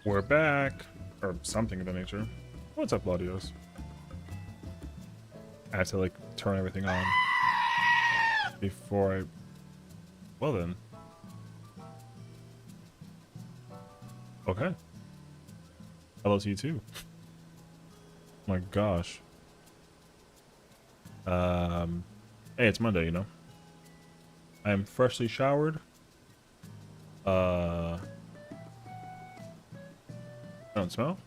We're back, or something of that nature. What's up, Laudios? I have to like turn everything on before I. Well then. Okay. Hello to you too. My gosh. Hey, it's Monday, you know. I am freshly showered. I don't smell.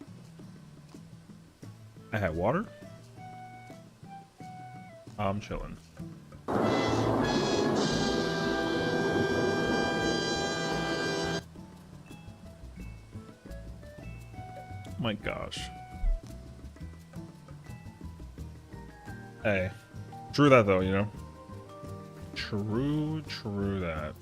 I had water. I'm chilling. My gosh. Hey. True that though, you know. True that.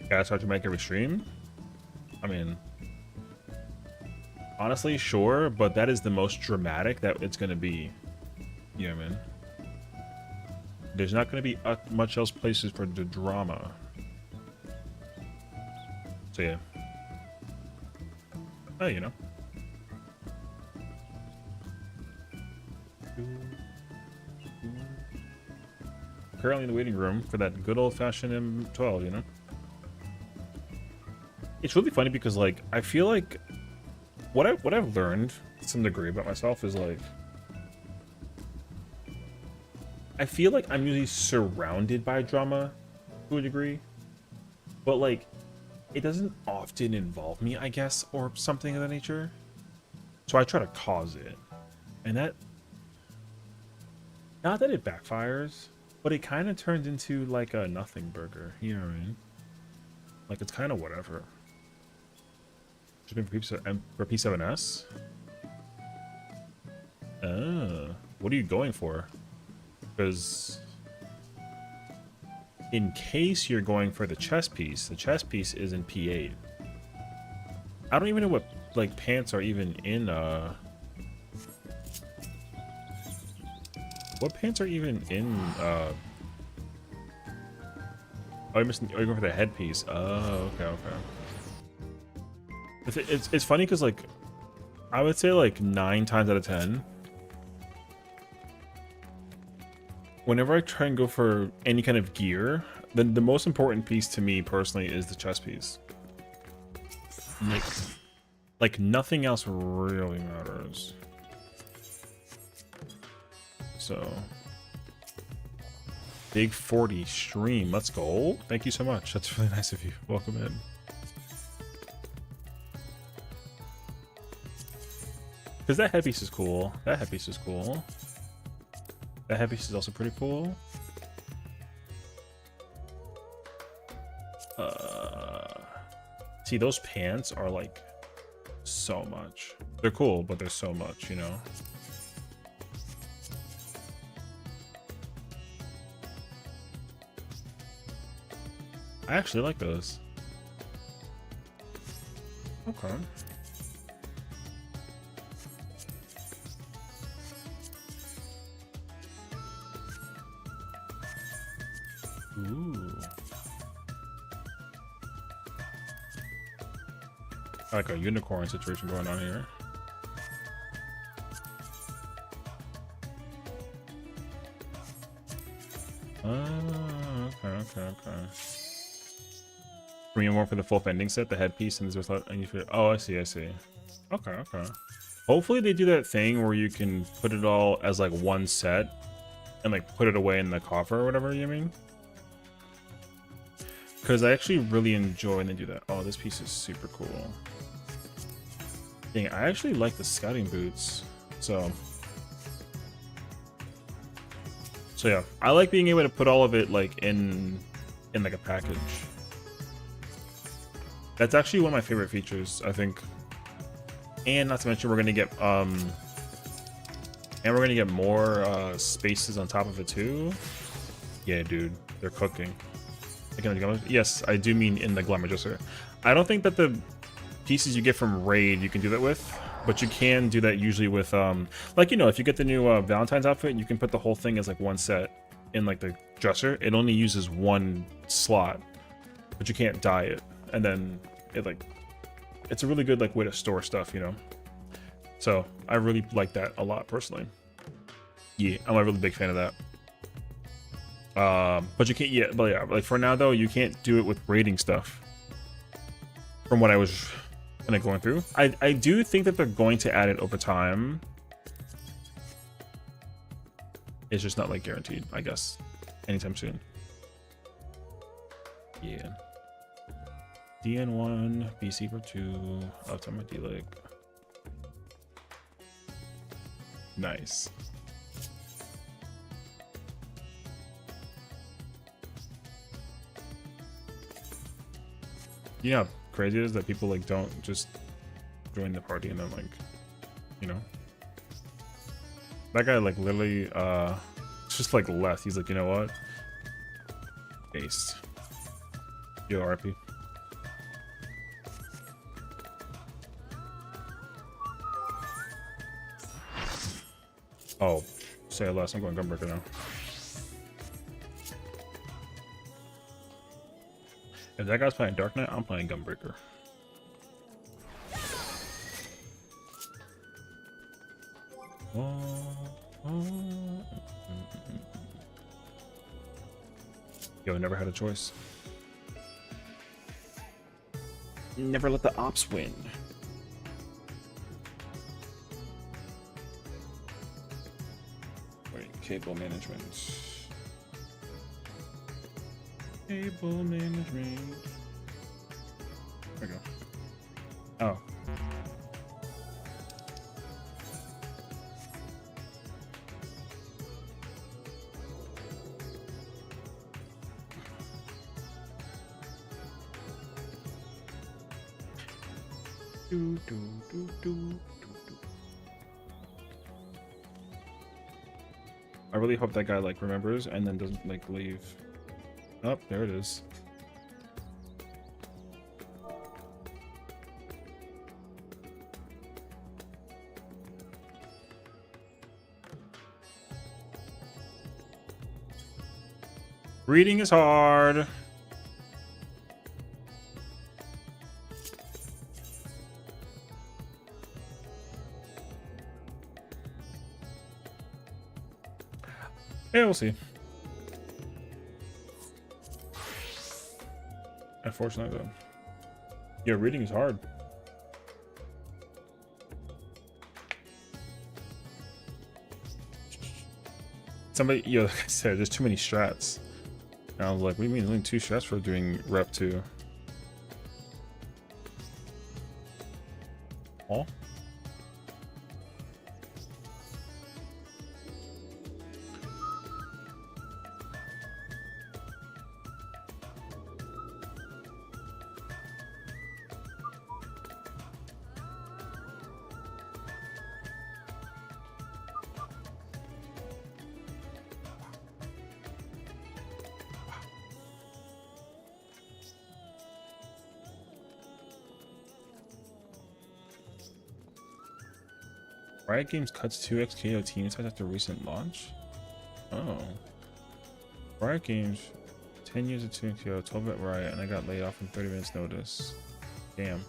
Gotta start to make every stream? I mean, honestly, sure, but that is the most dramatic that it's gonna be. You know what I mean? There's not gonna be much else places for the drama. So yeah. Oh, you know. Currently in the waiting room for that good old-fashioned M12, you know? It's really funny because, like, I feel like what I've learned to some degree about myself is, like, I feel like I'm usually surrounded by drama to a degree, but, like, it doesn't often involve me, I guess, or something of that nature. So I try to cause it. And that, not that it backfires, but it kind of turns into like a nothing burger. You know what I mean? Like, it's kind of whatever. Just been for P7S? What are you going for? Because in case you're going for the chest piece is in P8. I don't even know what like pants are even in what pants are even in oh, you're going for the headpiece. Oh, okay. It's funny because, like, I would say like 9 times out of 10 whenever I try and go for any kind of gear, then the most important piece to me personally is the chest piece. Like nothing else really matters. So, Big 40 stream, let's go. Thank you so much. That's really nice of you. Welcome in. Because that headpiece is cool. That headpiece is cool. That headpiece is also pretty cool. See, those pants are like so much. They're cool, but they're so much, you know? I actually like those. Okay. Ooh. Like a unicorn situation going on here. Okay. Bring more for the full bending set, the headpiece, and there's and you feel. Oh, I see. Okay. Hopefully they do that thing where you can put it all as like one set and like put it away in the coffer or whatever, you mean? Because I actually really enjoy when they do that. Oh, this piece is super cool. Dang, I actually like the scouting boots. So yeah, I like being able to put all of it like in like a package. That's actually one of my favorite features, I think. And not to mention we're gonna get more spaces on top of it too. Yeah, dude, they're cooking. Yes, I do mean in the Glamour Dresser. I don't think that the pieces you get from Raid you can do that with, but you can do that usually with like, you know, if you get the new Valentine's outfit, you can put the whole thing as like one set. in like the dresser, it only uses one slot, but you can't dye it. And then it like, it's a really good like way to store stuff, you know? So I really like that a lot personally. Yeah, I'm a really big fan of that. But you can't, yeah, but yeah, like for now though, you can't do it with braiding stuff. From what I was kind of going through, I do think that they're going to add it over time. It's just not like guaranteed, I guess, anytime soon. Yeah. DN1, BC for 2, uptime my D-Leg. Nice. You know how crazy it is that people like don't just join the party and then like, you know, that guy like literally just like left. He's like, you know what? Based. Yo, RP. Oh, say less. I'm going Gunbreaker now. If that guy's playing Dark Knight, I'm playing Gunbreaker. Yo, never had a choice. Never let the ops win. Wait, cable management. Cable management. There we go. Oh. Do, do, do, do, do, do. I really hope that guy like remembers and then doesn't like leave. Oh, there it is. Reading is hard. Yeah, we'll see. Unfortunately, though. Yeah, reading is hard. Somebody, yo, like I said, there's too many strats. And I was like, what do you mean? There's only 2 strats for doing rep 2. Oh? Riot Games cuts 2x KO team size after recent launch? Oh. Riot Games, 10 years of 2x KO, 12-bit Riot, and I got laid off in 30 minutes notice. Damn.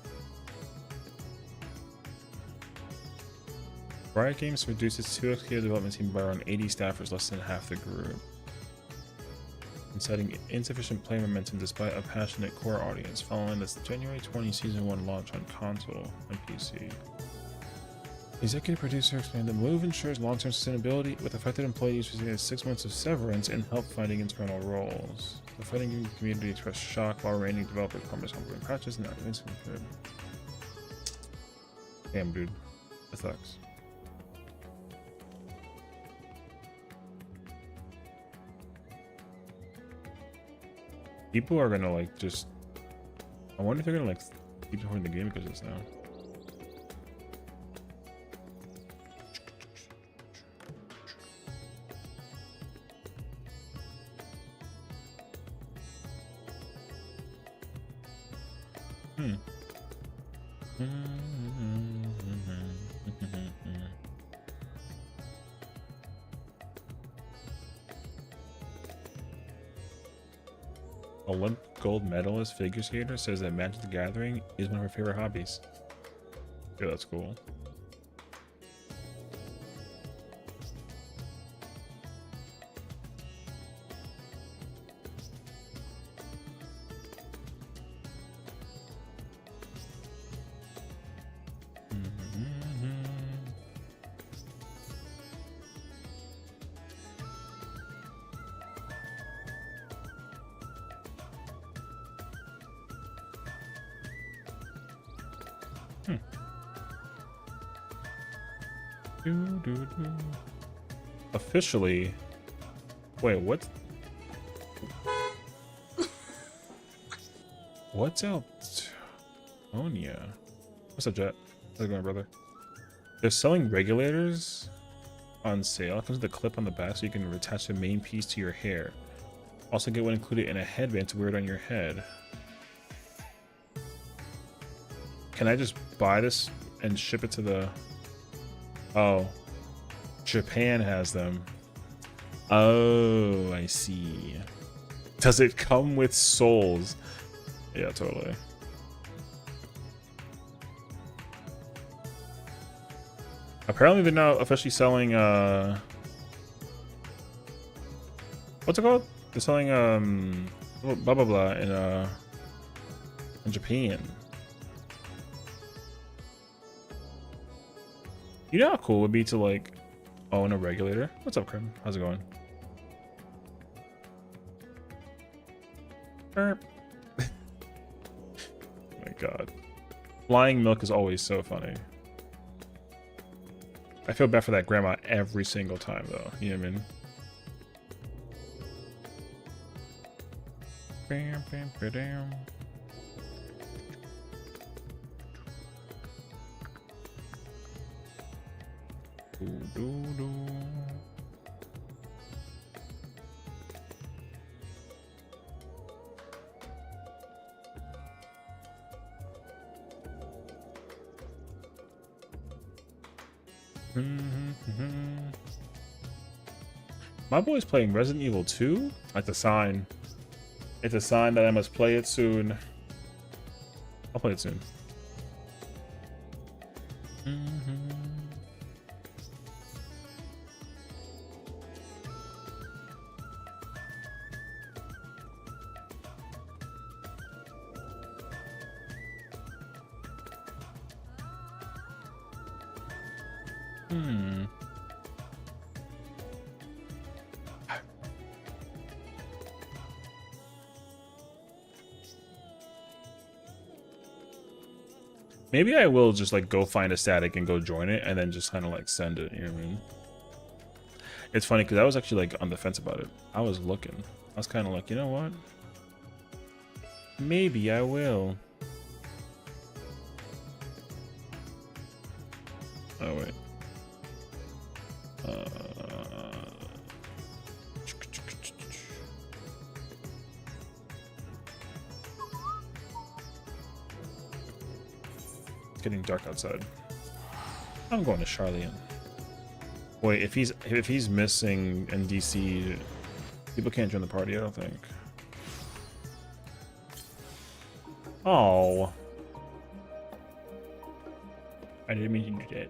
Riot Games reduced its 2x KO development team by around 80 staffers, less than half the group. Citing insufficient play momentum despite a passionate core audience following this January 20 Season 1 launch on console and PC. Executive producer explained the move ensures long-term sustainability with affected employees receiving 6 months of severance and help finding internal roles. The fighting community expressed shock while remaining developers promised ongoing patches and arguments. Damn, dude. That sucks. People are gonna like just. I wonder if they're gonna like keep supporting the game because of this now. Olympic gold medalist figure skater says that Magic the Gathering is one of her favorite hobbies. Yeah, that's cool. Officially, wait, what? What's Altonia? What's up, Jet? How's it going, brother? They're selling regulators on sale. It comes with a clip on the back so you can attach the main piece to your hair. Also get one included in a headband to wear it on your head. Can I just buy this and ship it to the... Oh. Japan has them. Oh, I see. Does it come with souls? Yeah, totally. Apparently they're now officially selling what's it called? They're selling blah blah blah in Japan. You know how cool it would be to like own a regulator? What's up, Krim? How's it going? Burp. Oh my god. Flying milk is always so funny. I feel bad for that grandma every single time though, you know what I mean? Bam, bam, ba-dam. Doo-doo-doo. My boy's playing Resident Evil 2? That's a sign. It's a sign that I must play it soon. I'll play it soon. Maybe I will just like go find a static and go join it and then just kind of like send it, you know what I mean? It's funny because I was actually like on the fence about it. I was looking. I was kind of like, you know what? Maybe I will. Oh wait. It's getting dark outside. I'm going to Charlian. Wait, if he's missing in DC, people can't join the party, I don't think. Oh. I didn't mean to do that.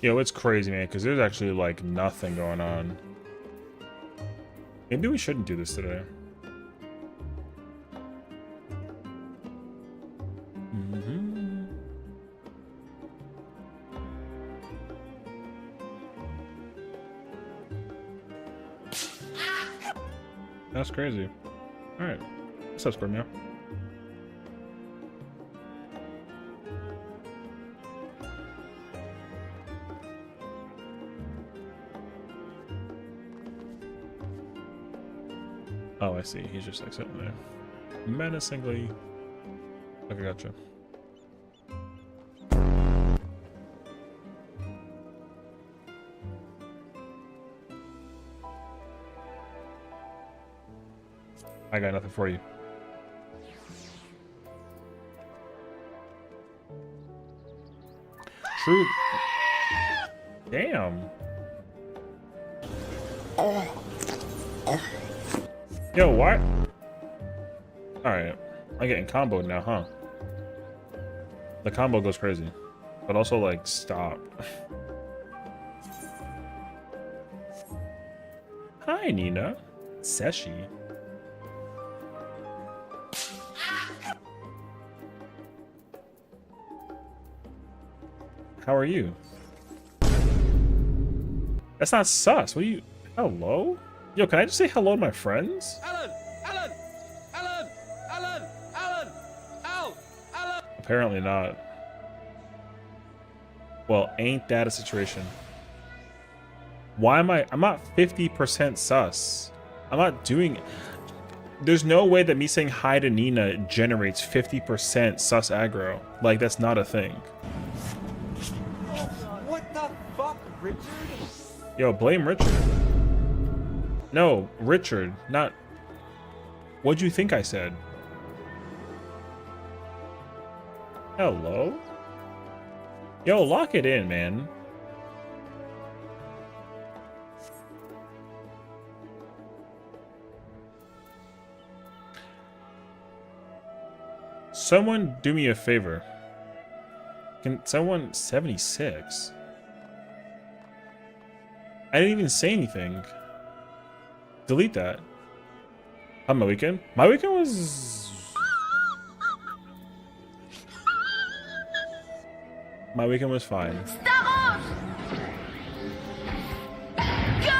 Yo, it's crazy, man, because there's actually, like, nothing going on. Maybe we shouldn't do this today. That's crazy. Alright. What's up, Scorpio? Oh, I see. He's just like sitting there. Menacingly. Okay, gotcha. I got nothing for you. True. Damn. Yo, what? Alright. I'm getting comboed now, huh? The combo goes crazy. But also, like, stop. Hi, Nina. Sessiion. How are you? That's not sus. What are you... Hello? Yo, can I just say hello to my friends? Alan! Alan! Alan! Alan! Alan! Al! Alan! Apparently not. Well, ain't that a situation? Why am I'm not 50% sus. I'm not doing... There's no way that me saying hi to Nina generates 50% sus aggro. Like, that's not a thing. What the fuck, Richard? Yo, blame Richard. No, Richard, not... What'd you think I said? Hello? Yo, lock it in, man. Someone do me a favor. Can someone... 76? I didn't even say anything. Delete that. How my weekend? My weekend was... My weekend was fine. Stop! Go!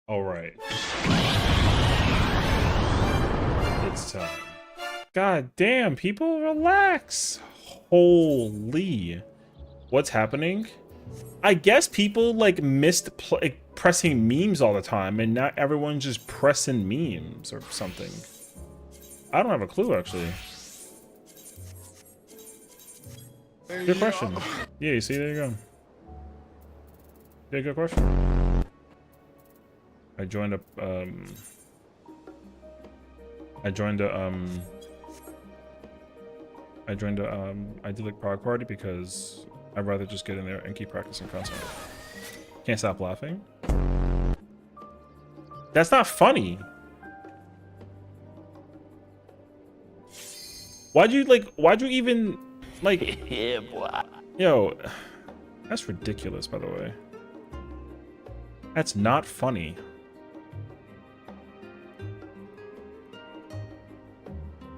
All right. It's time. God damn, people, relax. Holy. What's happening? I guess people like missed pressing memes all the time and not everyone's just pressing memes or something. I don't have a clue actually. Good question. Yeah, you see, there you go. Yeah, good question. I joined a I did like prog party because I'd rather just get in there and keep practicing constantly. Can't stop laughing. That's not funny. Why'd you even like Yeah, boy. yo, that's ridiculous, by the way. That's not funny.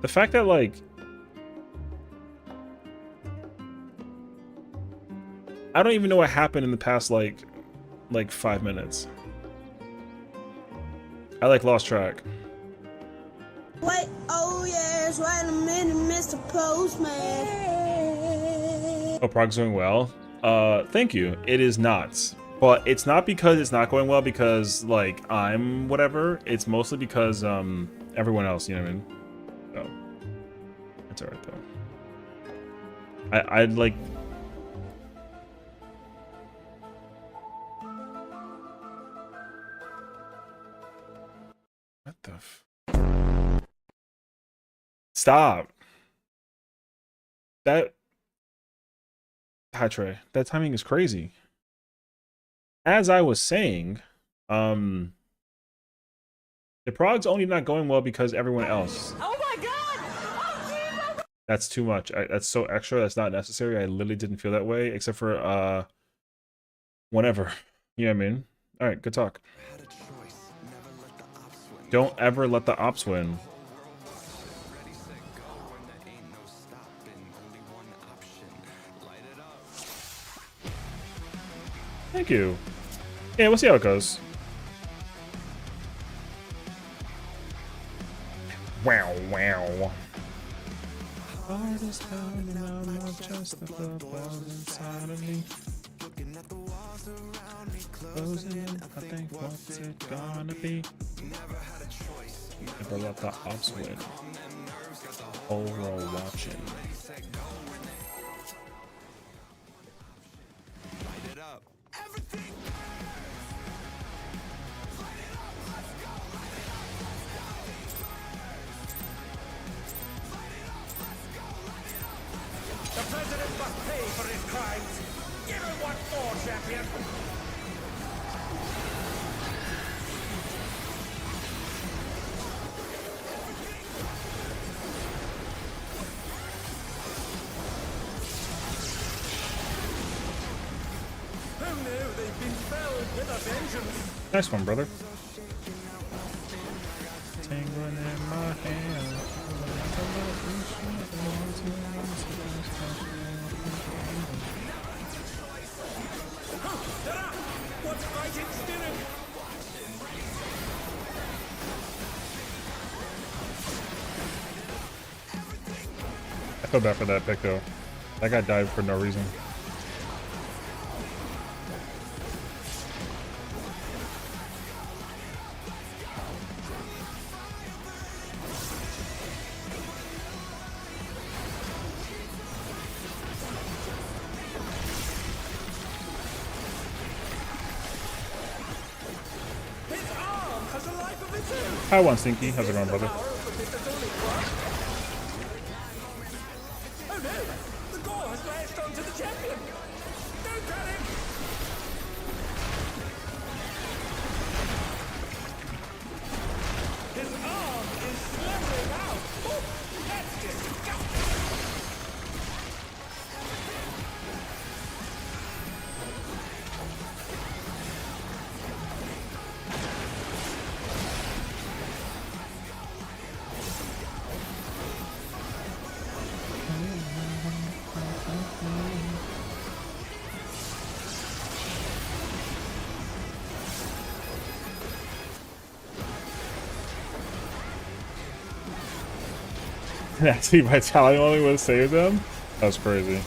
The fact that like I don't even know what happened in the past like 5 minutes. I like lost track. Wait, oh yes, wait a minute, Mr. Postman. Oh, prog's doing well. Thank you. It is not. But it's not because it's not going well because like I'm whatever. It's mostly because everyone else, you know what I mean? So it's alright though. I'd like what the f Stop. That Hi Trey. That timing is crazy. As I was saying, the prog's only not going well because everyone else. Oh my god! Oh, Jesus! That's too much. That's so extra. That's not necessary. I literally didn't feel that way, except for whenever. You know what I mean? All right, good talk. Don't ever let the ops win. Thank you. Yeah, we'll see how it goes. Wow, wow. Heart is pounding out my chest, the blood inside of me. Looking at the walls around me, closing in. I think what's it gonna be? Never had a choice. Never let the ops win. Oh, we're watching. The president must pay for his crimes. Give him what for, champion. Who knew they'd been felled with a vengeance? Nice one, brother. Tingling in my hand. What's fighting spirit? I feel bad for that pick though. That guy died for no reason. His arm has a life of its own. Hi, one Stinky. How's it going, brother? Power of the Mithadonic one. Oh no! The gore has lashed onto the champion! Don't panic! His arm is slithering out! Oh, that's disgusting! Actually, Vitality only would have saved them? That's crazy.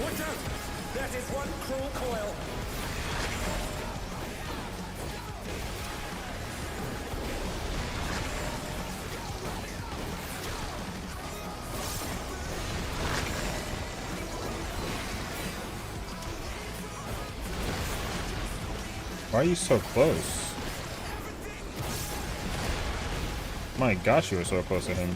Watch out! That is one cruel coil! Why are you so close? My gosh, you were so close to him.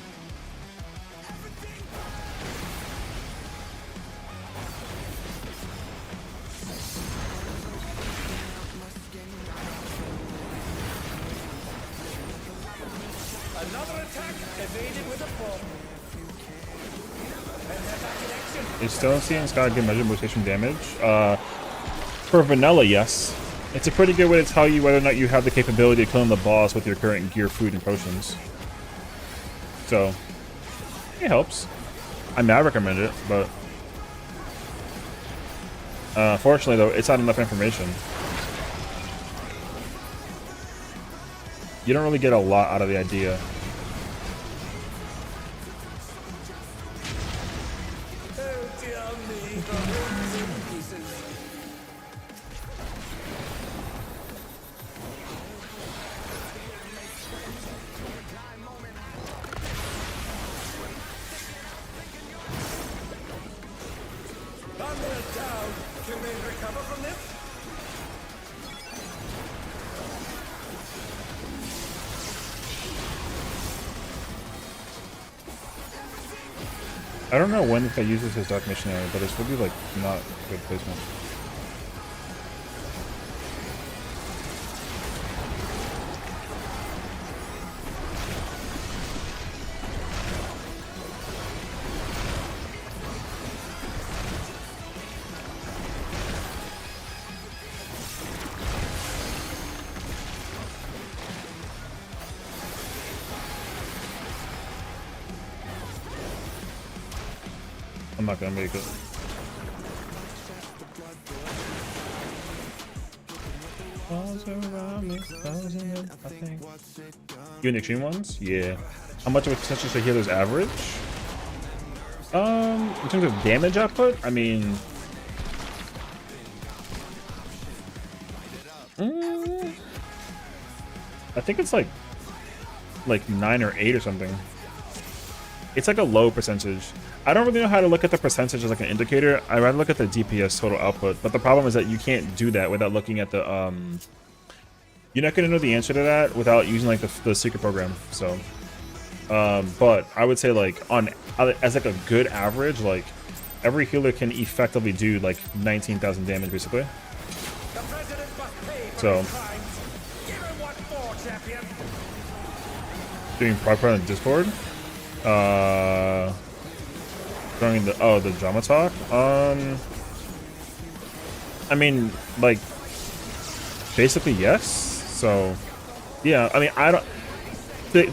Another attack evaded with a bomb. And attack in action. Is still seeing it's got a good measure of mutation damage? For vanilla, yes. It's a pretty good way to tell you whether or not you have the capability of killing the boss with your current gear, food, and potions. So, it helps. I mean, I recommend it, but fortunately, though, it's not enough information. You don't really get a lot out of the idea. Oh dear me, the room's in pieces. Thunder down! Can they recover from this? I don't know when if I uses his Dark Missionary, but it's really like not good placement. I'm not gonna make it. 20,000, I think. Even the extreme ones? Yeah. How much of a percentage of healers average? In terms of damage output, I mean, I think it's like 9 or 8 or something. It's like a low percentage. I don't really know how to look at the percentage as like an indicator. I rather look at the DPS total output, but the problem is that you can't do that without looking at the you're not gonna know the answer to that without using like the secret program. So but I would say like as like a good average, like every healer can effectively do like 19,000 damage basically. So doing proper on the Discord. During the drama talk. I mean, like, basically yes. So, yeah. I mean, I don't.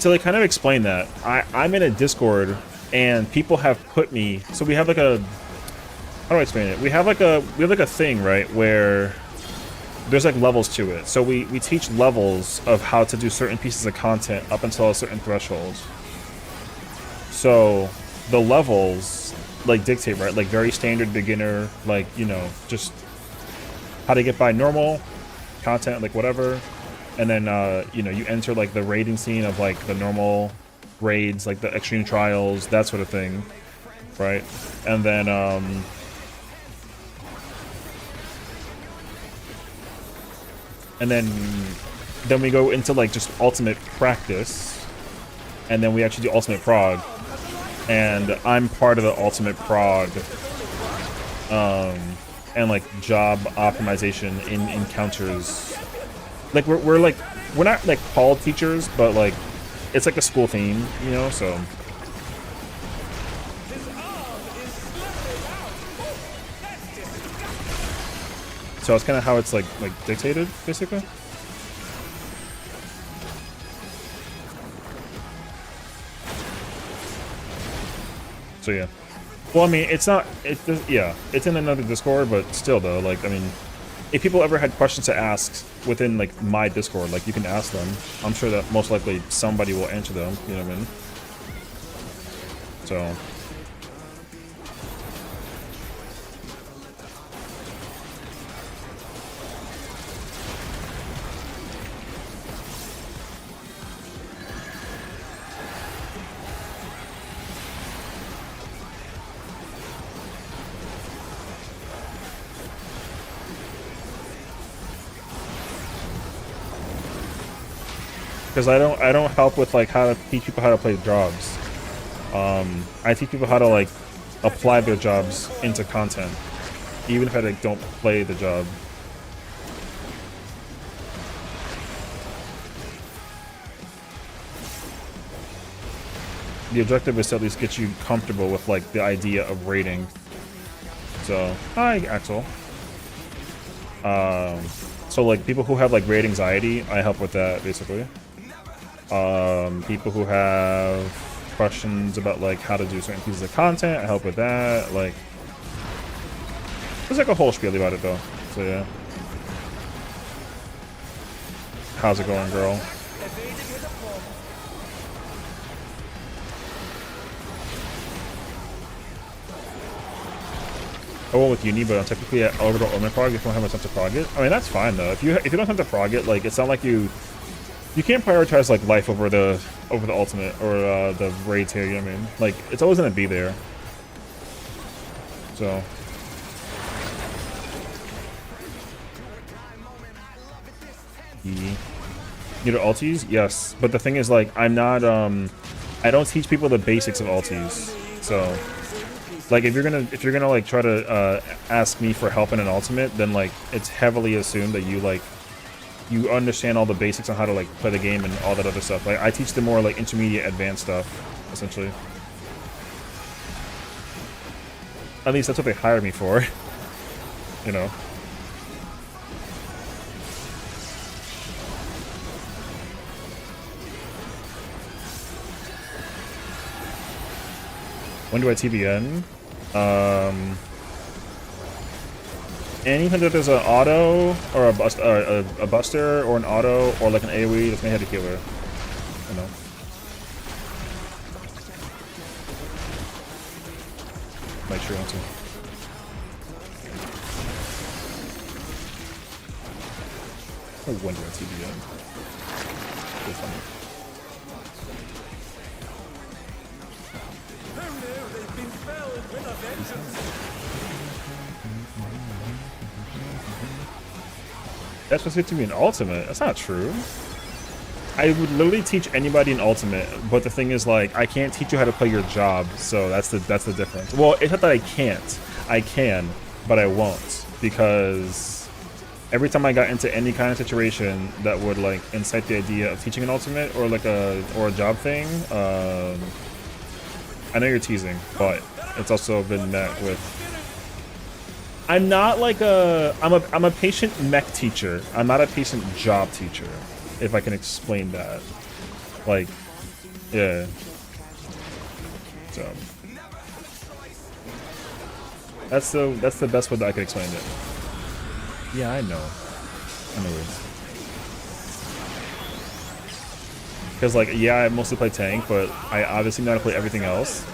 To like kind of explain that, I'm in a Discord and people have put me. So we have like a. How do I explain it? We have like a thing, right, where there's like levels to it. So we teach levels of how to do certain pieces of content up until a certain threshold. So the levels like dictate, right? Like very standard beginner, like, you know, just how to get by normal content, like whatever. And then, you know, you enter like the raiding scene of like the normal raids, like the extreme trials, that sort of thing, right? And then we go into like just ultimate practice, and then we actually do ultimate prog. And I'm part of the ultimate prog, and like job optimization in encounters. Like we're not like called teachers, but like it's like a school theme, you know. So that's kind of how it's like dictated, basically. So yeah. Well, I mean, yeah, it's in another Discord, but still though, like, I mean, if people ever had questions to ask within like my Discord, like you can ask them. I'm sure that most likely somebody will answer them, you know what I mean? So because I don't help with like how to teach people how to play jobs. I teach people how to like apply their jobs into content, even if I like, don't play the job. The objective is to at least get you comfortable with like the idea of raiding. So hi Axel. So like people who have like raid anxiety, I help with that basically. People who have questions about like how to do certain pieces of content, I help with that. Like there's like a whole spiel about it though. So yeah. How's it going, girl? I went with uni, but I'm technically at orbital omen prog if you don't have a time to prog it. I mean that's fine though. If you don't have to prog it, like it's not like you can't prioritize like life over the ultimate or the raids here, you know what I mean? Like it's always gonna be there. So you know ultis? Yes. But the thing is like I'm not I don't teach people the basics of ultis. So like if you're gonna like try to ask me for help in an ultimate, then like it's heavily assumed that you understand all the basics on how to like play the game and all that other stuff. Like I teach the more like intermediate advanced stuff, essentially. At least that's what they hired me for. You know. When do I TVN? anything that there's an auto or a buster or an auto or like an AoE that's gonna hit a healer. You know. Make sure you want to. I wonder on TBM. It's funny. Oh no, they've been felled with a vengeance. That's supposed to be an ultimate. That's not true. I would literally teach anybody an ultimate, but the thing is, like, I can't teach you how to play your job, so that's the difference. Well, it's not that I can't. I can, but I won't, because every time I got into any kind of situation that would like incite the idea of teaching an ultimate or like a job thing, I know you're teasing, but it's also been met with. I'm not like I'm a patient mech teacher. I'm not a patient job teacher, if I can explain that. Like, yeah. So that's the best way that I can explain it. Yeah, I know. Anyways. Because, like, yeah, I mostly play tank, but I obviously know how to play everything else.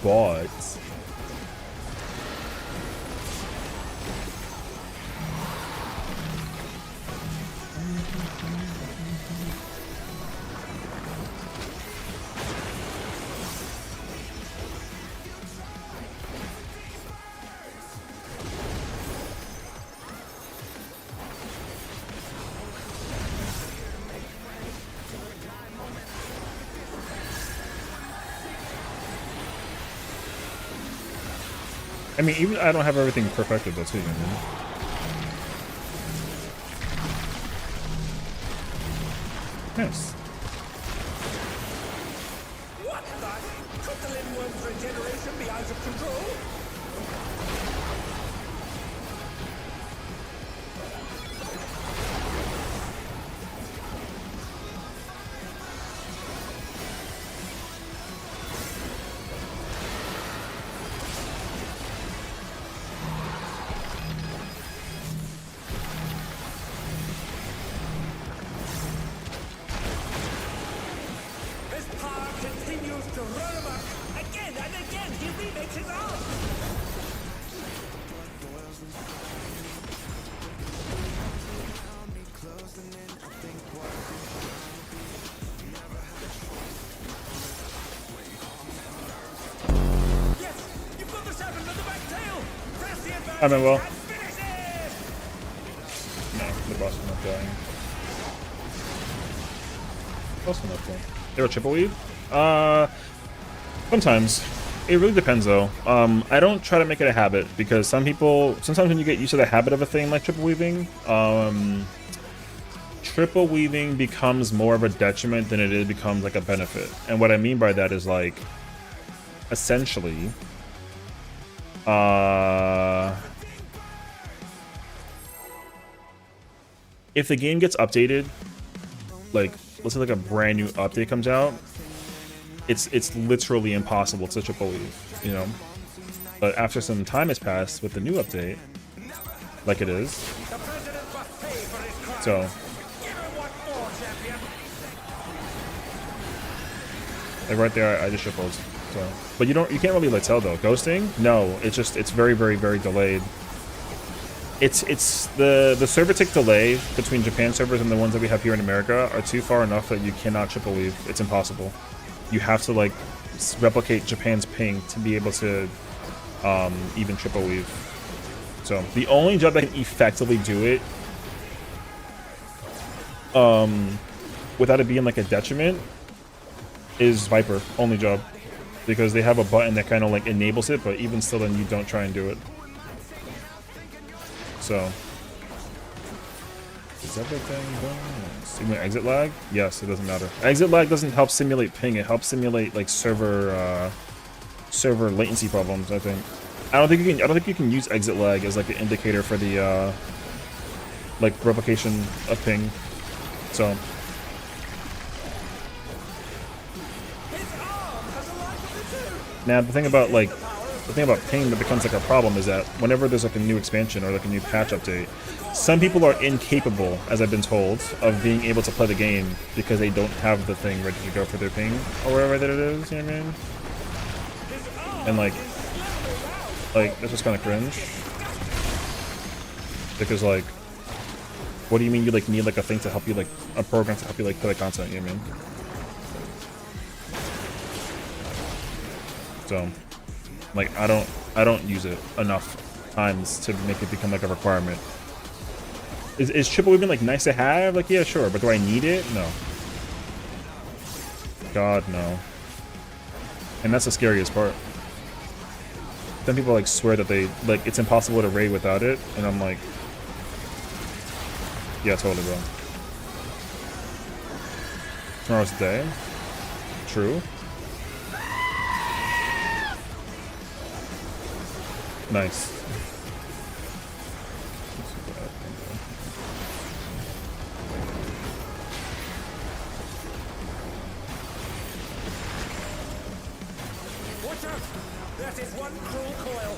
But I mean, even I don't have everything perfected though too, you know? Nice. What the? Could the Limworm's regeneration be out of control? His power continues to run amok. Again and again, he remakes his arm. Yes, you've got the serpent on the back tail. Press the advance I mean, well. and finish it. No, the boss is not dying. Boss is not dying. They were triple weave? Sometimes. It really depends though. I don't try to make it a habit because sometimes when you get used to the habit of a thing like triple weaving, triple weaving becomes more of a detriment than it becomes like a benefit. And what I mean by that is like, essentially, if the game gets updated, like let's say like a brand new update comes out, it's literally impossible to triple weave, you know. But after some time has passed with the new update, like it is, The president must pay for his crime. so Give him what more, champion. like right there, I just tripled. So, but you can't really like tell though. Ghosting? No, it's very, very, very delayed. It's the server tick delay between Japan servers and the ones that we have here in America are too far enough that you cannot triple weave. It's impossible. You have to like replicate Japan's ping to be able to even triple weave. So the only job that can effectively do it without it being like a detriment is Viper. Only job, because they have a button that kind of like enables it, but even still then you don't try and do it. So is everything done? You mean exit lag? Yes, it doesn't matter. Exit lag doesn't help simulate ping, it helps simulate like server latency problems, I think. I don't think you can use exit lag as like an indicator for the like replication of ping. So His arm has a life of its own. now the thing about like the thing about ping that becomes like a problem is that whenever there's like a new expansion or like a new patch update, some people are incapable, as I've been told, of being able to play the game because they don't have the thing ready to go for their ping or whatever that it is, you know what I mean? And like that's just kind of cringe. Because like, what do you mean you like need like a thing to help you, like a program to help you like play the content, you know what I mean? So, like, I don't use it enough times to make it become like a requirement. Is triple weaving like nice to have? Like, yeah, sure, but do I need it? No. God, no. And that's the scariest part. Then people like swear that they like it's impossible to raid without it, and I'm like, yeah, totally, bro. Tomorrow's the day. True. Nice. Watch out! That is one cruel coil.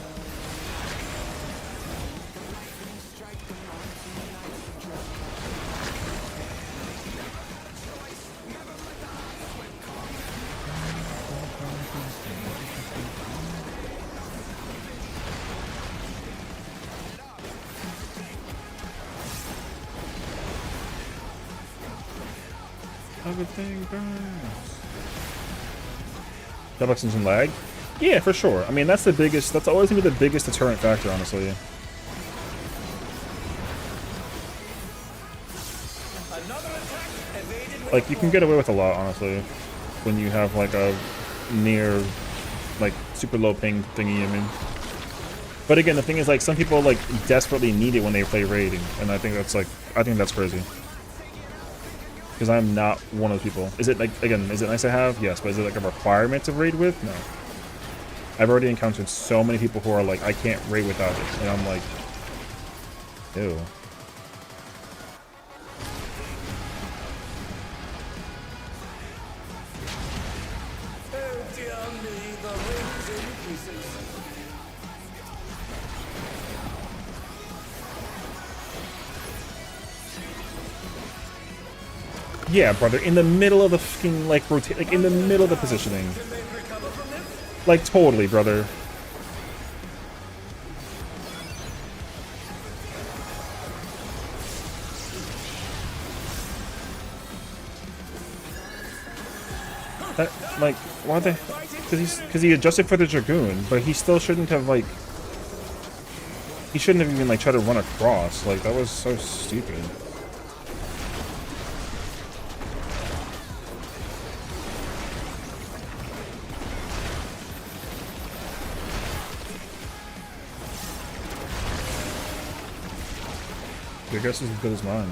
Everything burns. Double extension lag? Yeah, for sure. I mean, that's always gonna be the biggest deterrent factor, honestly. Like, you can get away with a lot, honestly, when you have like a near, like, super low ping thingy, I mean. But again, the thing is, like, some people like desperately need it when they play raiding, and I think that's crazy. Because I'm not one of those people. Is it like, again, is it nice to have? Yes, but is it like a requirement to raid with? No. I've already encountered so many people who are like, I can't raid without it. And I'm like, ew. Oh dear me, the ring's in pieces. Yeah, brother, in the middle of the fucking, like, rotate, like, in the middle of the positioning. Can they recover from this? Like, totally, brother. That, like, why the... Because he adjusted for the Dragoon, but he still shouldn't have, like... He shouldn't have even, like, tried to run across. Like, that was so stupid. Your guess is as good as mine.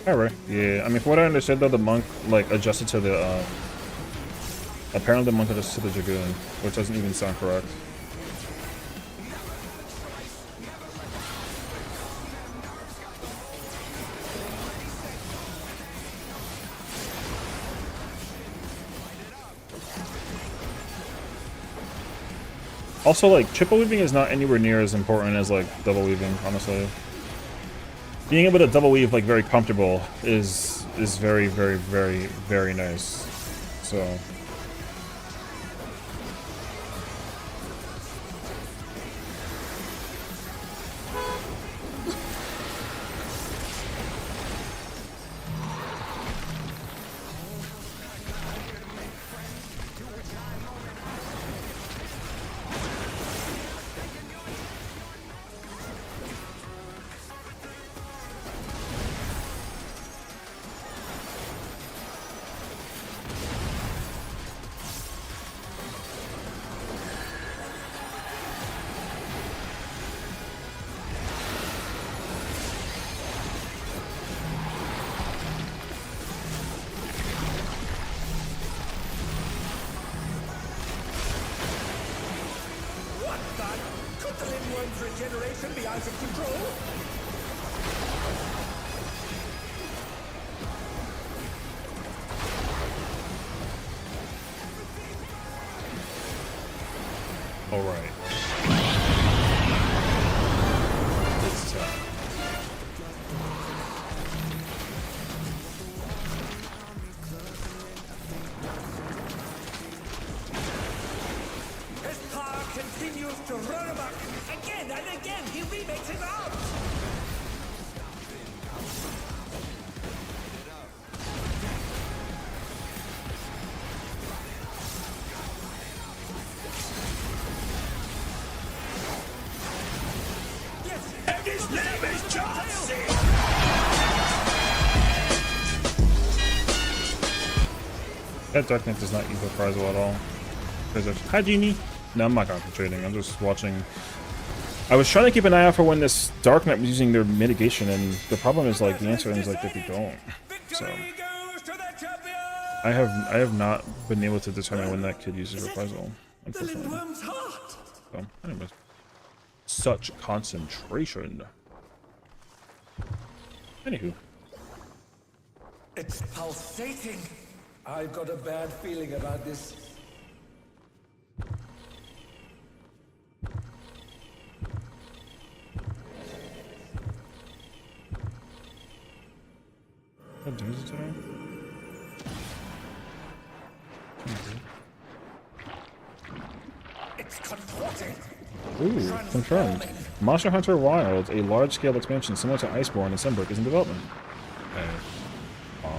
Alright, yeah. I mean, from what I understood, though, the monk like adjusted to the. Apparently, the monk adjusted to the Dragoon, which doesn't even sound correct. Also, like, triple weaving is not anywhere near as important as like double weaving, honestly. Being able to double weave like very comfortable is very, very, very, very nice. So let the Lindworm's regeneration be out of control. All right. It's tough. His power continues to run amok. Again and again, he remakes his arms. Yes, and his name is Johnson. That Dark Knight does not use reprisal at all. Hi, Genie. No, I'm not concentrating. I'm just watching. I was trying to keep an eye out for when this Dark Knight was using their mitigation, and the problem is like the answer is like that they don't. So Victory goes to the champion. I have not been able to determine when that kid uses reprisal, The unfortunately. Lindworm's heart. So, anyways, such concentration. Anywho, It's pulsating. I've got a bad feeling about this. what day is it today? It's contorting. Ooh, confirmed. Monster Hunter Wilds, a large-scale expansion similar to Iceborne and Sunbrook, is in development. Fire.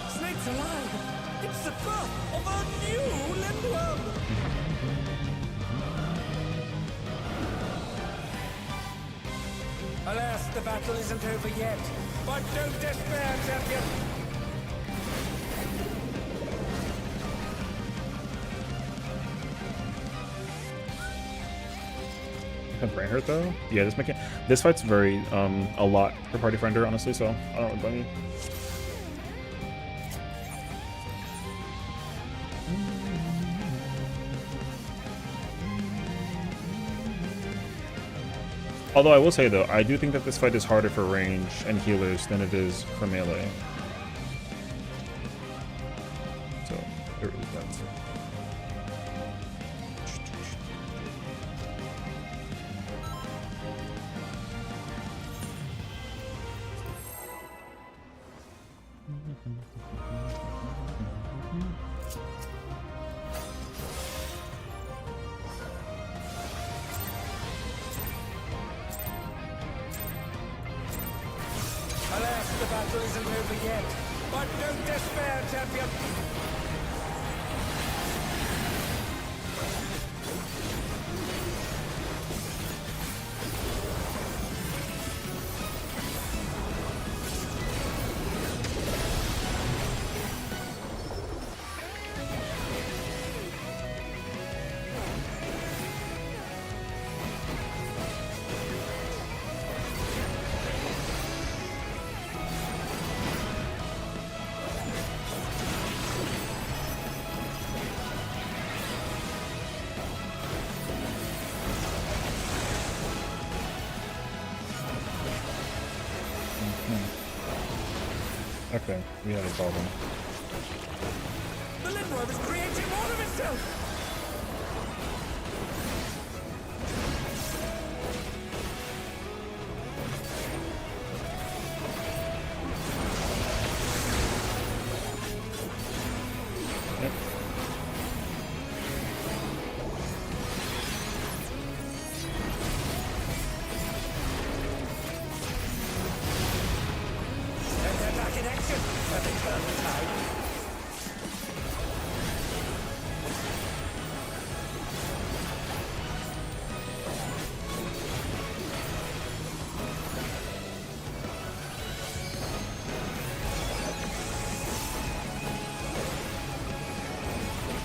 Snake's alive. It's the birth of a new Lindworm. Alas, the battle isn't over yet. But don't despair, champion. Have brain hurt though? Yeah, this fight's very a lot for Party Friender, honestly. So I don't really blame you. Although I will say though, I do think that this fight is harder for range and healers than it is for melee. So there is that. Alas, the battle isn't over yet. But don't despair, champion. Okay, we have a problem. The Lindworm is creating more of itself. Yep. And they're back in action. Have they turned the tide?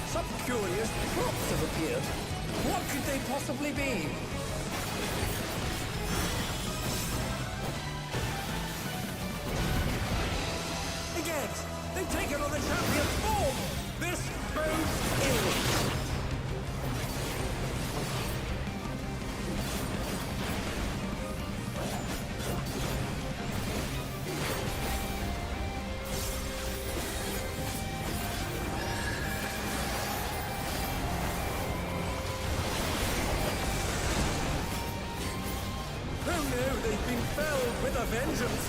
Some curious props have appeared. What could they possibly be? no, they've been felled with a vengeance.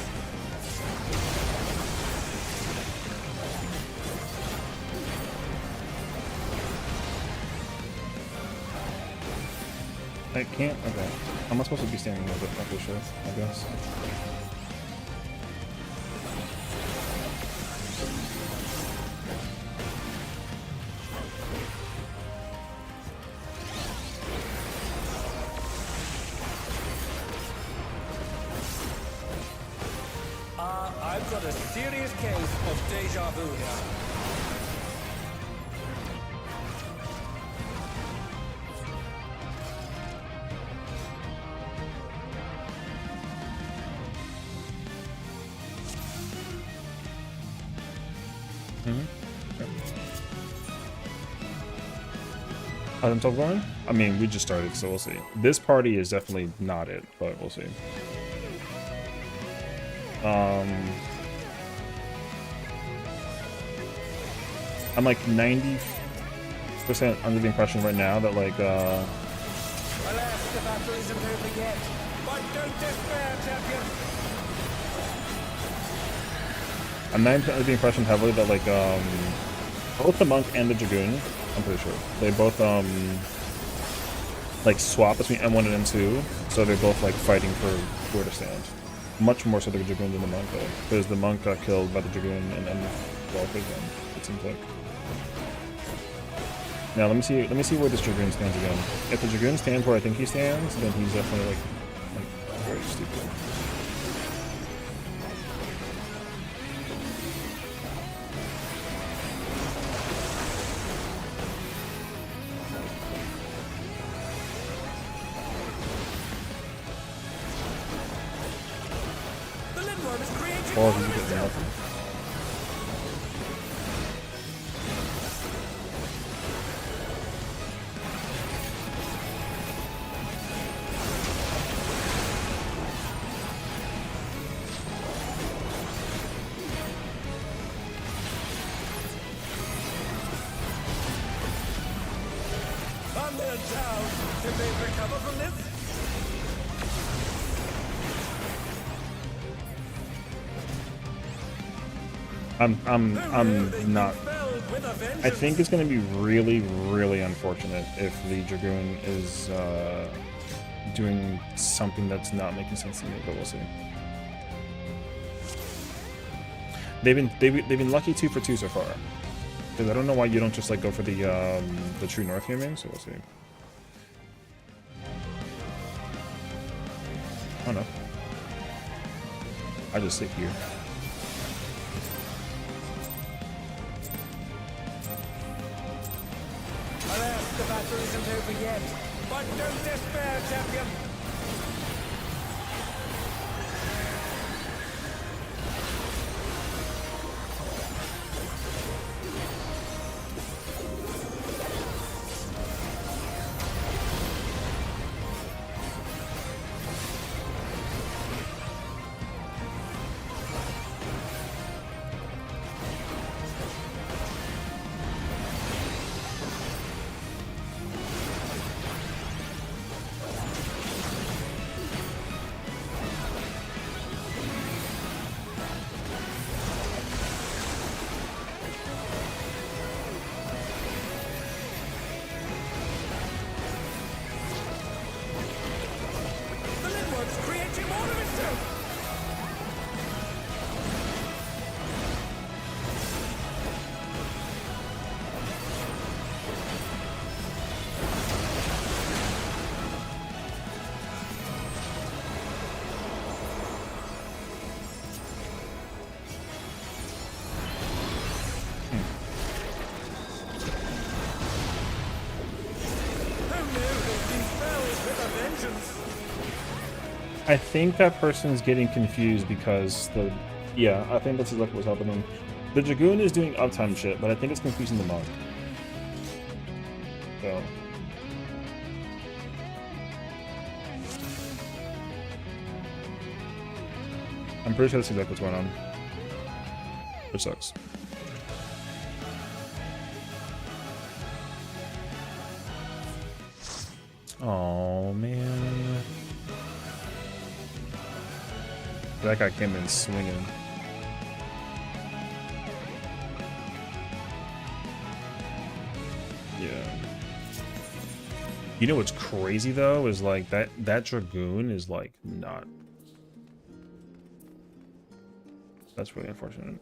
I can't. Okay. Am I supposed to be standing there? But not sure. I guess. I've got a serious case of deja vu here. How's himself going? I mean, we just started, so we'll see. This party is definitely not it, but we'll see. I'm like 90% under the impression right now that like Alas, the battle isn't over yet, but don't despair, champion. I'm 90% under the impression heavily that like both the monk and the dragoon, I'm pretty sure they both like swap between M1 and M2, so they're both like fighting for where to stand. Much more so the dragoon than the monk though, because the monk got killed by the dragoon and M12 again. It seems like. Now let me see where this dragoon stands again. If the dragoon stands where I think he stands, then he's definitely like very stupid. The Lindworm is creating Or more he's of getting itself. nothing. On their town. Can they recover from this? I'm not. Felled with a vengeance. I think it's going to be really, really unfortunate if the dragoon is doing something that's not making sense to me, but we'll see. They've been lucky 2 for 2 so far. Because I don't know why you don't just like go for the true north gaming, so we'll see. I don't know. I just sit here. Alas, the battle isn't over yet, but don't despair, champion. The Lindworm's creating more of itself. Oh no, they've been felled with a vengeance. I think that person's getting confused because yeah, I think that's exactly what's happening. The dragoon is doing uptime shit, but I think it's confusing the monk. So. I'm pretty sure that's exactly what's going on. Which sucks. Oh man. That guy came in swinging. Yeah. You know what's crazy though is like that Dragoon is like not. That's really unfortunate.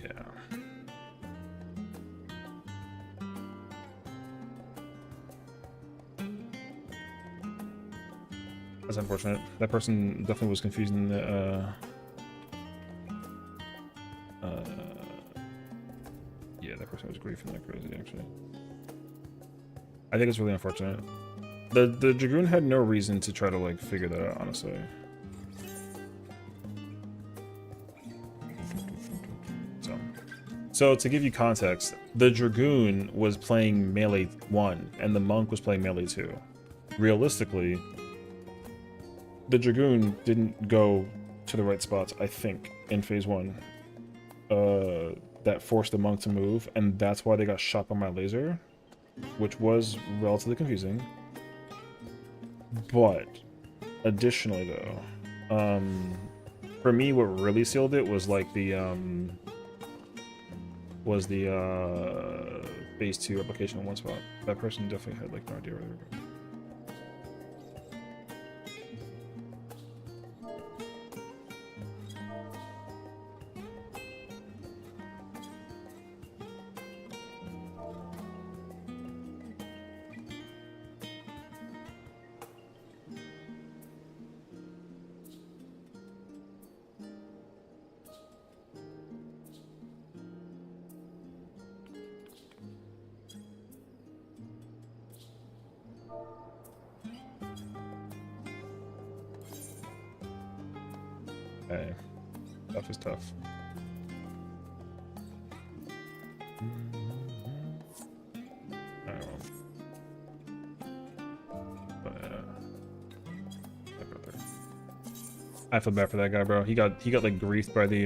Yeah. That's unfortunate. That person definitely was confusing the yeah, that person was griefing like crazy actually. I think it's really unfortunate. The Dragoon had no reason to try to like figure that out, honestly. So to give you context, the Dragoon was playing melee 1 and the Monk was playing melee 2. Realistically, the Dragoon didn't go to the right spots, I think, in phase 1. That forced the Monk to move, and that's why they got shot by my laser, which was relatively confusing. But additionally though, for me what really sealed it was like the phase 2 replication in one spot. That person definitely had like no idea where they were going. Hey, tough is tough. Alright, well. But, I feel bad for that guy, bro. He got like griefed by the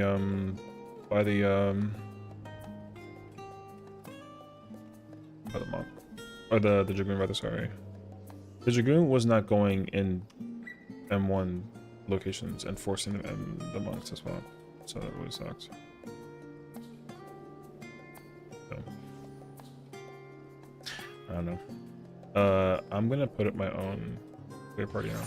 Monk. Or the Dragoon rather, sorry. The Dragoon was not going in M1 locations and forcing the Monks as well. So that really sucks. So, I don't know. I'm gonna put up my own clear party now.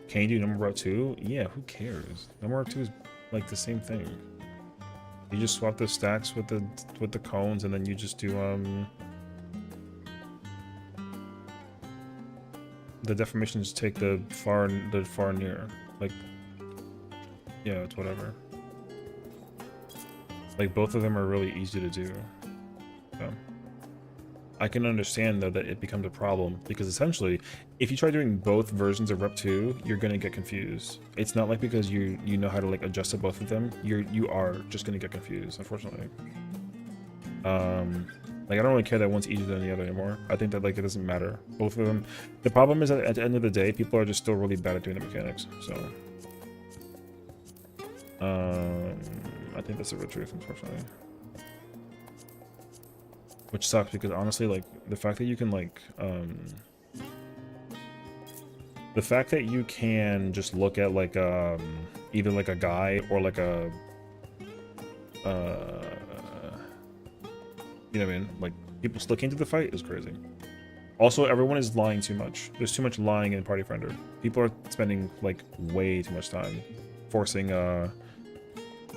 Can you do number route 2? Yeah, who cares? Number route 2 is like the same thing. You just swap the stacks with the cones, and then you just do the deformations take the far near. Like, yeah, it's whatever. Like both of them are really easy to do. So I can understand though that it becomes a problem because essentially, if you try doing both versions of Rep 2, you're gonna get confused. It's not like because you know how to like adjust to both of them, you are just gonna get confused, unfortunately. Like I don't really care that one's easier than the other anymore. I think that like it doesn't matter. Both of them. The problem is that at the end of the day, people are just still really bad at doing the mechanics. So I think that's the real truth, unfortunately. Which sucks because honestly, like the fact that you can like The fact that you can just look at like either like a guy or like a you know what I mean, like people slick into the fight is crazy. Also, everyone is lying too much. There's too much lying in Party Finder. People are spending like way too much time forcing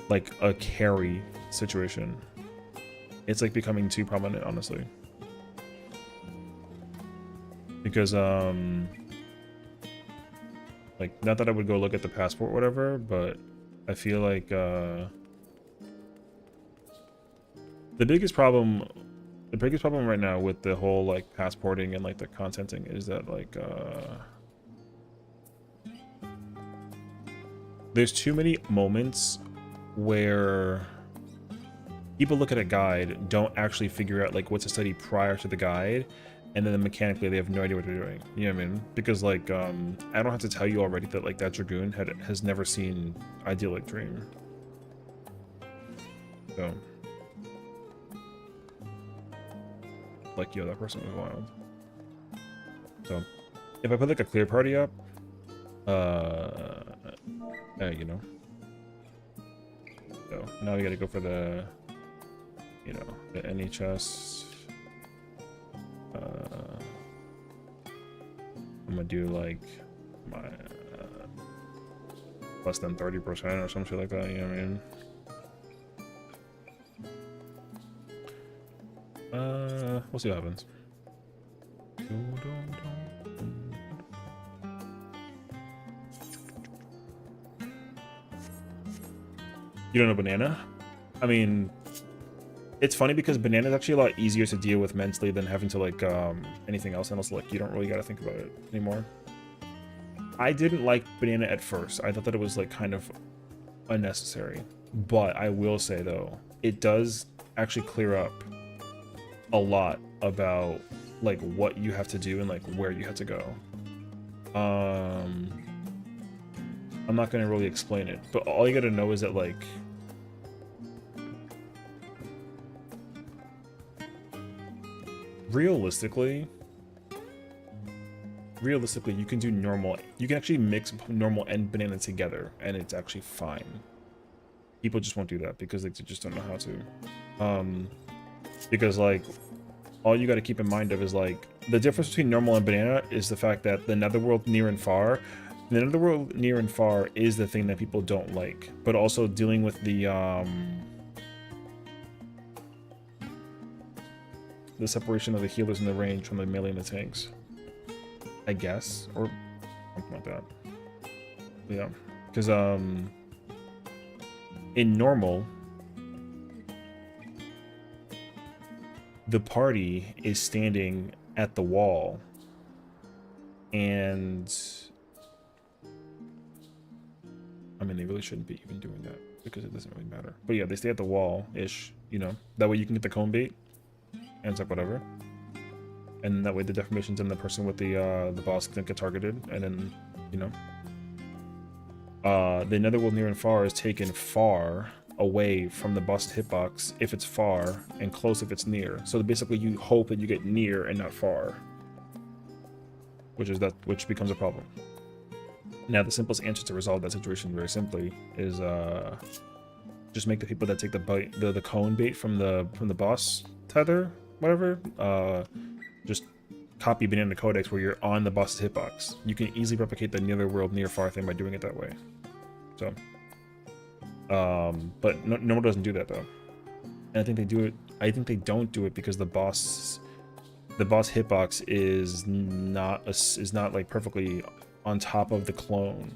like a carry situation. It's like becoming too prominent, honestly. Because like, not that I would go look at the passport or whatever, but I feel like the biggest problem right now with the whole like passporting and like the contenting is that like there's too many moments where people look at a guide, don't actually figure out like what's a study prior to the guide, and then mechanically they have no idea what they're doing. You know what I mean? Because like I don't have to tell you already that like that dragoon has never seen Idyllic Dream. So like, yo, that person was wild. So if I put like a clear party up, you know. So now we gotta go for the, you know, the NHS. I'm gonna do like my less than 30% or some shit like that, you know what I mean? We'll see what happens. You don't know banana? I mean, it's funny because banana is actually a lot easier to deal with mentally than having to like anything else, and also like you don't really got to think about it anymore. I didn't like banana at first. I thought that it was like kind of unnecessary, but I will say though, it does actually clear up a lot about like what you have to do and like where you have to go. I'm not gonna really explain it, but all you gotta know is that like realistically you can do normal, you can actually mix normal and banana together and it's actually fine. People just won't do that because they just don't know how to. Because like all you got to keep in mind of is like the difference between normal and banana is the fact that the netherworld near and far is the thing that people don't like, but also dealing with the separation of the healers in the range from the melee and the tanks, I guess, or something like that. Yeah, because in normal, the party is standing at the wall, and I mean, they really shouldn't be even doing that because it doesn't really matter. But yeah, they stay at the wall-ish, you know, that way you can get the cone bait, and it's like whatever. And that way the deformations and the person with the boss can get targeted, and then, you know. The netherworld near and far is taken far away from the boss hitbox if it's far, and close if it's near. So basically you hope that you get near and not far, which becomes a problem. Now the simplest answer to resolve that situation very simply is just make the people that take the cone bait from the boss tether, whatever, just copy banana codex where you're on the boss's hitbox. You can easily replicate the netherworld near far thing by doing it that way. So but no one doesn't do that though, and I think they do it. I think they don't do it because the boss hitbox is not like perfectly on top of the clone,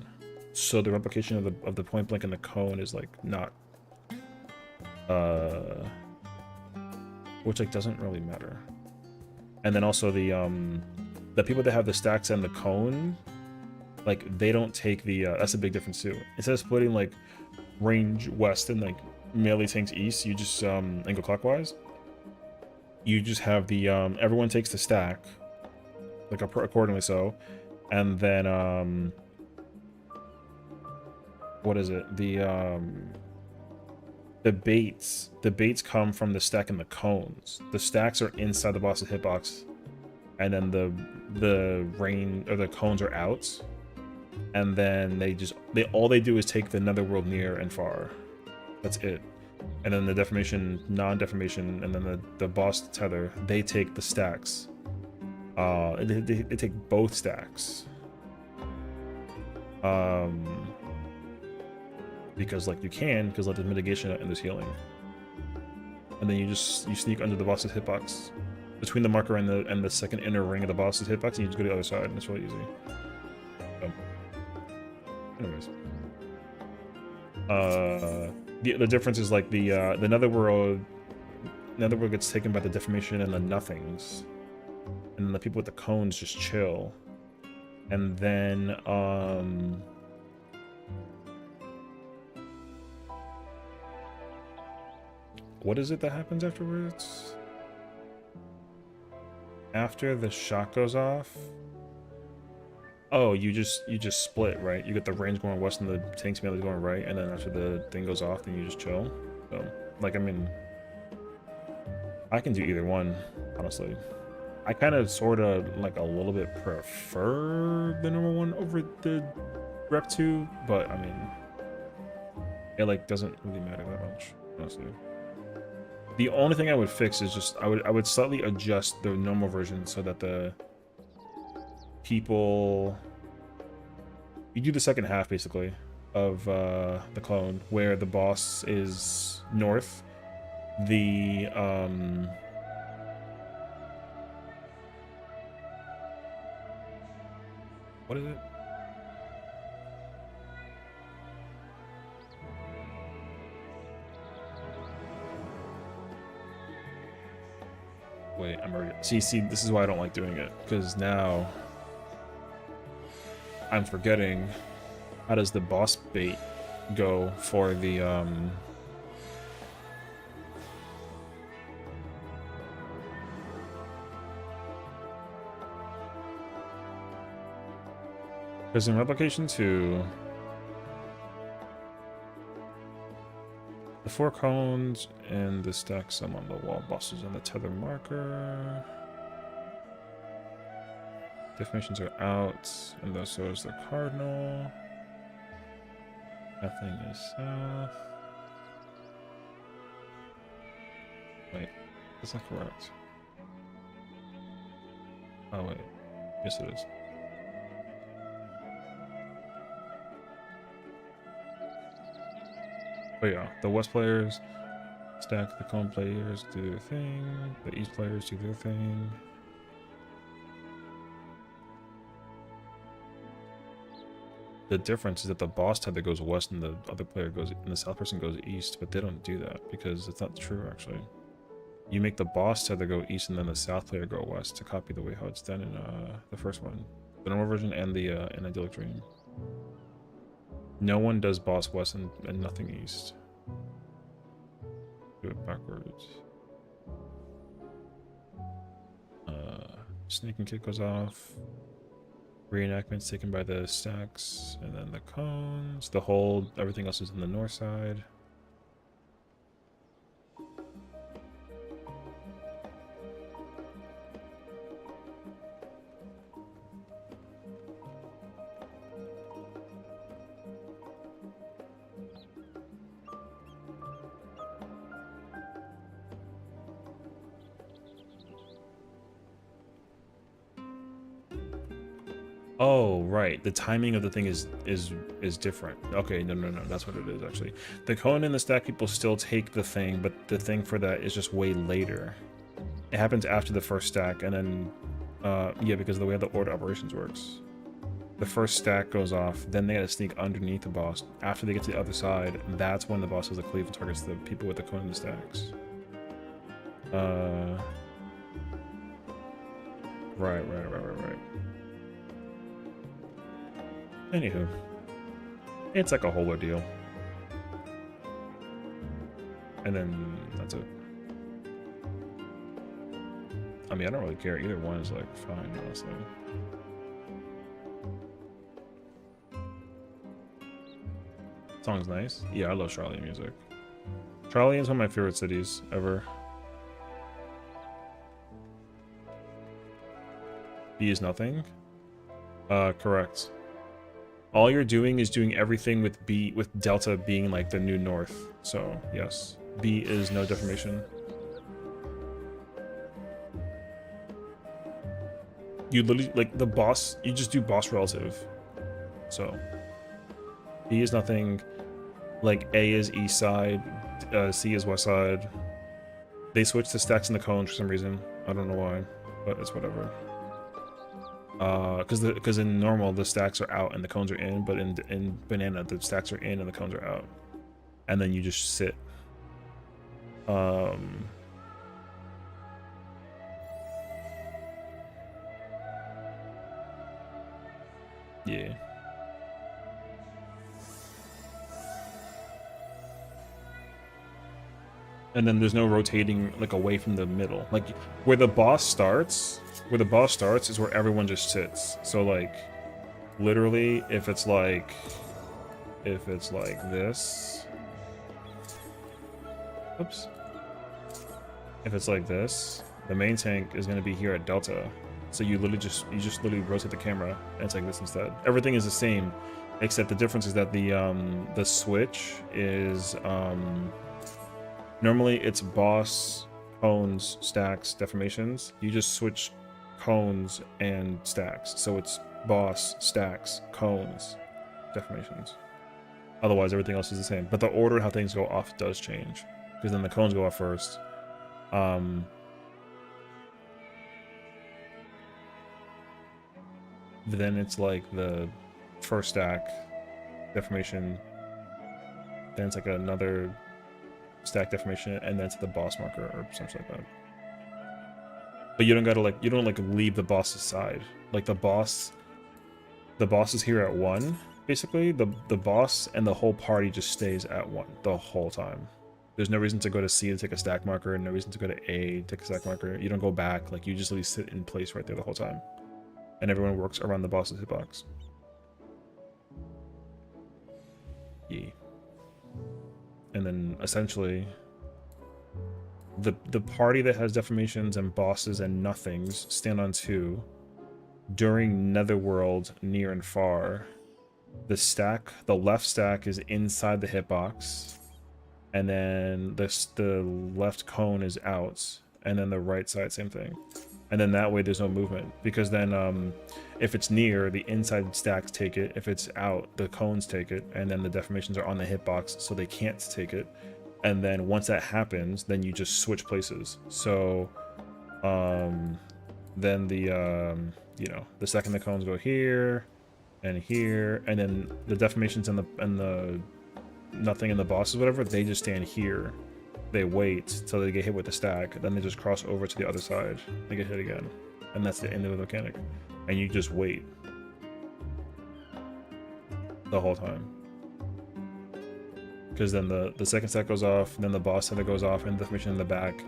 so the replication of the point blank and the cone is like not, which like doesn't really matter. And then also the people that have the stacks and the cone, like they don't take the that's a big difference too. Instead of splitting like range west and like melee tanks east, you just and go clockwise. You just have the everyone takes the stack like accordingly, so, and then what is it, the baits come from the stack and the cones. The stacks are inside the boss's hitbox, and then the rain or the cones are out, and then all they do is take the netherworld near and far. That's it. And then the deformation, non-deformation, and then the boss tether, they take the stacks. They take both stacks. Because like you can, because like there's mitigation and there's healing. And then you sneak under the boss's hitbox, between the marker and the second inner ring of the boss's hitbox, and you just go to the other side, and it's really easy. So, anyways, the difference is like the netherworld gets taken by the deformation and the nothings, and then the people with the cones just chill, and then what is it that happens afterwards? After the shot goes off? Oh, you just split, right? You get the range going west and the tanks melee going right, and then after the thing goes off, then you just chill. So, like, I mean, I can do either one, honestly. I kind of, sort of, like, a little bit prefer the normal one over the Rep 2, but, I mean, it, like, doesn't really matter that much, honestly. The only thing I would fix is just I would slightly adjust the normal version so that the people, you do the second half basically of the clone where the boss is north, the what is it? Wait, I'm already... See, this is why I don't like doing it, because now I'm forgetting how does the boss bait go for the because in Replication 2 the 4 cones and the stack sum on the wall bosses and the tether marker. Deformations are out, and so is the cardinal. Nothing is south. Wait, that's not correct. Oh wait, yes it is. Oh yeah, the West players stack, the Cone players do their thing, the East players do their thing. The difference is that the boss tether goes west and the other player goes, and the south person goes east, but they don't do that because it's not true actually. You make the boss tether go east and then the south player go west to copy the way how it's done in the first one, the normal version and the in Idyllic Dream. No one does boss west and nothing east. Do it backwards. Sneaking kick goes off. Reenactments taken by the stacks, and then the cones. The hold, everything else is in the north side. Oh, right. The timing of the thing is different. Okay, no, that's what it is actually. The cone and the stack people still take the thing, but the thing for that is just way later. It happens after the first stack, and then yeah, because of the way the order operations works. The first stack goes off, then they gotta sneak underneath the boss. After they get to the other side, that's when the boss has a cleave and targets the people with the cone and the stacks. Right. Anywho, it's like a whole ordeal. And then that's it. I mean, I don't really care. Either one is like fine, honestly. Song's nice. Yeah, I love Charlie music. Charlie is one of my favorite cities ever. B is nothing. Correct. All you're doing is doing everything with B, with delta being like the new north. So yes, B is no deformation. You literally, like the boss, you just do boss relative. So B is nothing. Like A is east side, C is west side. They switched the stacks and the cones for some reason. I don't know why, but it's whatever. Because in normal the stacks are out and the cones are in, but in banana the stacks are in and the cones are out, and then you just sit. Yeah. And then there's no rotating like away from the middle. Like where the boss starts is where everyone just sits. So like literally if it's like this. Oops. If it's like this, the main tank is gonna be here at Delta. So you just literally rotate the camera and it's like this instead. Everything is the same, except the difference is that the switch is normally it's boss, cones, stacks, deformations. You just switch cones and stacks. So it's boss, stacks, cones, deformations. Otherwise, everything else is the same. But the order how things go off does change. Because then the cones go off first. Then it's like the first stack, deformation. Then it's like another stack deformation, and then it's the boss marker or something like that. But you don't gotta like leave the boss's side. Like the boss is here at 1, basically. The boss and the whole party just stays at 1 the whole time. There's no reason to go to C to take a stack marker, and no reason to go to A to take a stack marker. You don't go back, like you just literally sit in place right there the whole time. And everyone works around the boss's hitbox. Yeah. And then essentially the party that has deformations and bosses and nothings stand on 2. During Netherworld near and far, the left stack is inside the hitbox, and then the left cone is out, and then the right side same thing. And then that way there's no movement, because then if it's near, the inside stacks take it. If it's out, the cones take it, and then the deformations are on the hitbox, so they can't take it. And then once that happens, then you just switch places. So then the the second the cones go here and here, and then the deformations and the nothing and the bosses, whatever, they just stand here. They wait till they get hit with the stack, then they just cross over to the other side. They get hit again, and that's the end of the mechanic. And you just wait the whole time, because then the second stack goes off, then the boss center goes off, and the deformation in the back,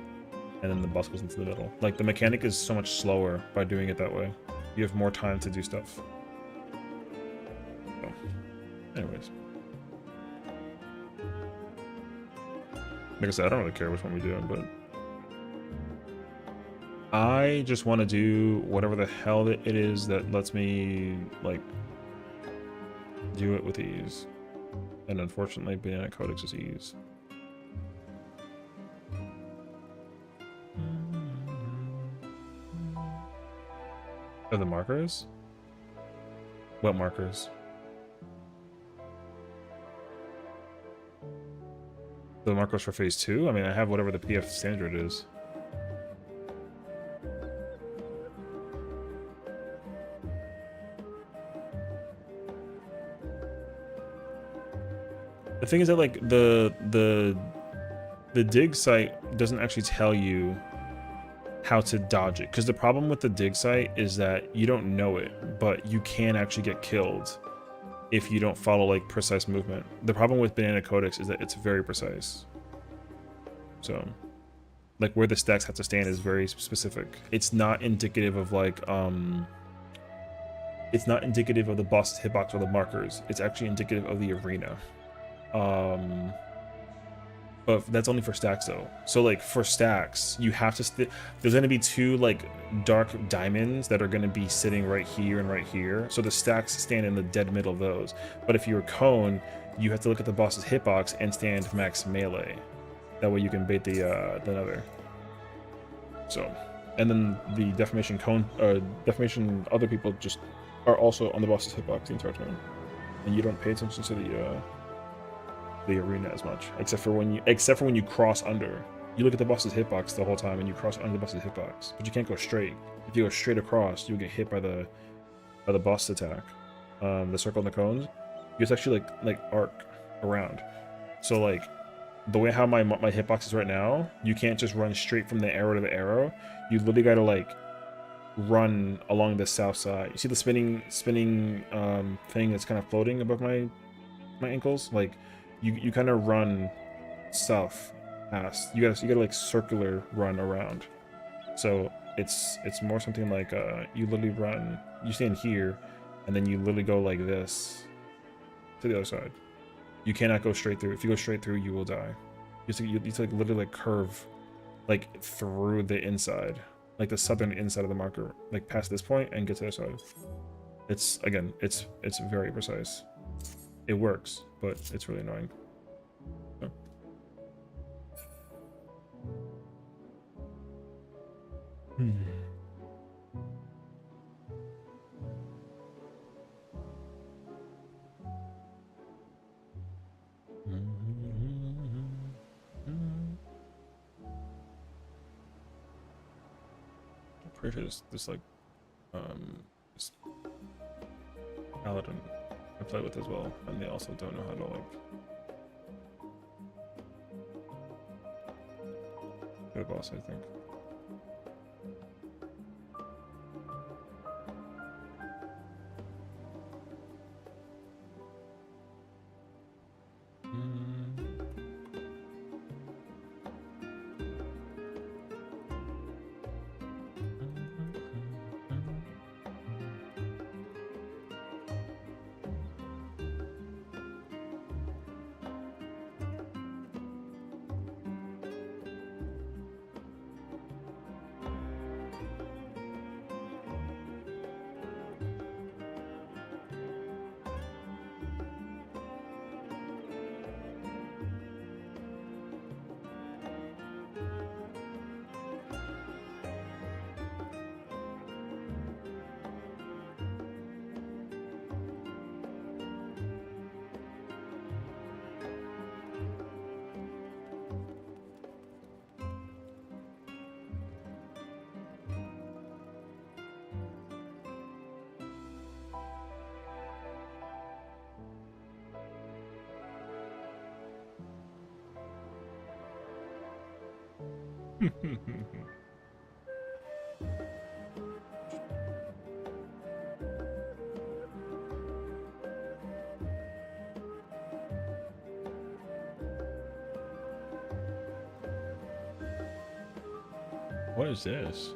and then the boss goes into the middle. Like the mechanic is so much slower by doing it that way. You have more time to do stuff. So, anyways. Like I said, I don't really care which one we do, but I just want to do whatever the hell it is that lets me, like, do it with ease. And unfortunately, Banana Codex is ease. Are the markers? What markers? The markers for phase 2? I mean, I have whatever the PF standard is. The thing is that like the dig site doesn't actually tell you how to dodge it, because the problem with the dig site is that you don't know it, but you can actually get killed if you don't follow like precise movement. The problem with Banana Codex is that it's very precise. So like where the stacks have to stand is very specific. It's not indicative of like it's not indicative of the boss's hitbox or the markers. It's actually indicative of the arena. But that's only for stacks though. So like for stacks, you have to there's gonna be two like dark diamonds that are gonna be sitting right here and right here. So the stacks stand in the dead middle of those. But if you're a cone, you have to look at the boss's hitbox and stand max melee. That way you can bait the nether. So, and then the deformation cone, deformation other people just are also on the boss's hitbox the entire time, and you don't pay attention to the arena as much, except for when you cross under. You look at the boss's hitbox the whole time, and you cross under the boss's hitbox, but you can't go straight. If you go straight across, you'll get hit by the boss attack. The circle and the cones, you just actually like arc around. So like the way how my hitbox is right now, you can't just run straight from the arrow to the arrow. You literally gotta like run along the south side. You see the spinning thing that's kind of floating above my ankles? Like you kind of run south past. You gotta like circular run around. So it's more something like you literally run. You stand here, and then you literally go like this to the other side. You cannot go straight through. If you go straight through, you will die. You need to like literally like curve like through the inside, like the southern inside of the marker, like past this point and get to the other side. It's again, it's very precise. It works, but it's really annoying. So. Pretty sure this like this paladin I play with as well, and they also don't know how to like do the boss, I think. What is this?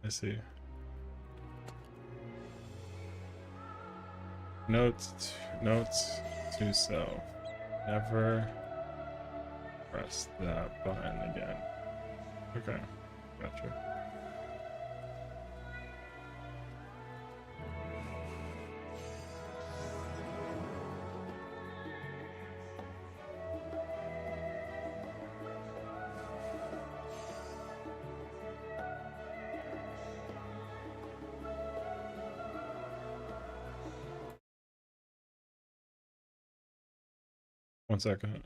I see. Notes to self. Never press that button again. Okay, gotcha. 1 second.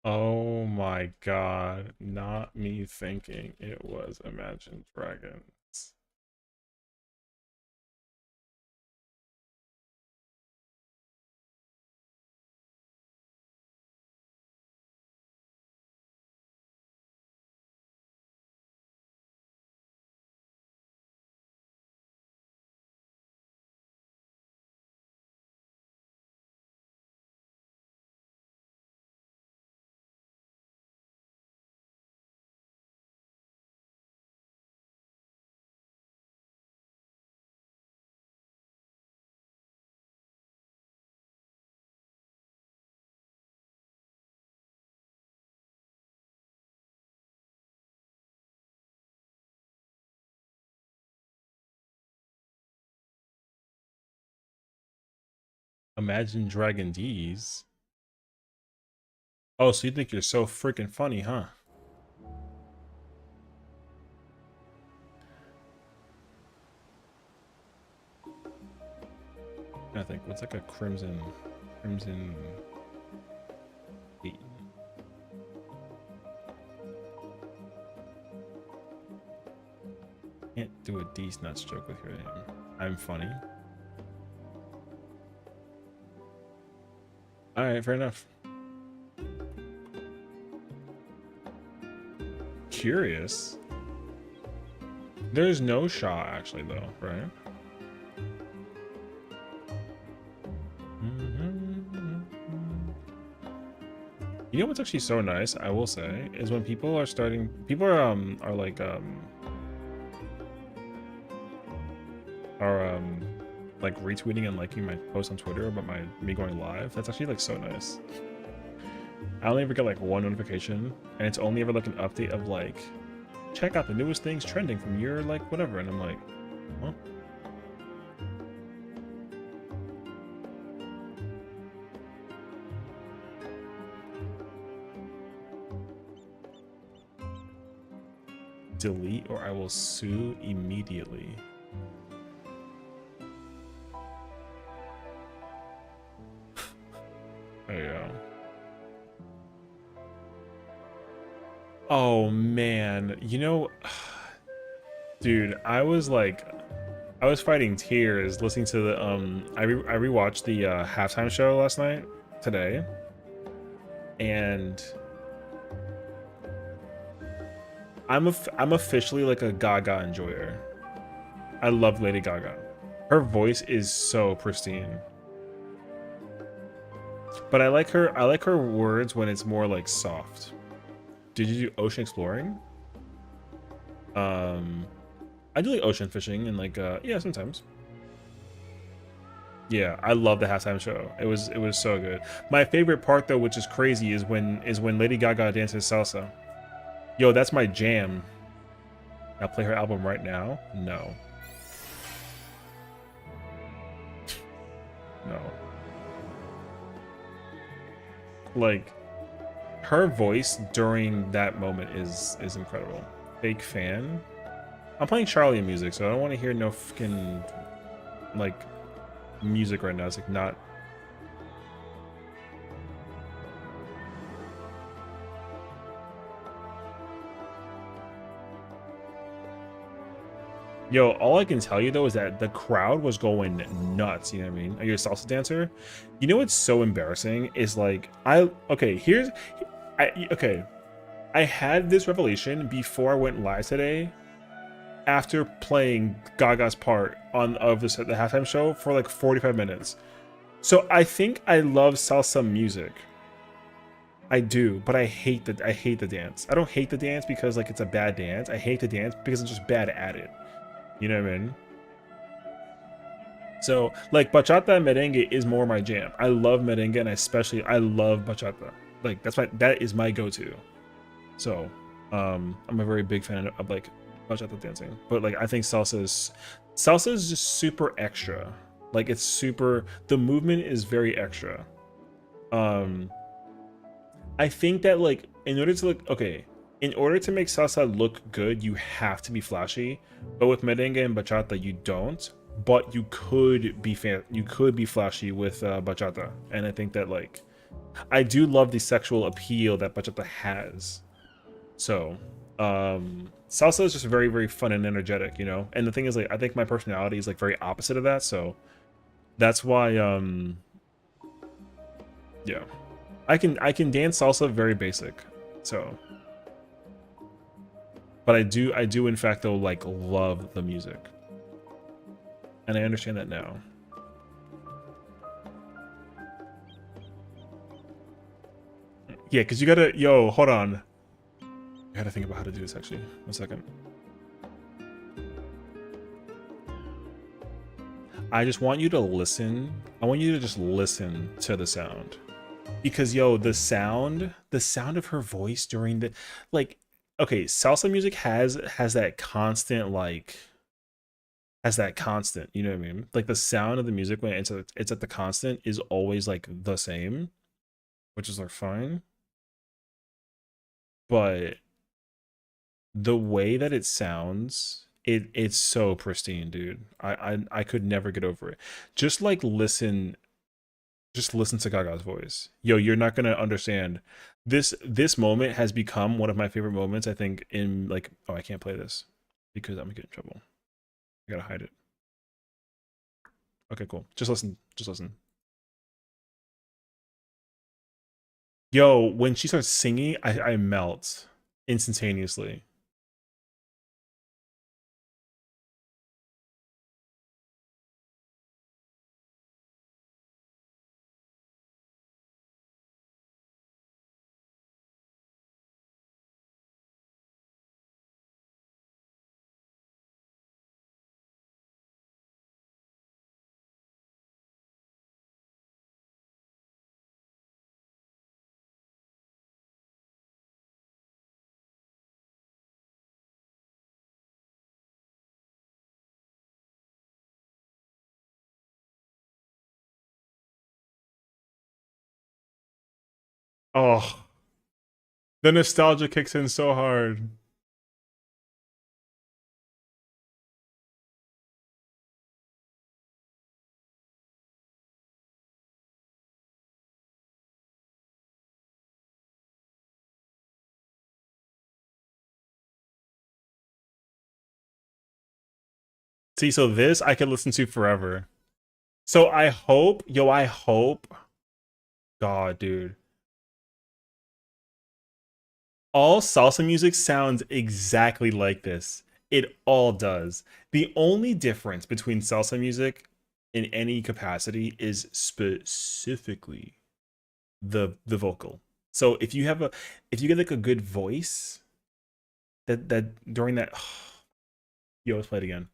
Oh my god, not me thinking it was Imagine Dragons. Imagine Dragon D's. Oh, so you think you're so freaking funny, huh? I think what's like a crimson beat. Can't do a D's nuts joke with your name. I'm funny. All right, fair enough. Curious. There's no Shaw actually though, right? You know what's actually so nice, I will say, is when people are like retweeting and liking my post on Twitter about me going live. That's actually like so nice. I only ever get like one notification, and it's only ever like an update of like, check out the newest things trending from your like whatever, and I'm like, huh? Delete or I will sue immediately. There you go. Oh man, you know, dude, I was fighting tears listening to the I rewatched the halftime show last night today, and I'm officially like a Gaga enjoyer. I love Lady Gaga. Her voice is so pristine. But I like her words when it's more like soft. Did you do ocean exploring? I do like ocean fishing and like yeah, sometimes. Yeah, I love the halftime show. It was so good. My favorite part though, which is crazy, is when Lady Gaga dances salsa. Yo, that's my jam. I'll play her album right now. No. No. Like, her voice during that moment is incredible. Fake fan. I'm playing Charlie music, so I don't want to hear no fucking like music right now. It's like not. Yo, all I can tell you though is that the crowd was going nuts. You know what I mean? Are you a salsa dancer? You know what's so embarrassing is like I had this revelation before I went live today, after playing Gaga's part the halftime show for like 45 minutes. So I think I love salsa music. I do, but I hate the dance. I don't hate the dance because like it's a bad dance. I hate the dance because I'm just bad at it. You know what I mean? So like bachata and merengue is more my jam. I love merengue, and I love bachata. Like that is my go-to. So I'm a very big fan of like bachata dancing. But like I think salsa is just super extra. Like it's super, the movement is very extra. I think that like in order to make salsa look good, you have to be flashy. But with merengue and bachata, you don't. But you could be flashy with bachata, and I think that like I do love the sexual appeal that bachata has. So salsa is just very, very fun and energetic, you know. And the thing is, like, I think my personality is like very opposite of that, so that's why yeah, I can dance salsa very basic, so. But I do in fact though like love the music. And I understand that now. Yeah, because you gotta, yo, hold on. I gotta think about how to do this actually. 1 second. I just want you to listen. I want you to just listen to the sound. Because yo, the sound of her voice during the, like, okay, salsa music has that constant like has that constant. You know what I mean? Like the sound of the music when it's at the constant is always like the same, which is like fine. But the way that it sounds, it's so pristine, dude. I could never get over it. Just like listen to Gaga's voice. Yo, you're not gonna understand. This moment has become one of my favorite moments, I think, in like, oh, I can't play this because I'm gonna get in trouble. I gotta hide it. Okay, cool. Just listen. Just listen. Yo, when she starts singing, I melt instantaneously. Oh, the nostalgia kicks in so hard. See, so this I could listen to forever. So I hope, yo, I hope, God, dude. All salsa music sounds exactly like this. It all does. The only difference between salsa music in any capacity is specifically the vocal. So if you get like a good voice that during that yo, let's play it again.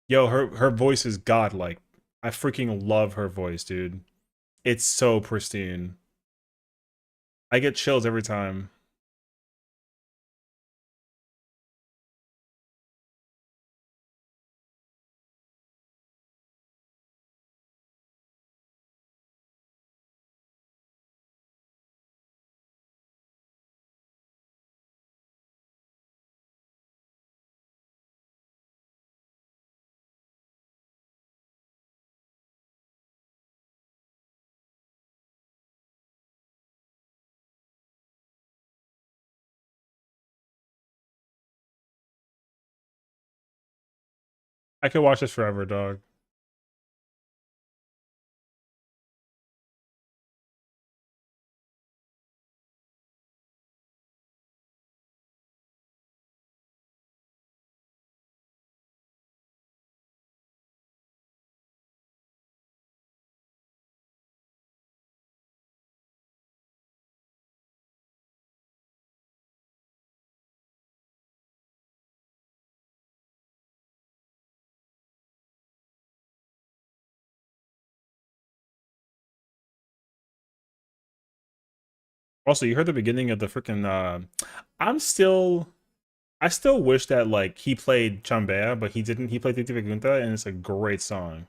Yo, her voice is godlike. I freaking love her voice, dude. It's so pristine. I get chills every time. I could watch this forever, dog. Also, you heard the beginning of the freaking I'm still I still wish that like he played Chambea, but he didn't. He played Titi Pregunta, and it's a great song.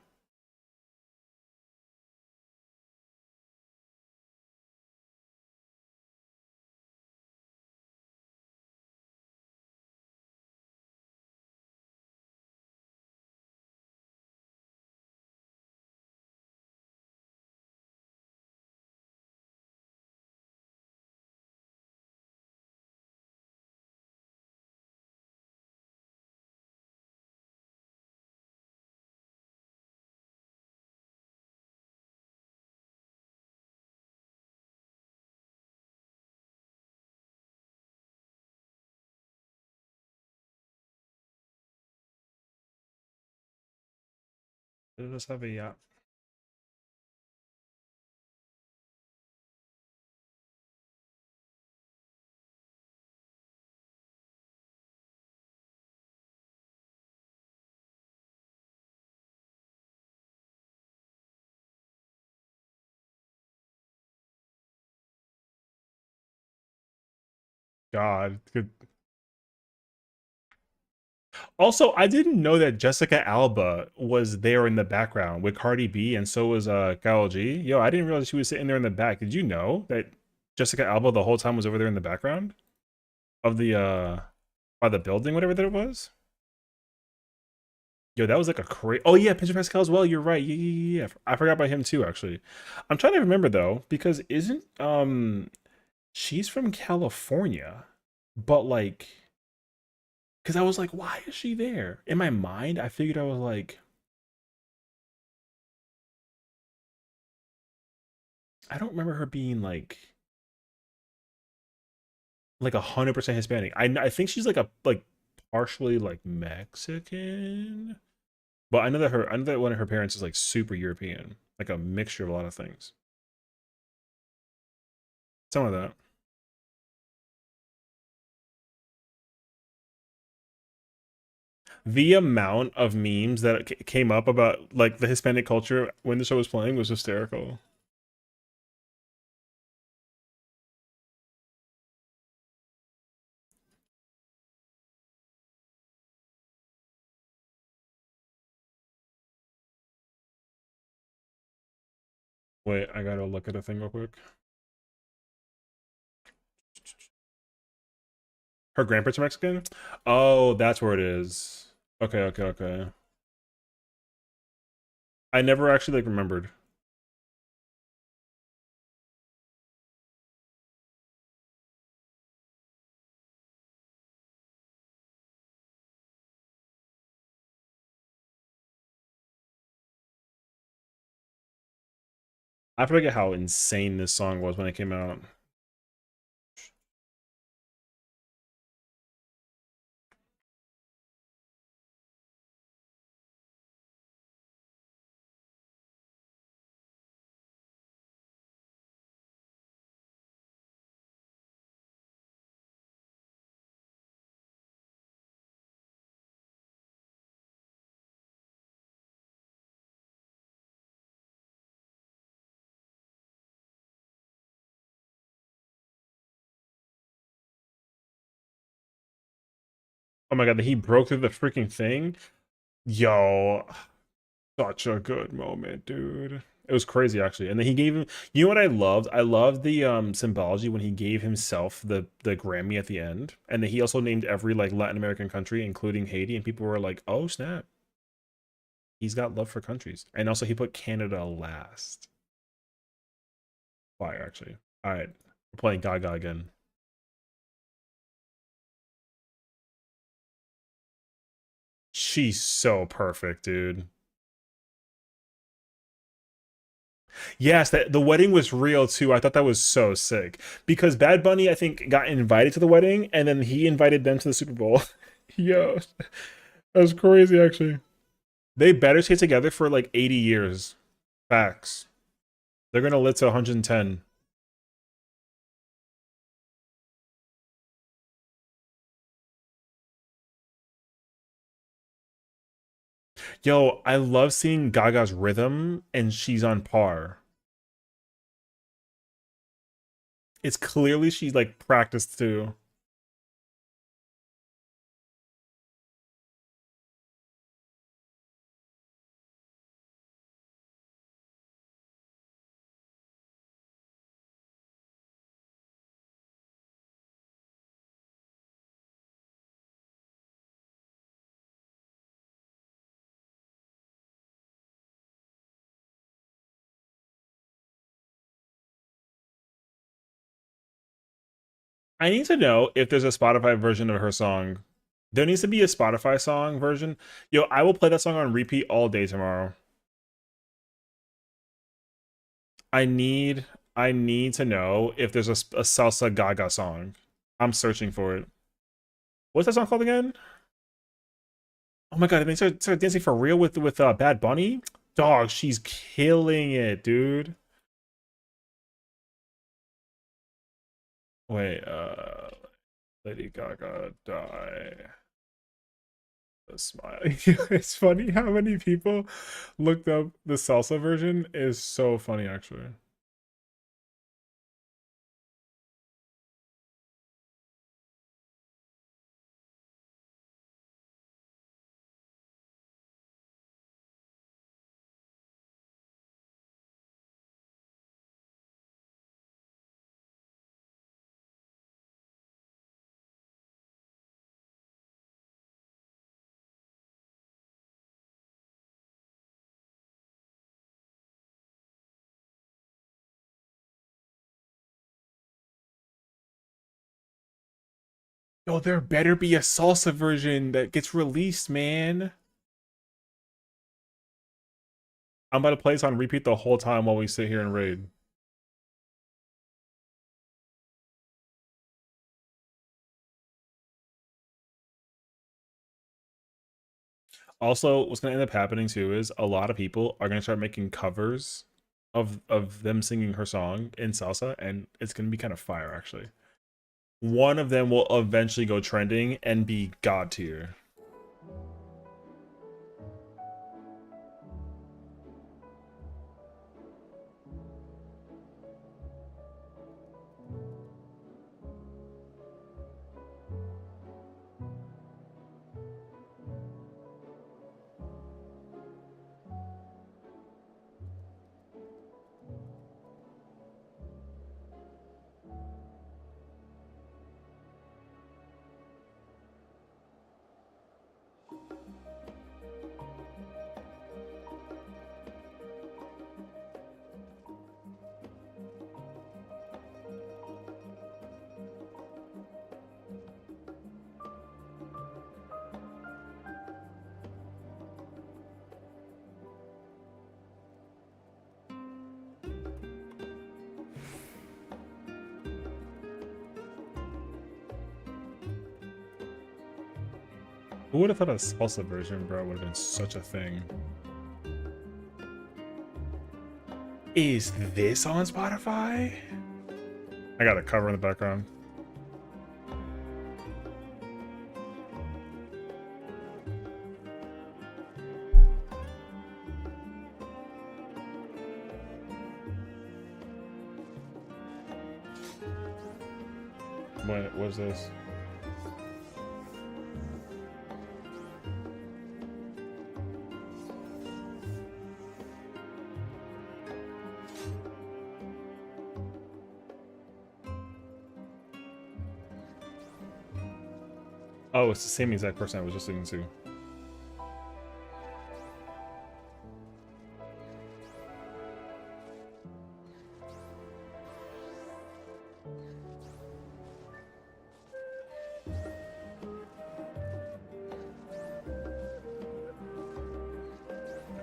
Let's have a yeah. God, good. Also, I didn't know that Jessica Alba was there in the background with Cardi B, and so was Karol G. Yo, I didn't realize she was sitting there in the back. Did you know that Jessica Alba the whole time was over there in the background of the by the building, whatever that it was? Yo, that was like a crazy. Oh yeah, Pedro Pascal as well. You're right. Yeah. I forgot about him too. Actually, I'm trying to remember though because isn't she's from California, but like, because I was like, why is she there? In my mind, I figured I was like, I don't remember her being like 100% Hispanic. I think she's like a like partially like Mexican, but I know that one of her parents is like super European, like a mixture of a lot of things. Some of that. The amount of memes that came up about like the Hispanic culture when the show was playing was hysterical. Wait, I gotta look at a thing real quick. Her grandparents are Mexican? Oh, that's where it is. Okay, okay, okay. I never actually like remembered. I forget how insane this song was when it came out. Oh my god, he broke through the freaking thing. Yo, such a good moment, dude. It was crazy actually. And then he gave him, you know what I loved? I loved the symbology when he gave himself the Grammy at the end. And then he also named every like Latin American country, including Haiti, and people were like, "Oh, snap. He's got love for countries." And also he put Canada last. Fire actually. All right. We're playing Gaga again. She's so perfect, dude. Yes, that the wedding was real too. I thought that was so sick because Bad Bunny, I think, got invited to the wedding and then he invited them to the Super Bowl. Yo, that was crazy. Actually, they better stay together for like 80 years. Facts. They're gonna live to 110. Yo, I love seeing Gaga's rhythm, and she's on par. It's clearly she's like practiced too. I need to know if there's a Spotify version of her song. There needs to be a Spotify song version. Yo, I will play that song on repeat all day tomorrow. I need I need to know if there's a Salsa Gaga song. I'm searching for it. What's that song called again? Oh my god, they start dancing for real with Bad Bunny? Dog, she's killing it, dude. Wait, Lady Gaga die. The smile. It's funny how many people looked up the salsa version is so funny actually. Yo, there better be a salsa version that gets released, man. I'm about to play this on repeat the whole time while we sit here and raid. Also, what's gonna end up happening too is a lot of people are gonna start making covers of them singing her song in salsa, and it's gonna be kind of fire actually. One of them will eventually go trending and be god tier. Who would have thought a salsa version, bro, would have been such a thing? Is this on Spotify? I got a cover in the background. What was this? Oh, it's the same exact person I was just listening to.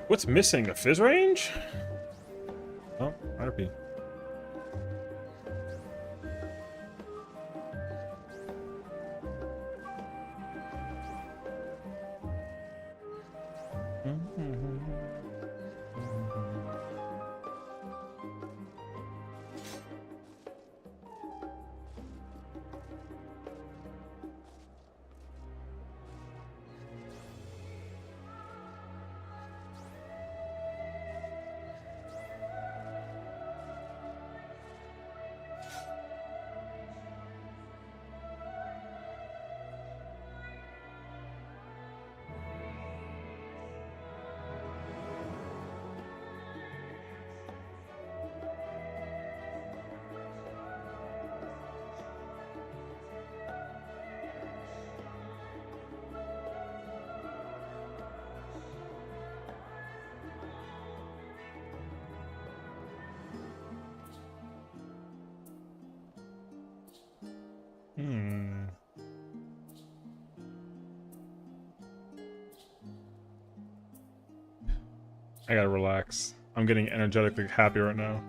What's missing? A fizz range? Oh, RP. I gotta relax. I'm getting energetically happy right now.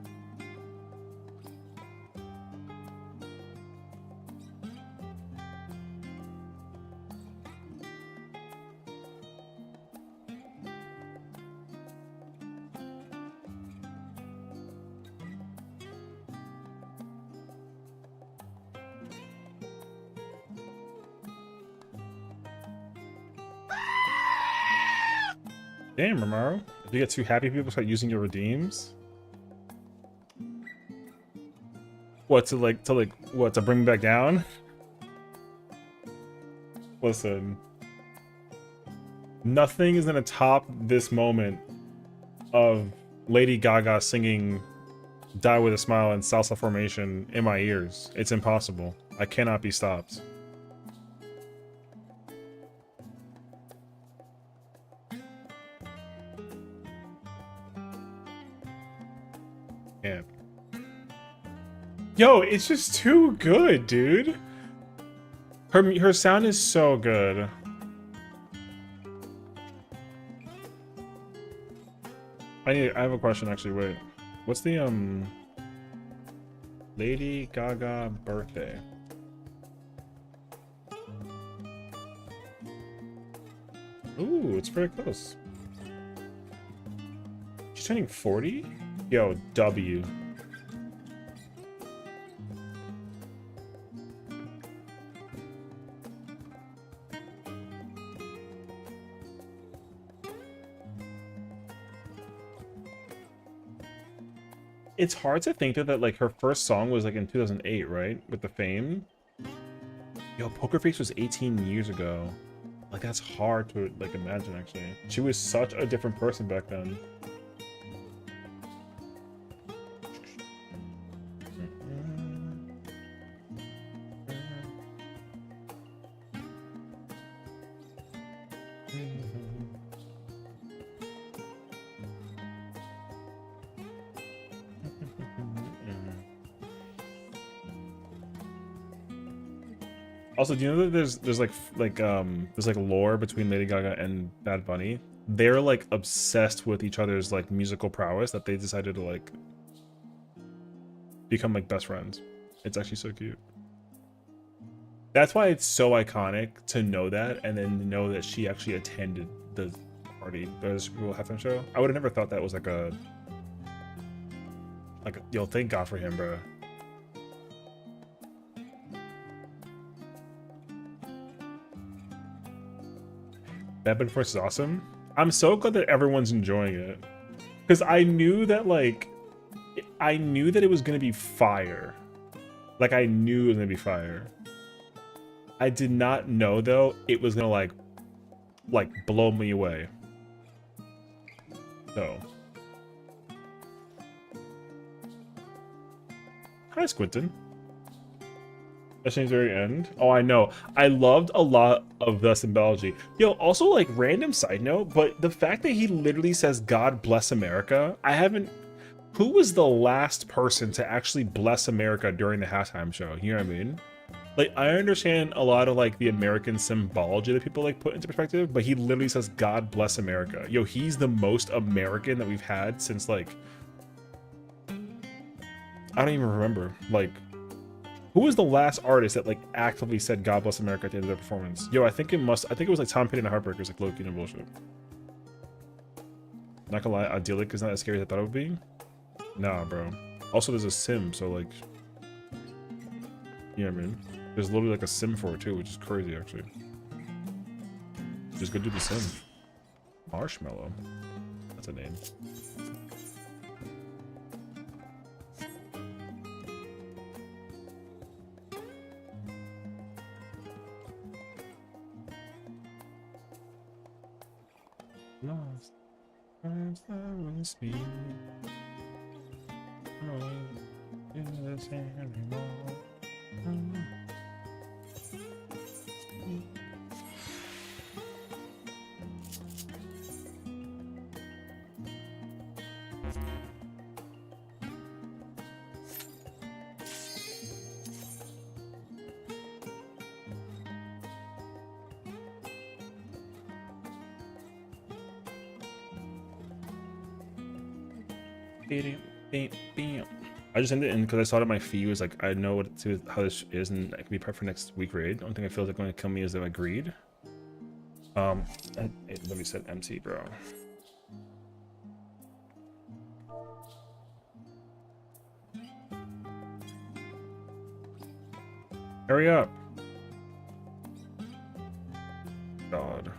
Damn, Romero. If you get too happy, people start using your redeems. What, to what, to bring me back down? Listen. Nothing is gonna top this moment of Lady Gaga singing Die With a Smile and Salsa Formation in my ears. It's impossible. I cannot be stopped. Yeah. Yo, it's just too good, dude. Her sound is so good. I have a question actually. Wait, what's the Lady Gaga birthday? Ooh, it's very close. She's turning 40? Yo, W. It's hard to think that like her first song was like in 2008, right? With the Fame. Yo, Poker Face was 18 years ago. Like that's hard to like imagine actually. She was such a different person back then. Also, do you know that there's like lore between Lady Gaga and Bad Bunny? They're like obsessed with each other's like musical prowess that they decided to like become like best friends. It's actually so cute. That's why it's so iconic to know that and then know that she actually attended the party, the Super Bowl halftime show. I would have never thought that was like a yo, thank God for him, bro. Bad Bunny Force is awesome. I'm so glad that everyone's enjoying it. Because I knew that it was gonna be fire. Like I knew it was gonna be fire. I did not know though it was gonna like blow me away. So. Hi, Squinton. That changed the very end. Oh, I know. I loved a lot of the symbology. Yo, also like random side note, but the fact that he literally says "God bless America," I haven't. Who was the last person to actually bless America during the halftime show? You know what I mean? Like, I understand a lot of like the American symbology that people like put into perspective, but he literally says "God bless America." Yo, he's the most American that we've had since like I don't even remember like. Who was the last artist that like actively said "God bless America" at the end of their performance? Yo, I think it was like Tom Petty and the Heartbreakers, like low-key and bullshit. Not gonna lie, Idyllic is not as scary as I thought it would be. Nah, bro. Also, there's a sim, so like, you know what I mean? There's literally like a sim for it too, which is crazy actually. Just go do the sim. Marshmallow. That's a name. Lost times that was me. Oh, yes, anymore. I just ended it in because I saw that my feed was like, I know how this is and I can be prepped for next week raid. The only thing I feel is like going to kill me is if I greed. Let me set MC, bro. Hurry up. God.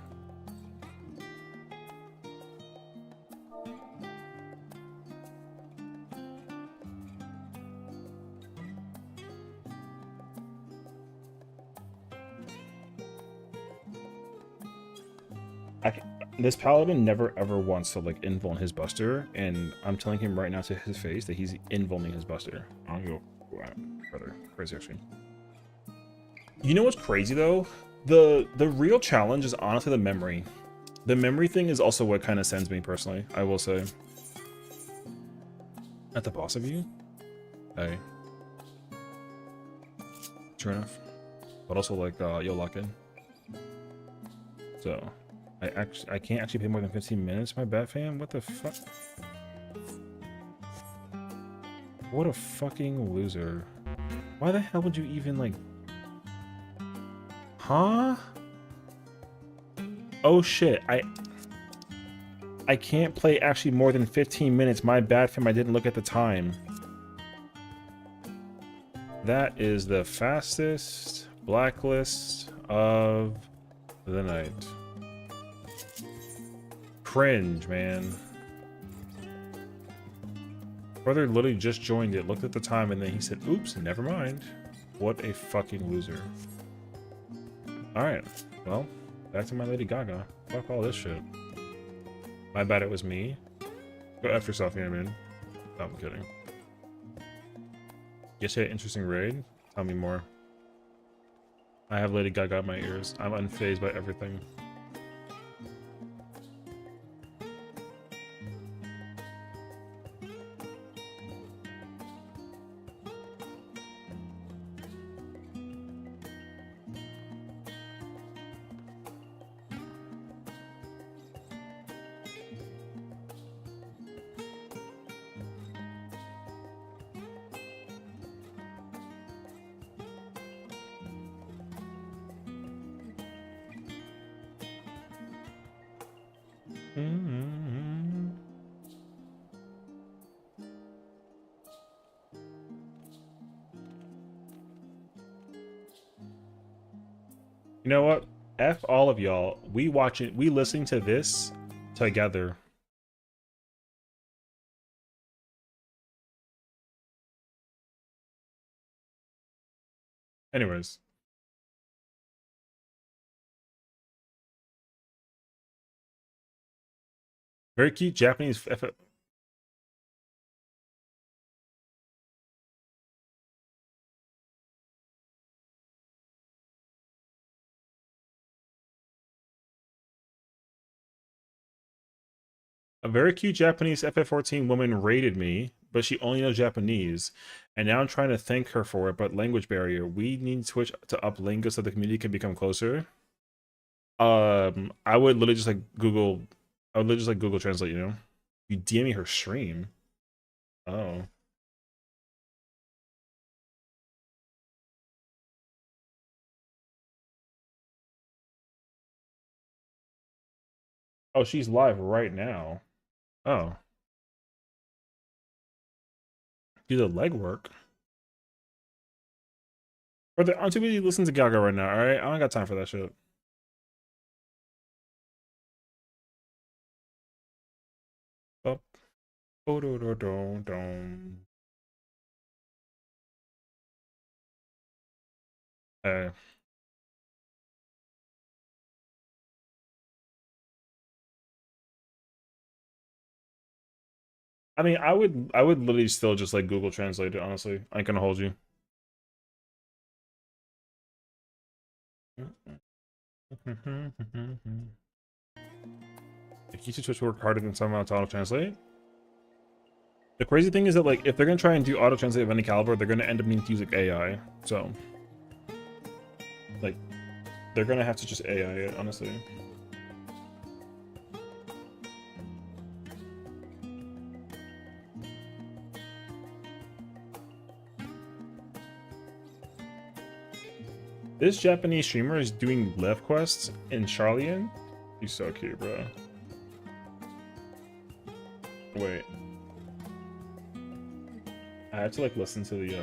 This paladin never ever wants to like invuln his buster, and I'm telling him right now to his face that he's invulning his buster. I'll go, brother. Crazy actually. You know what's crazy though? The real challenge is honestly the memory. The memory thing is also what kind of sends me personally, I will say. At the boss of you? Hey. True enough. but also like Yolakin. So I can't actually pay more than 15 minutes. My bad, fam. What the fuck? What a fucking loser. Why the hell would you even like? Huh? Oh shit! I can't play actually more than 15 minutes. My bad, fam. I didn't look at the time. That is the fastest blacklist of the night. Cringe, man. Brother literally just joined it, looked at the time, and then he said, oops, never mind. What a fucking loser. Alright, well, back to my Lady Gaga. Fuck all this shit. My bad, it was me. Go F yourself, yeah, man. No, I'm kidding. Yes, you had an interesting raid? Tell me more. I have Lady Gaga in my ears. I'm unfazed by everything. You know what? F all of y'all. We listening to this together. Anyways. Very cute Japanese A very cute Japanese FF14 woman raided me, but she only knows Japanese. And now I'm trying to thank her for it, but language barrier. We need to switch to up lingo so the community can become closer. I would literally just like Google, I would literally just like Google Translate, you know? You DM me her stream. Oh. Oh, she's live right now. Oh. Do the legwork. Brother, I'm too busy listening to Gaga right now, alright? I don't got time for that shit. Up. Oh, do, do, do, do. Hey. I mean, I would literally still just like Google Translate it, honestly. I ain't gonna hold you. If you should work harder than someone to auto translate. The crazy thing is that like if they're gonna try and do auto translate of any caliber, they're gonna end up needing to use like AI. So like they're gonna have to just AI it, honestly. This Japanese streamer is doing left quests in Charlian. He's so cute, bro. Wait. I have to like listen to the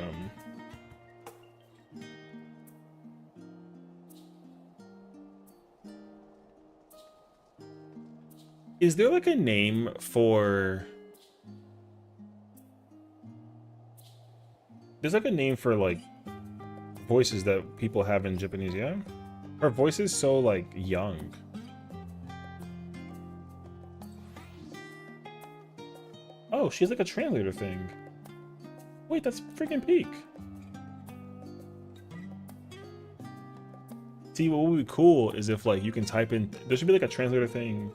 Is there like a name for There's like a name for like voices that people have in Japanese, yeah? Her voice is so like young. Oh, she's like a translator thing. Wait, that's freaking peak. See, what would be cool is if like you can type in, there should be like a translator thing.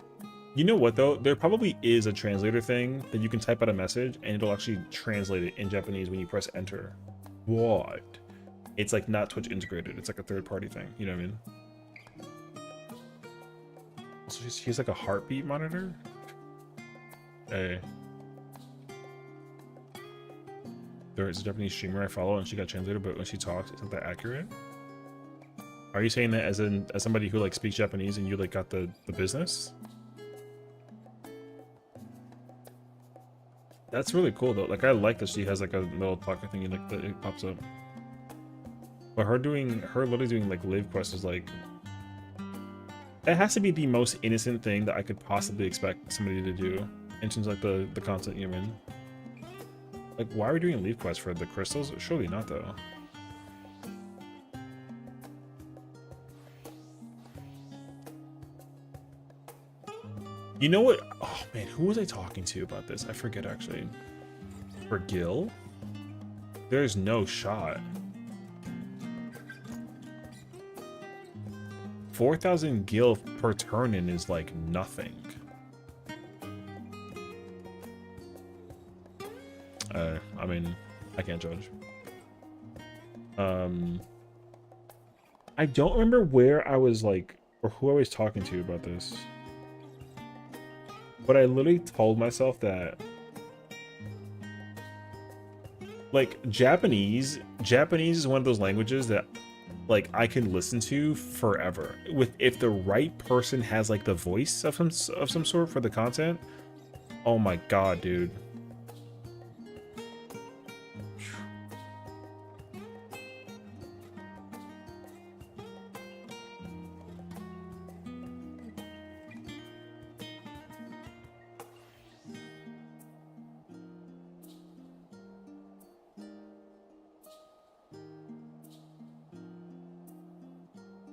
You know what though? There probably is a translator thing that you can type out a message and it'll actually translate it in Japanese when you press enter. What? It's like not Twitch integrated. It's like a third party thing. You know what I mean? So she's like a heartbeat monitor. Hey. There is a Japanese streamer I follow and she got translated, but when she talks, it's not that accurate. Are you saying that as somebody who like speaks Japanese and you like got the business? That's really cool though. Like I like that she has like a little pocket thingy like that it pops up. But her literally doing like live quests is like, that has to be the most innocent thing that I could possibly expect somebody to do in terms of like the content you're in. Like, why are we doing leave quests for the crystals? Surely not though. You know what? Oh man, who was I talking to about this? I forget actually. For Gil? There's no shot. 4,000 gil per turn-in is like nothing. I mean, I can't judge. I don't remember where I was like, or who I was talking to about this. But I literally told myself that, like, Japanese is one of those languages that, like, I can listen to forever. If the right person has like the voice of some sort for the content. Oh my god, dude.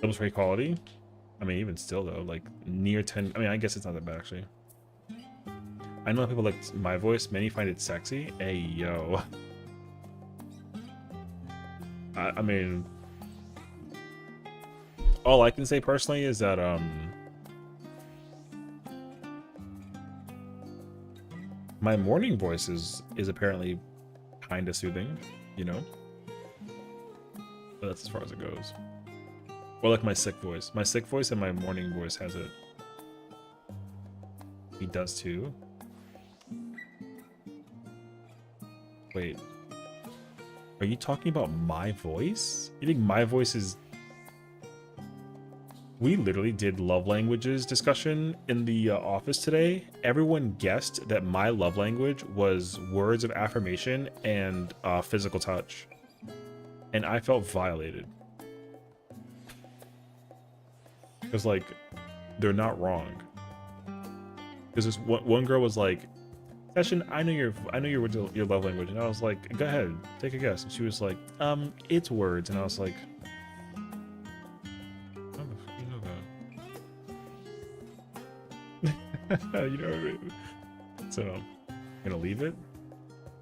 Double straight quality. I mean, even still though, like near 10. I mean, I guess it's not that bad actually. I know people like my voice. Many find it sexy. Hey yo. I mean, all I can say personally is that my morning voice is apparently kind of soothing, you know. But that's as far as it goes. Or like my sick voice. My sick voice and my morning voice has it. He does too. Wait. Are you talking about my voice? You think my voice is... We literally did love languages discussion in the office today. Everyone guessed that my love language was words of affirmation and physical touch. And I felt violated. Because, like, they're not wrong. Because this one girl was like, Sessiion, I know your love language, and I was like, go ahead, take a guess. And she was like, it's words, and I was like, how the fuck you know that? You know what I mean? So, I'm gonna leave it.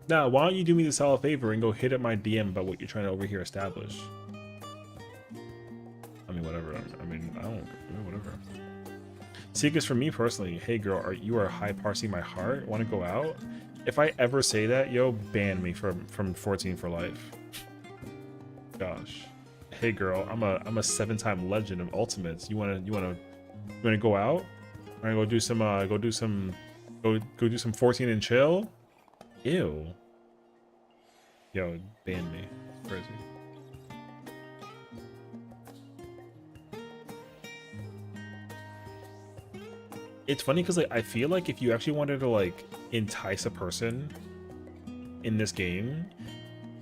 Now, why don't you do me the solid favor and go hit up my DM about what you're trying to over here establish? I mean, whatever. I mean, I don't, whatever. Seekers for me personally, hey girl, you are high parsing my heart. Want to go out? If I ever say that, yo, ban me from 14 for life. Gosh. Hey girl, I'm a 7-time legend of ultimates. You wanna go out? Or go do some 14 and chill? Ew. Yo, ban me. It's crazy. It's funny because like I feel like if you actually wanted to like entice a person in this game,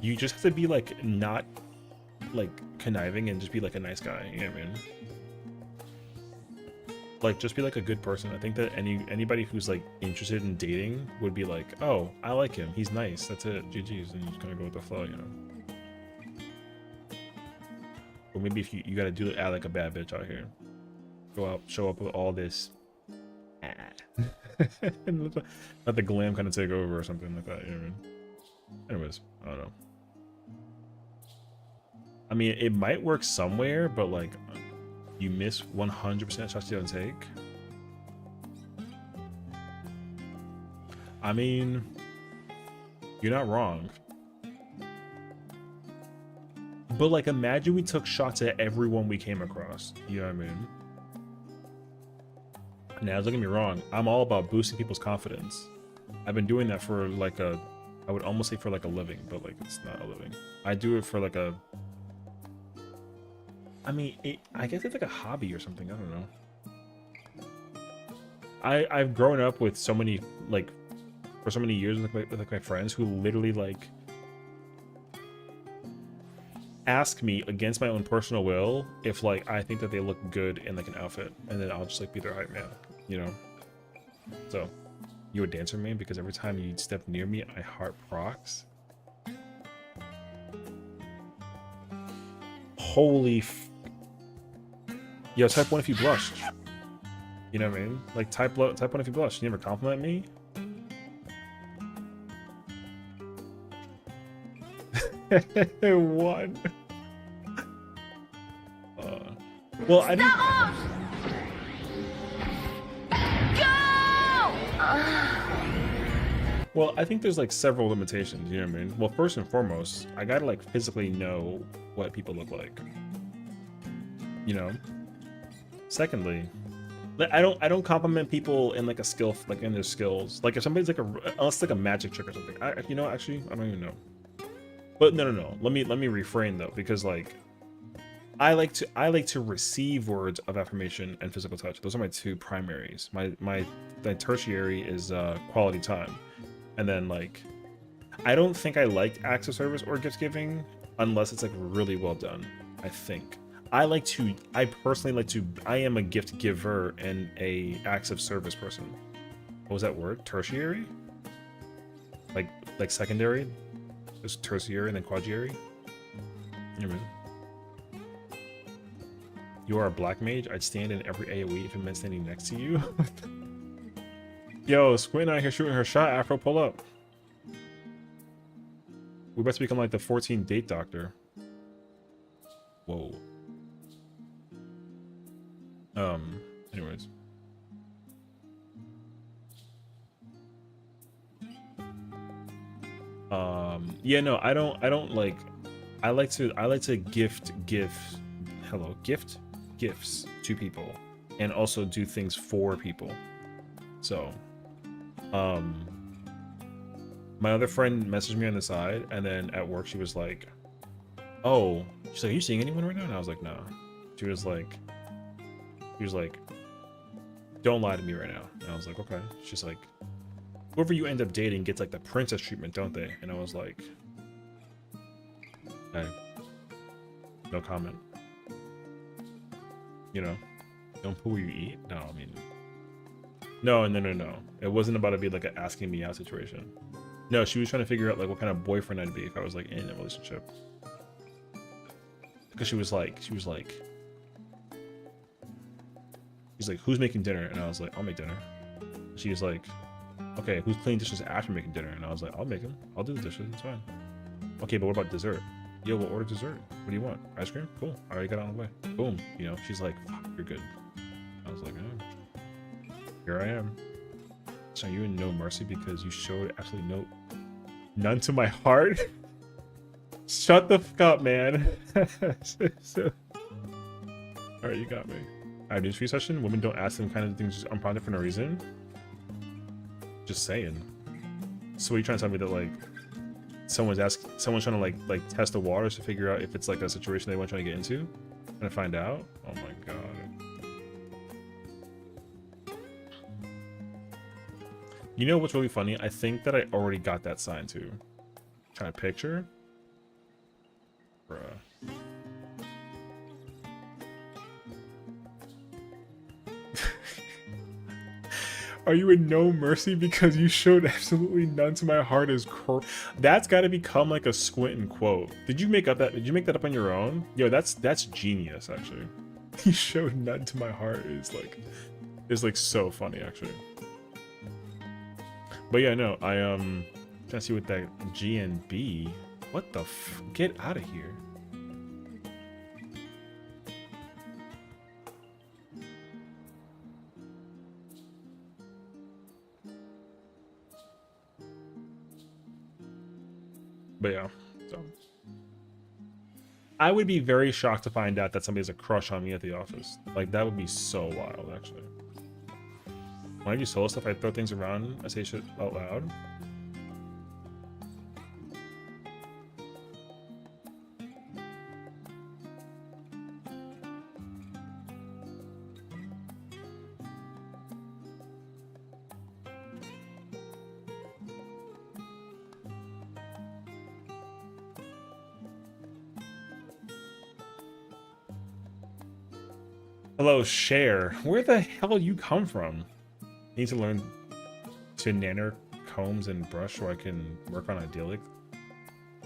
you just have to be like not like conniving and just be like a nice guy. You know what I mean? Like just be like a good person. I think that anybody who's like interested in dating would be like, oh, I like him. He's nice. That's it. GG's, and you just kind of go with the flow, you know. Or maybe if you gotta do it, act like a bad bitch out here. Go out, show up with all this. Let the glam kind of take over or something like that, you know what I mean? Anyways, I don't know. I mean, it might work somewhere, but like, you miss 100% shots you don't take. I mean, you're not wrong. But like, imagine we took shots at everyone we came across. You know what I mean? Now, don't get me wrong. I'm all about boosting people's confidence. I've been doing that for like a, I would almost say for like a living, but like it's not a living. I do it for like a, I mean, I guess it's like a hobby or something. I don't know. I've grown up with so many, like, for so many years with my friends who literally like ask me against my own personal will if like I think that they look good in like an outfit, and then I'll just like be their hype man, you know. So you a dancer, man? Because every time you step near me, I heart procs. Holy yo, type 1 if you blush. You know what I mean? Like type 1 if you blush. You never compliment me. One. Well, I didn't. Well, I think there's like several limitations. You know what I mean? Well, first and foremost, I gotta like physically know what people look like. You know. Secondly, I don't compliment people in like a skill, like in their skills. Like if somebody's like unless it's like a magic trick or something. You know, actually, I don't even know. But no. Let me refrain though, because like I like to receive words of affirmation and physical touch. Those are my two primaries. My tertiary is quality time, and then like I don't think I liked acts of service or gift giving unless it's like really well done. I think I personally like to. I am a gift giver and a acts of service person. What was that word? Tertiary? Like secondary? There's tertiary and then quadriary. You know what I mean? You are a black mage. I'd stand in every AoE if it meant standing next to you. Yo, Squint out here shooting her shot. Afro, pull up. We're about to become like the 14 date doctor. Whoa. Anyways. Yeah, no, I don't like. I like to gift gifts to people and also do things for people. So my other friend messaged me on the side, and then at work she was like, oh, she's like, are you seeing anyone right now? And I was like, no. She was like don't lie to me right now. And I was like, okay. She's like, whoever you end up dating gets like the princess treatment, don't they? And I was like, hey, no comment. You know, don't put where you eat. No, I mean, no. It wasn't about to be like an asking me out situation. No, she was trying to figure out like what kind of boyfriend I'd be if I was like in a relationship. Because she's like, who's making dinner? And I was like, I'll make dinner. She was like, okay, who's cleaning dishes after making dinner? And I was like, I'll make them. I'll do the dishes. It's fine. Okay, but what about dessert? Yo, we'll order dessert. What do you want? Ice cream? Cool. I already got it on the way. Boom. You know, she's like, fuck, you're good. I was like, oh. Here I am. So you in no mercy because you showed absolutely none to my heart? Shut the fuck up, man. Alright, you got me. Alright, news for you session. Women don't ask them kind of things unprompted for no reason. Just saying. So what are you trying to tell me that like someone's trying to like test the waters to figure out if it's like a situation they want trying to get into and find out? Oh my god. You know what's really funny? I think that I already got that sign too. Trying to picture? Bruh. Are you in no mercy because you showed absolutely none to my heart is that's got to become like a Squintin' quote. Did you make that up on your own? Yo, that's genius actually. You showed none to my heart is like so funny actually. But yeah, no, I trying to see what that GNB. What the get out of here. But yeah, so I would be very shocked to find out that somebody has a crush on me at the office. Like, that would be so wild, actually. When I do solo stuff, I throw things around. I say shit out loud. Hello, Cher. Where the hell you come from? Need to learn to nanner combs and brush so I can work on idyllic.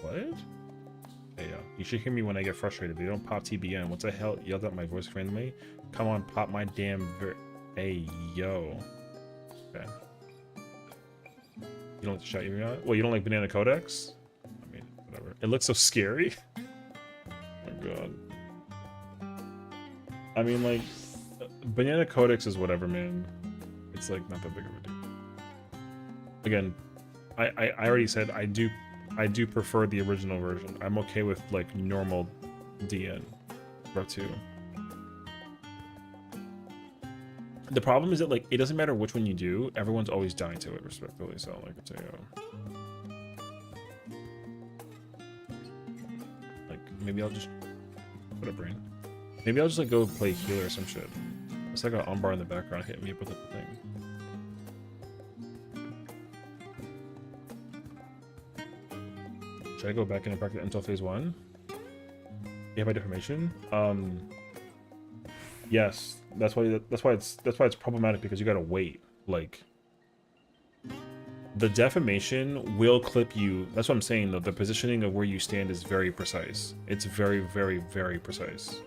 What? Hey, you should hear me when I get frustrated. They don't pop TBN. What the hell? Yelled at my voice randomly. Come on, pop my damn. Hey, yo. Okay. You don't like to shout you out? Well, you don't like Banana Codex? I mean, whatever. It looks so scary. Oh my god. I mean, like, Banana Codex is whatever, man. It's like not that big of a deal. Again, I already said I do prefer the original version. I'm okay with like normal DN Pro 2. The problem is that like it doesn't matter which one you do, everyone's always dying to it respectfully. So like it's like maybe I'll just put a brain. Maybe I'll just like go play healer or some shit. It's like an armbar in the background hitting me up with the thing. Should I go back in and practice until phase 1? You have my defamation? Yes. That's why it's problematic because you gotta wait. Like the defamation will clip you. That's what I'm saying though. The positioning of where you stand is very precise. It's very, very, very precise.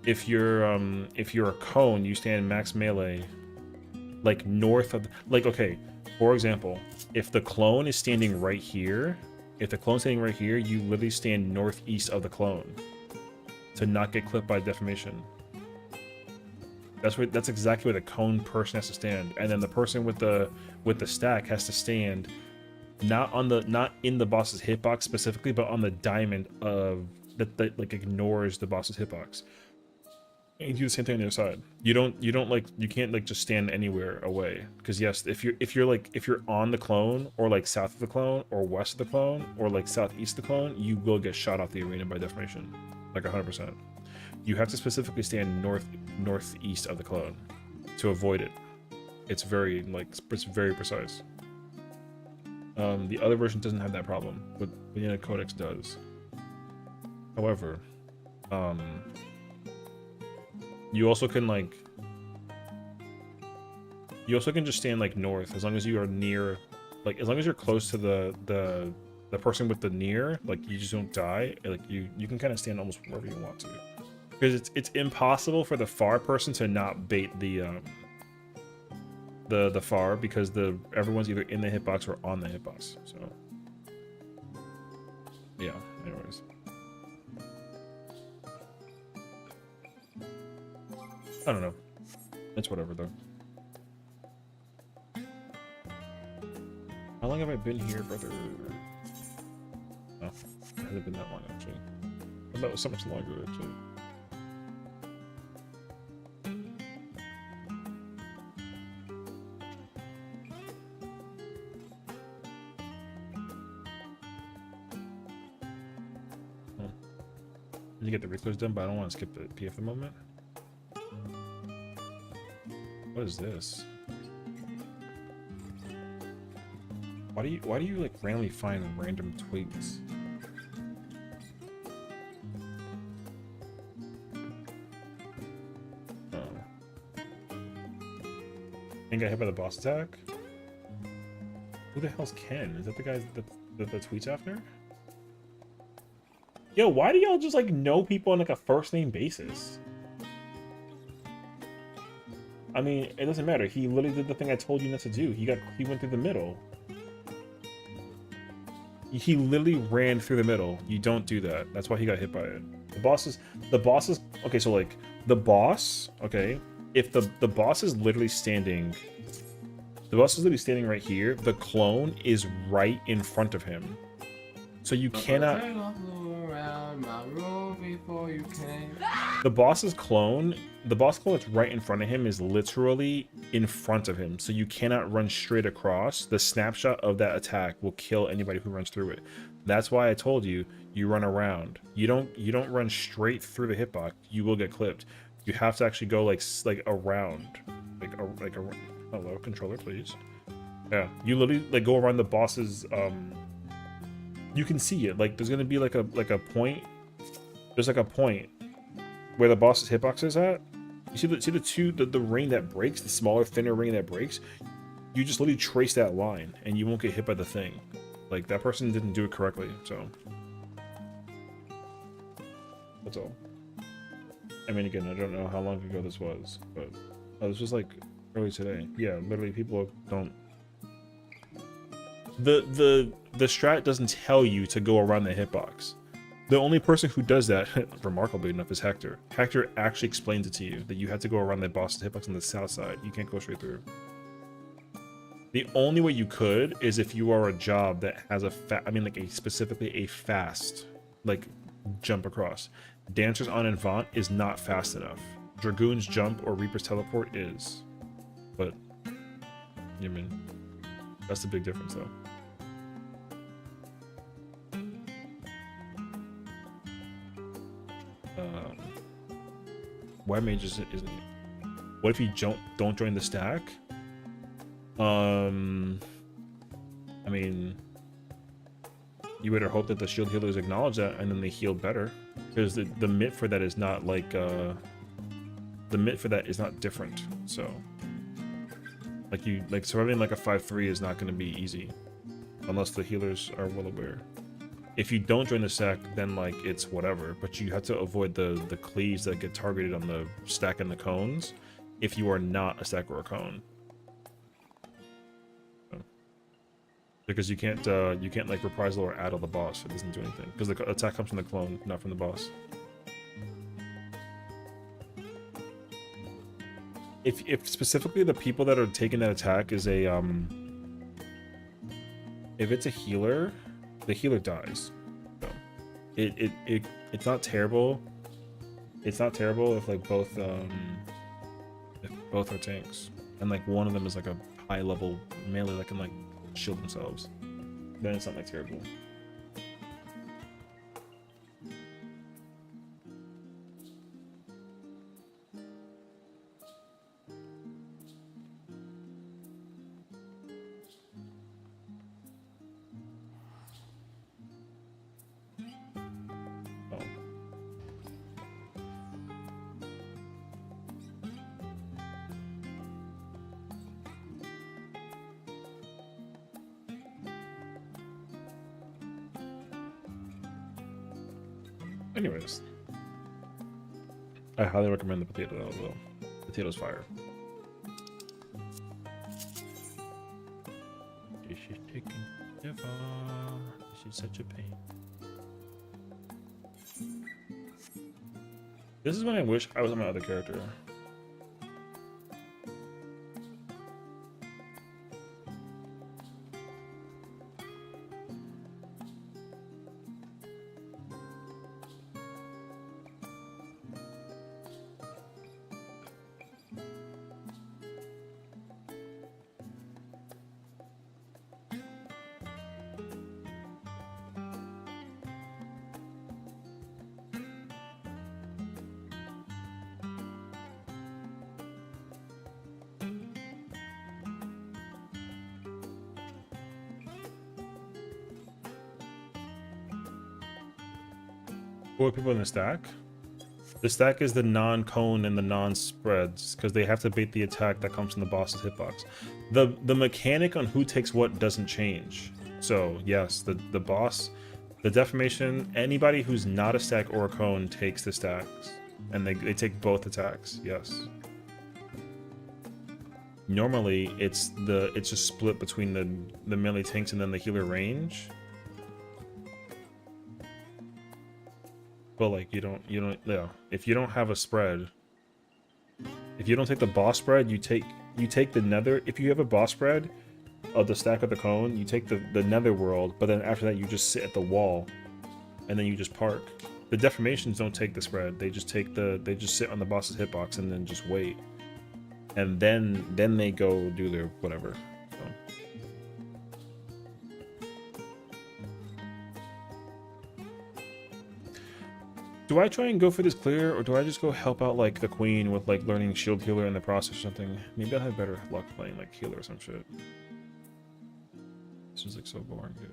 If you're a cone, you stand max melee like north of like okay, for example, if the clone is standing right here, you literally stand northeast of the clone to not get clipped by defamation. That's exactly where the cone person has to stand, and then the person with the stack has to stand not in the boss's hitbox specifically, but on the diamond of that like ignores the boss's hitbox. And you do the same thing on the other side. You can't like just stand anywhere away, because yes, if you're on the clone or like south of the clone or west of the clone or like southeast of the clone, you will get shot off the arena by defamation, like 100%. You have to specifically stand northeast of the clone to avoid it. It's very precise. The other version doesn't have that problem, but Banana Codex does. However, you also can just stand like north as long as you are near, like as long as you're close to the person with the near, like you just don't die. Like you can kind of stand almost wherever you want to, because it's impossible for the far person to not bait the far, because everyone's either in the hitbox or on the hitbox. So yeah. Anyways. I don't know. It's whatever, though. How long have I been here, brother? Oh, it hasn't been that long, actually. I thought it was so much longer, actually. Did you get the recluse done? But I don't want to skip the P at the moment. What is this? Why do you like randomly find random tweets? Oh. Think I hit by the boss attack? Who the hell's Ken? Is that the guy that tweets after? Yo, why do y'all just like know people on like a first name basis? I mean, it doesn't matter. He literally did the thing I told you not to do. He went through the middle. He literally ran through the middle. You don't do that. That's why he got hit by it. The boss is okay, so like the boss, okay, if the boss is literally standing right here, the clone is right in front of him. So you cannot heard my rule before you came. The boss clone that's right in front of him is literally in front of him, so you cannot run straight across. The snapshot of that attack will kill anybody who runs through it. That's why I told you, you run around. You don't run straight through the hitbox. You will get clipped. You have to actually go like around, like a hello controller, please. Yeah, you literally like go around the boss's. You can see it. Like there's gonna be like a point. There's like a point where the boss's hitbox is at. You see the ring that breaks, the smaller, thinner ring that breaks. You just literally trace that line, and you won't get hit by the thing. Like that person didn't do it correctly, so that's all. I mean, again, I don't know how long ago this was, but this was like early today. Yeah, literally, people don't. The strat doesn't tell you to go around the hitbox. The only person who does that, remarkably enough, is Hector. Hector actually explains it to you that you have to go around the boss's hitbox on the south side. You can't go straight through. The only way you could is if you are a job that has specifically a fast, like, jump across. Dancers on Invant is not fast enough. Dragoon's jump or Reaper's teleport is. But, I mean, that's the big difference, though. White mage isn't. What if you don't join the stack? I mean, you better hope that the shield healers acknowledge that and then they heal better, because the mitt for that is not like the mitt for that is not different. So like surviving like a 5-3 is not going to be easy unless the healers are well aware. If you don't join the stack, then like it's whatever, but you have to avoid the cleaves that get targeted on the stack and the cones if you are not a stack or a cone. Because you can't like reprisal or addle the boss. It doesn't do anything because the attack comes from the clone, not from the boss. If specifically the people that are taking that attack is a if it's a healer, the healer dies. So it's not terrible. It's not terrible if like both are tanks and like one of them is like a high level melee that can like shield themselves. Then it's not like terrible. Anyways, I highly recommend the potato as well. Potato's fire. This is taking forever. This is such a pain. This is when I wish I was on my other character. Who are people in the stack? The stack is the non-cone and the non-spreads, because they have to bait the attack that comes from the boss's hitbox. The mechanic on who takes what doesn't change. So yes, the boss, the deformation, anybody who's not a stack or a cone takes the stacks, and they take both attacks. Yes. Normally it's just split between the melee tanks and then the healer range. But like you don't yeah. If you don't have a spread, if you don't take the boss spread, you take the nether. If you have a boss spread of the stack of the cone, you take the nether world, but then after that you just sit at the wall and then you just park. The deformations don't take the spread. They just take they just sit on the boss's hitbox and then just wait. And then they go do their whatever. So. Do I try and go for this clear, or do I just go help out like the queen with like learning shield healer in the process or something? Maybe I'll have better luck playing like healer or some shit. This is like so boring, dude.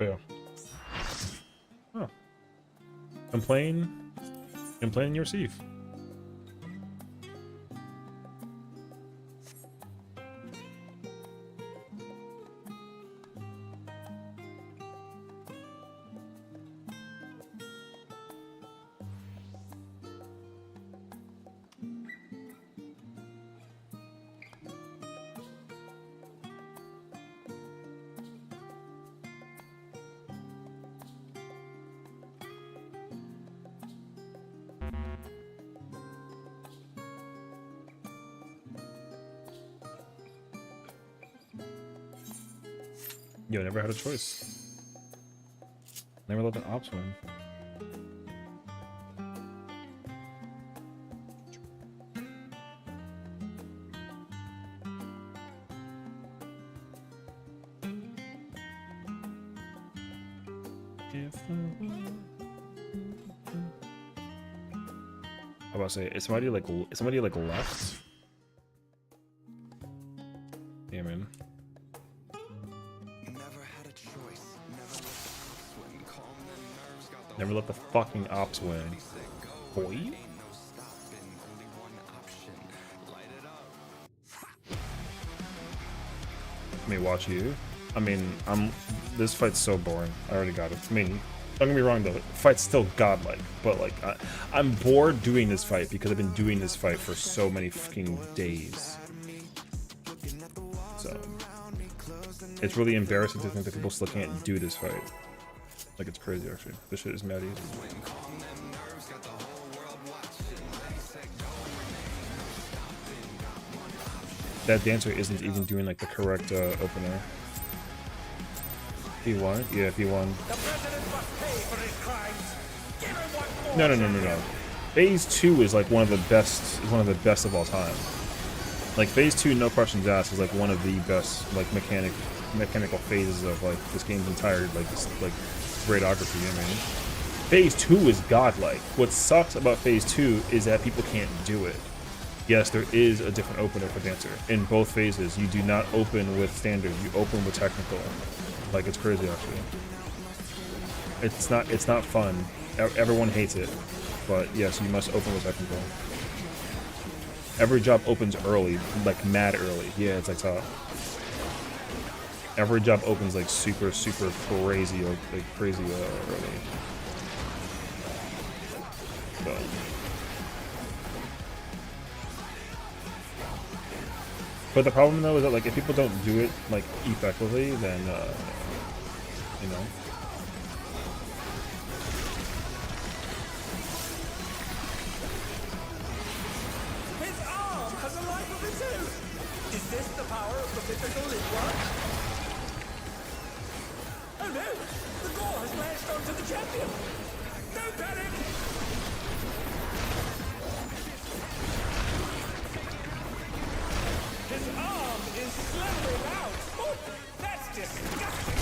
Yeah. Oh. Complain and you receive. Yo, never had a choice. Never let the ops win. I was about to say, is somebody like left? Yeah, man. Never let the fucking ops win. Boy. Let me watch you. I mean, this fight's so boring. I already got it. I mean, don't get me wrong though, the fight's still godlike, but like, I'm bored doing this fight because I've been doing this fight for so many fucking days. So, it's really embarrassing to think that people still can't do this fight. Like, it's crazy, actually. This shit is mad easy. That dancer isn't even doing, like, the correct opener. He won? Yeah, if he won. The president must pay for his crimes. Give him what No. Phase 2 is, like, one of the best of all time. Like, Phase 2, no questions asked, is, like, one of the best, like, mechanical phases of, like, this game's entire, like, raidography, I mean. Phase 2 is godlike. What sucks about Phase 2 is that people can't do it. Yes, there is a different opener for Dancer. In both phases, you do not open with standard, you open with technical. Like, it's crazy, actually. It's not fun. Everyone hates it. But yes, you must open with technical. Every job opens early, like mad early. Yeah, it's like top. Every job opens like super crazy, like crazy early. So. But the problem though is that like if people don't do it like effectively, then you know. His arm has a life of its own. Is this the power of the physical in one? Oh no! The gore has lashed onto the champion! No panic! His arm is slithering out! Oh, that's disgusting!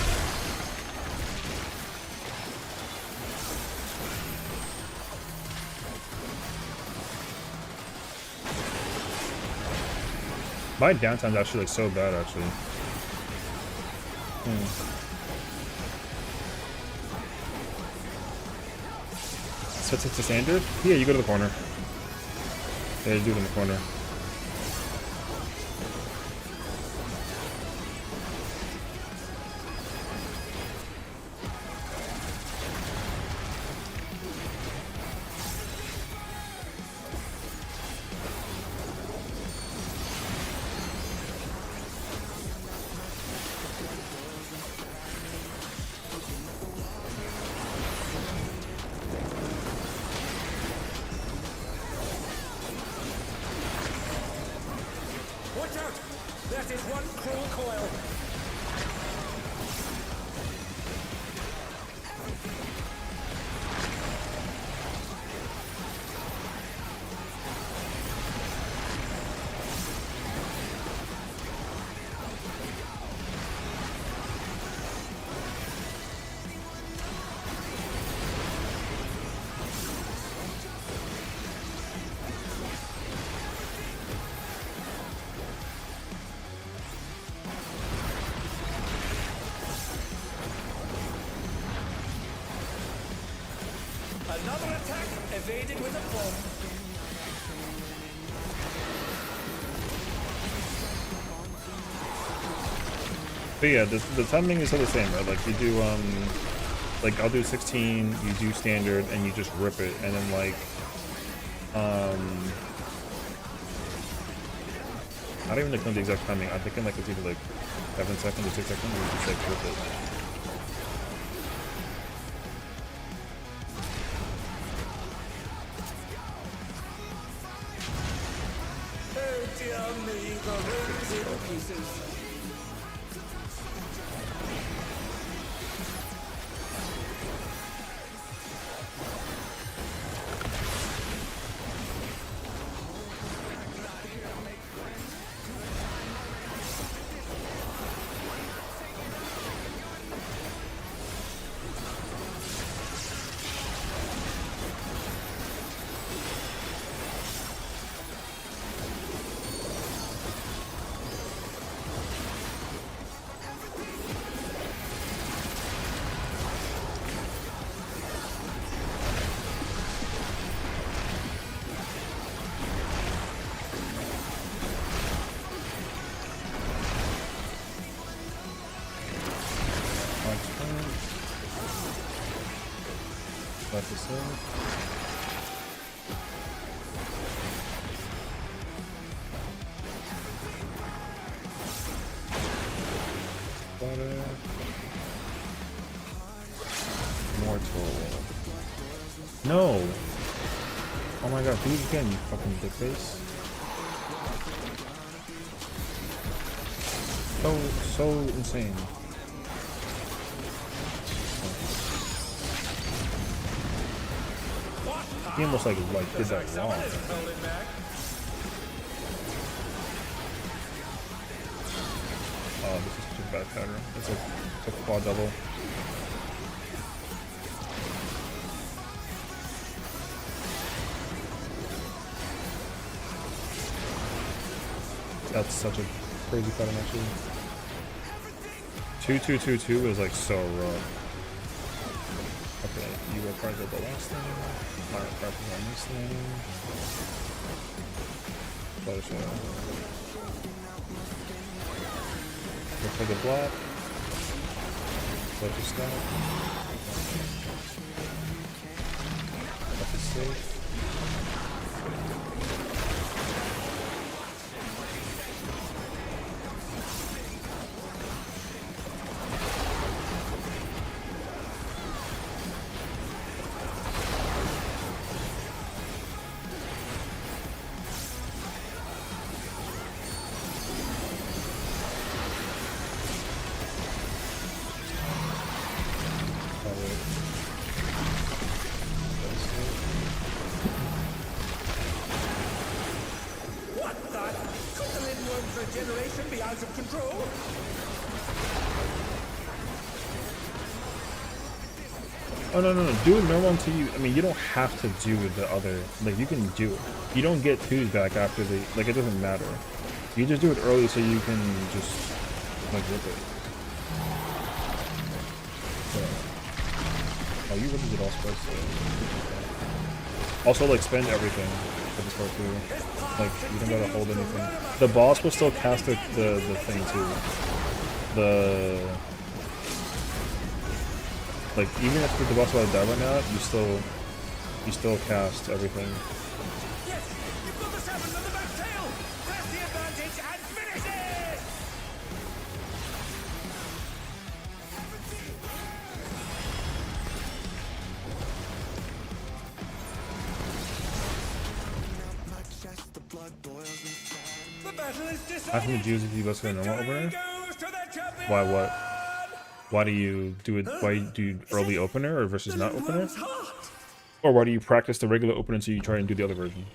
My downtime's actually like so bad actually. So it's the standard? Yeah, you go to the corner. Yeah, you do it in the corner. Watch out! That is one cruel coil. Another attack evaded with a bomb. But yeah, the timing is still the same, right? Like you do like I'll do 16, you do standard, and you just rip it, and then like I don't even know the exact timing. I'm thinking like it's either like 7 seconds or 6 seconds, or you just like rip it. Oh dear me, the room's in pieces. That's the same. Mortal. No! Oh my god, do it again, you fucking dickface. So insane. He almost like did that wrong. Oh, this is such a bad pattern. It's a quad double. That's such a crazy pattern actually. 2-2-2-2 is like so rough. Okay, you will probably the last thing. Fire pressure on this thing. Photoshop. Look for the block. Focus stop. That is safe. Regeneration be out of control? Oh no, do it normal until you, I mean you don't have to do the other, like you can do it. You don't get twos back after the, like it doesn't matter. You just do it early so you can just like rip it. So, oh, you really did all spells. Also like spend everything for this part too. Like you don't gotta hold anything. The boss will still cast the thing too. Like even if the boss about to die right now, you still cast everything. Yes! You've got the serpent on the back tail! Press the advantage and finish it! Like just the blood boils inside me. The battle is How can you decided. choose if you go to a normal Victory opener? goes to the champion. Why what? Why do you do it? Why do you early opener or versus not opener? Lindworm's heart. Or why do you practice the regular opener until you try and do the other version?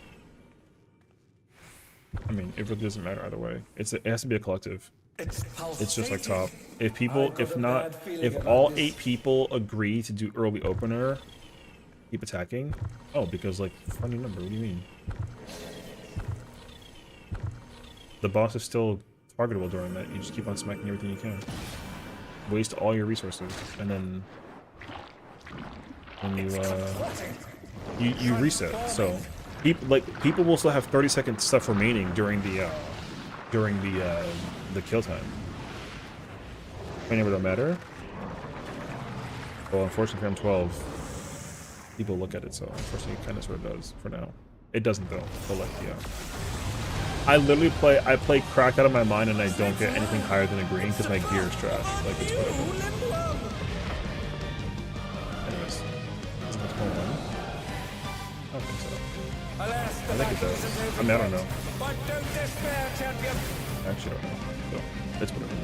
I mean, it really doesn't matter either way. It has to be a collective. It's just like top. If people, if not, if all 8 people agree to do early opener, keep attacking. Oh, because like funny number. What do you mean? The boss is still targetable during that. You just keep on smacking everything you can. Waste all your resources, and then you reset. So people will still have 30-second stuff remaining during the kill time. Whenever don't matter. Well, unfortunately, for M12, people look at it, so unfortunately, it kind of sort of does for now. It doesn't though. But like, yeah. I literally play cracked out of my mind, and I don't get anything higher than a green because my gear is trash. Like it's whatever. Anyways, is it going on? I don't think so. I think it does. I mean, I don't know. But don't despair, champion. I actually don't know. So it's whatever.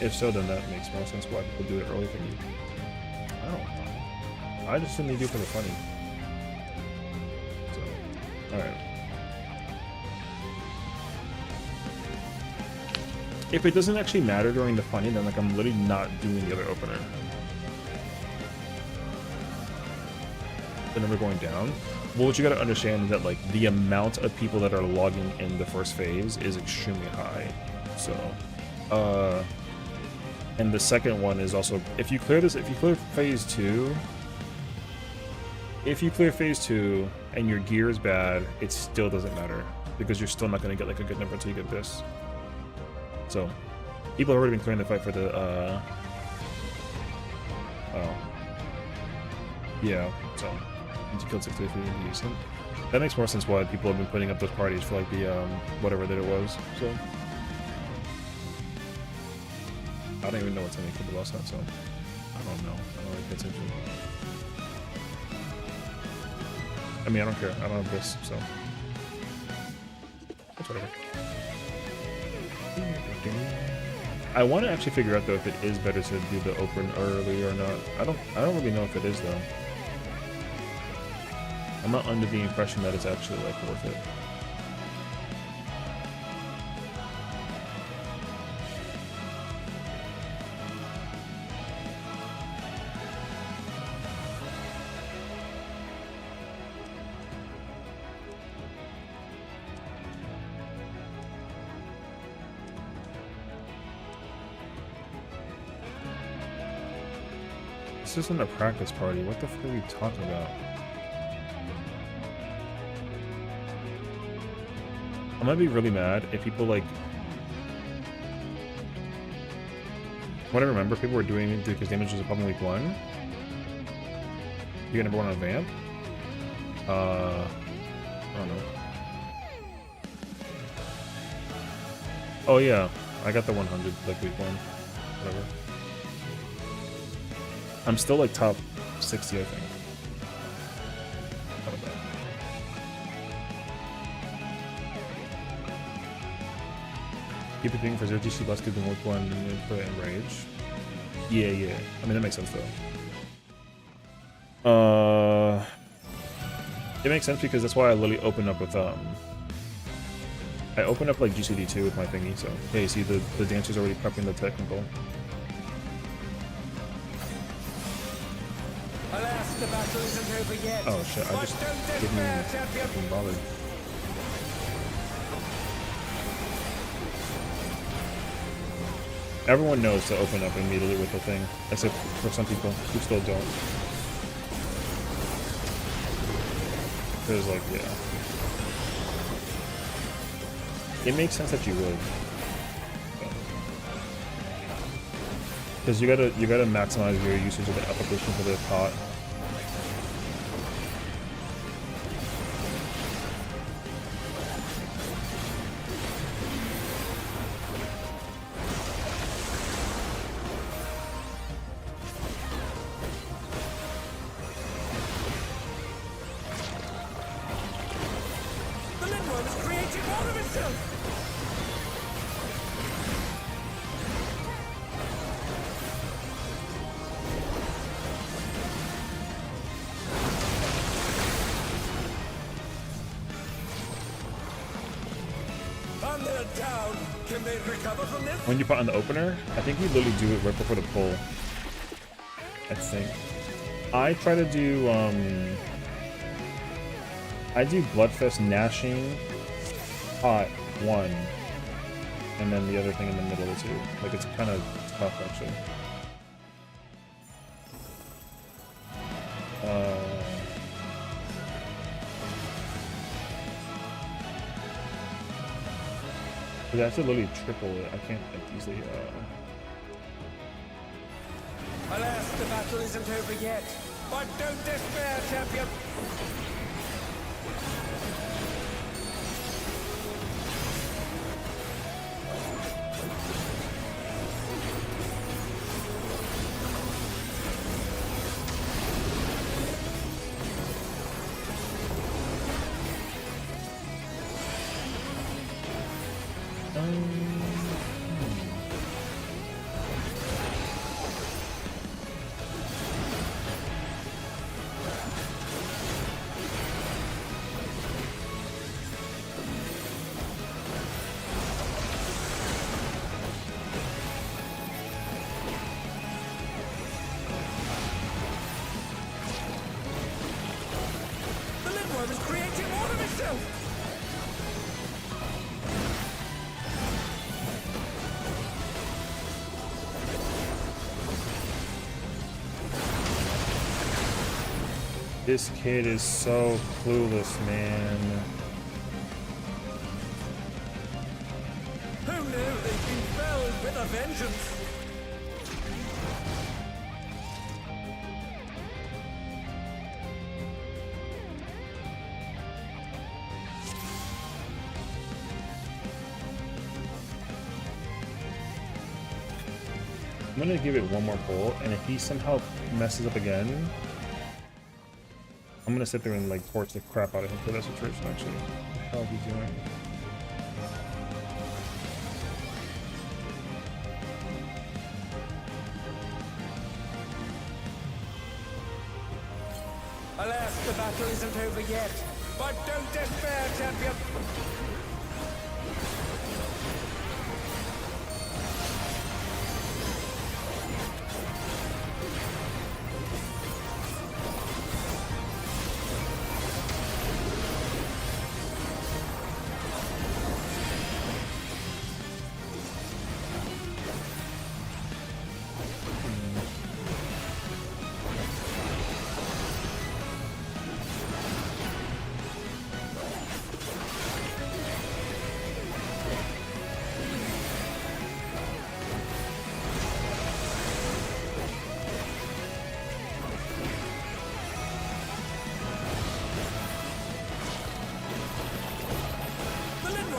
If so, then that makes more sense why people do it early for me. I don't know. I just assume they do for the funny. So, alright. If it doesn't actually matter during the funny, then like I'm literally not doing the other opener. The number going down. Well, what you gotta understand is that like the amount of people that are logging in the first phase is extremely high. So, and the second one is also, if you clear phase 2, and your gear is bad, it still doesn't matter because you're still not gonna get like a good number until you get this. So, people have already been clearing the fight for the, oh. Yeah, so, once you killed 60 if you need to use him. That makes more sense why people have been putting up those parties for like the, whatever that it was, so. I don't even know what's happening for the boss hunt, so I don't know. I don't really pay attention. I mean, I don't care. I don't have this, so it's whatever. I want to actually figure out though if it is better to do the open early or not. I don't really know if it is though. I'm not under the impression that it's actually like worth it. This isn't a practice party. What the fuck are we talking about? I'm gonna be really mad if people like. What I remember, people were doing it because damage was a problem week 1. You got number 1 on Vamp. I don't know. Oh yeah, I got the 100 like week 1. Whatever. I'm still like top 60, I think. Not bad. Keep it being for 0 GC less good than week 1 and put it in rage. Yeah. I mean that makes sense though. It makes sense because that's why I literally open up with I open up like GCD2 with my thingy, so yeah, you see the dancer's already prepping the technical. Alas, the battle isn't over yet. Oh shit, I just didn't even bother. Everyone knows to open up immediately with the thing, except for some people who still don't. Because like, yeah. It makes sense that you would. Because you gotta maximize your usage of the application for the pot. creating more of itself! Thunder down! Can they recover from this? When you put on the opener, I think you literally do it right before the pull. I think. I try to do, I do Bloodfest Gnashing, Hot, 1, and then the other thing in the middle of the two. Like, it's kind of tough, actually. But I have to literally triple it. I can't like, easily, Alas, the battle isn't over yet. But don't despair, champion! The Lindworm is creating more of itself! This kid is so clueless, man. Who knew they'd been felled with a vengeance? I'm gonna give it one more pull, and if he somehow messes up again, I'm gonna sit there and like torch the crap out of him for that situation. Actually, what the hell is he doing? Alas, the battle isn't over yet. But don't despair, champion!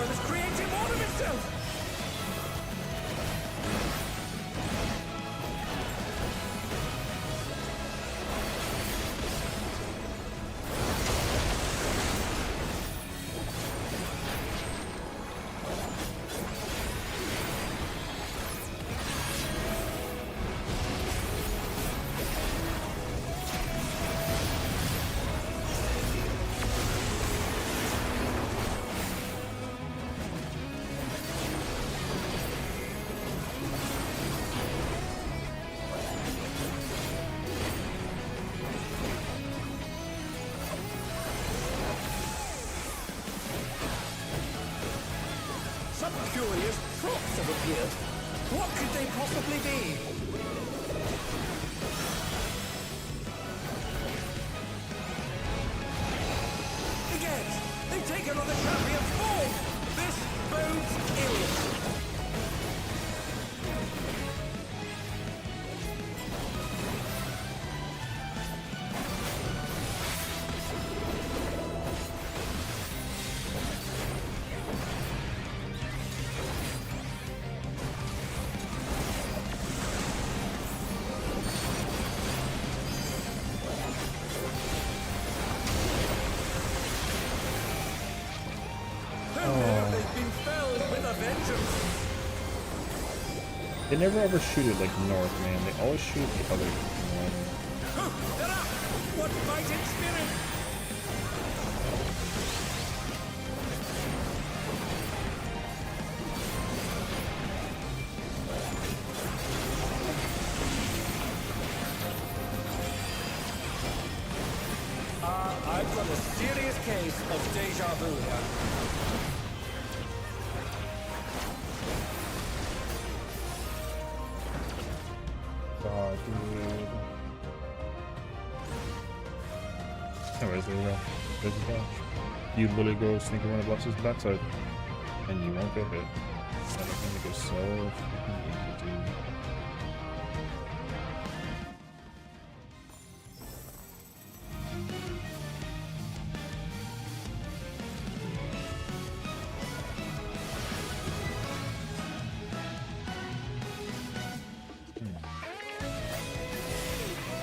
Is creating more of itself! Some curious props have appeared. What could they possibly be? Again, they've taken on the champion's form! This bodes ill. vengeance! They never ever shoot it like north, man. They always shoot the other one. They're up! What fighting spirit! I've got a serious case of deja vu here. God, dude. Anyways, there you go. There's the dodge. You literally go sneak around the boss's backside, and you won't get hit. And it's gonna go so freaking easy, dude.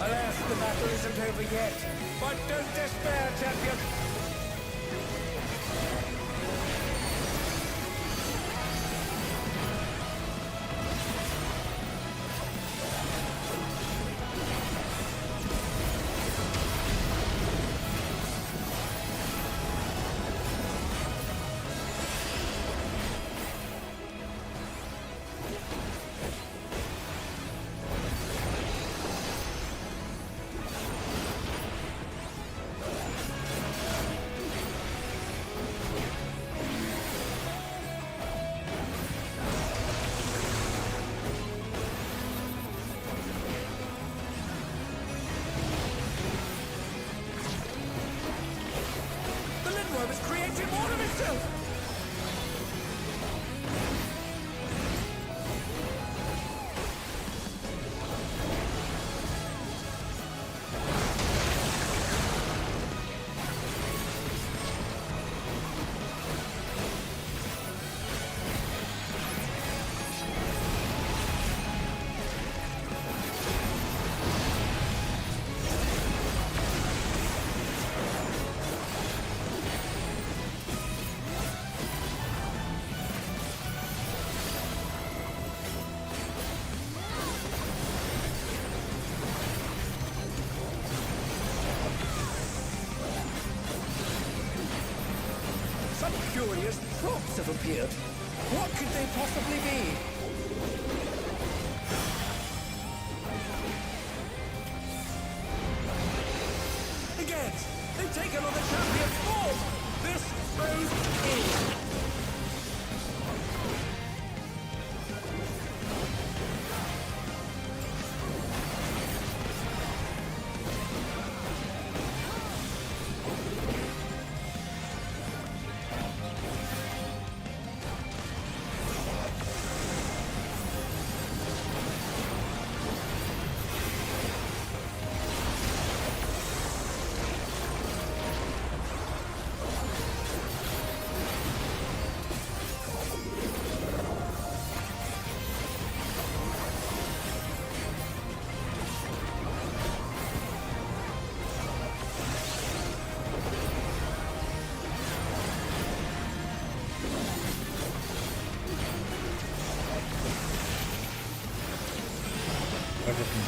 Alas, the battle isn't over yet. But don't despair, champion! The Lindworm is creating more of itself! Some curious props have appeared. What could they possibly be? Again, they've taken on the champion's form! This throws in!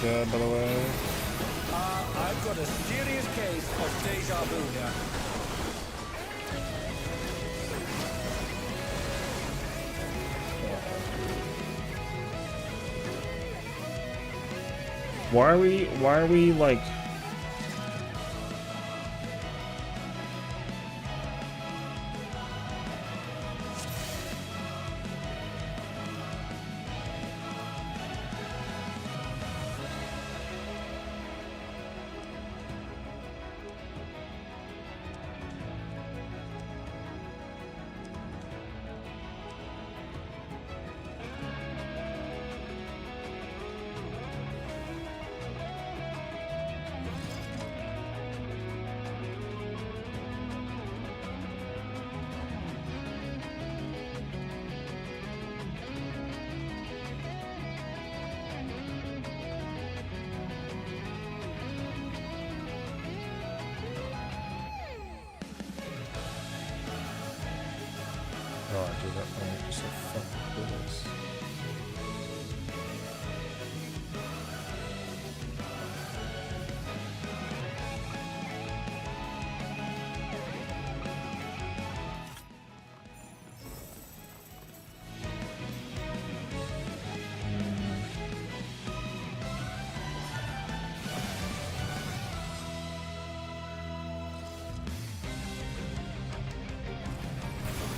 By the way. I've got a serious case of deja vu here. Why are we like god, dude, that point is so fucking close.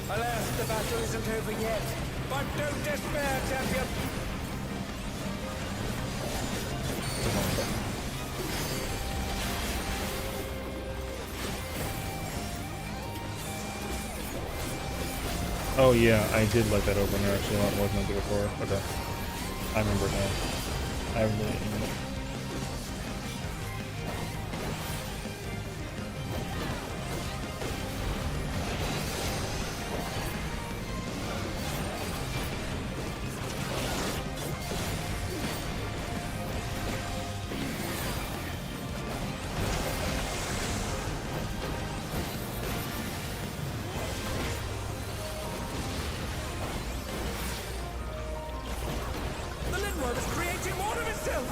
Alas, the battle isn't over yet. But don't despair, champion. Oh yeah, I did like that opener actually a lot more than I did before. Okay. I remember now. I really remember. The Linworld is creating more of itself.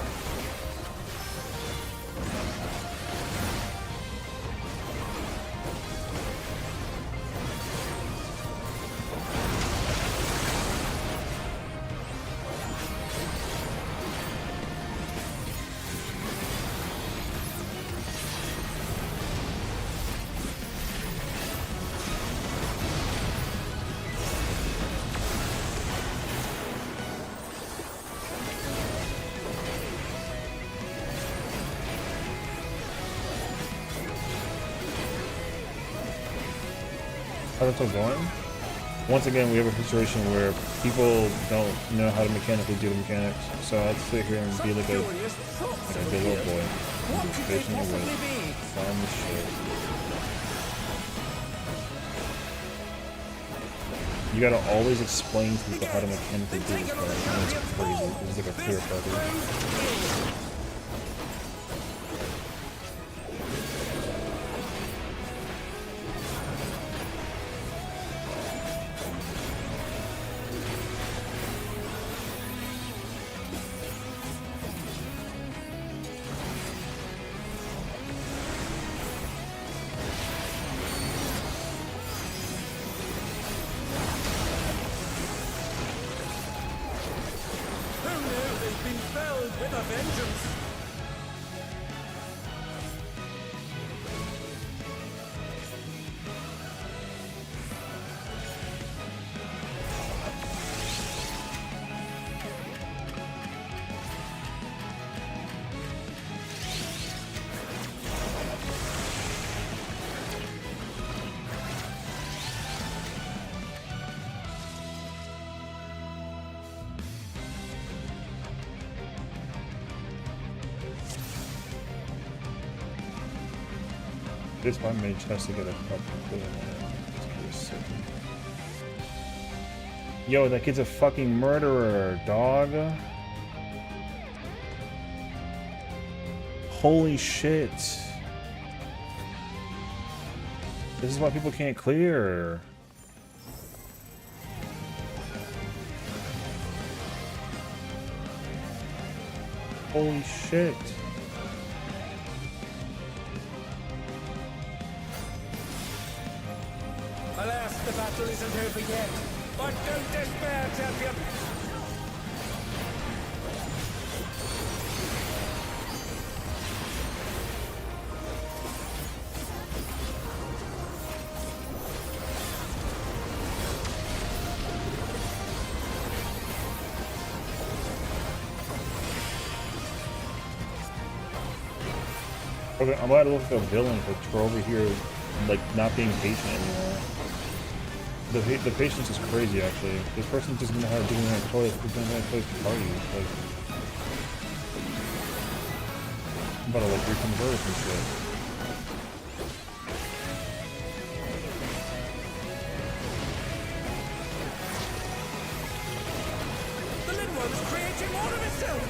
How's it still going? Once again, we have a situation where people don't know how to mechanically do the mechanics, so I'll sit here and be like a good little boy. What Just could they patient and possibly wait. be? Farm the shit. You gotta always explain to people how to mechanically do this part, and it's crazy. This is like a clear party. Who knew they'd been felled with a vengeance? This one mage has to get a fucking clue in it. Yo, that kid's a fucking murderer, dog. Holy shit. This is why people can't clear. Holy shit. Alas, the battle isn't over yet. But don't despair, champion. Okay, I'm about to look at the villain for over here, like, not being patient anymore. The patience is crazy, actually. This person doesn't know how to do their toilet. Doesn't know how to play parties. Like, I'm about to like reconvert and shit. The Linworld is creating more of itself.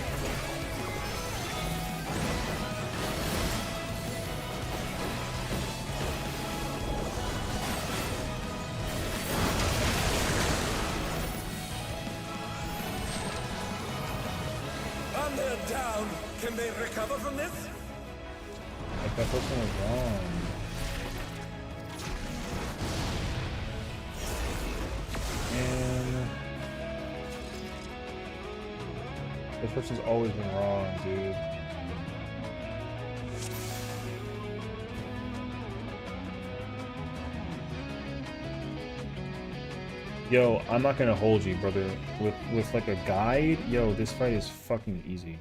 down. Can they recover from this? Like that person was wrong. And this person's always been wrong, dude. Yo, I'm not gonna hold you, brother. With like a guide, yo, this fight is fucking easy.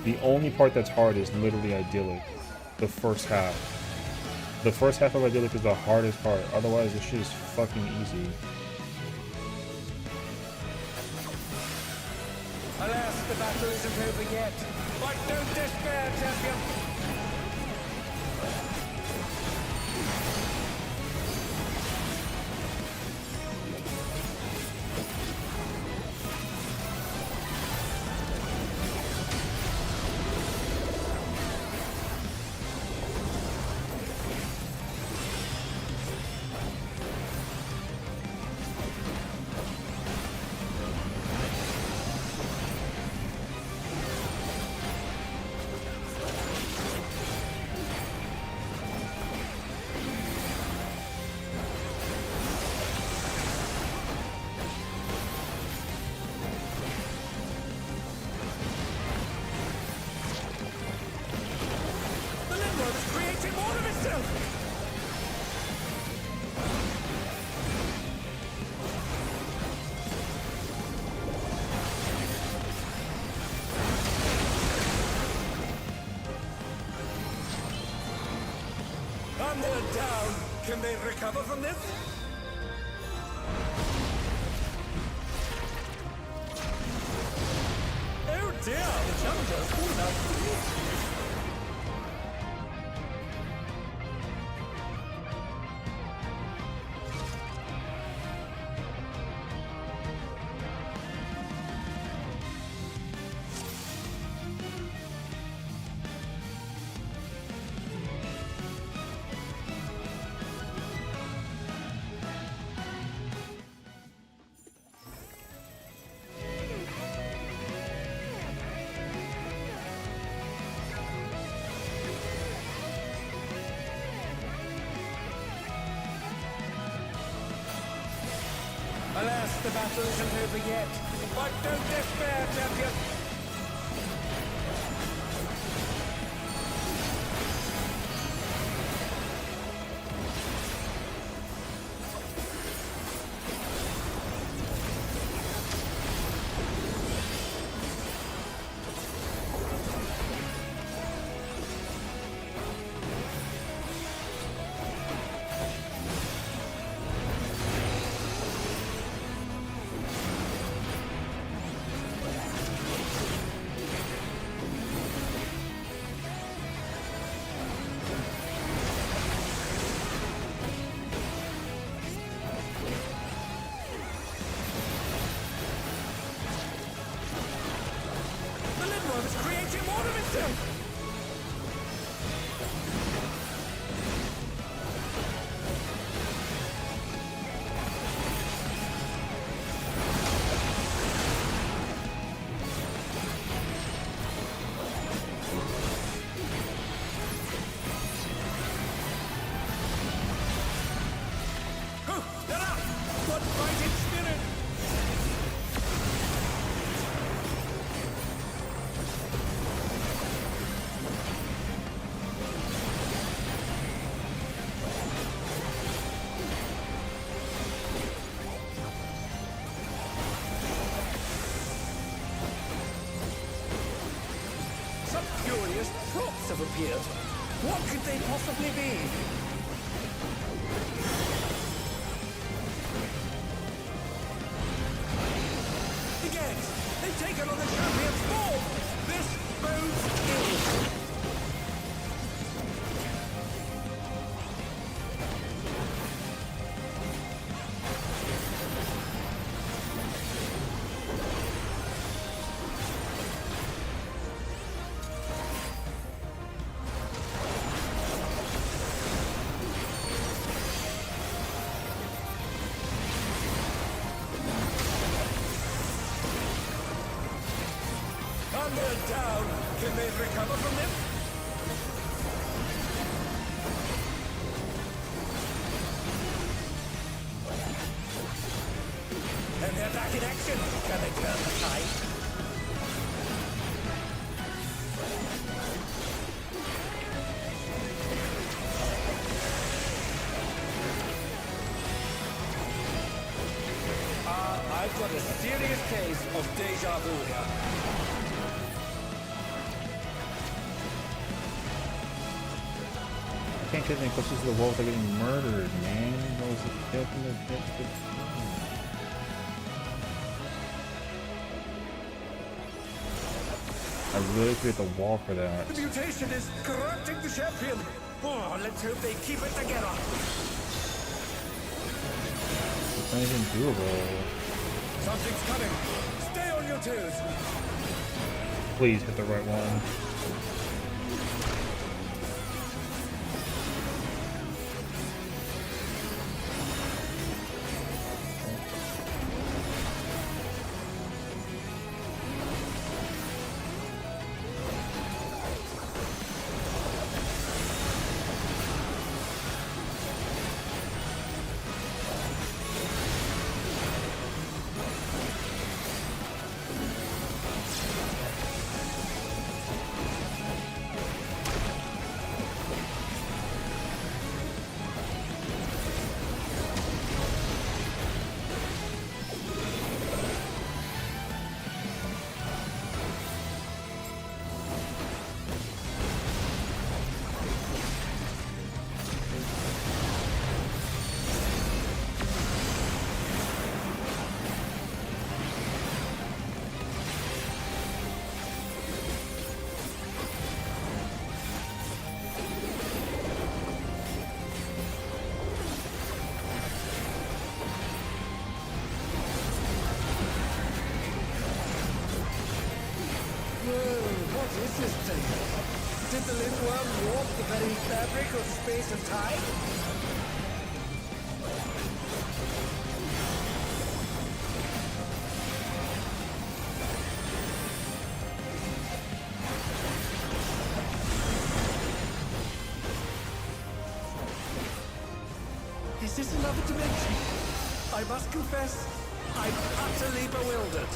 The only part that's hard is literally idyllic. The first half. The first half of idyllic is the hardest part. Otherwise, this shit is fucking easy. Alas, the battle isn't over yet. But don't despair, champion. They're down. Can they recover from this? Oh dear, the challenger's fallen out of the lead. Alas, the battle isn't over yet. But don't despair, champion! Props have appeared. What could they possibly be? Again, they've taken on the champion's form! This bodes ill. down. Can they recover from them? And they're back in action. Can they turn the tide? I've got a serious case of deja vu here. I can't get any closer to the wall without getting murdered, man. That was the definite hit. I really create the wall for that. The mutation is corrupting the champion. Oh, let's hope they keep it together. It's not even doable. Something's coming. Stay on your toes. Please hit the right one. What is this thing? Did the Lindworm warp the very fabric of space and time? Is this another dimension? I must confess, I'm utterly bewildered.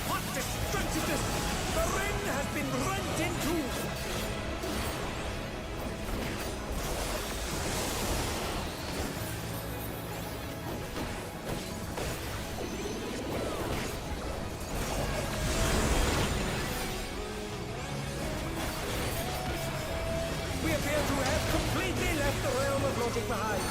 What destructiveness! The ring has been rent in two! We appear to have completely left the realm of logic behind.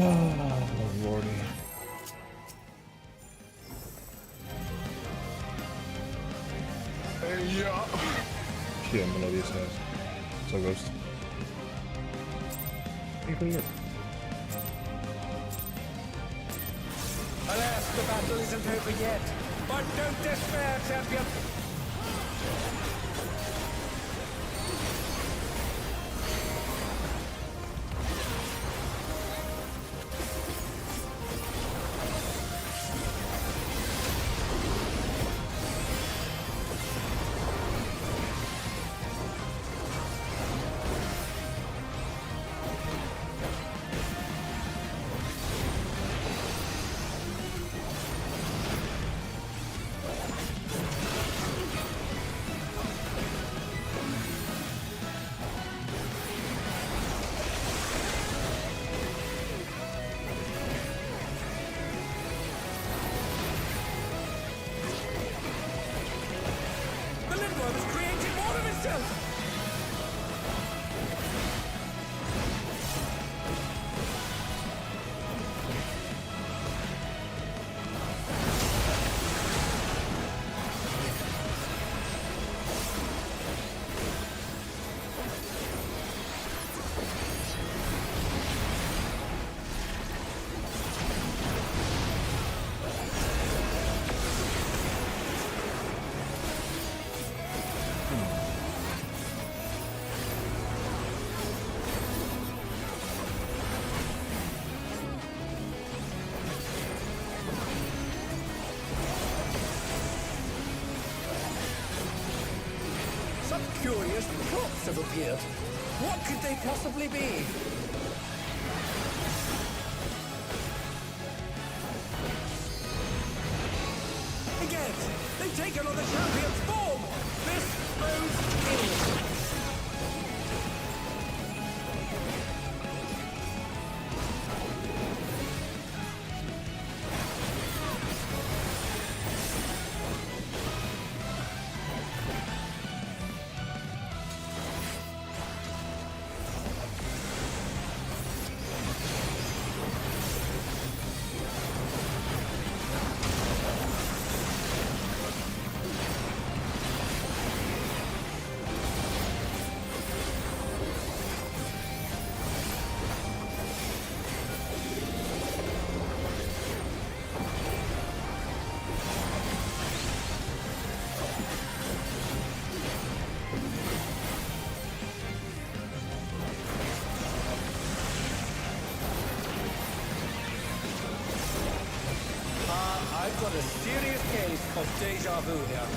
Oh, lordy. Yeah. Shit, I'm gonna these guys. So ghost. Alas, the battle isn't over yet. But don't despair, champion. The Lindworm is creating more of itself. Some curious props have appeared. What could they possibly be? Again, they've taken on the champion's form! This bodes ill. I've got a serious case of deja vu here.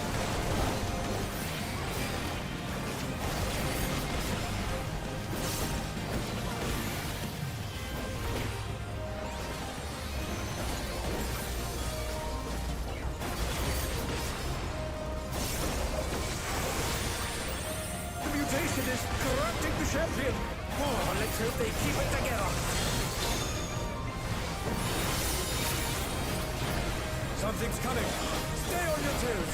The mutation is corrupting the champion. Oh, let's hope they keep it together. Something's coming. Stay on your toes.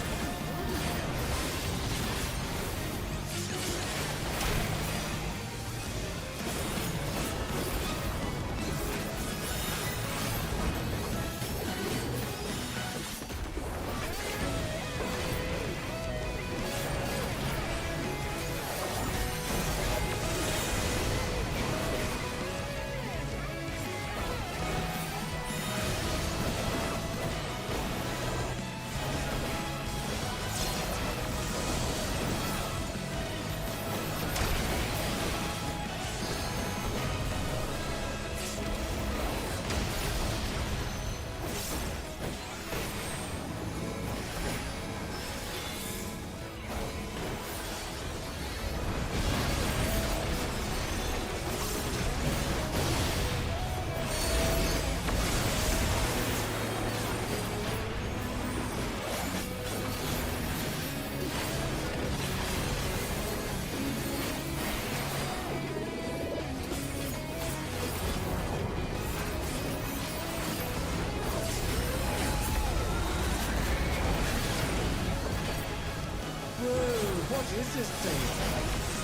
What is this thing?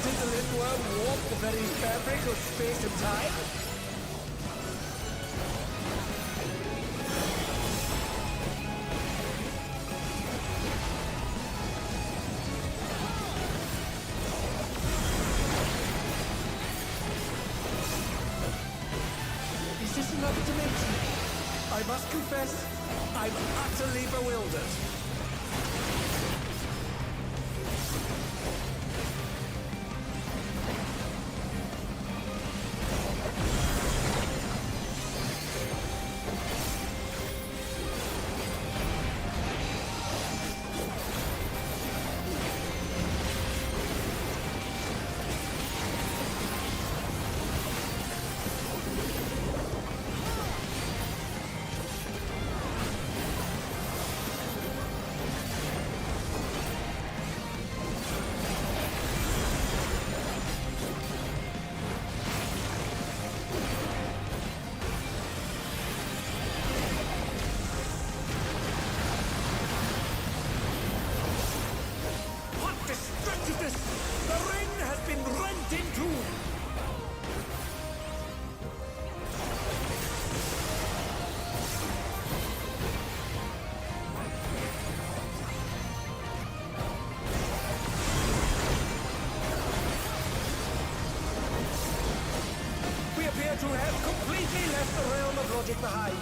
Did the Lindworm warp the very fabric of space and time? must confess, I'm utterly bewildered. What destructiveness! The ring has been rent in two! We appear to have completely left the realm of logic behind.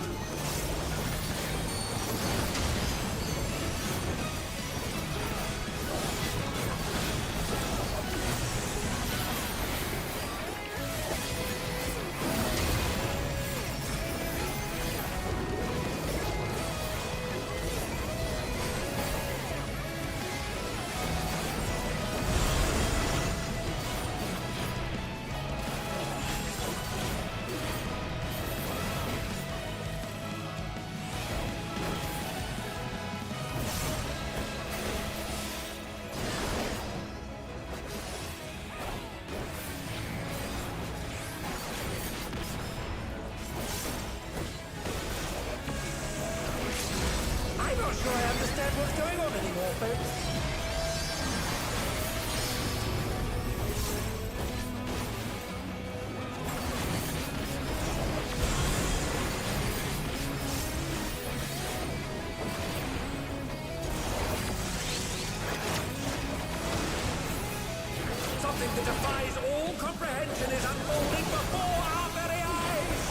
I'm not sure I understand what's going on anymore, folks. Something that defies all comprehension is unfolding before our very eyes!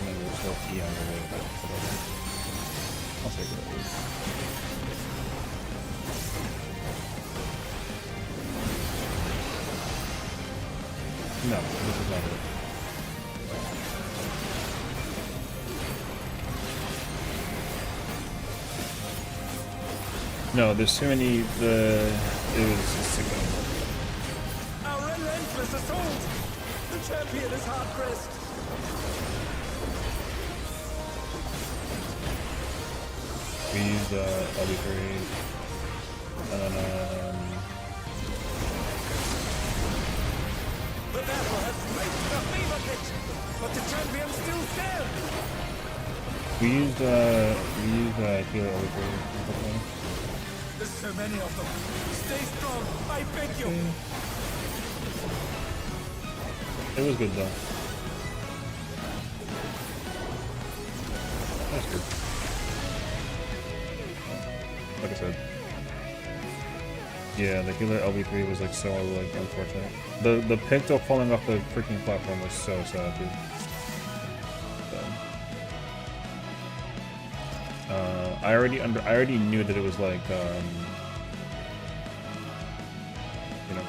Maybe we'll still E on the way, but whatever. I'll take it at least. No, this is not it. No, there's too many. It was just too many. Our relentless assault! The champion is hard-pressed! We used LB3, and then The battle has reached the fever pitch, but the champion still stands! we used healer LB3. There's so many of them. Stay strong, I beg you! It was good though. That's good. Like I said. Yeah, the healer LB3 was like so like unfortunate. The Picto falling off the freaking platform was so sad, dude. So, I already knew that it was like you know,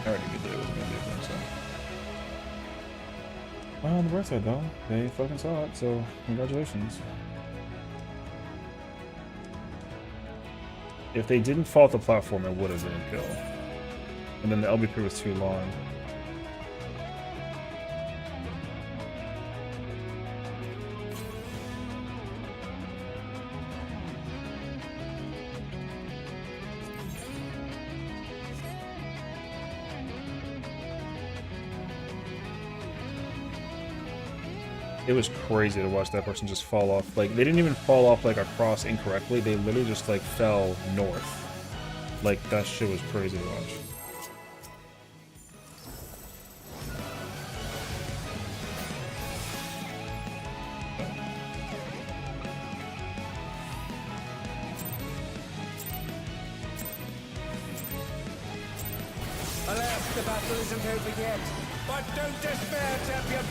I already knew that it wasn't gonna be a thing, so. Well, on the bright side though, they fucking saw it, so congratulations. If they didn't fall off the platform, it would have been a kill. And then the LB3 was too long. It was crazy to watch that person just fall off. Like, they didn't even fall off like across incorrectly. They literally just like fell north. Like, that shit was crazy to watch. Alas, the battle isn't over yet. But don't despair, champion!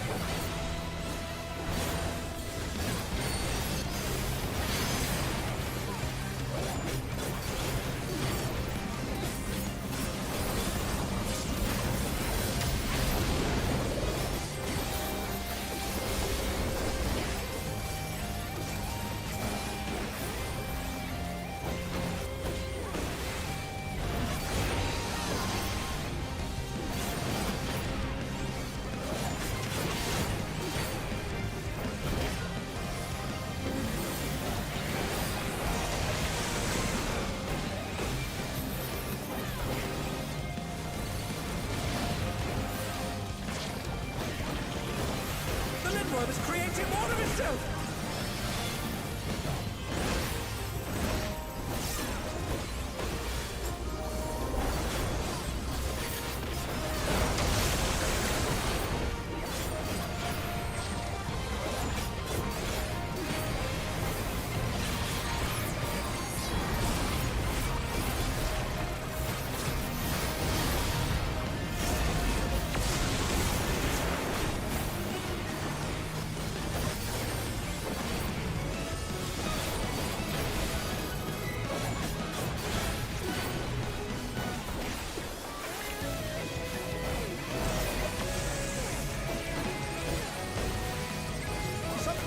World is creating more of itself!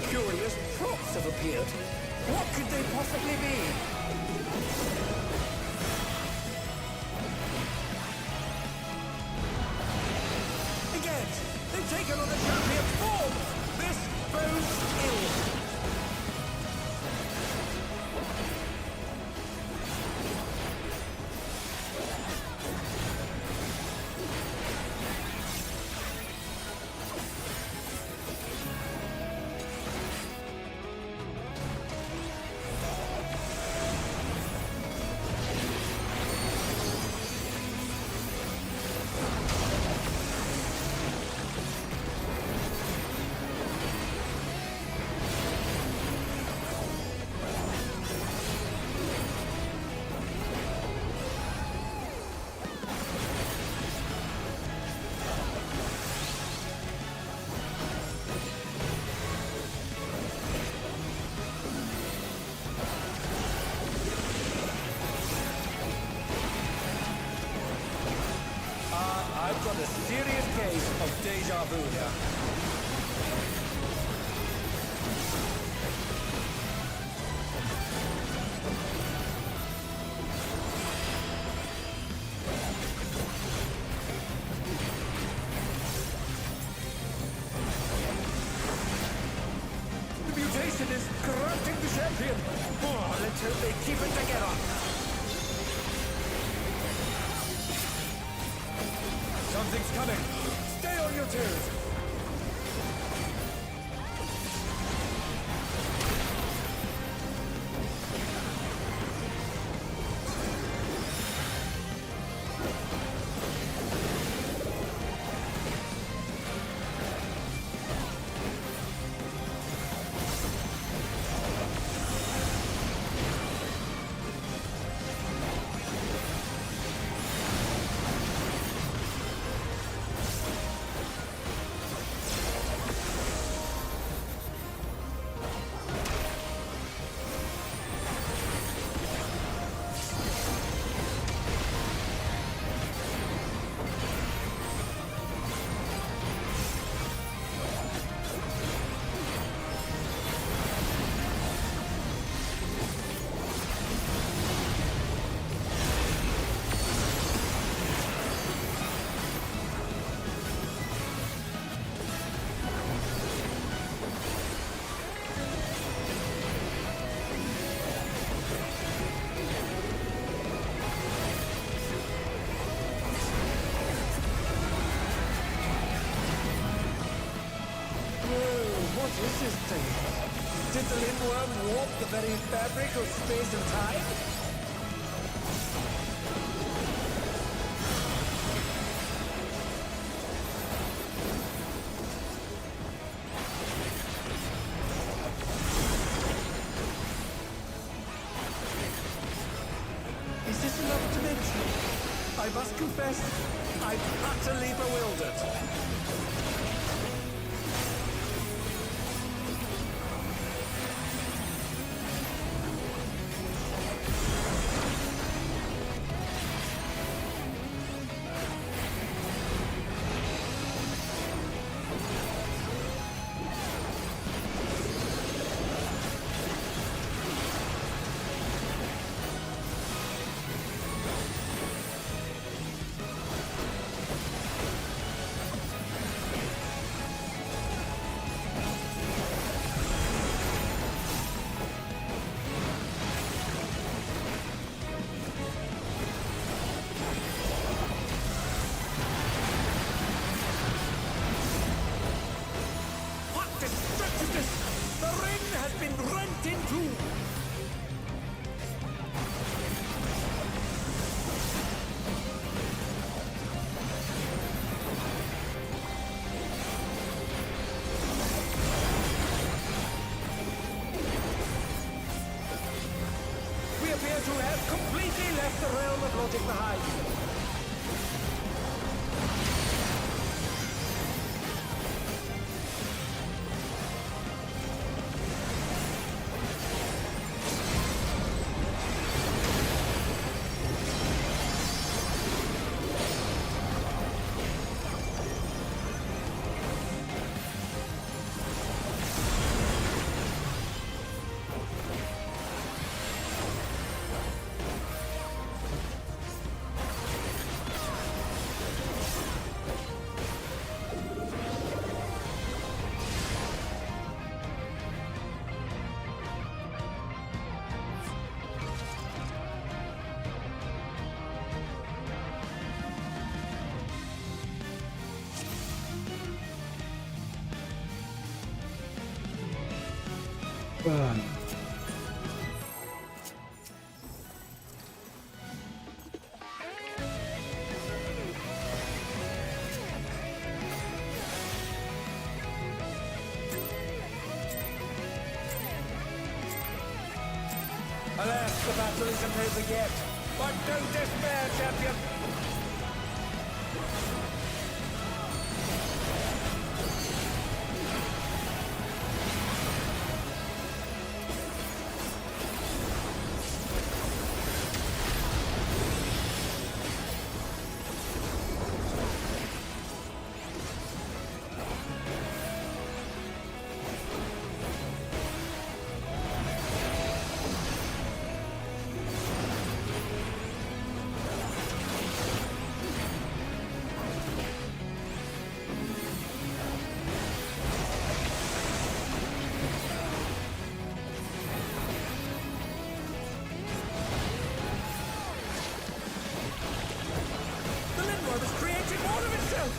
Curious props have appeared. What could they possibly be? Again, they've taken on the champion's form! This bodes ill. I've got a serious case of deja vu here. The mutation is corrupting the champion. Oh, let's hope they keep it together. Something's coming. Stay on your toes. This is strange. Did the Lindworm warp the very fabric of space and time? Is this another dimension? I must confess, I'm utterly bewildered. What destructiveness! The ring has been rent in two! We appear to have completely left the realm of logic behind. Alas, the battle isn't over yet. But don't despair, champion! The Lindworm is creating more of itself!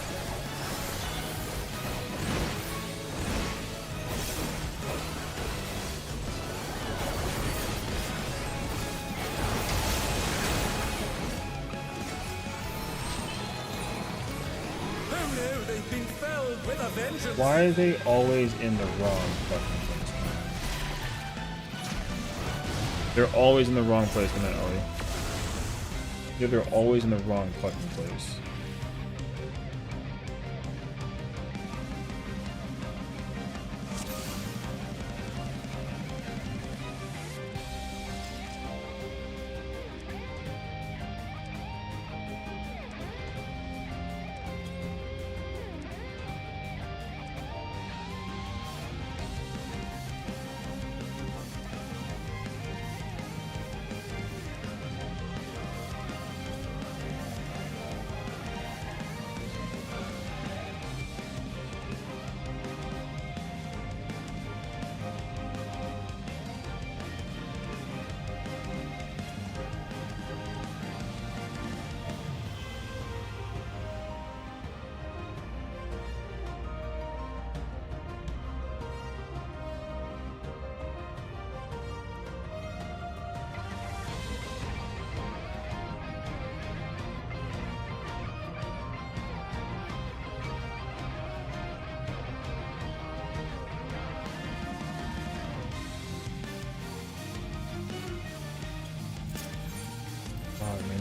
Oh no, they've been felled with a vengeance! Why are they always in the wrong fucking place? They're always in the wrong place, isn't it, Ellie? Yeah, they're always in the wrong fucking place.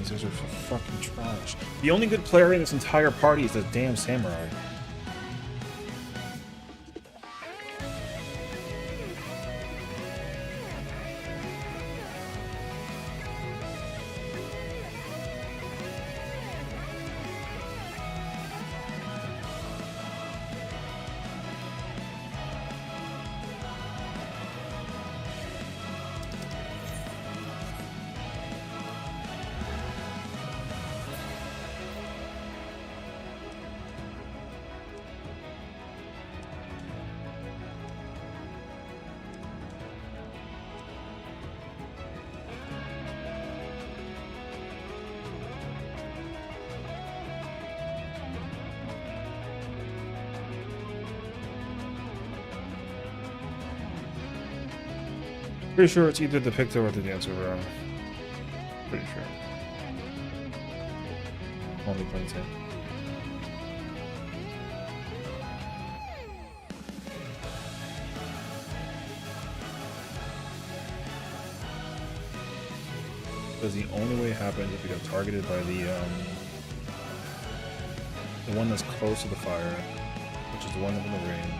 These guys are fucking trash. The only good player in this entire party is the damn samurai. Pretty sure it's either the Picto or the Dancer, bro. Pretty sure. Only plain sight. Because the only way it happens if you get targeted by the one that's close to the fire, which is the one up in the range.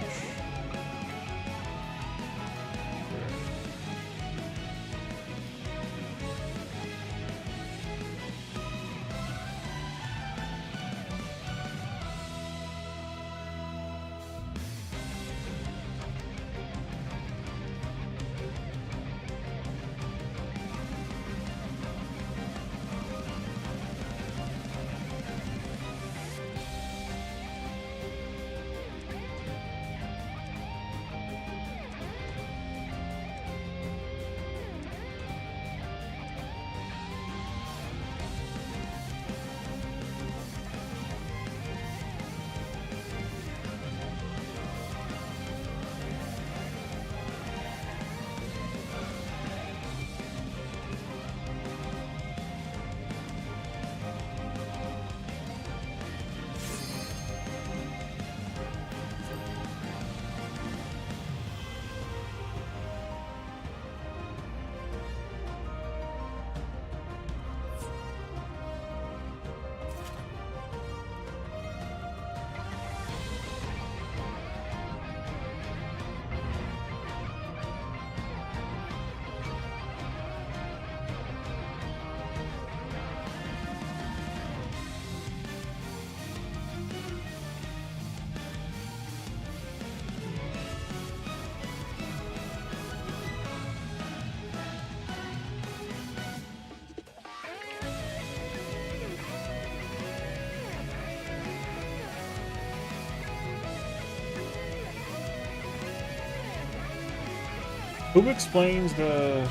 Who explains the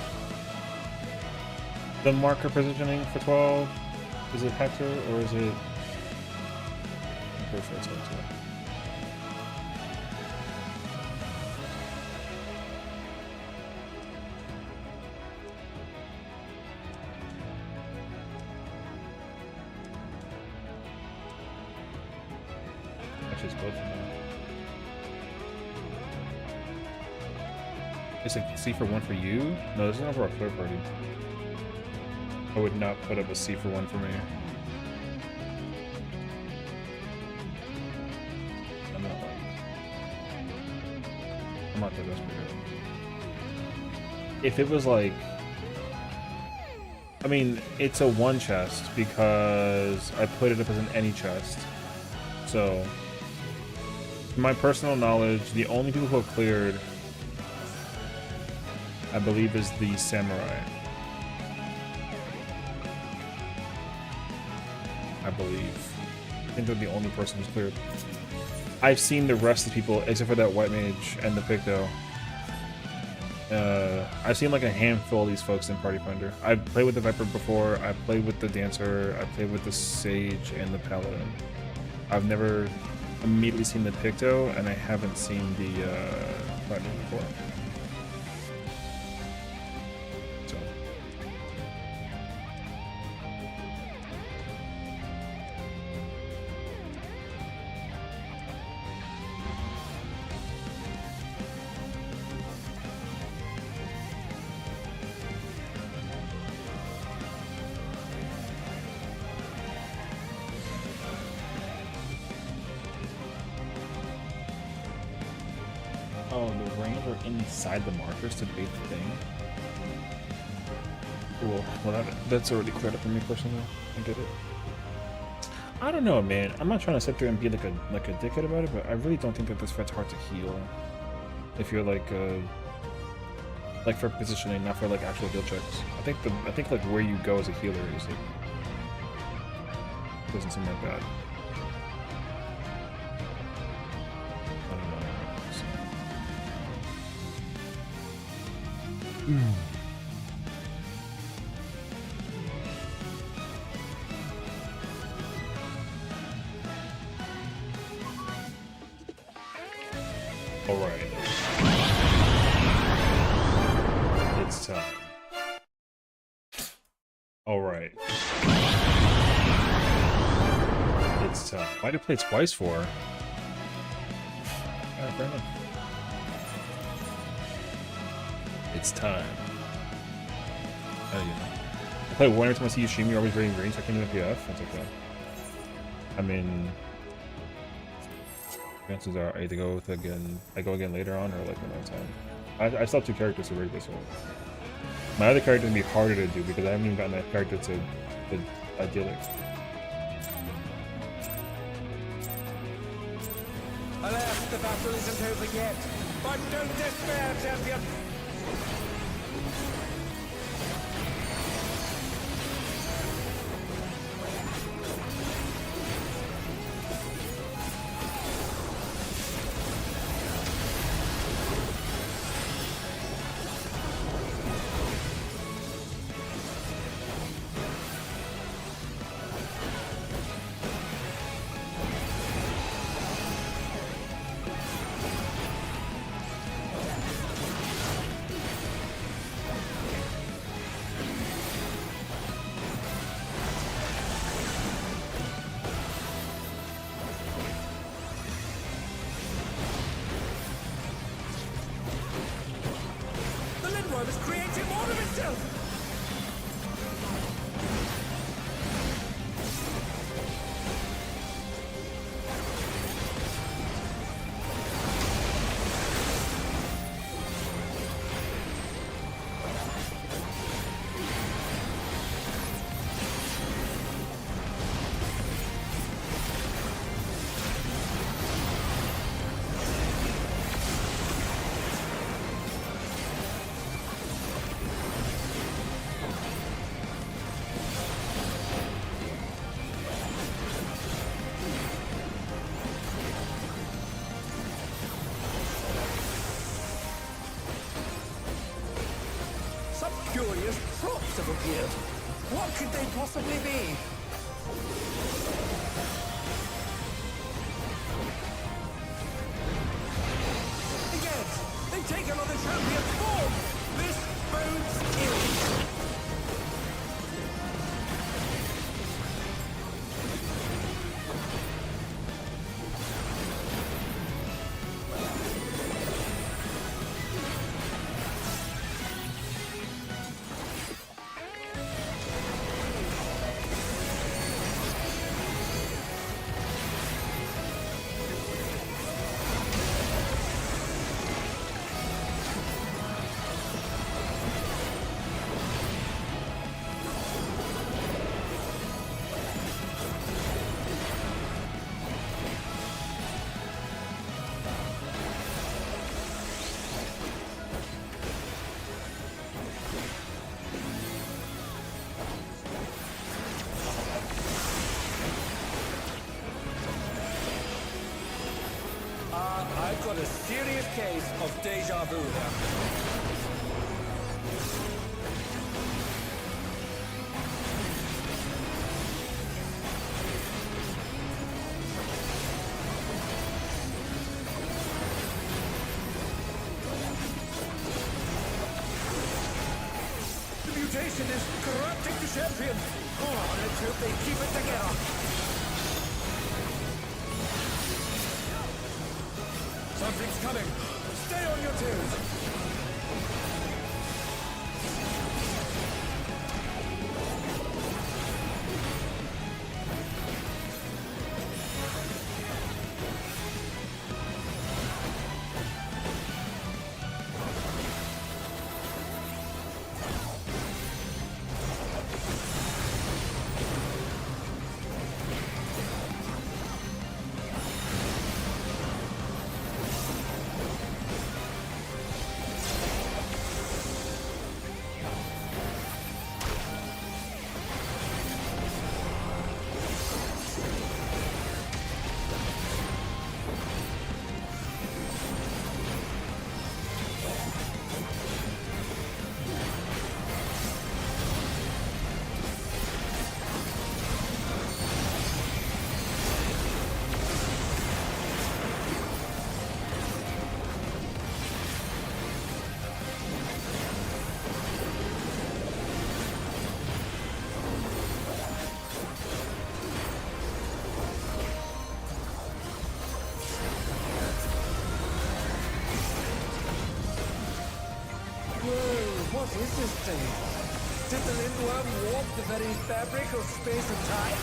marker positioning for 12? Is it Hector or is it? I'm pretty sure it's Hector. Actually, it's both of them. It's a C for 1 for you? No, this is not for our third party. I would not put up a C for 1 for me. I'm not the best player. If it was like, I mean, it's a 1 chest because I put it up as an any chest. So, from my personal knowledge, the only people who have cleared, I believe, is the samurai. I believe. I think they're the only person who's cleared. I've seen the rest of the people, except for that white mage and the Picto. I've seen like a handful of these folks in Party Finder. I've played with the Viper before, I've played with the Dancer, I've played with the Sage and the Paladin. I've never immediately seen the Picto, and I haven't seen the Fighter before. So. inside the markers to bait the thing. Cool. Well, that's already cleared up for me personally. I get it. I don't know, man. I'm not trying to sit there and be like a dickhead about it, but I really don't think that this fight's hard to heal. If you're like for positioning, not for like actual heal checks. I think like where you go as a healer is like doesn't seem like bad. I don't know. All right. It's time. All right. It's time. Why did I play twice for? Alright, fair enough. It's time. Oh yeah. I play one every time I see you stream, you're always very green, so I can't do PF. That's okay. I mean, chances are I either go with I go again later on or like another time. I still have 2 characters to rate this one. My other character would be harder to do because I haven't even gotten that character to idyllic. Alas, the battle isn't over yet. But don't despair, champion. Is creating more of itself! Curious props have appeared. What could they possibly be? Again, they've taken on the champion's form! This bodes ill! I've got a serious case of deja vu here. The mutation is corrupting the champion. Oh, let's hope they keep it together. Something's coming. Stay on your toes. What is this thing? Did the lindworm warp the very fabric of space and time?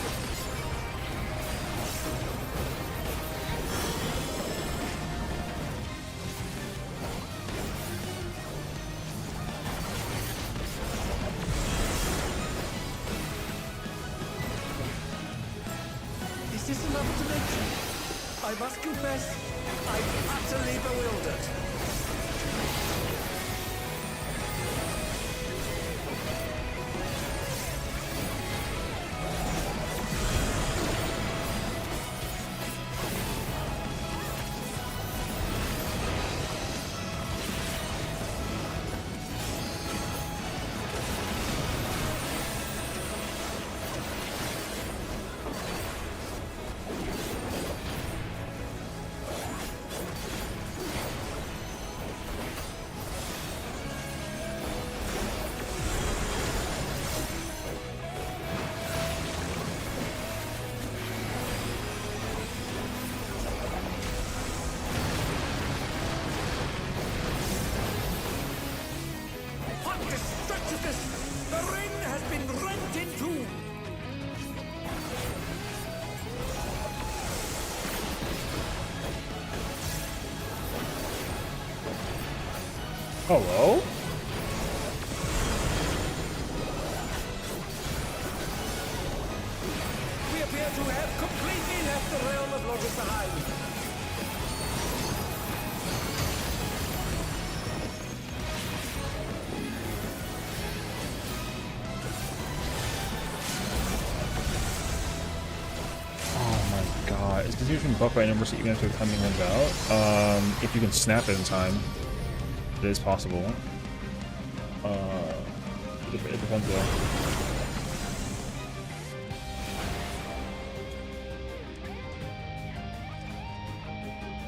Is this another dimension? I must confess, I'm utterly bewildered. What destruction is this? The ring has been rent in two! Hello? We appear to have completely left the realm of logic behind. Oh my god. Is continuation buffed by numbers even after the timing runs out? If you can snap it in time. It is possible. It depends though.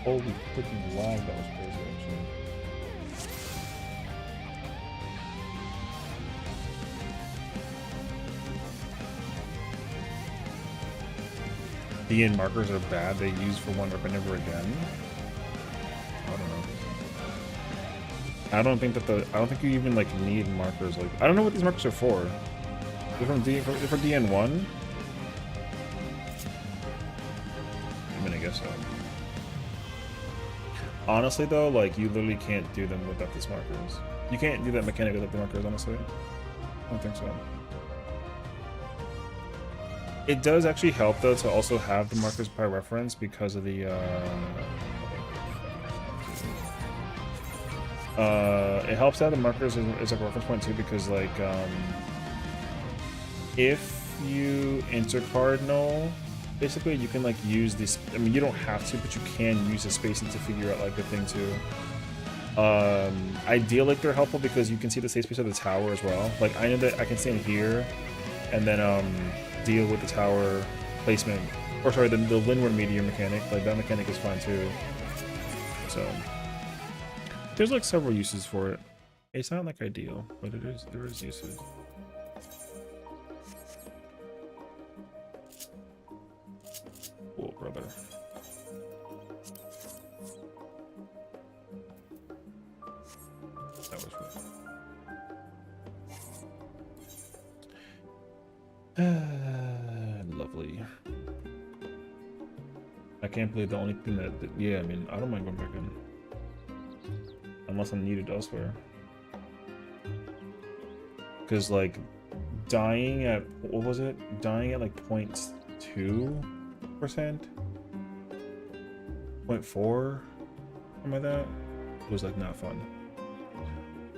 Holy freaking lag, that was crazy actually. DN markers are bad, they use for one weapon never again. I don't know. I don't think you even like need markers. Like I don't know what these markers are for. They're for DN1. I mean, I guess so. Honestly, though, like you literally can't do them without these markers. You can't do that mechanic without the markers. Honestly, I don't think so. It does actually help though to also have the markers by reference because of the. It helps out the markers as a reference point too, because like if you enter cardinal, basically you can like use this. I mean, you don't have to, but you can use the spacing to figure out like the thing too. I feel like they're helpful because you can see the state space of the tower as well. Like I know that I can stand here, and then deal with the tower placement, or sorry, the Lindward meteor mechanic. Like that mechanic is fine too. So. There's like several uses for it. It's not like ideal, but it is. There is uses. Cool, brother. That was rough. Lovely. I can't believe the only thing that. Yeah, I mean, I don't mind going back in. Unless I'm needed elsewhere. Because, like, dying at, what was it? Dying at, like, 0.2%? 0.4? Something like that? It was, like, not fun.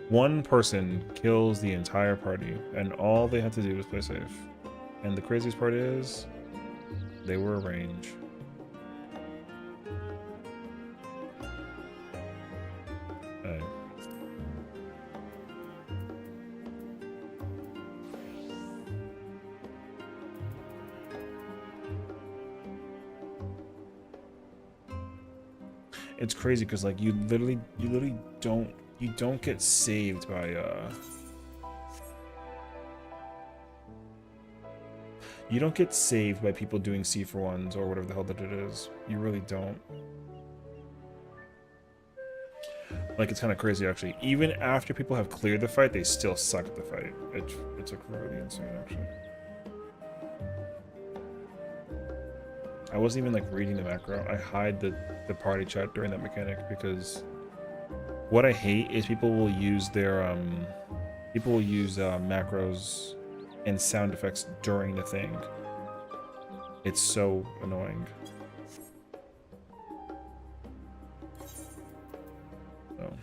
One person kills the entire party, and all they had to do was play safe. And the craziest part is, they were a range. It's crazy because like you literally don't get saved by you don't get saved by people doing C for ones or whatever the hell that it is. You really don't. Like, it's kind of crazy, actually. Even after people have cleared the fight, they still suck at the fight. It's like really insane, actually. I wasn't even like reading the macro. I hide the party chat during that mechanic because what I hate is people will use their macros and sound effects during the thing. It's so annoying. So.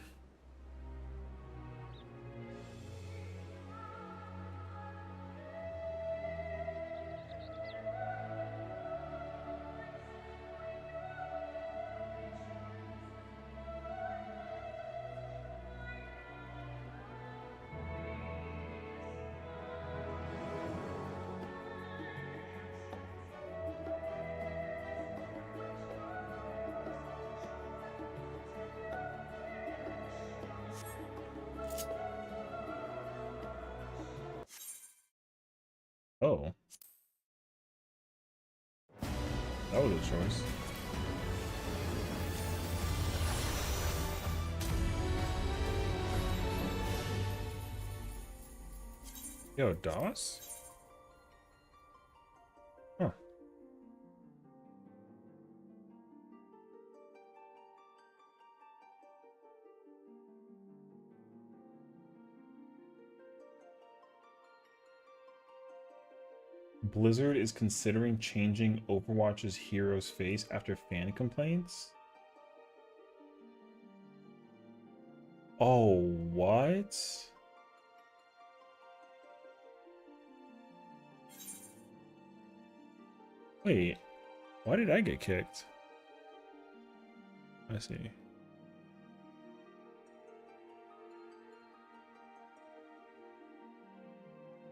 Oh. That was a choice. Yo, DOS? Huh. Blizzard is considering changing Overwatch's hero's face after fan complaints? Oh, what? Wait, why did I get kicked? I see.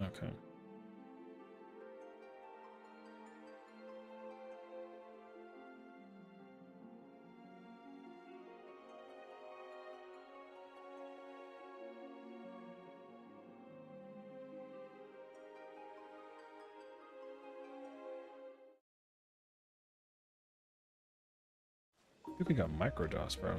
Okay. I think we got micro DOS, bro.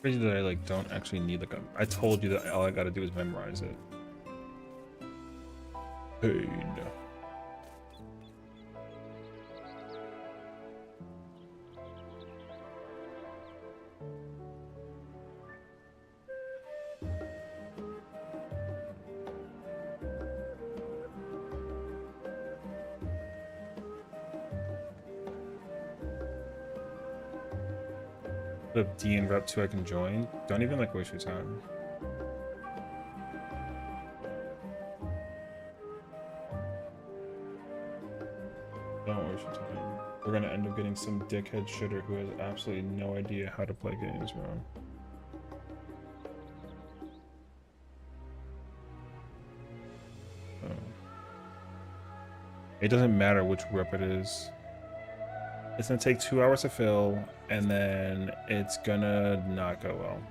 Crazy that I like don't actually need like a. I told you that all I gotta do is memorize it. Pain. Put D and rep 2 I can join. Don't even like waste your time. Don't waste your time. We're gonna end up getting some dickhead shitter who has absolutely no idea how to play games, bro. So. It doesn't matter which rep it is. It's gonna take 2 hours to fill, and then it's gonna not go well.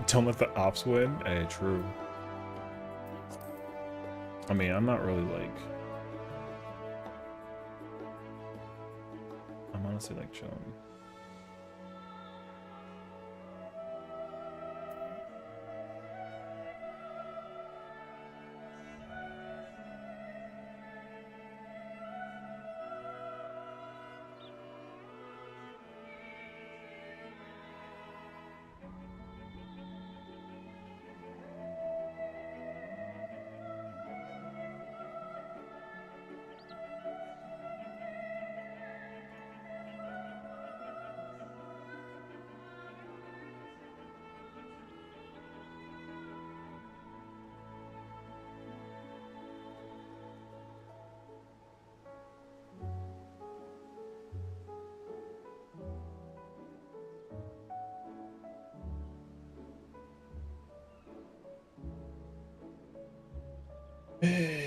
Don't let the ops win. Hey, true. I mean, I'm not really like. I'm honestly like chilling. Hey.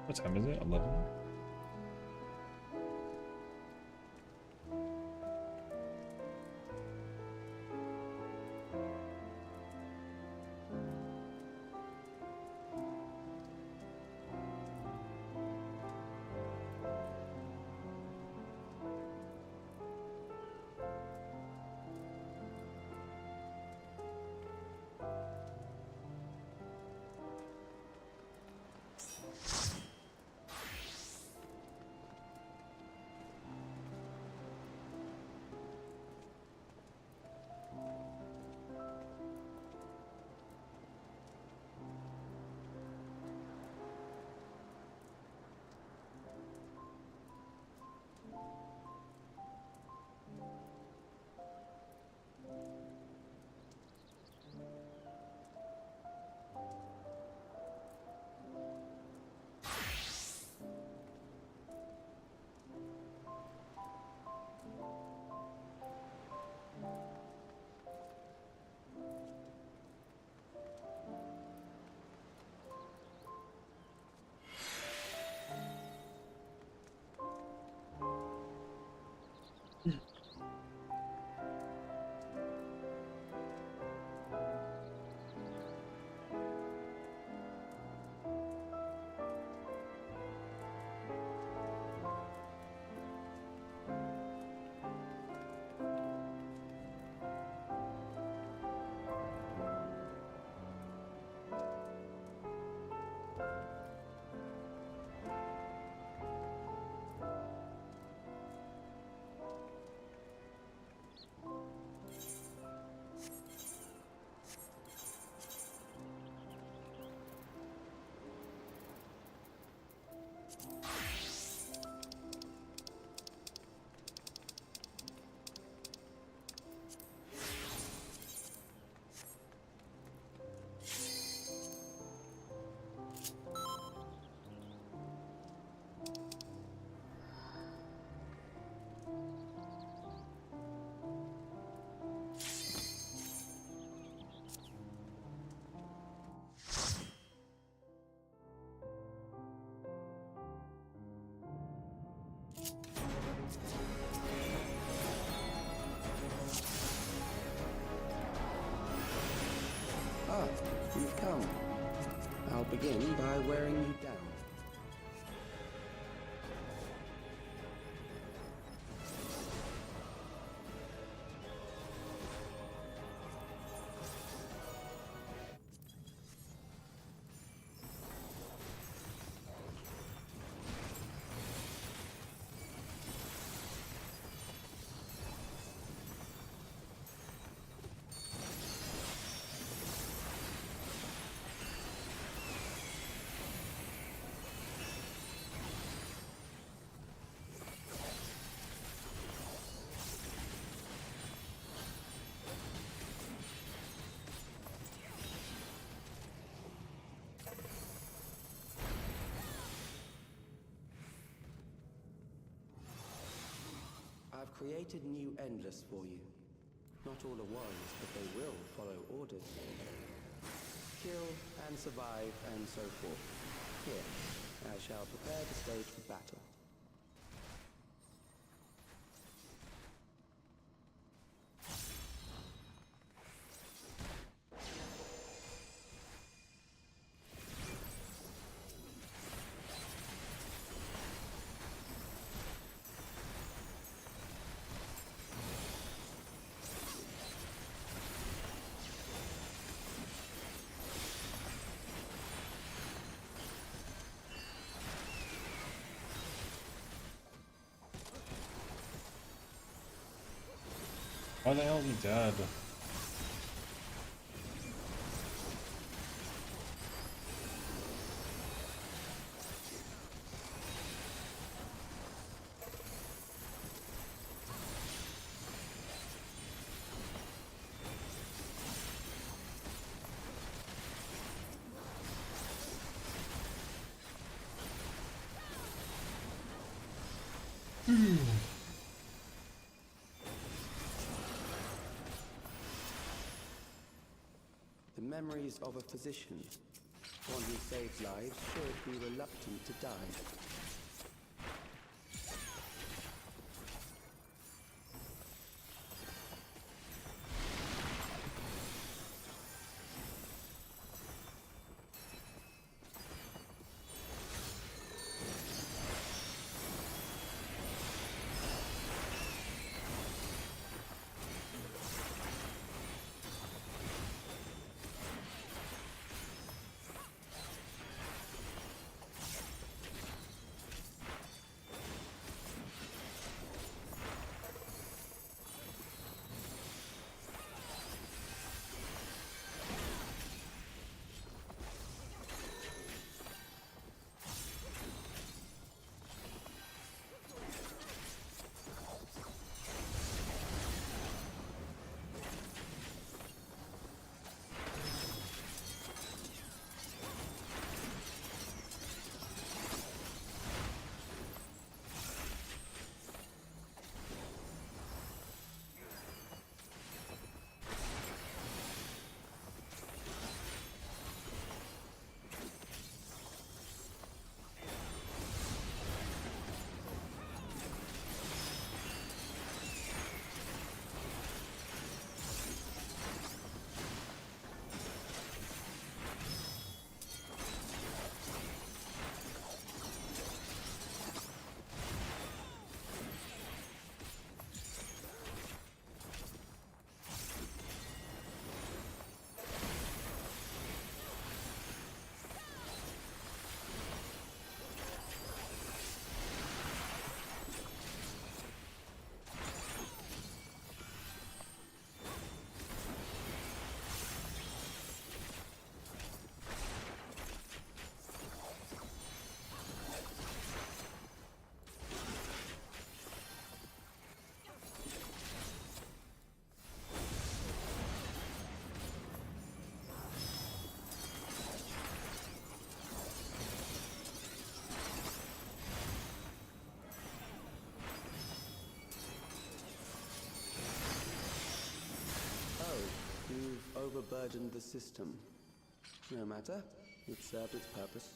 What time is it? 11? Ah, you've come. I'll begin by wearing you down. I've created new endless for you. Not all at once, but they will follow orders. Kill and survive and so forth. Here, I shall prepare the stage for battle. Why the hell is he dead? The memories of a physician. One who saves lives should be reluctant to die. You've overburdened the system. No matter, it served its purpose.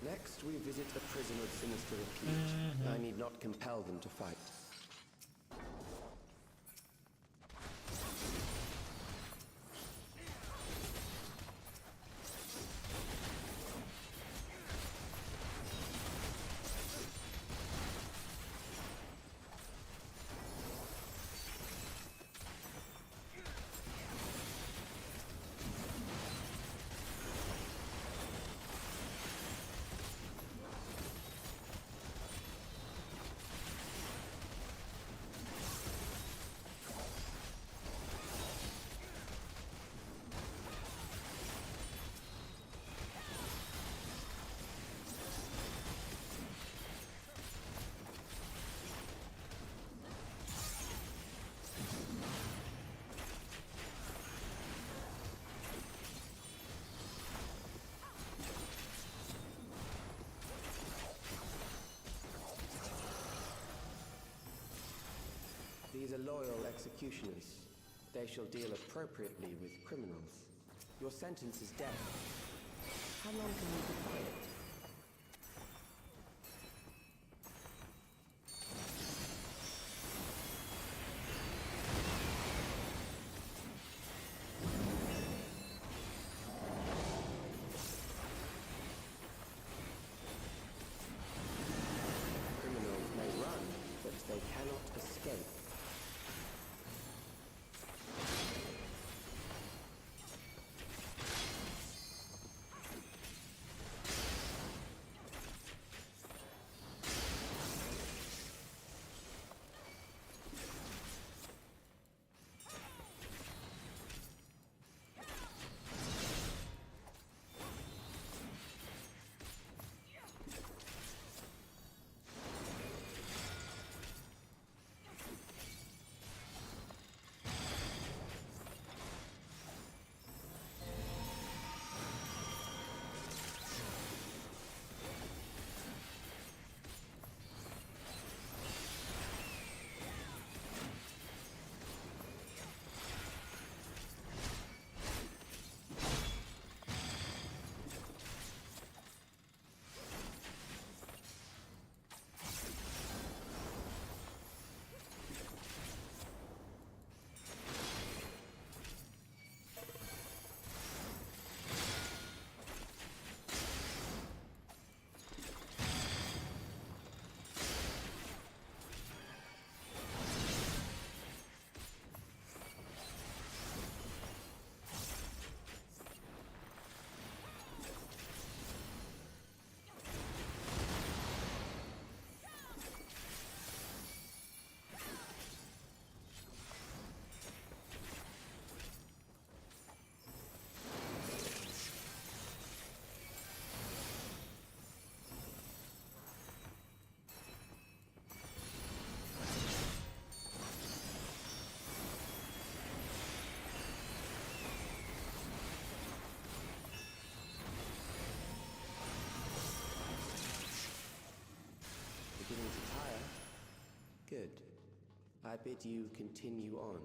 Next, we visit a prison of sinister repute. I need not compel them to fight. These are loyal executioners. They shall deal appropriately with criminals. Your sentence is death. How long can you defy it? Criminals may run, but they cannot escape. Beginning to tire? Good. I bid you continue on.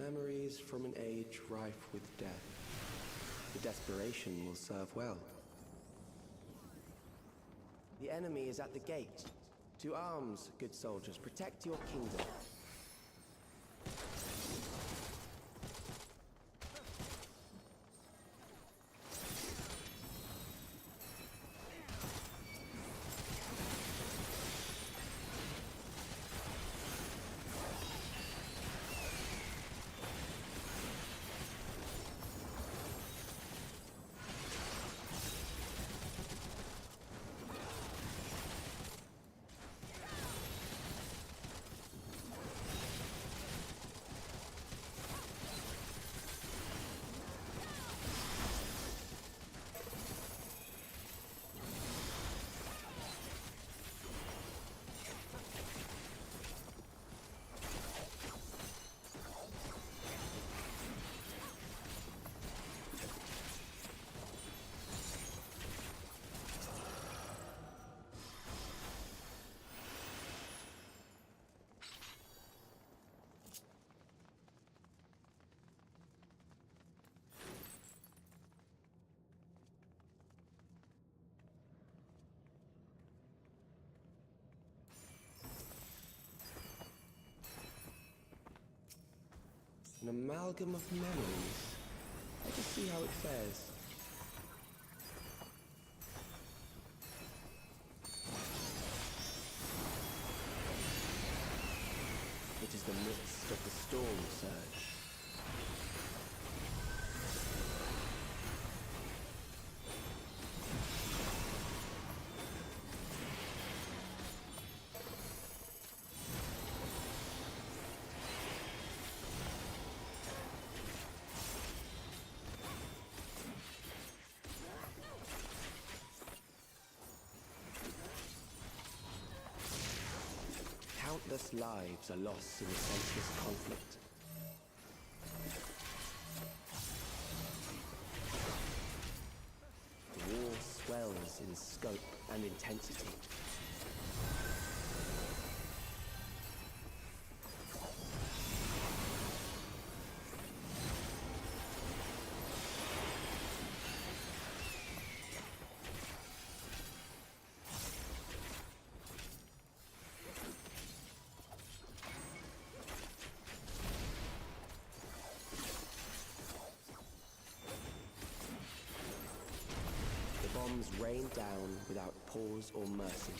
Memories from an age rife with death. The desperation will serve well. The enemy is at the gate. To arms, good soldiers, protect your kingdom. An amalgam of memories. Let us see how it fares. It is the midst of the storm surge. Countless lives are lost in the senseless conflict. The war swells in scope and intensity. Bombs rain down without pause or mercy.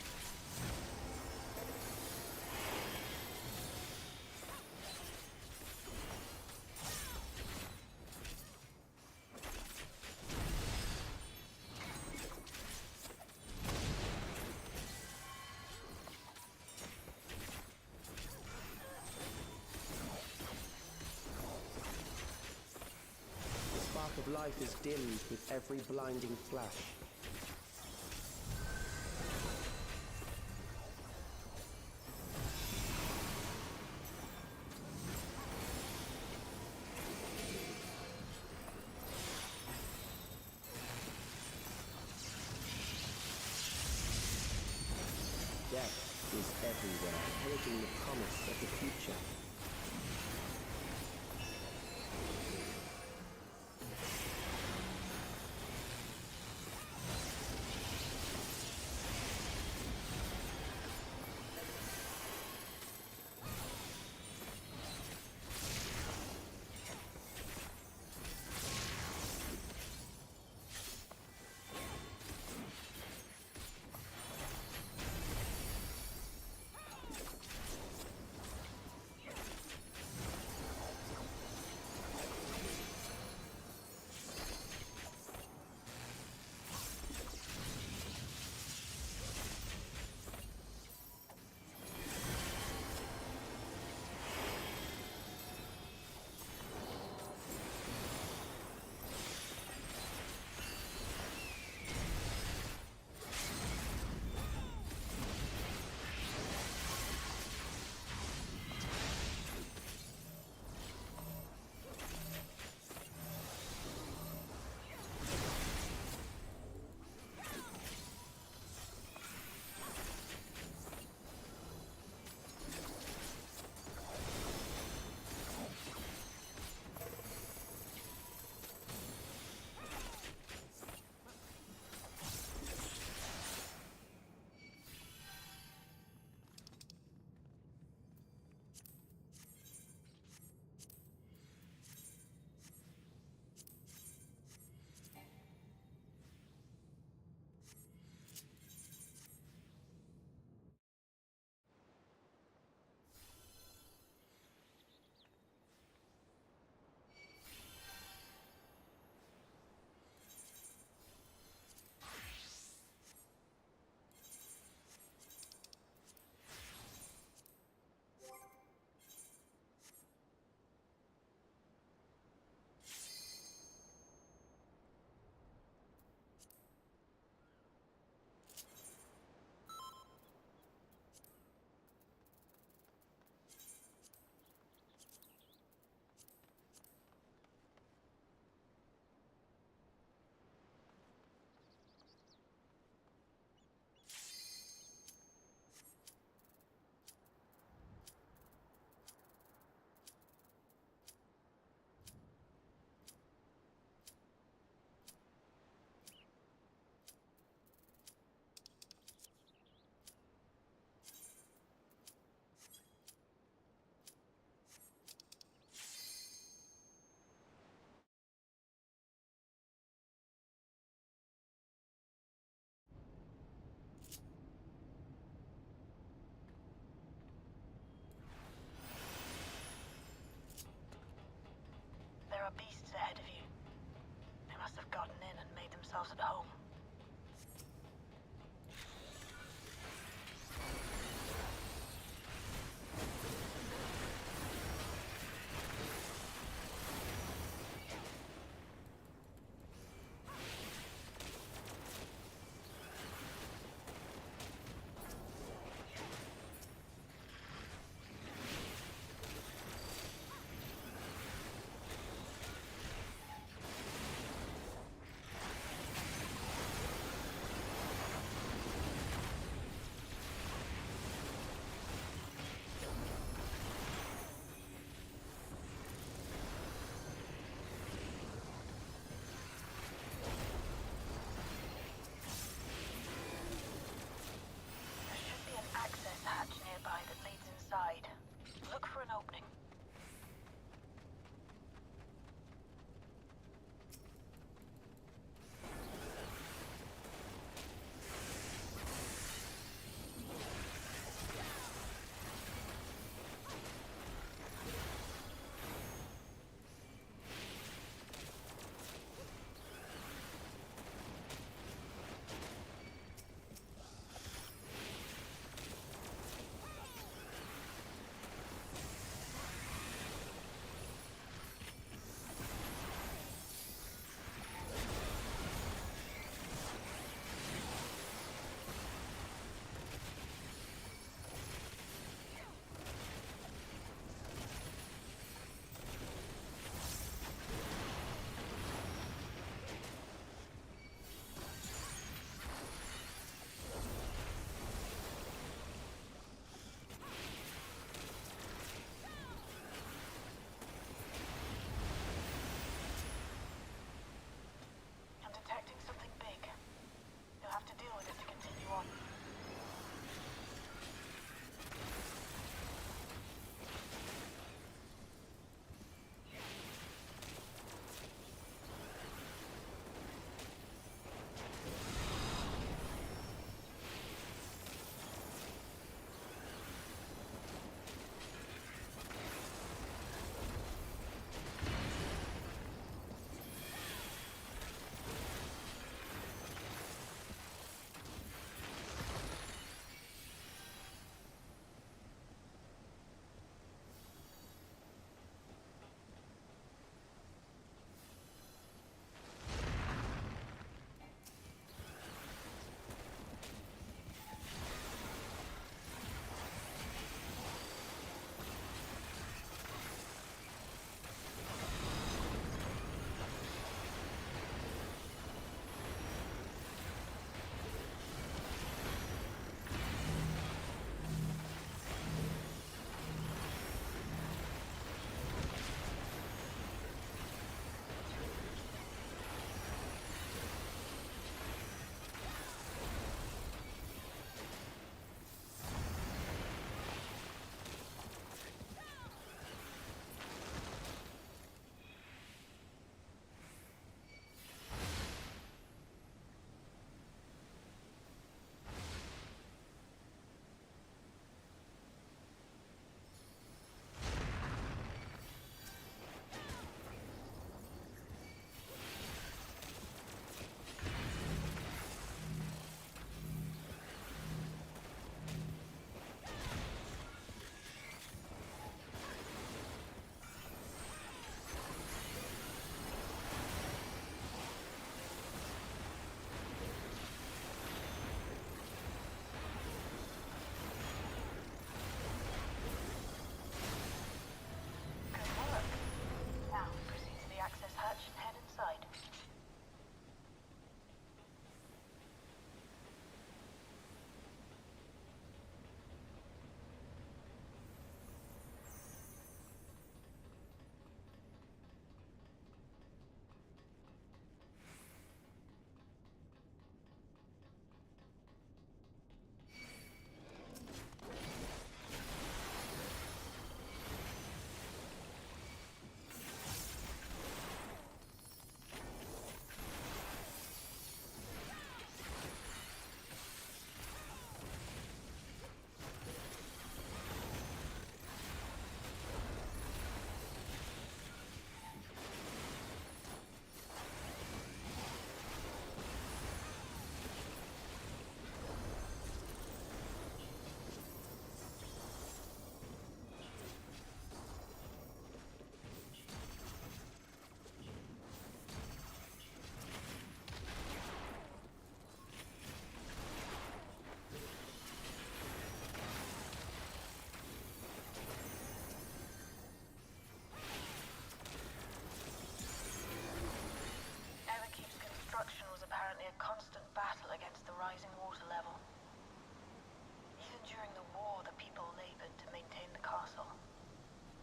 The spark of life is dimmed with every blinding flash. Death is everywhere, heralding the promise of the future.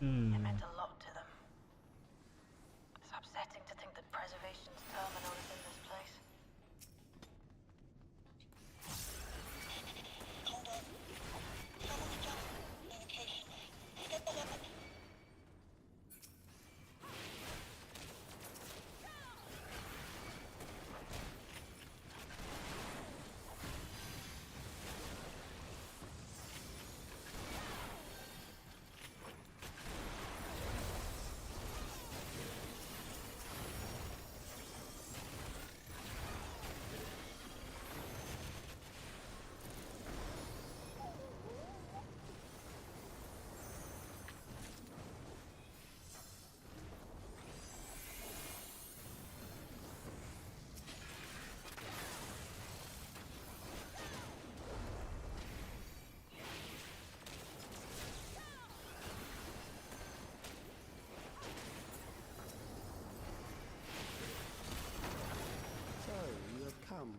It meant a lot to them. It's upsetting to think that preservation's terminal is in this place. So, you have come.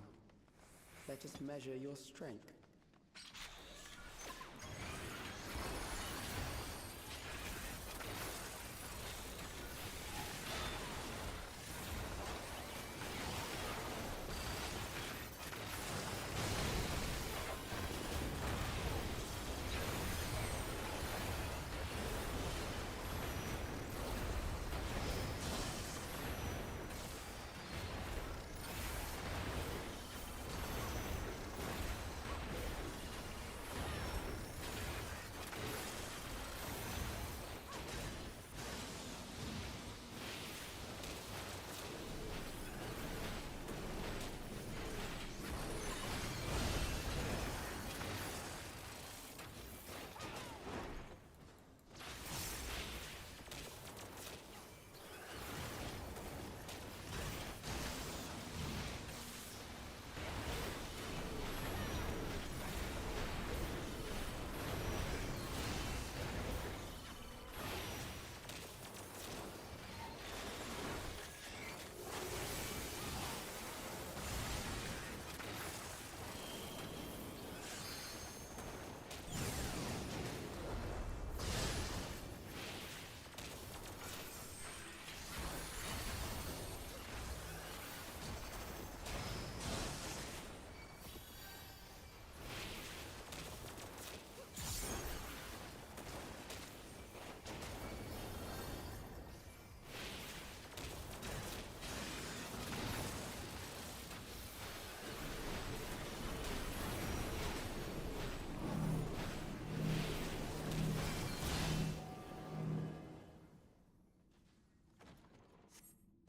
Let us measure your strength.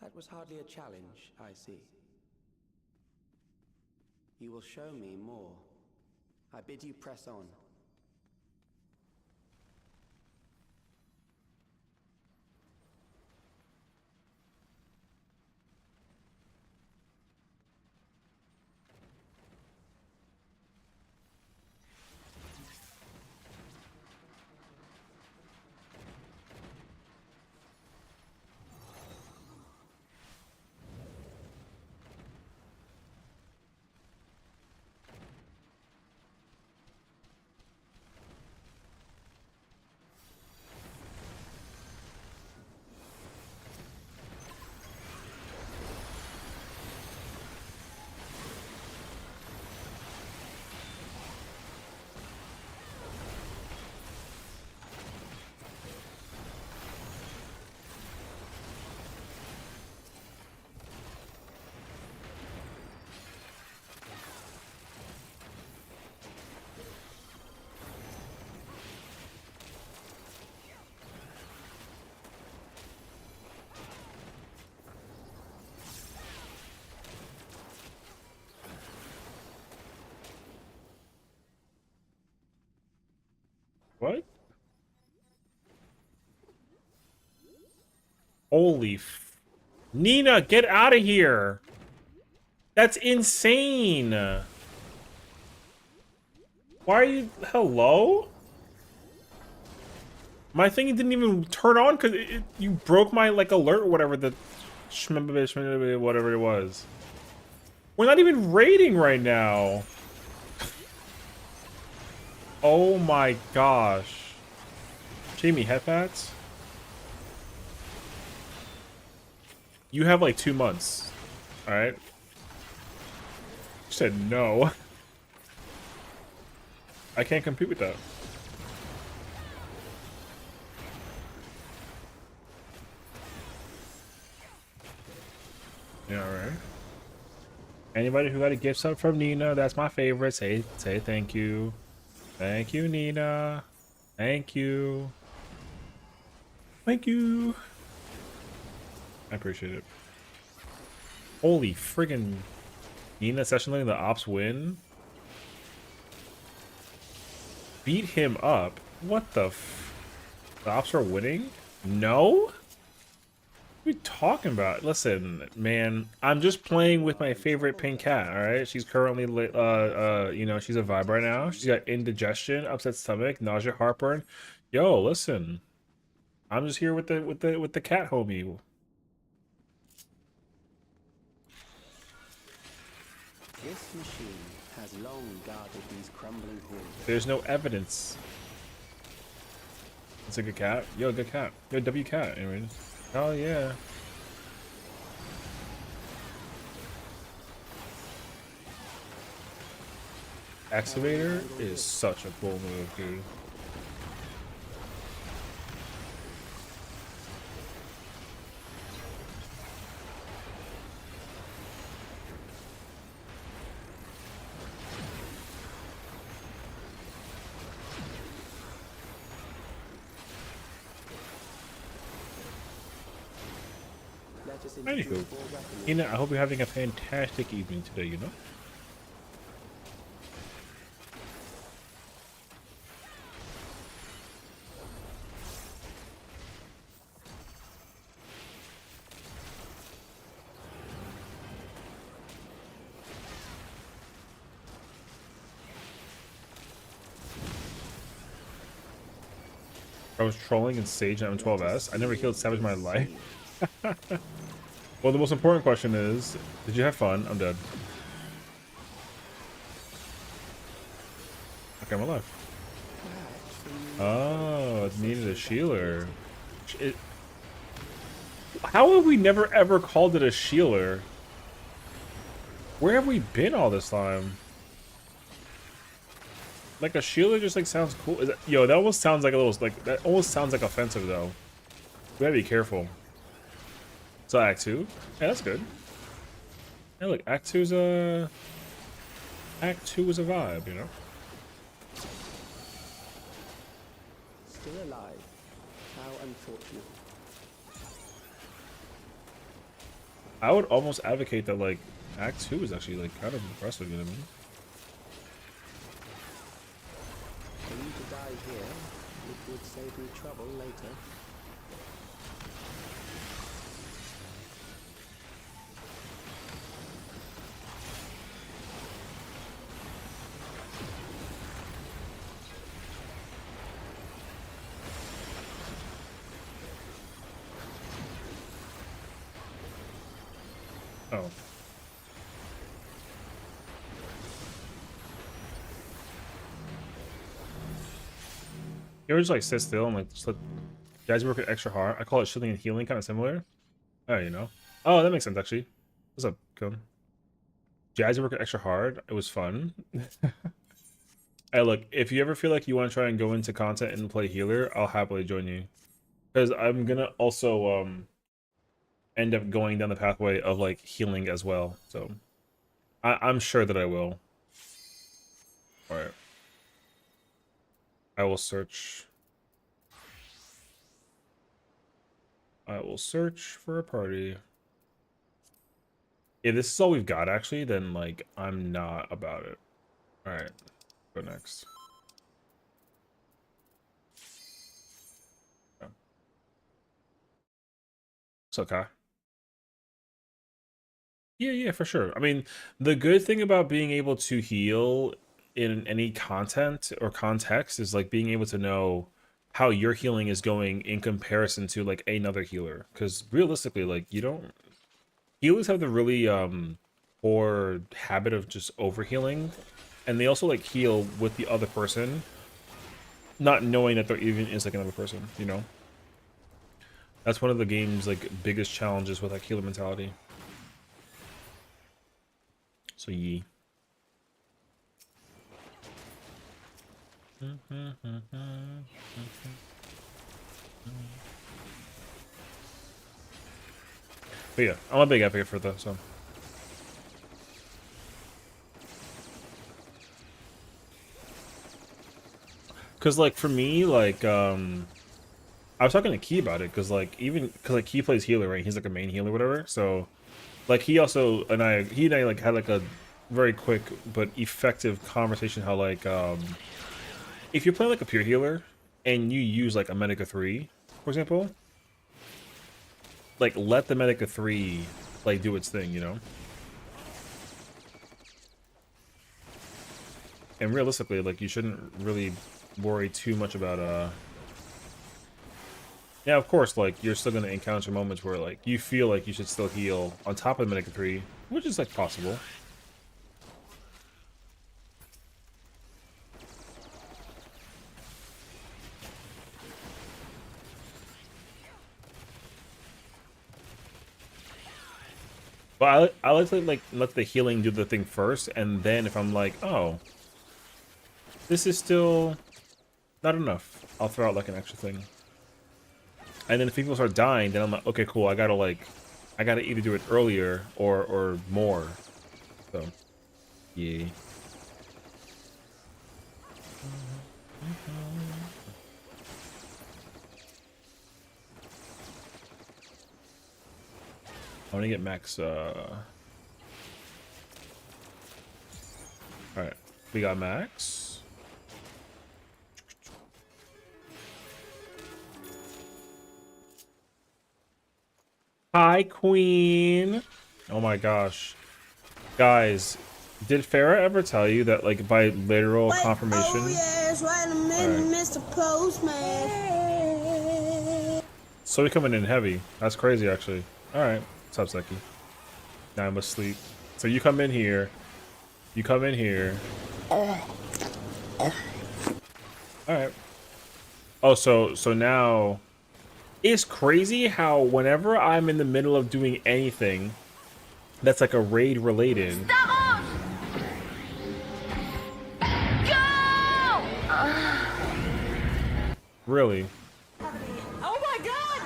That was hardly a challenge, I see. You will show me more. I bid you press on. What? Holy Nina, get out of here! That's insane! Why are you... Hello? My thing didn't even turn on because you broke my, like, alert or whatever the... Whatever it was. We're not even raiding right now. Oh my gosh. Jamie, headpats? You have like 2 months. All right. You said no. I can't compete with that. Yeah, all right. Anybody who got a gift sub from Nina, that's my favorite. Say thank you. Thank you, Nina. Thank you. Thank you. I appreciate it. Holy friggin' Nina session letting the ops win. Beat him up. What the f... The ops are winning? No? What are we talking about? Listen, man, I'm just playing with my favorite pink cat, alright? She's currently, you know, she's a vibe right now. She's got indigestion, upset stomach, nausea, heartburn. Yo, listen. I'm just here with the cat homie. This machine has long guarded these crumbling halls. There's no evidence. It's a good cat. Yo, good cat. Yo, W cat. Anyways. Oh yeah. Excavator is such a cool move, dude. Anywho, Ina, I hope you're having a fantastic evening today, you know? I was trolling in Sage and M12S. I never healed Savage in my life. Well, the most important question is, did you have fun? I'm dead. Okay, I'm alive. Oh, it needed a Shealer. How have we never ever called it a Shealer? Where have we been all this time? Like a Shealer just like sounds cool. Is that, yo, that almost sounds like a little like that almost sounds like offensive though. We gotta be careful. So Act 2? Yeah, that's good. Hey look, Act 2 is a vibe, you know? Still alive. How unfortunate. I would almost advocate that like Act 2 is actually like kind of impressive, you know what I mean? For you to die here, it would save me trouble later. Oh. You ever just like sit still and like just let guys work it extra hard? I call it shielding and healing, kind of similar. Oh, you know. Oh, that makes sense actually. What's up, Cone? Jazz work it extra hard. It was fun. Hey, look, if you ever feel like you want to try and go into content and play healer, I'll happily join you. Because I'm gonna also end up going down the pathway of like healing as well. So I'm sure that I will. All right. I will search. I will search for a party. If this is all we've got, actually, then like I'm not about it. All right, go next. Yeah. It's okay. Yeah, for sure. I mean, the good thing about being able to heal in any content or context is like being able to know how your healing is going in comparison to like another healer. Because realistically, like you don't healers have the really poor habit of just overhealing, and they also like heal with the other person, not knowing that there even is like another person, you know. That's one of the game's like biggest challenges with like healer mentality. So ye. But yeah, I'm a big advocate for that, so. Cause like for me, like I was talking to Key about it, cause like cause like Key plays healer, right? He's like a main healer, whatever. So like he and I like had like a very quick but effective conversation how like if you're playing like a pure healer and you use like a Medica 3, for example, like let the Medica 3 like do its thing, you know? And realistically, like you shouldn't really worry too much about yeah, of course, like you're still gonna encounter moments where like you feel like you should still heal on top of Medica 3, which is like possible. But I like to like let the healing do the thing first, and then if I'm like, oh, this is still not enough, I'll throw out like an extra thing. And then if people start dying, then I'm like, okay, cool. I gotta either do it earlier or more. So, yeah. I want to get max. All right, we got max. Hi, Queen. Oh my gosh. Guys, did Farah ever tell you that, like, by literal Wait, confirmation? oh yes, wait a minute, Mr. Postman. So we coming in heavy. That's crazy, actually. Alright. What's up, Seki? Now I must sleep. So you come in here. You come in here. Alright. Oh, so now... It's crazy how whenever I'm in the middle of doing anything that's like a raid related. Stamos! Go! Really? Oh my god!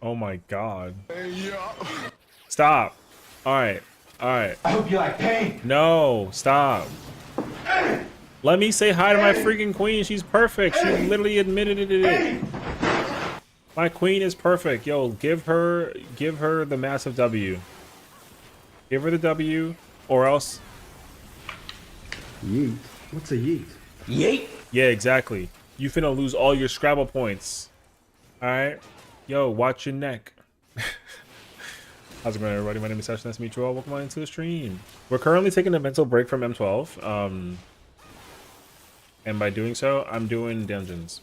Oh my god. Stop. Alright. Alright. I hope you like pain. No, stop. Let me say hi to my freaking queen. She's perfect. She literally admitted it. My queen is perfect. Yo, give her the massive W. Give her the W, or else. Yeet? What's a yeet? Yeet! Yeah, exactly. You finna lose all your Scrabble points. Alright? Yo, watch your neck. How's it going, everybody? My name is Sessiion. Nice to meet you all. Welcome on into the stream. We're currently taking a mental break from M12. And by doing so, I'm doing dungeons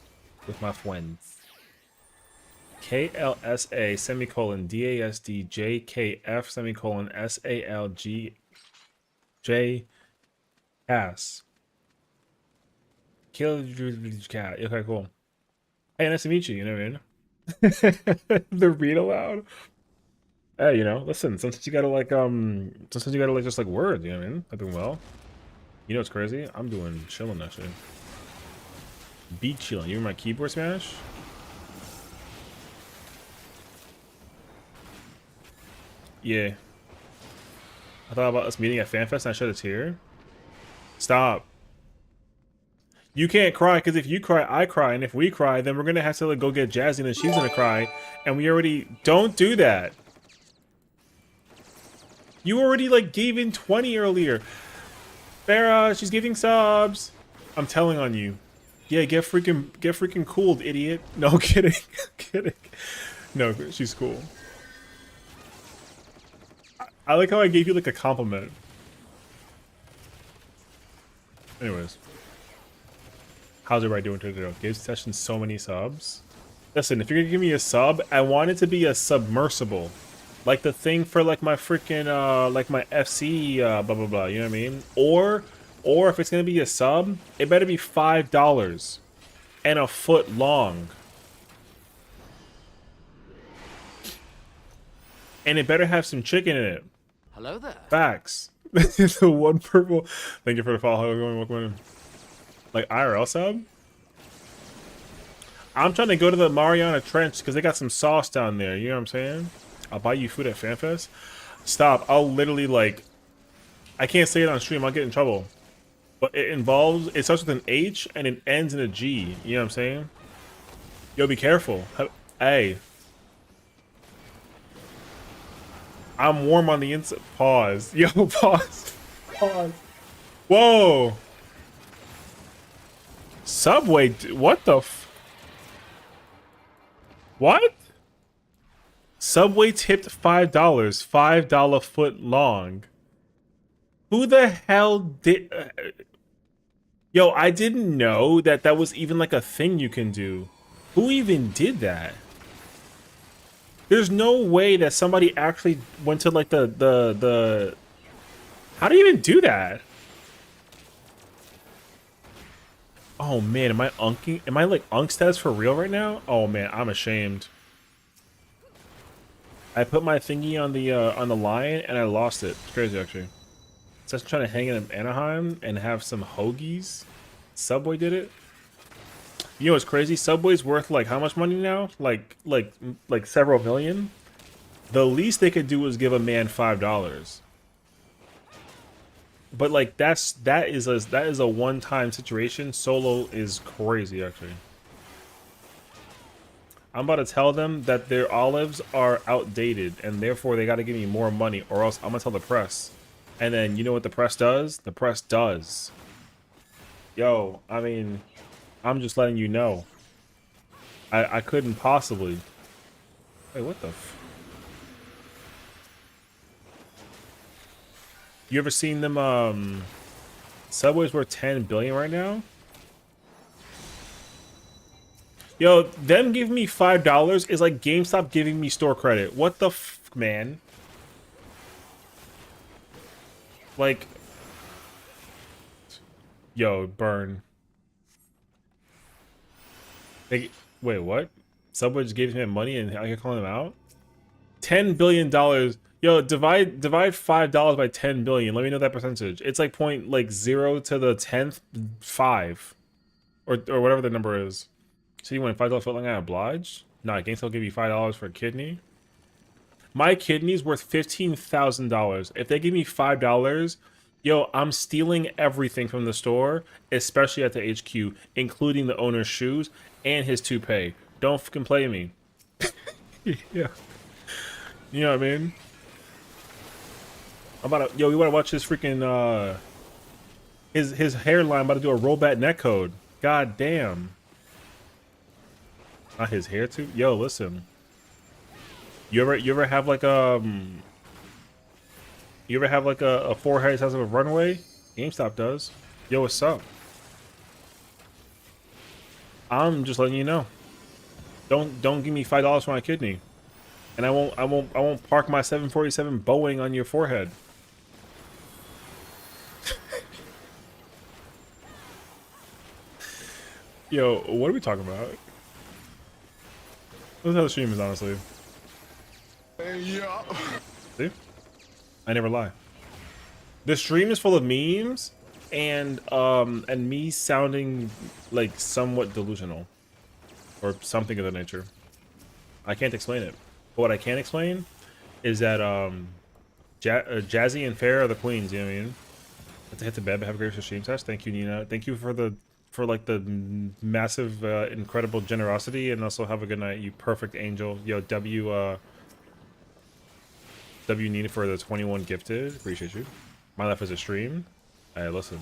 with my friends. KLSA semicolon DASD JKF semicolon SALG J CAS. Kill cat. Okay, cool. Hey, nice to meet you. You know what I mean? The read aloud. Hey, you know, listen. Sometimes you gotta like just like words. You know what I mean? I'm doing well. You know what's crazy? I'm doing chilling actually. Beat chilling. You hear my keyboard smash? Yeah. I thought about us meeting at FanFest and I shed a tear. Stop. You can't cry, because if you cry, I cry. And if we cry, then we're going to have to like, go get Jazzy and she's going to cry. And we already... Don't do that. You already like gave in 20 earlier. Farah, she's giving subs. I'm telling on you. Yeah, get freaking cooled, idiot. No, kidding. Kidding. No, she's cool. I like how I gave you like a compliment. Anyways. How's everybody doing today? Gave Session so many subs. Listen, if you're gonna give me a sub, I want it to be a submersible. Like the thing for like my freaking like my FC blah blah blah, you know what I mean? Or if it's gonna be a sub, it better be $5 and a foot long. And it better have some chicken in it. Hello there. Facts. The one purple. Thank you for the follow. Welcome in. Like IRL sub? I'm trying to go to the Mariana Trench because they got some sauce down there. You know what I'm saying? I'll buy you food at FanFest. Stop. I'll literally like... I can't say it on stream. I'll get in trouble. But it involves... It starts with an H and it ends in a G. You know what I'm saying? Yo, be careful. Hey. I'm warm on the inside. Pause. Yo, pause. Pause. Whoa. Subway. What the f... What? Subway tipped $5. $5 foot long. Who the hell did... Yo, I didn't know that that was even like a thing you can do. Who even did that? There's no way that somebody actually went to like the... How do you even do that? Oh man, am I unking? Am I like unk status for real right now? Oh man, I'm ashamed. I put my thingy on the line and I lost it. It's crazy actually. So I was trying to hang in Anaheim and have some hoagies. Subway did it. You know what's crazy? Subway's worth like how much money now? Like several million. The least they could do was give a man $5. But like that is a one-time situation. Solo is crazy actually. I'm about to tell them that their olives are outdated and therefore they got to give me more money or else I'm gonna tell the press. And then you know what the press does? The press does. Yo, I mean, I'm just letting you know. I couldn't possibly. Wait, what the f... You ever seen them, Subway's worth 10 billion right now? Yo, them giving me $5 is like GameStop giving me store credit. What the f, man? Like... Yo, burn. Wait, what? Subway just gave him money and I can call him out? $10 billion. Yo, divide $5 by 10 billion. Let me know that percentage. It's like point like 0 to the 10th 5. Or whatever the number is. So you want $5 foot long, I oblige? Nah, GameStop will give you $5 for a kidney. My kidney's worth $15,000. If they give me $5, yo, I'm stealing everything from the store, especially at the HQ, including the owner's shoes and his toupee. Don't fucking play me. Yeah. You know what I mean? I'm about to, yo, we want to watch his freaking, his hairline about to do a rollback netcode. God damn. Not his hair too? Yo, listen. You ever have like you ever have like a forehead size of a runway? GameStop does. Yo, what's up? I'm just letting you know. Don't give me $5 for my kidney. And I won't park my 747 Boeing on your forehead. Yo, what are we talking about? This is how the stream is, honestly. Yeah. See? I never lie. The stream is full of memes and me sounding like somewhat delusional. Or something of that nature. I can't explain it. But what I can explain is that Jazzy and Fair are the queens, you know what I mean? Let's hit the bed, but have a great stream test. Thank you, Nina. Thank you for the the massive incredible generosity, and also have a good night, you perfect angel. Yo, W Nina for the 21 gifted. Appreciate you. My life is a stream. Hey, listen.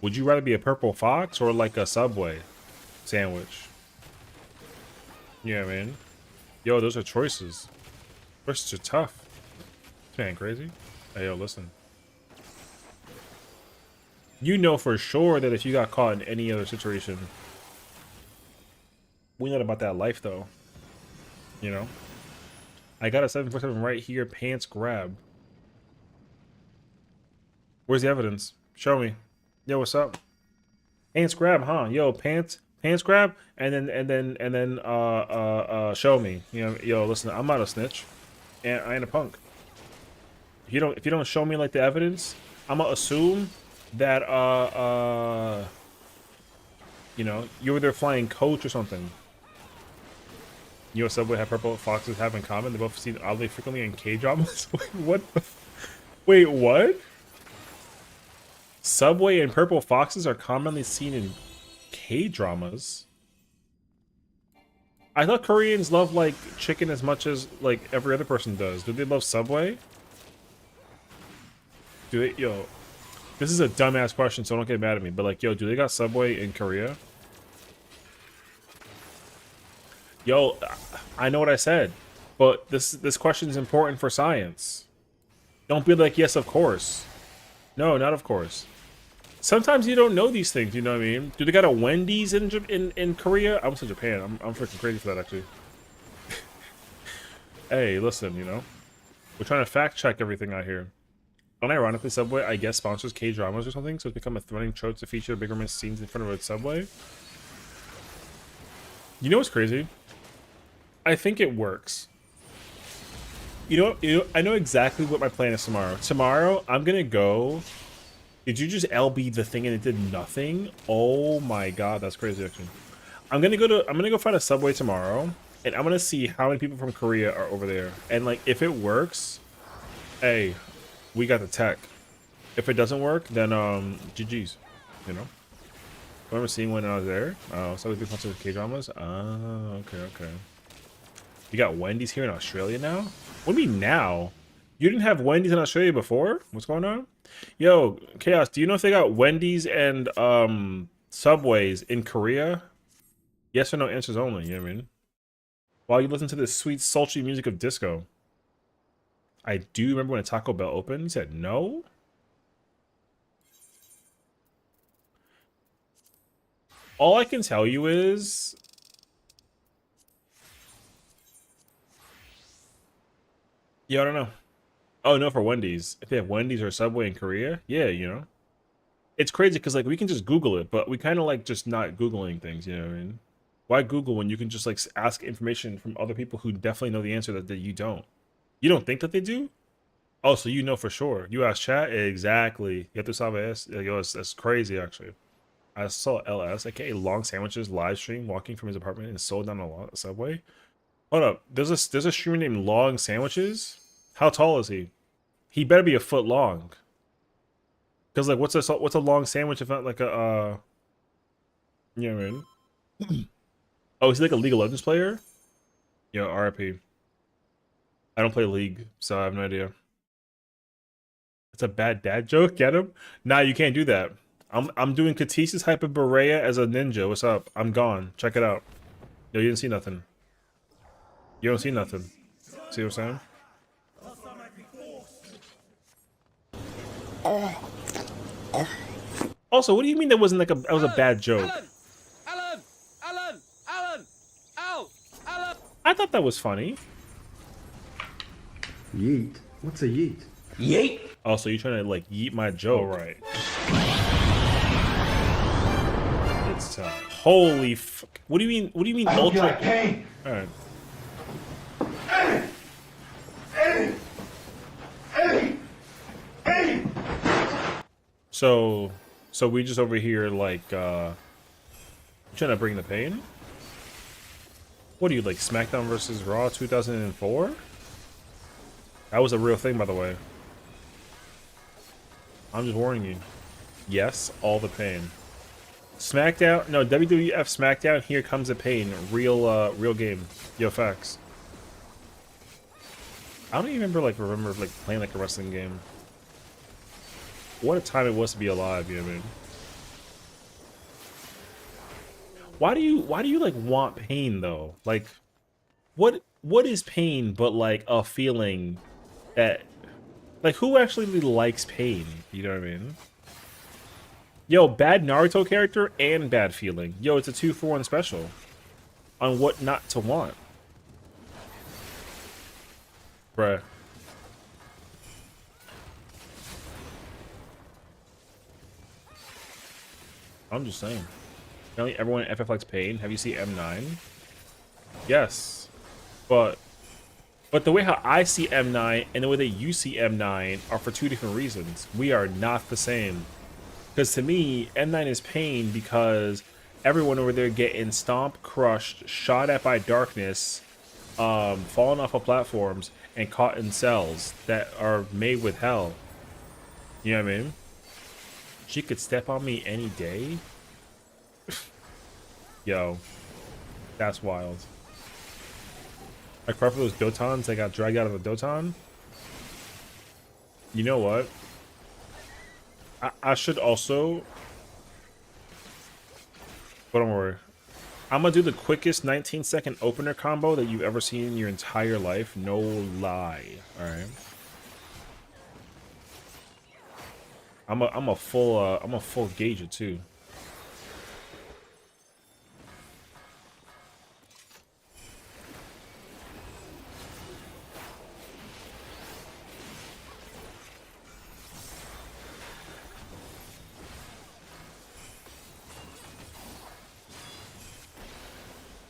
Would you rather be a purple fox or like a Subway sandwich? You know what I mean? Yo, those are choices. Choices are tough. This ain't crazy. Hey, yo, listen. You know for sure that if you got caught in any other situation, we know about that life though. You know? I got a 747 right here, pants grab. Where's the evidence? Show me. Yo, what's up? Pants grab, huh? Yo, pants grab, and then show me. You know, yo, listen, I'm not a snitch. and I ain't a punk. If you don't show me like the evidence, I'm gonna assume that you know, you were there flying coach or something. You and Subway have purple foxes have in common. They both seen oddly frequently in K-dramas. Wait, what? Wait, what? Subway and purple foxes are commonly seen in K-dramas. I thought Koreans love like chicken as much as like every other person does. Do they love Subway? Do they? Yo, this is a dumbass question, so don't get mad at me. But like, yo, do they got Subway in Korea? Yo, I know what I said, but this question is important for science. Don't be like, yes, of course. No, not of course. Sometimes you don't know these things, you know what I mean? Do they got a Wendy's in Korea? I was in Japan. I'm freaking crazy for that, actually. Hey, listen, you know? We're trying to fact check everything out here. Unironically, Subway, I guess, sponsors K-dramas or something, so it's become a threatening trope to feature big romance scenes in front of a Subway. You know what's crazy? I think it works. You know, I know exactly what my plan is tomorrow. Tomorrow, I'm gonna go. Did you just LB the thing and it did nothing? Oh my god, that's crazy actually. I'm gonna go find a Subway tomorrow, and I'm gonna see how many people from Korea are over there. And like, if it works, hey, we got the tech. If it doesn't work, then GG's. You know. I remember seeing when I was there. Oh, so we do of K-dramas. Oh, okay. You got Wendy's here in Australia now? What do you mean now? You didn't have Wendy's in Australia before? What's going on? Yo, Chaos, do you know if they got Wendy's and Subways in Korea? Yes or no answers only, you know what I mean? While you listen to this sweet, sultry music of disco. I do remember when a Taco Bell opened. You said no? All I can tell you is... Yeah, I don't know. Oh, no, for Wendy's. If they have Wendy's or Subway in Korea, yeah, you know. It's crazy because, like, we can just Google it, but we kind of like just not Googling things, you know what I mean? Why Google when you can just, like, ask information from other people who definitely know the answer that you don't? You don't think that they do? Oh, so you know for sure. You ask chat? Exactly. You have to solve S. Yo, that's crazy, actually. I saw LS, aka Long Sandwiches, live stream walking from his apartment and sold down a Subway. Hold up. There's a streamer named Long Sandwiches? How tall is he? He better be a foot long. Cause like, what's a long sandwich if not like a you know what I mean? Oh, is he like a League of Legends player? Yo, RIP. I don't play League, so I have no idea. It's a bad dad joke. Get him? Nah, you can't do that. I'm doing Katis's Hyper Berea as a ninja. What's up? I'm gone. Check it out. Yo, you didn't see nothing. You don't see nothing. See what I'm saying? Also, what do you mean that wasn't like that was a bad joke? Alan! Ow! Alan! I thought that was funny. Yeet? What's a yeet? Yeet! Also, you trying to like yeet my joke? All right. It's time. Holy fuck! What do you mean? What do you mean ultra? Like pain. All right. So we just over here like trying to bring the pain. What are you like, SmackDown versus Raw 2004? That was a real thing, by the way. I'm just warning you. Yes, all the pain. SmackDown, no, WWF SmackDown. Here comes the pain. Real game. Yo, facts. I don't even remember playing like a wrestling game. What a time it was to be alive, you know what I mean? Why do you like want pain though? Like, what is pain but like a feeling that, like, who actually likes pain? You know what I mean? Yo, bad Naruto character and bad feeling. Yo, it's a 2-for-1 special on what not to want. Bruh. I'm just saying. Apparently everyone at FFX pain. Have you seen M9? Yes. But But the way how I see M9 and the way that you see M9 are for two different reasons. We are not the same. Because to me, M9 is pain because everyone over there getting stomped, crushed, shot at by darkness, falling off of platforms, and caught in cells that are made with hell. You know what I mean? She could step on me any day? Yo, that's wild. Like, for those Dotons that got dragged out of the Doton. You know what? I should also... But don't worry. I'm gonna do the quickest 19-second opener combo that you've ever seen in your entire life. No lie. Alright. I'm a full gauge it too.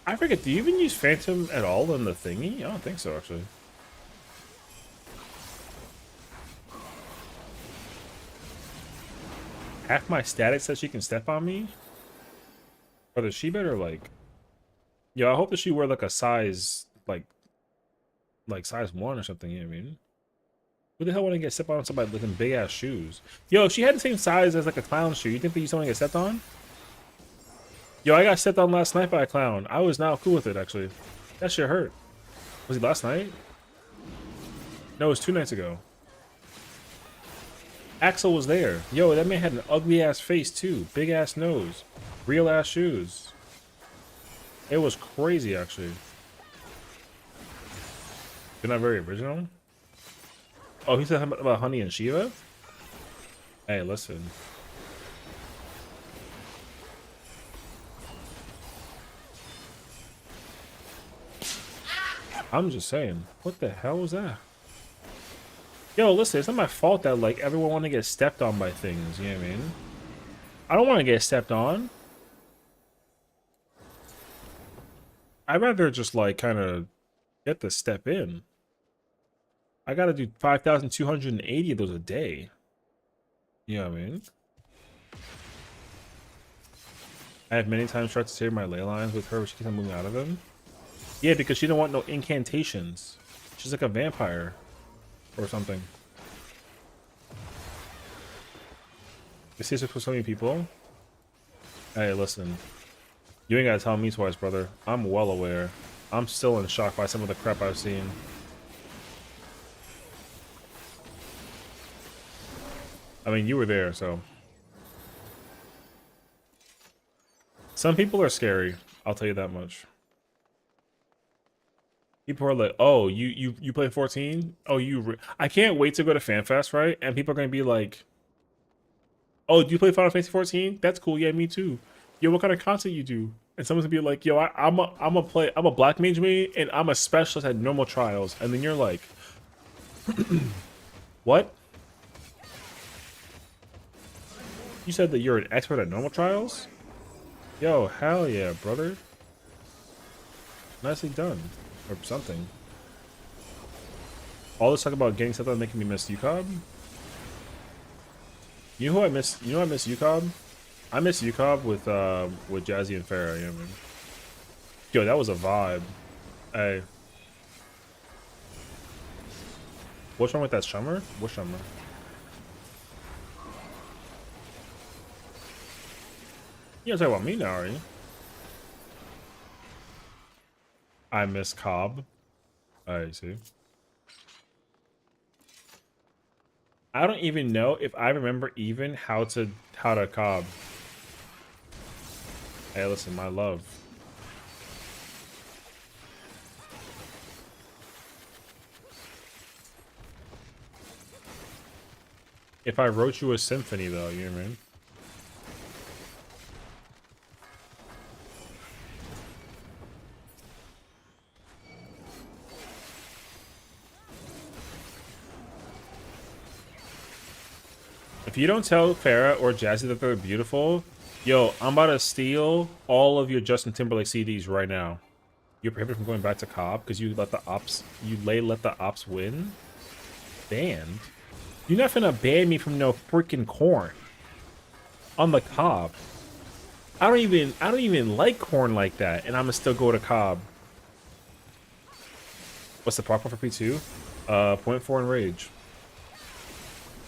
I forget, do you even use Phantom at all in the thingy? I don't think so, actually. Half my static says she can step on me? Brother, she better, like... Yo, I hope that she wear, like, a size, like size 1 or something, you know what I mean? Who the hell want to get stepped on somebody with them big-ass shoes? Yo, if she had the same size as, like, a clown shoe, you think that you want to get stepped on? Yo, I got stepped on last night by a clown. I was not cool with it, actually. That shit hurt. Was it last night? No, it was 2 nights ago. Axel was there. Yo, that man had an ugly-ass face, too. Big-ass nose. Real-ass shoes. It was crazy, actually. You're not very original? Oh, he said about Honey and Shiva? Hey, listen. I'm just saying. What the hell was that? Yo, listen, it's not my fault that, like, everyone want to get stepped on by things, you know what I mean? I don't want to get stepped on. I'd rather just, like, kind of get the step in. I gotta do 5,280 of those a day. You know what I mean? I have many times tried to save my ley lines with her, but she keeps on moving out of them. Yeah, because she don't want no incantations. She's like a vampire. Or something. You see this with so many people? Hey, listen. You ain't gotta tell me twice, brother. I'm well aware. I'm still in shock by some of the crap I've seen. I mean, you were there, so. Some people are scary. I'll tell you that much. People are like, oh, you play 14? Oh, I can't wait to go to FanFest, right? And people are going to be like, oh, do you play Final Fantasy 14? That's cool. Yeah, me too. Yo, what kind of content you do? And someone's going to be like, yo, I'm a black mage main, and I'm a specialist at normal trials. And then you're like, what? You said that you're an expert at normal trials? Yo, hell yeah, brother. Nicely done. Or something. All this talk about getting stuff that making me miss UCOB? You know who I miss? You know I miss UCOB? I miss UCOB with Jazzy and Farrah, you know what I mean? Yo, that was a vibe. Hey. What's wrong with that Shummer? What Shummer? You don't talk about me now, are you? I miss Cobb. I see. I don't even know if I remember even how to Cobb. Hey, listen, my love. If I wrote you a symphony, though, you know what I mean? If you don't tell Farrah or Jazzy that they're beautiful, yo, I'm about to steal all of your Justin Timberlake CDs right now. You're prohibited from going back to Cobb because you let the ops let the ops win. Banned? You're not finna ban me from no freaking corn on the Cobb. I don't even like corn like that, and I'ma still go to Cobb. What's the proc for P2? 0.4 in rage.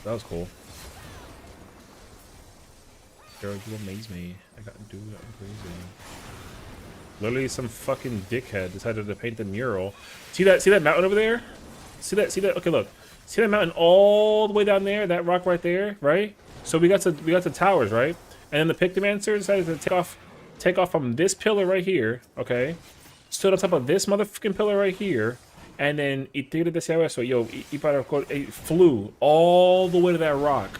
That was cool. Girl, you amaze me. I got to do it. I'm crazy. Literally, some fucking dickhead decided to paint the mural. See that mountain over there? See that? Okay, look. See that mountain all the way down there? That rock right there, right? So we got the towers, right? And then the Pictomancer decided to take off from this pillar right here, okay? Stood on top of this motherfucking pillar right here, and then it flew all the way to that rock.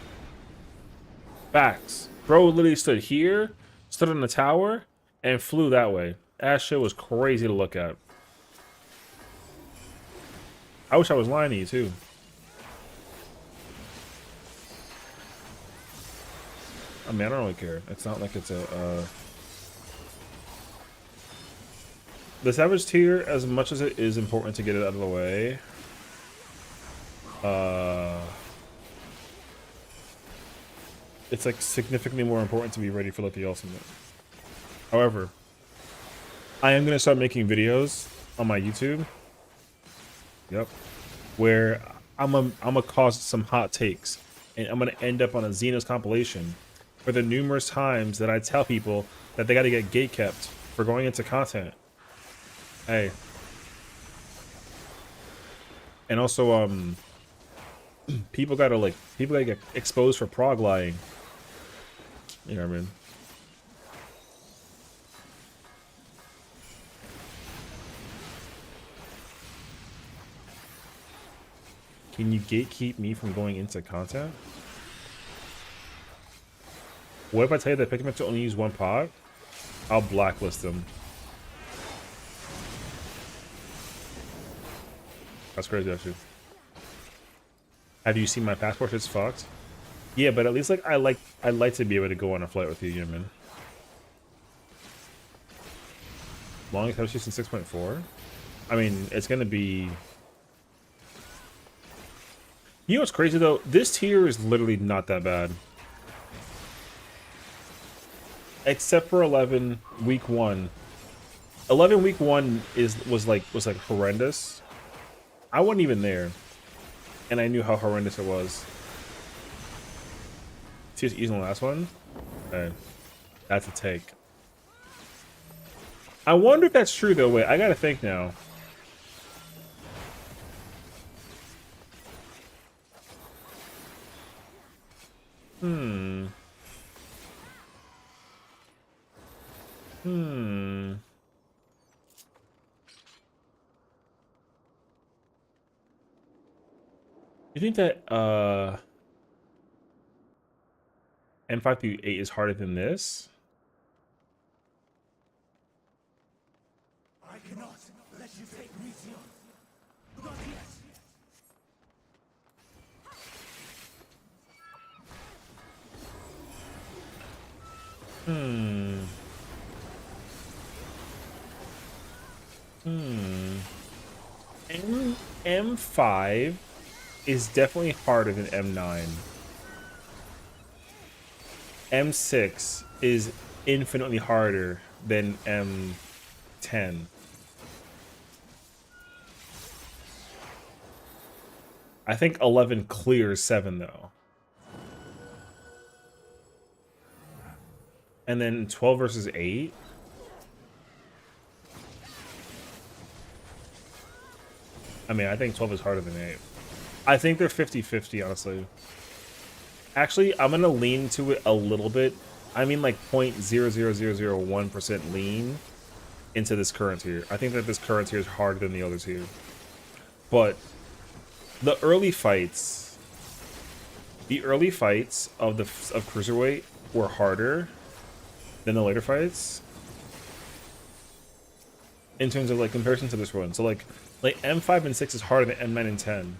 Facts. Bro literally stood here, stood on the tower, and flew that way. That shit was crazy to look at. I wish I was lying to you too. I mean, I don't really care. It's not like it's a the savage tier, as much as it is important to get it out of the way, it's like significantly more important to be ready for like the ultimate. However, I am gonna start making videos on my YouTube. Yep, where I'm gonna cause some hot takes, and I'm gonna end up on a Xenos compilation for the numerous times that I tell people that they got to get gate kept for going into content. Hey. And also, people gotta get exposed for prog lying. You know what I mean? Can you gatekeep me from going into content? What if I tell you that Pikmin to only use one pod? I'll blacklist them. That's crazy, actually. Have you seen my passport? It's fucked. Yeah, but at least like I'd like to be able to go on a flight with you, you know what I mean? Longest time since 6.4. I mean, it's gonna be. You know what's crazy though? This tier is literally not that bad. Except for 11 week 1. 11 week 1 was like horrendous. I wasn't even there, and I knew how horrendous it was. See, it's easy on the last one. Okay, that's a take. I wonder if that's true though. Wait, I gotta think now. You think that M5 through 8 is harder than this? I cannot let you take Sessiion. Not yet. M5 is definitely harder than M9. M6 is infinitely harder than M10. I think 11 clears 7 though. And then 12 versus 8. I mean, I think 12 is harder than 8. I think they're 50-50, honestly. Actually, I'm going to lean to it a little bit. I mean, like 0.00001% lean into this current tier. I think that this current tier is harder than the others here. But the early fights of Cruiserweight were harder than the later fights in terms of like comparison to this one. So like M5 and 6 is harder than M9 and 10,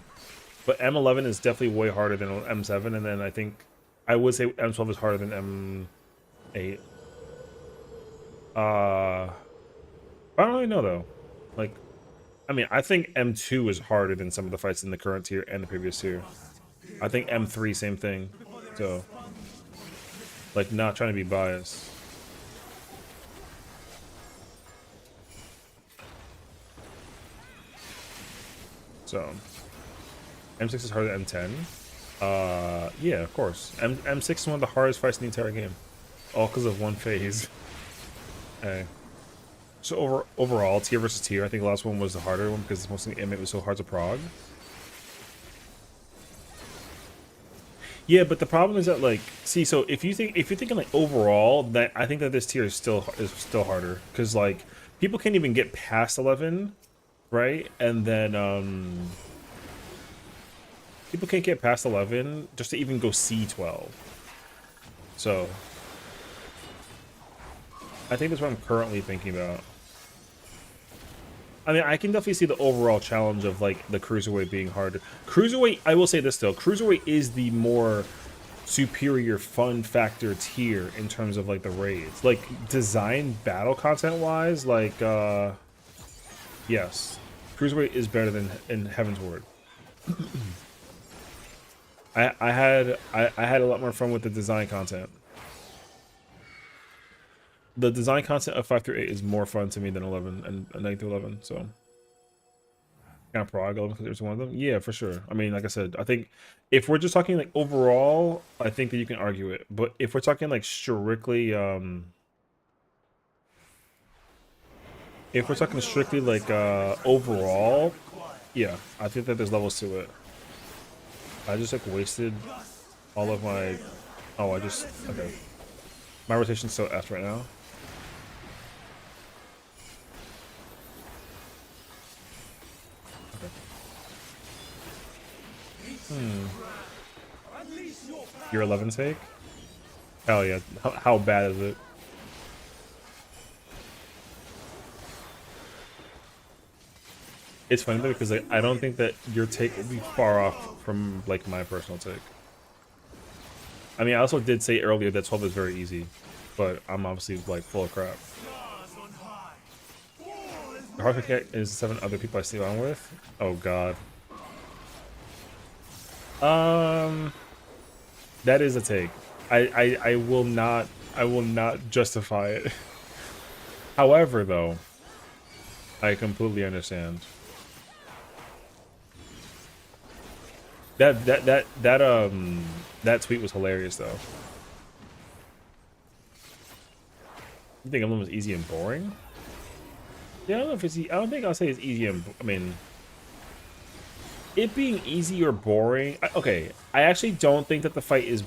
but M11 is definitely way harder than M7, and then I think I would say M12 is harder than M8. I don't really know though. Like, I mean, I think M2 is harder than some of the fights in the current tier and the previous tier. I think M3, same thing. So, like, not trying to be biased. So, M6 is harder than M10. Yeah, of course. M6 is one of the hardest fights in the entire game. All because of one phase. Hey. So overall, tier versus tier, I think the last one was the harder one because mostly it was so hard to prog. Yeah, but the problem is that, like, see, so if you're thinking like overall, that I think that this tier is still harder because, like, people can't even get past 11, right? And then people can't get past 11 just to even go C12. So I think that's what I'm currently thinking about. I mean, I can definitely see the overall challenge of, like, the Cruiserweight being harder. Cruiserweight, I will say this though, Cruiserweight is the more superior fun factor tier in terms of, like, the raids. Like, design battle content-wise, like, yes. Cruiserweight is better than in Heaven's Ward. I had a lot more fun with the design content. The design content of 5 through 8 is more fun to me than 11 and 9 through 11. So, kind of prog 11 because there's one of them. Yeah, for sure. I mean, like I said, I think if we're just talking like overall, I think that you can argue it. But if we're talking like strictly, if we're talking strictly like overall, yeah, I think that there's levels to it. I just like wasted all of my. Oh, okay. My rotation's so F right now. Your 11 take? Hell yeah. How bad is it? It's funny though because, like, I don't think that your take would be far off from, like, my personal take. I mean, I also did say earlier that 12 is very easy, but I'm obviously, like, full of crap. The hard cat is 7 other people I stay on with? Oh god. That is a take. I will not justify it. However, though, I completely understand. That tweet was hilarious though. You think Emblem was easy and boring? Yeah, I don't know if it's. I don't think I'll say it's easy and. I mean, it being easy or boring. Okay, I actually don't think that the fight is.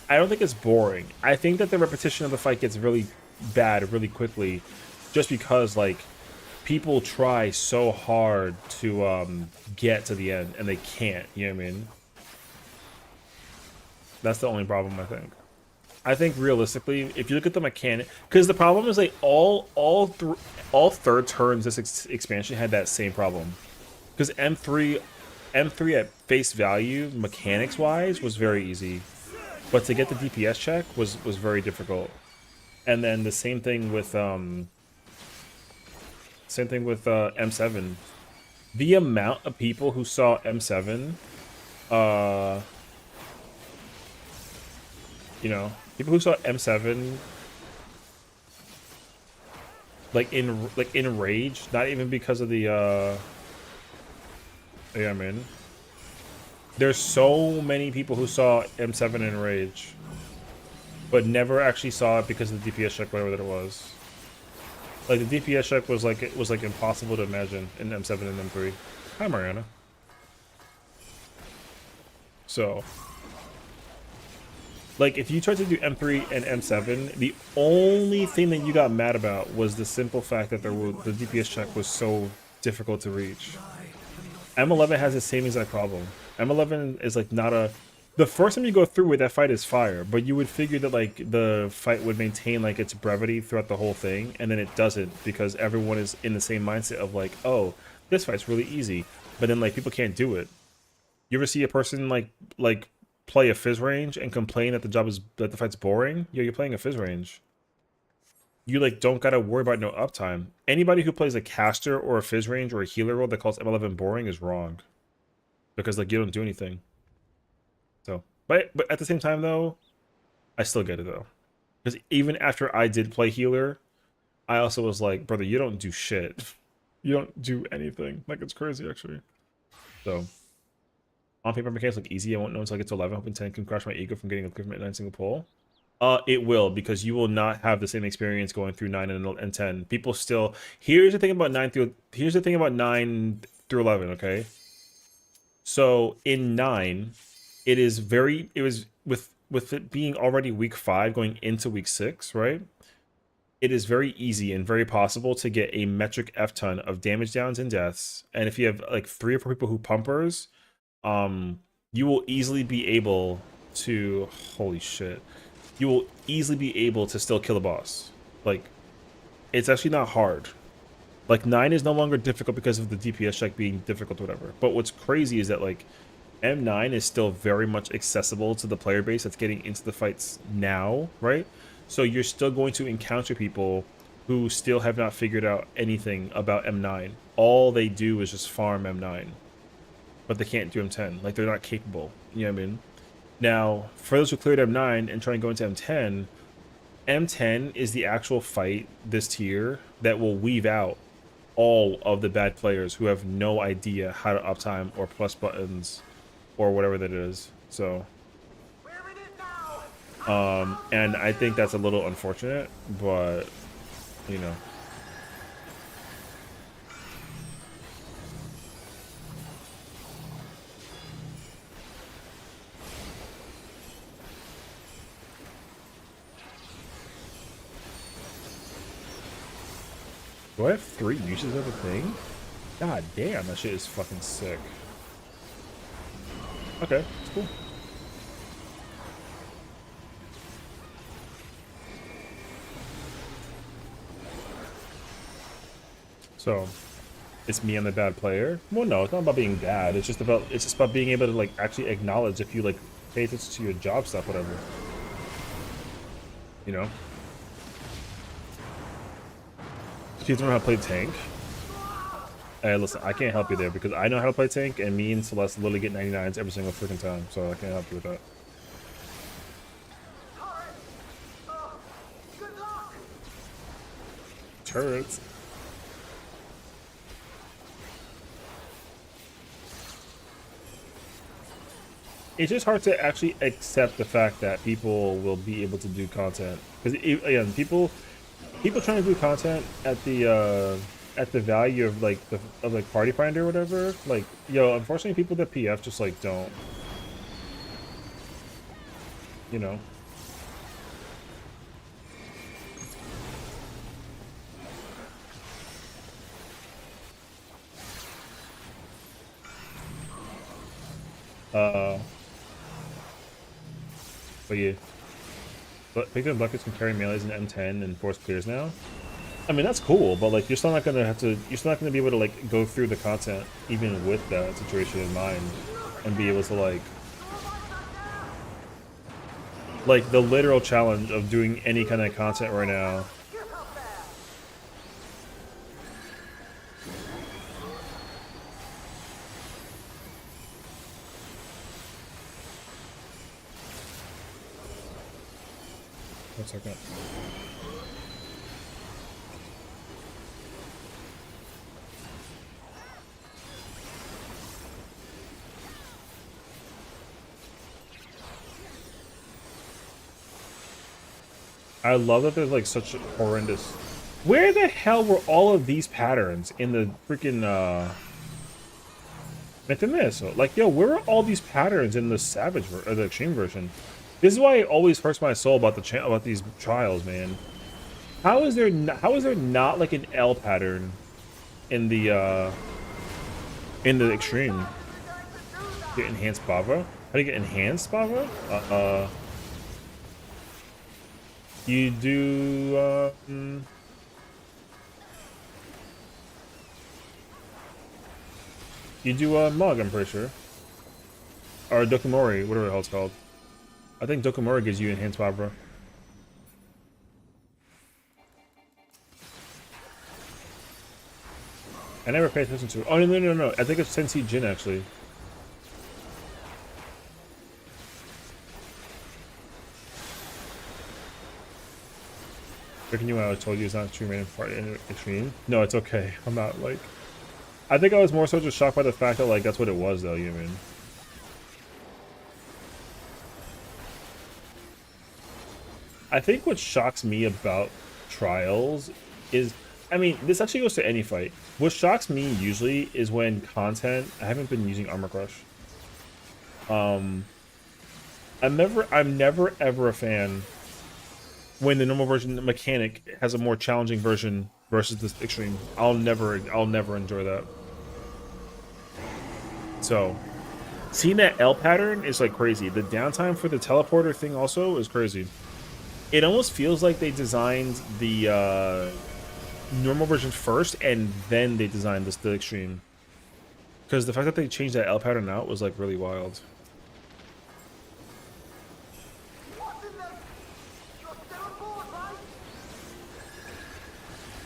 I don't think it's boring. I think that the repetition of the fight gets really bad really quickly, just because, like, people try so hard to get to the end and they can't. You know what I mean? That's the only problem, I think. I think realistically, if you look at the mechanic, because the problem is, like, all third turns this expansion had that same problem. Because M3 at face value, mechanics wise, was very easy, but to get the DPS check was very difficult. And then the same thing with M7. The amount of people who saw M7, you know, people who saw M7 like in rage, not even because of the yeah, man. There's so many people who saw M7 in rage, but never actually saw it because of the DPS check, whatever that it was. Like, the DPS check was like, it was like impossible to imagine in M7 and M3. Hi, Mariana. So, like, if you tried to do M3 and M7, the only thing that you got mad about was the simple fact that the DPS check was so difficult to reach. M11 has the same exact problem. M11 is like not a. The first time you go through with that fight is fire, but you would figure that, like, the fight would maintain, like, its brevity throughout the whole thing, and then it doesn't because everyone is in the same mindset of, like, oh, this fight's really easy, but then, like, people can't do it. You ever see a person like play a fizz range and complain that the fight's boring? Yo, you're playing a fizz range. you like don't gotta worry about no uptime. Anybody who plays a caster or a phys range or a healer role that calls M11 boring is wrong. Because like you don't do anything. So but at the same time though, I still get it though. Because even after I did play healer, I also was like, brother, you don't do shit. You don't do anything. Like it's crazy actually. So on paper mechanics look easy. I won't know until I get to 11. Hoping 10 can crush my ego from getting a clear from 9 single pull. It will, because you will not have the same experience going through 9 and 10. People still. Here's the thing about 9 through 11. Okay. So in 9, it was with it being already week 5 going into week 6, right? It is very easy and very possible to get a metric F ton of damage downs and deaths. And if you have like 3 or 4 people who pumpers, you will easily be able to, holy shit, you will easily be able to still kill a boss. Like, it's actually not hard. Like 9 is no longer difficult because of the DPS check being difficult or whatever. But what's crazy is that like M9 is still very much accessible to the player base that's getting into the fights now, right? So you're still going to encounter people who still have not figured out anything about M9. All they do is just farm M9. But they can't do M10. Like, they're not capable. You know what I mean? Now, for those who cleared M9 and try and go into M10, M10 is the actual fight this tier that will weave out all of the bad players who have no idea how to uptime or plus buttons or whatever that is. So, and I think that's a little unfortunate, but, you know. Do I have 3 uses of the thing? God damn, that shit is fucking sick. Okay, it's cool. So, it's me, I'm the bad player? Well, no, it's not about being bad. It's just about being able to like actually acknowledge if you like pay attention to your job stuff, whatever. You know? People don't know how to play tank. Hey, listen, I can't help you there because I know how to play tank, and me and Celeste literally get 99s every single freaking time, so I can't help you with that. Turrets. It's just hard to actually accept the fact that people will be able to do content because again, people trying to do content at the value of like Party Finder or whatever, like, yo, unfortunately people that PF just like don't, you know. But yeah. But Big and Buckets can carry melees in M10 and force clears now. I mean, that's cool, but like you're still not gonna be able to like go through the content even with that situation in mind and be able to like the literal challenge of doing any kind of content right now. One second. I love that there's like such horrendous. Where the hell were all of these patterns in the freaking like, yo, where are all these patterns in the Savage or the Extreme version? This is why it always hurts my soul about about these trials, man. How is there not like an L pattern in the Extreme? Get enhanced Bava? How do you get enhanced Bava? You do Mug, I'm pretty sure. Or Dokumori, whatever the hell it's called. I think Dokumori gives you enhanced Barbara. I never paid attention to it. Oh, no. I think it's Sensei Jin, actually. Freaking you out, I told you it's not true man in extreme. No, it's okay. I'm not, like... I think I was more so just shocked by the fact that, like, that's what it was, though, you know what I mean? I think what shocks me about Trials is... I mean, this actually goes to any fight. What shocks me usually is when content... I haven't been using Armor Crush. I'm never ever a fan when the normal version mechanic has a more challenging version versus this extreme. I'll never enjoy that. So, seeing that L pattern is like crazy. The downtime for the teleporter thing also is crazy. It almost feels like they designed the normal version first and then they designed the extreme. Because the fact that they changed that L pattern out was like really wild.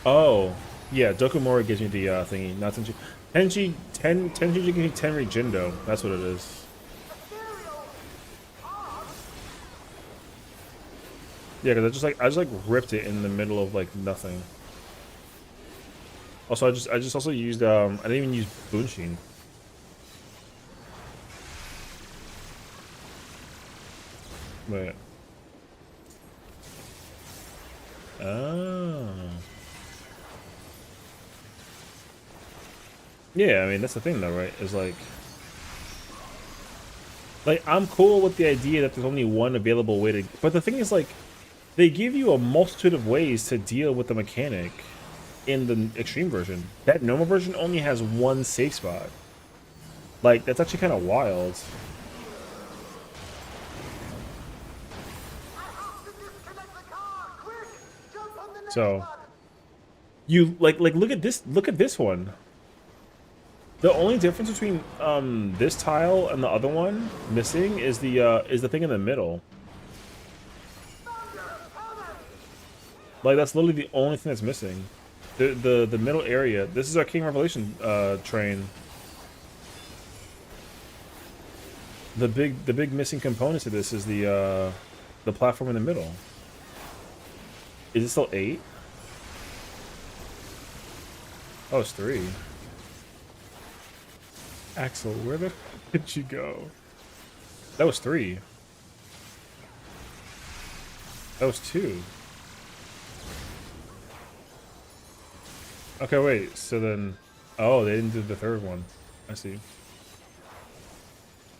Oh, yeah, Dokumori gives me the thingy, not Tenchi. Tenchi gives me Tenri Jindo. That's what it is. Yeah, because I just like ripped it in the middle of like nothing. Also, I just also used I didn't even use Bunshin. Wait. Oh. Yeah, I mean, that's the thing though, right? Is like I'm cool with the idea that there's only one available way to, but the thing is like they give you a multitude of ways to deal with the mechanic in the extreme version. That normal version only has one safe spot. Like, that's actually kind of wild. So you like look at this one. The only difference between this tile and the other one missing is the thing in the middle. Like, that's literally the only thing that's missing. The middle area. This is our King Revelation train. The big missing component to this is the platform in the middle. Is it still 8? Oh, it's 3. Axel, where the fuck did you go? That was 3. That was 2. Okay, wait, so then... Oh, they didn't do the third one. I see.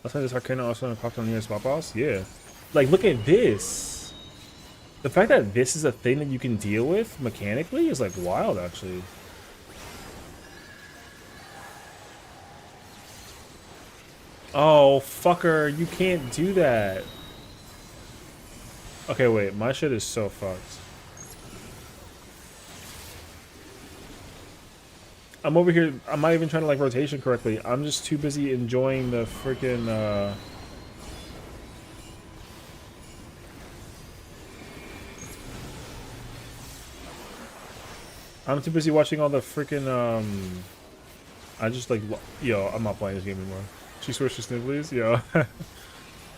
Last time this Arcana also popped on the spot boss? Yeah. Like, look at this! The fact that this is a thing that you can deal with mechanically is, like, wild, actually. Oh, fucker, you can't do that. Okay, wait, my shit is so fucked. I'm over here, I'm not even trying to like rotation correctly. I'm just too busy enjoying the freaking I'm too busy watching all the freaking I just like, yo, I'm not playing this game anymore. She swears to Snivelies? Yo.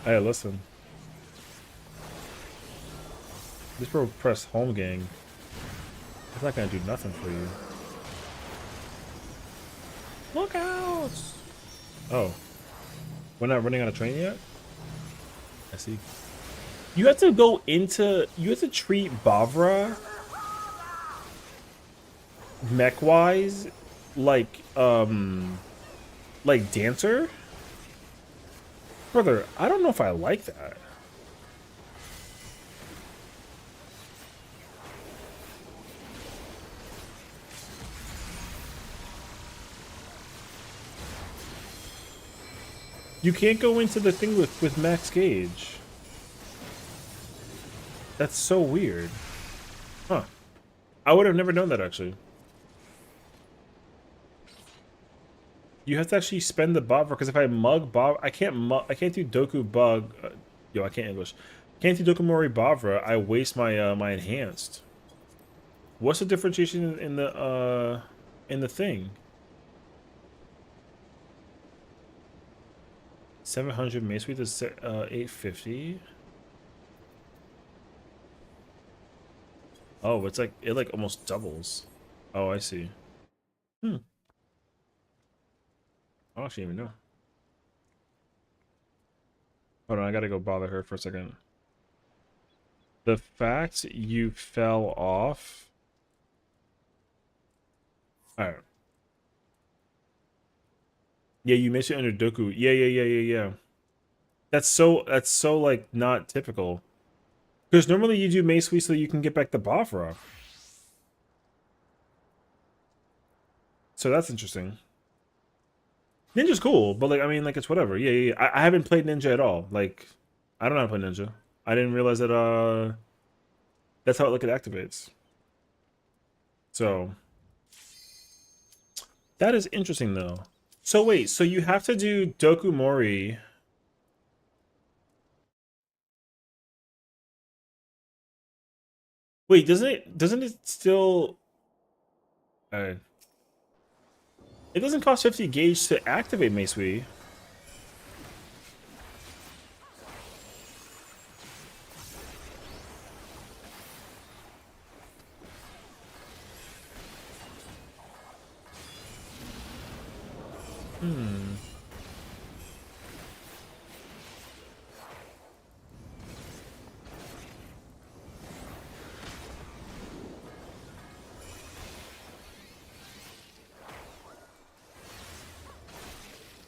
Hey, listen. This bro pressed home gang. It's not gonna do nothing for you. Look out! Oh. We're not running on a train yet? I see. You have to go into... You have to treat Bavra mech-wise like Dancer? Brother, I don't know if I like that. You can't go into the thing with max gauge. That's so weird. Huh. I would have never known that, actually. You have to actually spend the Bavra, because if I mug Bavra, I can't do Doku bug. Yo, I can't English. Can't do Dokumori Bavra. I waste my my enhanced. What's the differentiation in the thing? 700 mace weight is 850. Oh, it's like it like almost doubles. Oh, I see. Hmm. I don't actually even know. Hold on, I gotta go bother her for a second. The fact you fell off. Alright. Yeah, you missed it under Doku. Yeah. That's so like not typical. Because normally you do mace sweep so you can get back the Bafra. So that's interesting. Ninja's cool, but like I mean like it's whatever. Yeah. I haven't played Ninja at all. Like I don't know how to play Ninja. I didn't realize that that's how it like it activates. So that is interesting though. So wait, so you have to do Doku Mori. Wait, doesn't it still it doesn't cost 50 gauge to activate Mace-Wii.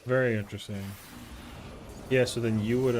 Very interesting. Yeah, so then you would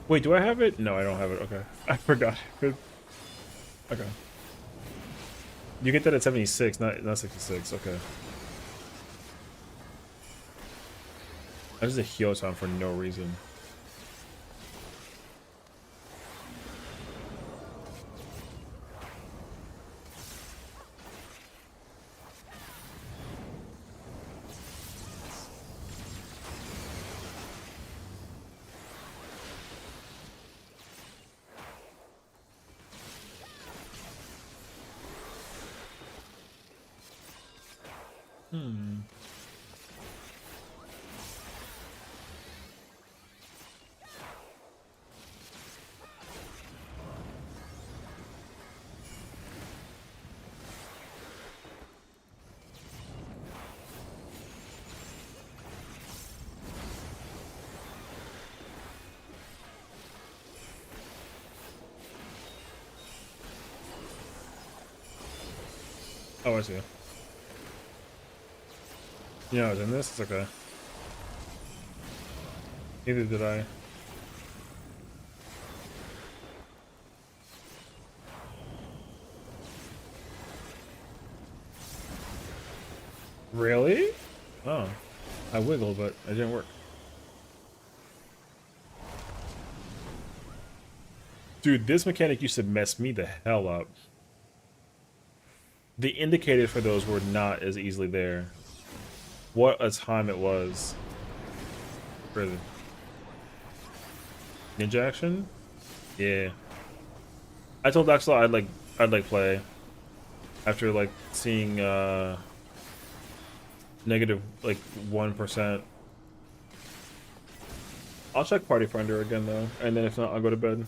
Wait, do I have it? No, I don't have it. Okay. I forgot. Good. Okay. You get that at 76, not 66. Okay. That is a Hyoton for no reason. Oh, I see. Yeah, I was in this. It's okay. Neither did I. Really? Oh. I wiggled, but it didn't work. Dude, this mechanic used to mess me the hell up. The indicators for those were not as easily there. What a time it was. Really. Ninja action? Yeah. I told Axel I'd like play. After like seeing negative like 1%. I'll check Party Finder again though, and then if not, I'll go to bed.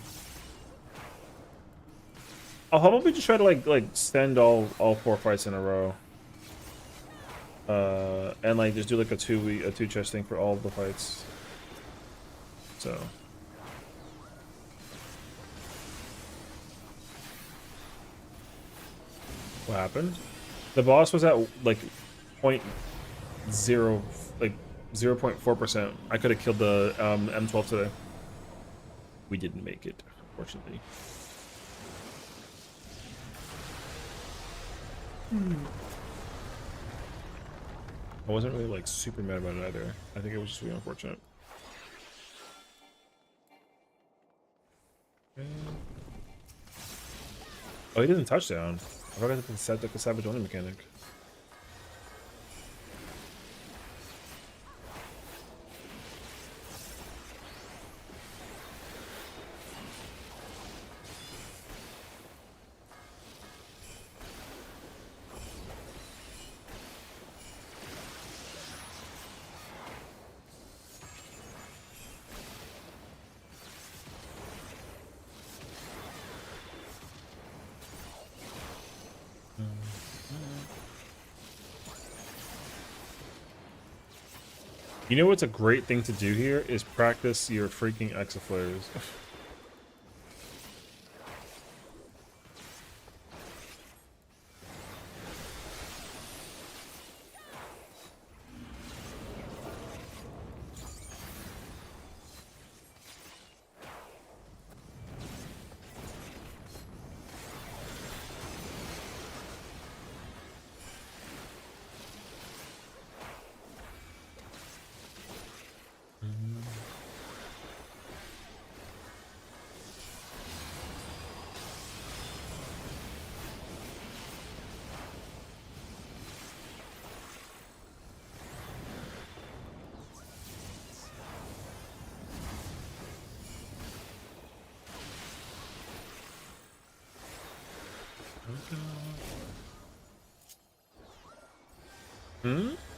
I'll probably just try to like send all 4 fights in a row. And like just do like a 2 chest thing for all of the fights. So what happened? The boss was at like 0.0 like 0.4%. I could have killed the M12 today. We didn't make it, unfortunately. I wasn't really like super mad about it either. I think it was just really unfortunate. Oh, he didn't touchdown. I forgot to set like a savage only mechanic. You know what's a great thing to do here is practice your freaking exaflares.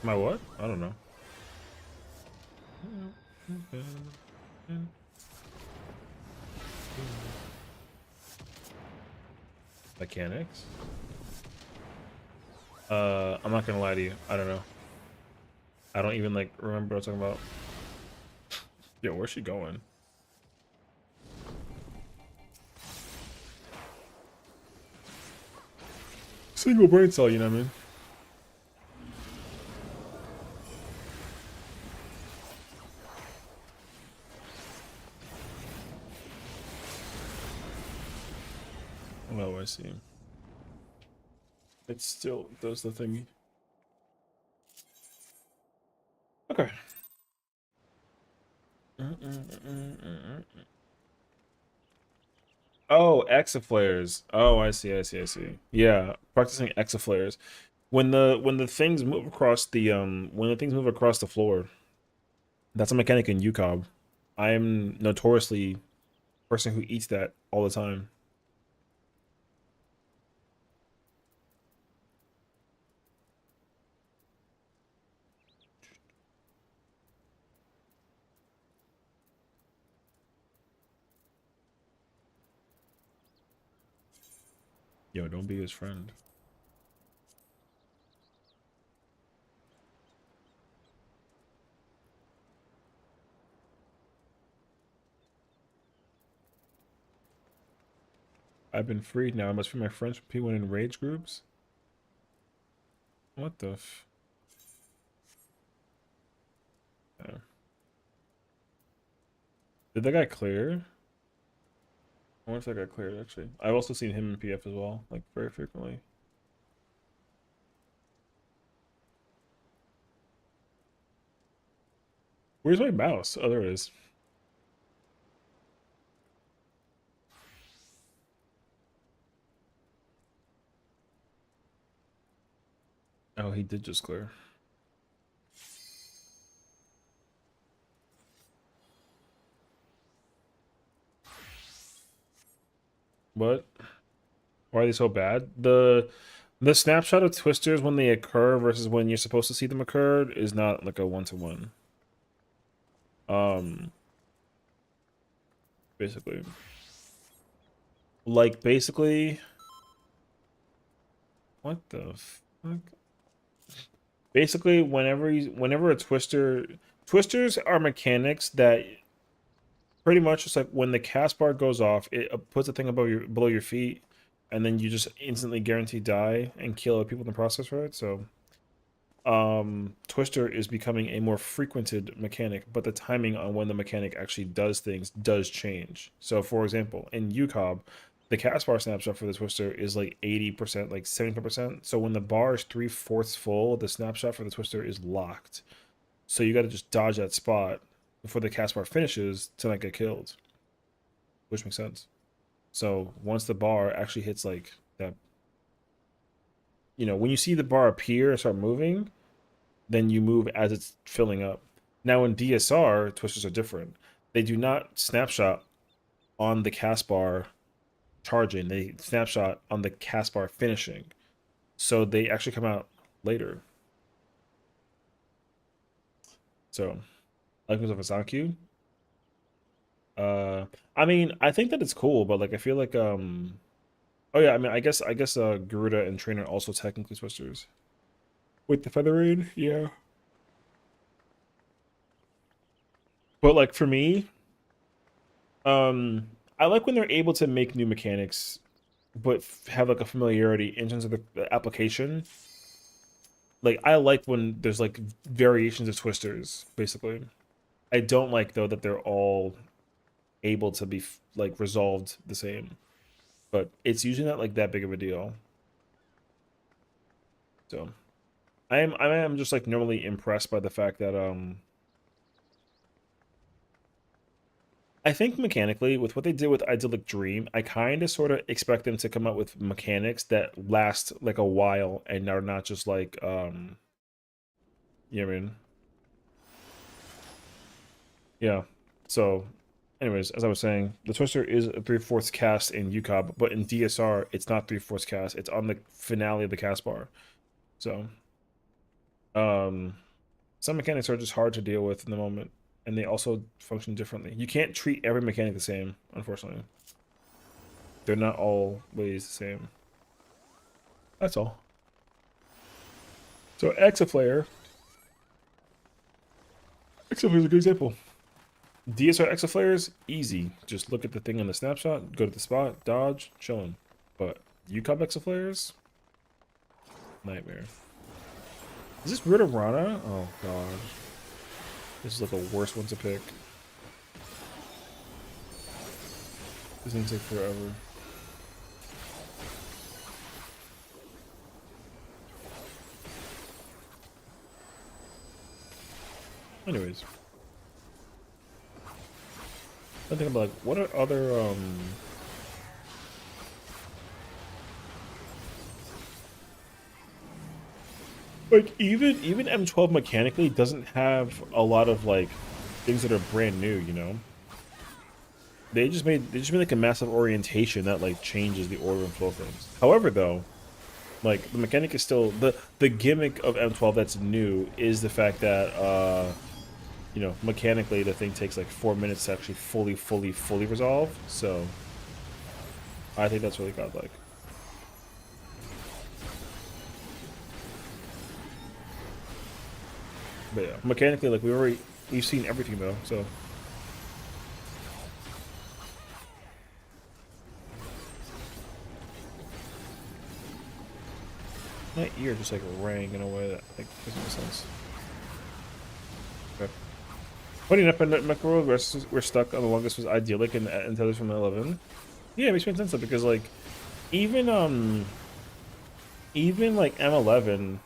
My what? I don't know. Mechanics? I'm not gonna lie to you. I don't know. I don't even like remember what I'm talking about. Yo, where's she going? Single brain cell, you know what I mean? Oh, I see. It still does the thingy. Okay. Oh, exaflares. Oh, I see, I see, I see. Yeah, practicing exaflares. When the things move across the when the things move across the floor, that's a mechanic in UCOB. I am notoriously a person who eats that all the time. Yo, don't be his friend. I've been freed now. I must free my friends from P1 in rage groups. What the f... Oh. Did that guy clear? I wonder if that guy cleared, actually. I've also seen him in PF as well, like, very frequently. Where's my mouse? Oh, there it is. Oh, he did just clear. What? Why are they so bad? The snapshot of twisters when they occur versus when you're supposed to see them occur is not like a one-to-one. Basically. Like, basically... What the fuck? Basically, whenever a twister... Twisters are mechanics that pretty much just like when the cast bar goes off, it puts a thing above below your feet, and then you just instantly guarantee die and kill other people in the process, right? So, Twister is becoming a more frequented mechanic, but the timing on when the mechanic actually does things does change. So, for example, in UCOB, the cast bar snapshot for the twister is like 80%, like 75%. So when the bar is 3/4 full, the snapshot for the twister is locked. So you got to just dodge that spot before the cast bar finishes to not get killed, which makes sense. So once the bar actually hits like that, you know, when you see the bar appear and start moving, then you move as it's filling up. Now in DSR, twisters are different. They do not snapshot on the cast bar charging. They snapshot on the cast bar finishing. So they actually come out later. So, like myself, it's on cue. I mean, I think that it's cool, but like I feel like oh yeah, I mean, I guess Garuda and Trainer also technically twisters. With the feathering, yeah. But like for me, I like when they're able to make new mechanics, but have like a familiarity in terms of the application. Like I like when there's like variations of twisters, basically. I don't like though that they're all able to be like resolved the same, but it's usually not like that big of a deal. So I am just like normally impressed by the fact that I think mechanically with what they did with Idyllic Dream, I kind of sort of expect them to come up with mechanics that last like a while and are not just like you know what I mean? Yeah. So anyways, as I was saying, the twister is a 3/4 cast in UCOB, but in DSR it's not 3/4 cast. It's on the finale of the cast bar. So some mechanics are just hard to deal with in the moment, and they also function differently. You can't treat every mechanic the same, unfortunately. They're not always the same. That's all. So Exaflare. Exaflare is a good example. DSR Exaflares, easy. Just look at the thing on the snapshot, go to the spot, dodge, chillin'. But UCOB Exaflares? Nightmare. Is this Rid of Rana? Oh god. This is like the worst one to pick. This is gonna take forever. Anyways. I think about like, what are other like even M12 mechanically doesn't have a lot of like things that are brand new, you know? They just made like a massive orientation that like changes the order and flow of things. However though, like the mechanic is still the gimmick of M12 that's new is the fact that you know, mechanically the thing takes like 4 minutes to actually fully resolve. So I think that's really godlike. But yeah, mechanically, like we've seen everything though, so. My ear just like rang in a way that like doesn't make sense. Okay. Funny enough, in Macro, we're stuck on the longest was idyllic and until from 11. Yeah, it makes sense though, because like even like M11.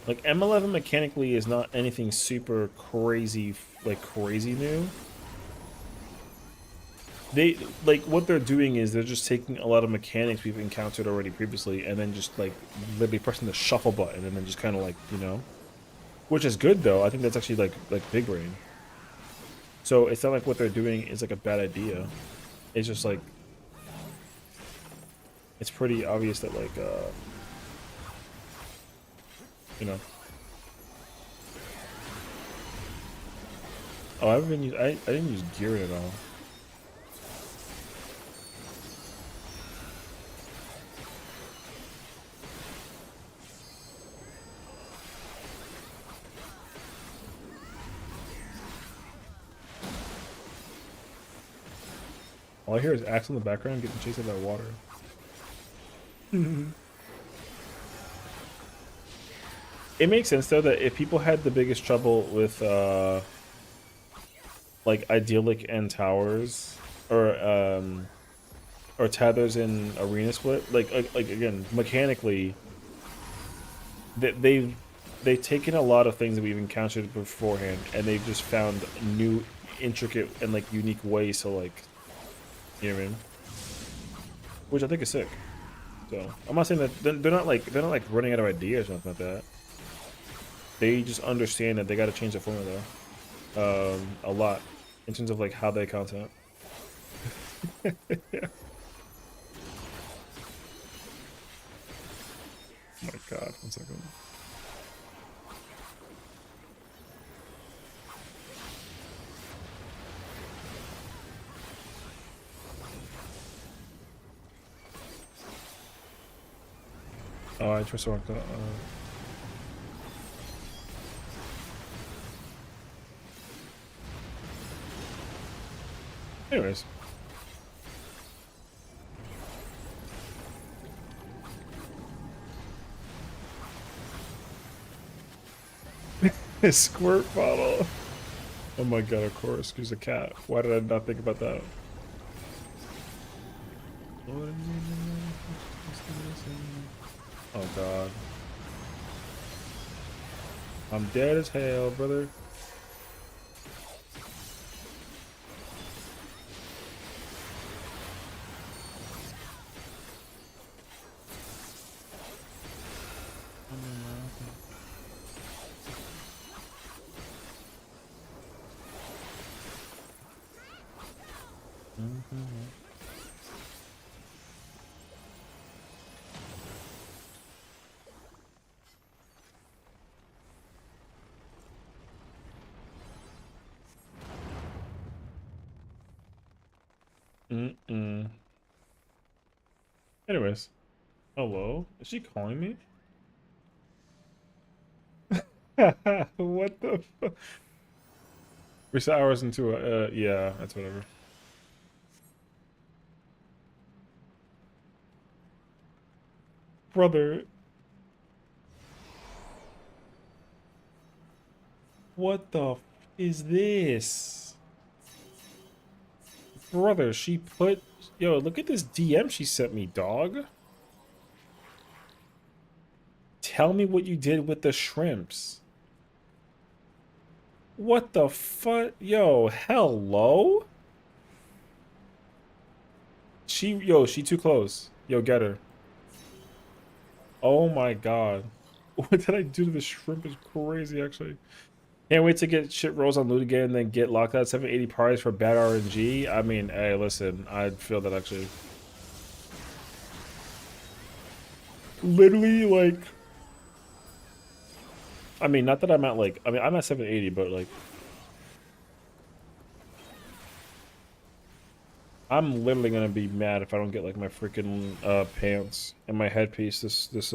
Like M11 mechanically is not anything super crazy, like crazy new. They like what they're doing is they're just taking a lot of mechanics we've encountered already previously, and then just like literally pressing the shuffle button, and then just kind of like, you know, which is good though. I think that's actually like big brain. So it's not like what they're doing is like a bad idea. It's just like it's pretty obvious that like you know. Oh, I didn't use gear at all. All I hear is Axe in the background getting chased by water. It makes sense though that if people had the biggest trouble with like idyllic and towers, or or tethers in arena split, like again, mechanically, they've taken a lot of things that we've encountered beforehand, and they've just found new, intricate, and like unique ways to like, you know what I mean? Which I think is sick. So I'm not saying that they're not like running out of ideas or nothing like that. They just understand that they got to change the formula a lot in terms of like how they content. Yeah. Oh my god, 1 second. Oh, I just want that. Anyways. Squirt bottle. Oh my god, of course. Use a cat. Why did I not think about that? Oh god. I'm dead as hell, brother. Anyways. Hello? Is she calling me? What the fuck? Reset hours into a, yeah, that's whatever. Brother. What the f is this? Brother, she put... Yo, look at this DM she sent me, dog. Tell me what you did with the shrimps. What the fuck? Yo, hello? Yo, she too close. Yo, get her. Oh my god. What did I do to the shrimp is crazy, actually. Can't wait to get shit rolls on loot again and then get locked out 780 parties for bad RNG. I mean, hey, listen, I'd feel that actually. Literally, like... I mean, not that I'm at like... I mean, I'm at 780, but like... I'm literally gonna be mad if I don't get like my freaking pants and my headpiece this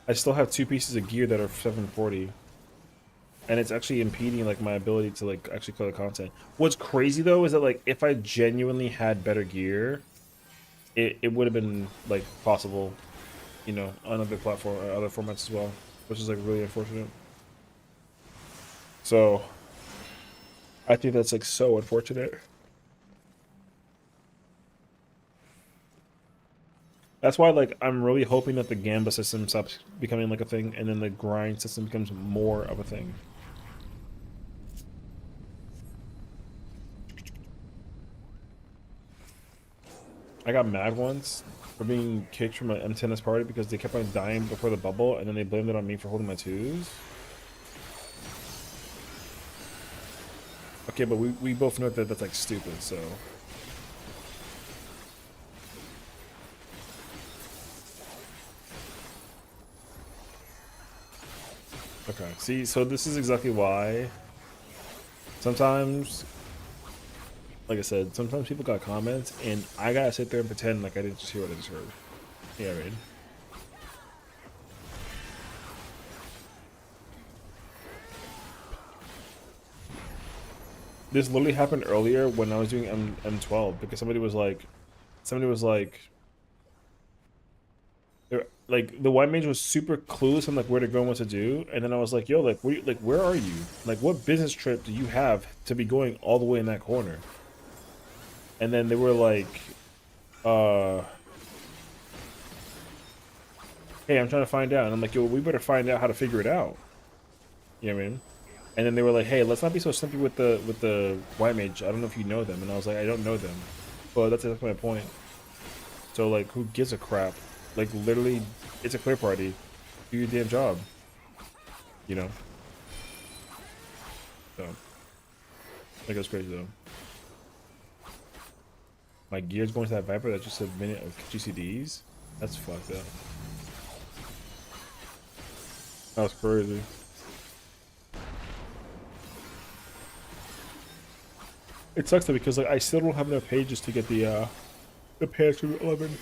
I still have 2 pieces of gear that are 740. And it's actually impeding like my ability to like actually play the content. What's crazy though is that like if I genuinely had better gear, it would have been like possible, you know, on other platform or other formats as well. Which is like really unfortunate. So I think that's like so unfortunate. That's why, like, I'm really hoping that the Gamba system stops becoming like a thing, and then the grind system becomes more of a thing. I got mad once for being kicked from an M10S party because they kept on dying before the bubble, and then they blamed it on me for holding my twos. Okay, but we both know that that's like stupid, so. Okay, see, so this is exactly why sometimes, like I said, sometimes people got comments and I gotta sit there and pretend like I didn't just hear what I just heard. Yeah, right. This literally happened earlier when I was doing M12 because somebody was like, like the white mage was super clueless on like where to go and what to do, and then I was like, yo, like where are you? Like what business trip do you have to be going all the way in that corner? And then they were like, hey, I'm trying to find out. And I'm like, yo, we better find out how to figure it out. You know what I mean? And then they were like, hey, let's not be so simpy with the white mage. I don't know if you know them. And I was like, I don't know them. But that's exactly my point. So like, who gives a crap? Like literally, it's a clear party. Do your damn job. You know? So, like that's crazy though. My gear's going to that Viper that just a minute of GCDs? That's fucked up. That was crazy. It sucks though because like I still don't have enough pages to get the pants from 11.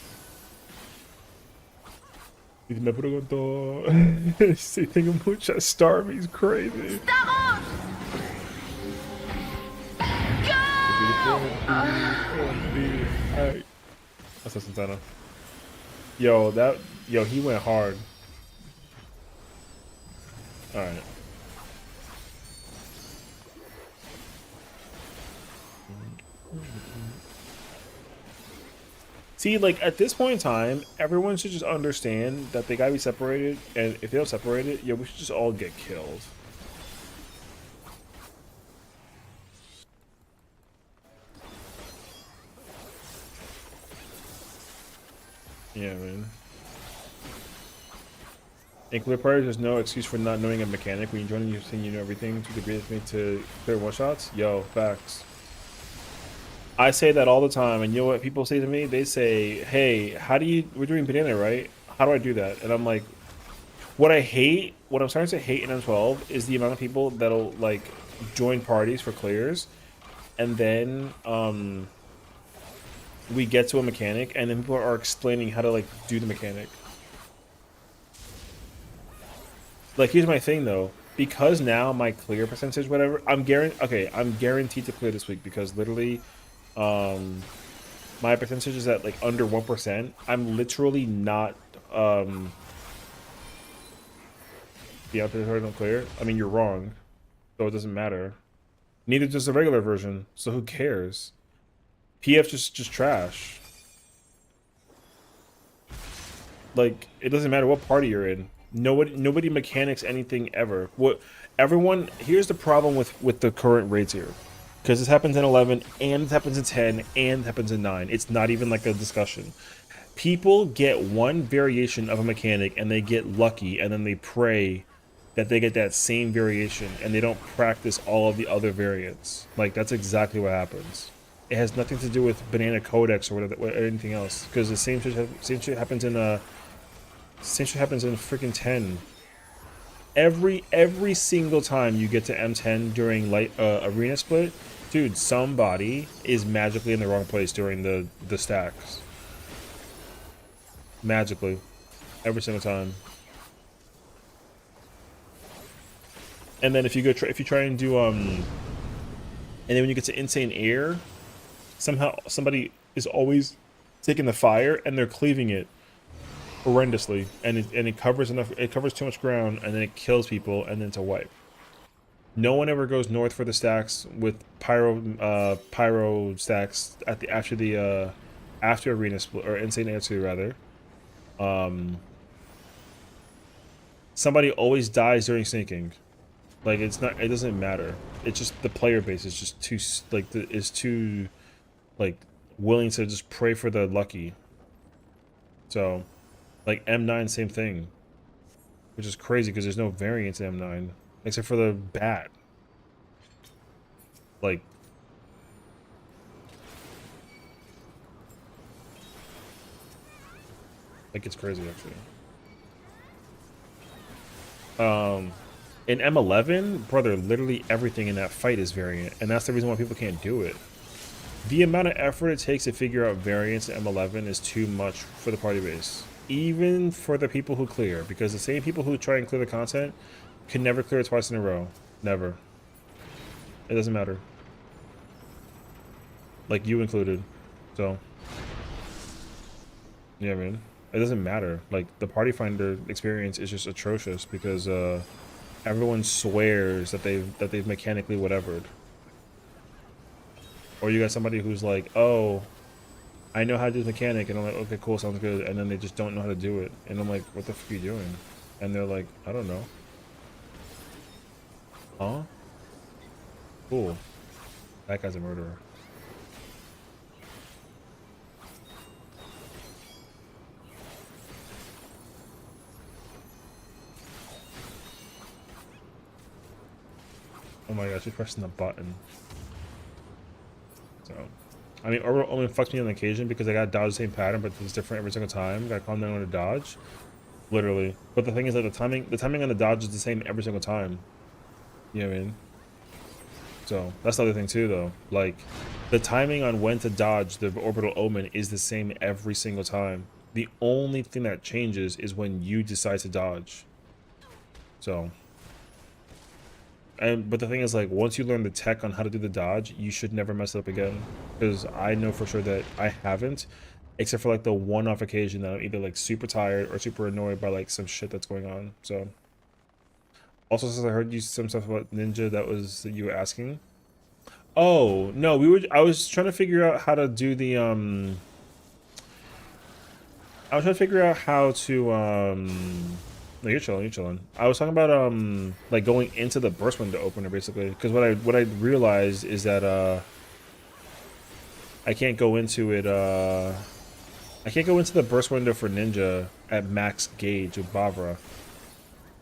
Y me preguntó si tengo mucha Starmie, he's crazy. ¡Estamos! Alright. That's a Santana. Yo, he went hard. Alright. See, like, at this point in time, everyone should just understand that they gotta be separated, and if they don't separate it, yeah, we should just all get killed. Yeah, man. In clear parties, there's no excuse for not knowing a mechanic. When you join, you're saying you know everything to the me to clear one-shots. Yo, facts. I say that all the time, and you know what people say to me? They say, hey, how do you, we're doing banana, right? How do I do that? And I'm like, what I'm starting to hate in M12 is the amount of people that'll, like, join parties for clears, and then, we get to a mechanic, and then people are explaining how to, like, do the mechanic. Like, here's my thing, though. Because now my clear percentage, whatever, I'm guaranteed to clear this week, because literally, my percentage is at, like, under 1%. I'm literally not, the opportunity don't clear. I mean, you're wrong, so it doesn't matter. Neither does the regular version, so who cares? PF just trash. Like, it doesn't matter what party you're in. Nobody mechanics anything ever. Here's the problem with the current raids here. Because this happens in 11, and this happens in 10, and it happens in 9. It's not even like a discussion. People get one variation of a mechanic, and they get lucky, and then they pray that they get that same variation, and they don't practice all of the other variants. Like, that's exactly what happens. It has nothing to do with Banana Codex or whatever, or anything else. Because the same shit happens in freaking 10. Every single time you get to M10 during light arena split, dude, somebody is magically in the wrong place during the stacks. Magically, every single time. And then if you try and do and then when you get to Insane Air, somehow somebody is always taking the fire and they're cleaving it horrendously, and it covers too much ground, and then it kills people, and then it's a wipe. No one ever goes north for the stacks with pyro stacks after arena split, or Insane Air 2 rather. Somebody always dies during sneaking. Like, it doesn't matter. It's just the player base is just too too willing to just pray for the lucky. So, like M9, same thing, which is crazy because there's no variance in M9 except for the bat. Like, it's crazy actually. In M11, brother, literally everything in that fight is variant, and that's the reason why people can't do it. The amount of effort it takes to figure out variants in M11 is too much for the party base. Even for the people who clear, because the same people who try and clear the content can never clear it twice in a row. Never. It doesn't matter. Like, you included. So, yeah, man. It doesn't matter. Like, the party finder experience is just atrocious because everyone swears that they've mechanically whatevered. Or you got somebody who's like, oh, I know how to do the mechanic, and I'm like, okay, cool, sounds good, and then they just don't know how to do it, and I'm like, what the fuck are you doing? And they're like, I don't know. Huh? Cool. That guy's a murderer. Oh my gosh, you're pressing the button. So, I mean, orbital only fucks me on occasion because I gotta dodge the same pattern, but it's different every single time. Gotta calm down on the dodge, literally. But the thing is that the timing on the dodge is the same every single time. You know what I mean? So that's the other thing too, though. Like, the timing on when to dodge the orbital omen is the same every single time. The only thing that changes is when you decide to dodge. So. But the thing is, like, once you learn the tech on how to do the dodge, you should never mess it up again. Because I know for sure that I haven't, except for like the one-off occasion that I'm either like super tired or super annoyed by like some shit that's going on. So, also since I heard you some stuff about Ninja that you were asking. Oh no, I was trying to figure out how to do the I was trying to figure out how to No, you're chilling, you're chilling. I was talking about like going into the burst window opener basically, because what I realized is that I can't go into it I can't go into the burst window for Ninja at max gauge with Bavra.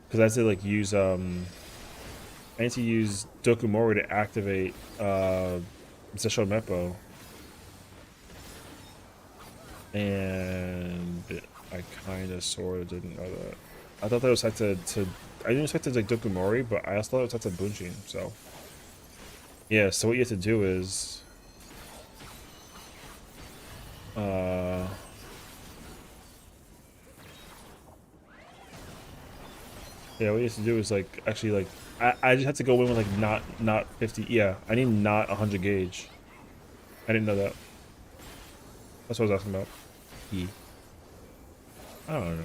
Because I have to like use I need to use Dokumori to activate Sessiion Meppo. And I kinda sorta didn't know that. I thought that was set to I didn't expect it to like Dokumori, but I also thought it was set to Bunshin, so. Yeah, so what you have to do is yeah, what you have to do is like actually like I just had to go in with like not 50. Yeah, I need not 100 gauge. I didn't know that. That's what I was asking about. Yeah. I don't know.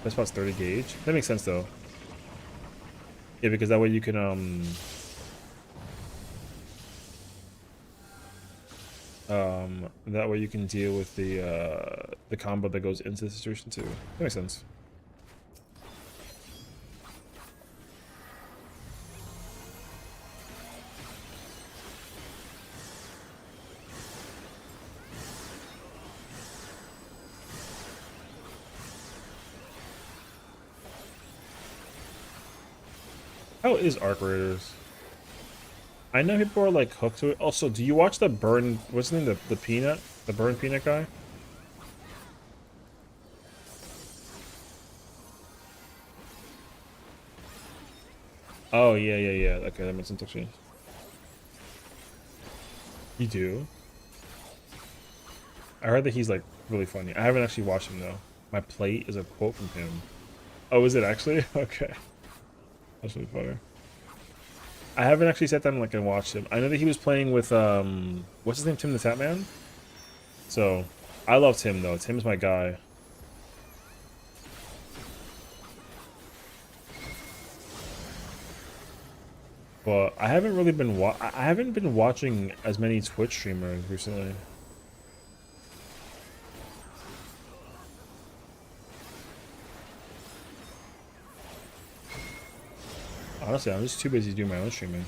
This spot's 30 gauge. That makes sense though. Yeah, because that way you can that way you can deal with the combo that goes into the situation too. That makes sense. How is Arc Raiders? I know people are like hooked to it. Also, do you watch the Burn? What's his name? The Peanut? The Burn Peanut guy? Oh yeah, yeah, yeah. Okay, that makes sense actually. You do? I heard that he's like really funny. I haven't actually watched him though. My plate is a quote from him. Oh, is it actually? Okay. That's really funny. I haven't actually sat down and watched him. I know that he was playing with what's his name, Tim the Tatman. So I love Tim though. Tim's my guy. But I haven't really been I haven't been watching as many Twitch streamers recently. Honestly, I'm just too busy doing my own streaming.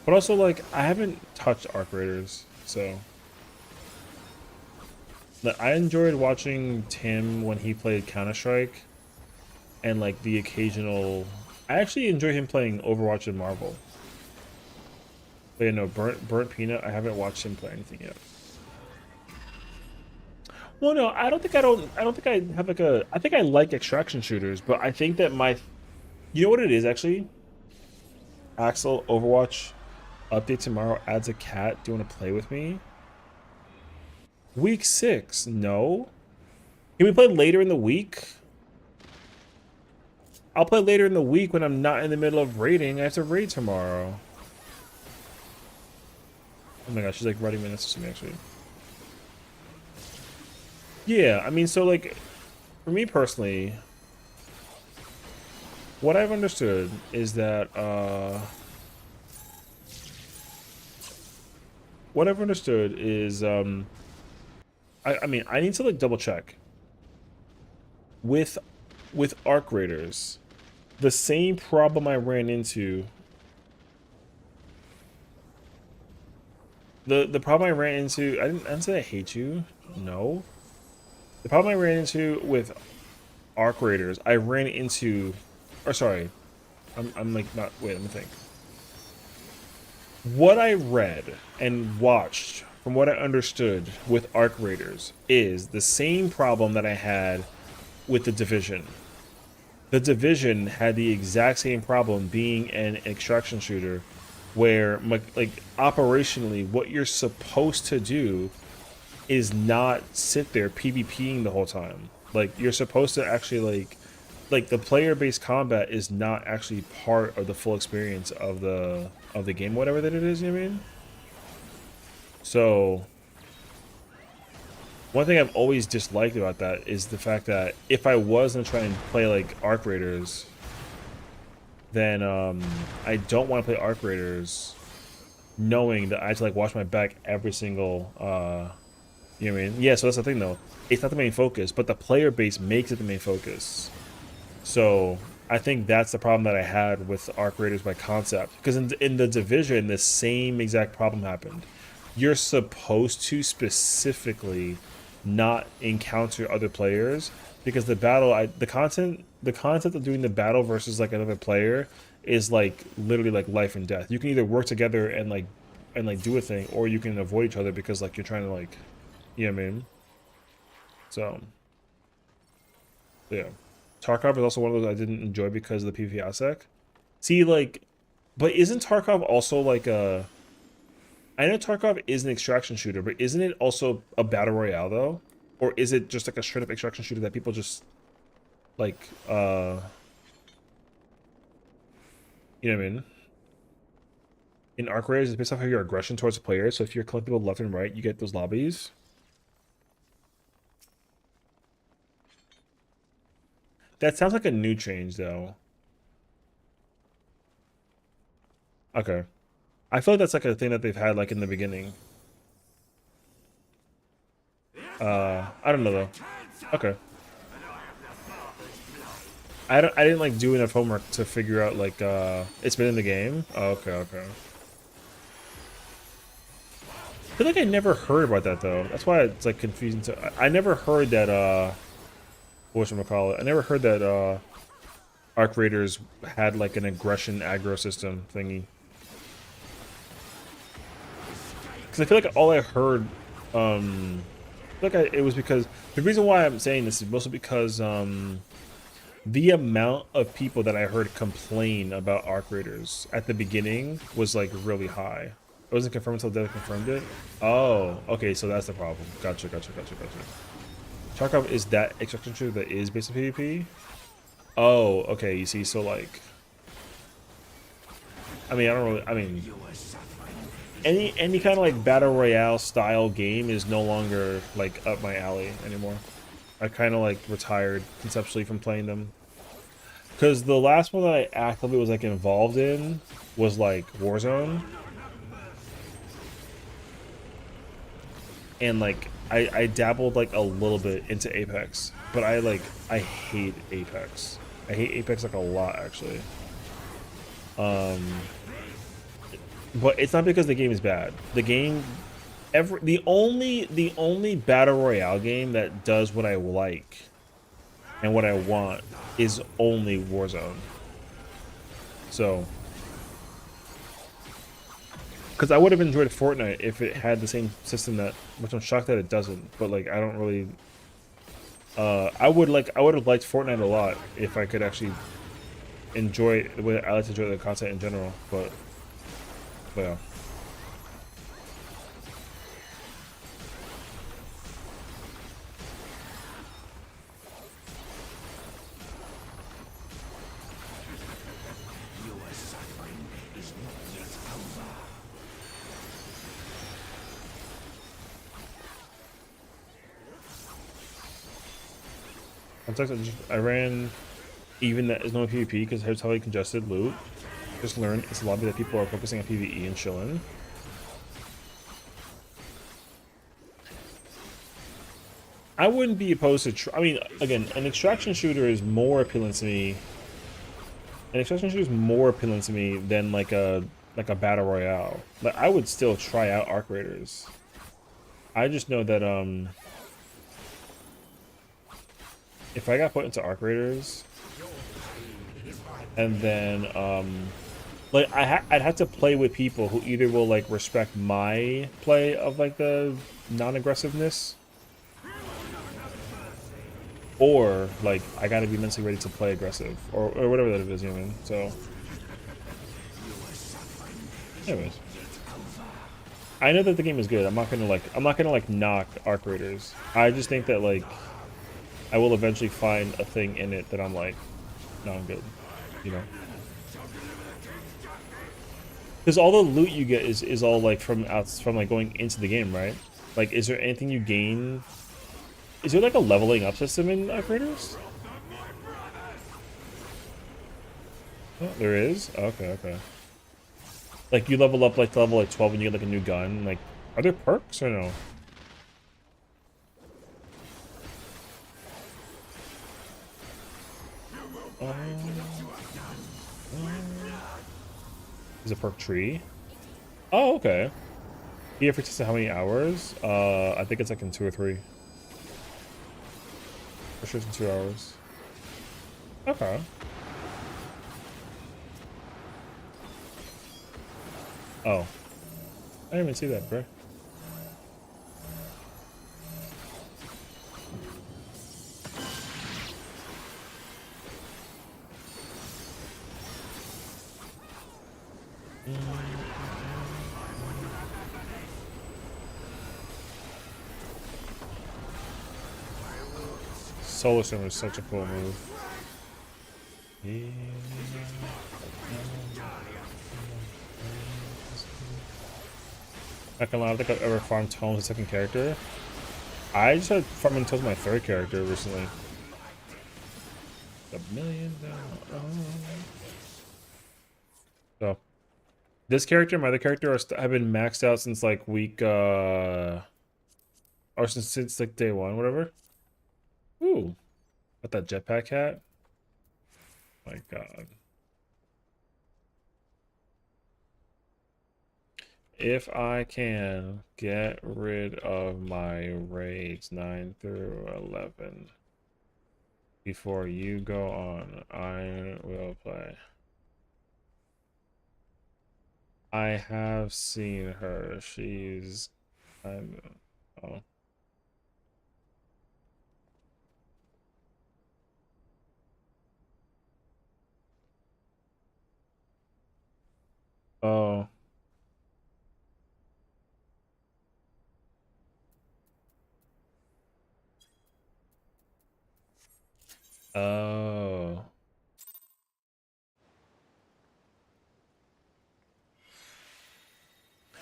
But also, like, I haven't touched Arc Raiders, so. Like, I enjoyed watching Tim when he played Counter-Strike, and like the occasional. I actually enjoy him playing Overwatch and Marvel. But yeah, no, Burnt Peanut. I haven't watched him play anything yet. Well, no, I don't think I have like a. I think I like extraction shooters, but I think that you know what it is actually. Axel, Overwatch update tomorrow adds a cat. Do you want to play with me? Week 6, no. Can we play later in the week? I'll play later in the week when I'm not in the middle of raiding. I have to raid tomorrow. Oh my gosh, she's like writing minutes to me actually. Yeah, I mean, so like, for me personally, what I've understood is that, I mean, I need to like double check with arc raiders. The same problem I ran into. The problem I ran into, I didn't say I hate you. No. The problem I ran into with arc raiders, I ran into, or sorry, I'm like not, wait, let me think. What I read and watched, from what I understood with arc raiders, is the same problem that I had with the Division. The Division had the exact same problem being an extraction shooter where, like, operationally, what you're supposed to do is not sit there PvPing the whole time. Like, you're supposed to actually, like the player-based combat is not actually part of the full experience of the game, whatever that it is, you know what I mean? So, one thing I've always disliked about that is the fact that if I was gonna try and play like Arc Raiders, then I don't want to play Arc Raiders knowing that I have to like watch my back every single you know what I mean? Yeah, so that's the thing though. It's not the main focus, but the player base makes it the main focus. So I think that's the problem that I had with Arc Raiders by concept. Because in the Division, the same exact problem happened. You're supposed to specifically not encounter other players because the battle, the concept of doing the battle versus like another player is like literally like life and death. You can either work together and like do a thing, or you can avoid each other because like you're trying to like, you know what I mean? So yeah. Tarkov is also one of those I didn't enjoy because of the PvP aspect. See, like, but isn't Tarkov also like a... I know Tarkov is an extraction shooter, but isn't it also a battle royale though? Or is it just like a straight up extraction shooter that people just like, you know what I mean? In Arc Raiders, it's based off of your aggression towards the players. So if you're killing people left and right, you get those lobbies. That sounds like a new change, though. Okay. I feel like that's like a thing that they've had like in the beginning. I don't know though. Okay. I didn't like do enough homework to figure out like it's been in the game. Oh, okay, okay. I feel like I never heard about that though. That's why it's like confusing to I never heard that whatchamacallit. I never heard that Arc Raiders had like an aggression aggro system thingy. Because I feel like all I heard, it was because the reason why I'm saying this is mostly because the amount of people that I heard complain about Arc Raiders at the beginning was like really high. It wasn't confirmed until Dev confirmed it. Oh, okay, so that's the problem. Gotcha. Tarkov is that extraction shooter that is based on PvP? Oh, okay, you see, so like, I mean, I don't really, I mean, any kind of like battle royale style game is no longer like up my alley anymore. I kind of like retired conceptually from playing them. Because the last one that I actively was like involved in was like Warzone. And like, I dabbled like a little bit into Apex. But I hate Apex. I hate Apex like a lot actually. But it's not because the game is bad. The game, the only battle royale game that does what I like and what I want is only Warzone. So, because I would have enjoyed Fortnite if it had the same system that, which I'm shocked that it doesn't. But like, I don't really. I would have liked Fortnite a lot if I could actually enjoy the way I like to enjoy the content in general. But yeah. Context, I ran even that is no PvP because it's heavily congested loot. Just learned it's a lobby that people are focusing on PvE and chilling. I wouldn't be opposed to. I mean, again, an extraction shooter is more appealing to me. An extraction shooter is more appealing to me than like a battle royale. Like I would still try out Arc Raiders. I just know that if I got put into Arc Raiders, and then like I'd have to play with people who either will like respect my play of like the non-aggressiveness, or like I gotta be mentally ready to play aggressive or whatever that it is, you know what I mean? So, anyways, I know that the game is good. I'm not gonna like knock Arc Raiders. I just think that like I will eventually find a thing in it that I'm like, no, I'm good, you know. Because all the loot you get is all like from like going into the game, right? Like, is there anything you gain? Is there like a leveling up system in Arc Raiders? Oh, there is? Okay, okay. Like you level up like to level like 12 and you get like a new gun. Like, are there perks or no? Is a perk tree? Oh, okay. Here for just how many hours? I think it's like in 2 or 3. For sure it's in 2 hours. Okay. Oh. I didn't even see that, bro. Solar Stone is such a cool move. I don't think I've ever farmed tomes as a second character. I just started farming tomes my third character recently. $1 million. So, this character and my other character have been maxed out since like week, or since like day 1, whatever. Ooh, got that jetpack hat. My God. If I can get rid of my raids 9 through 11 before you go on, I will play. I have seen her. She's oh. Oh. Oh.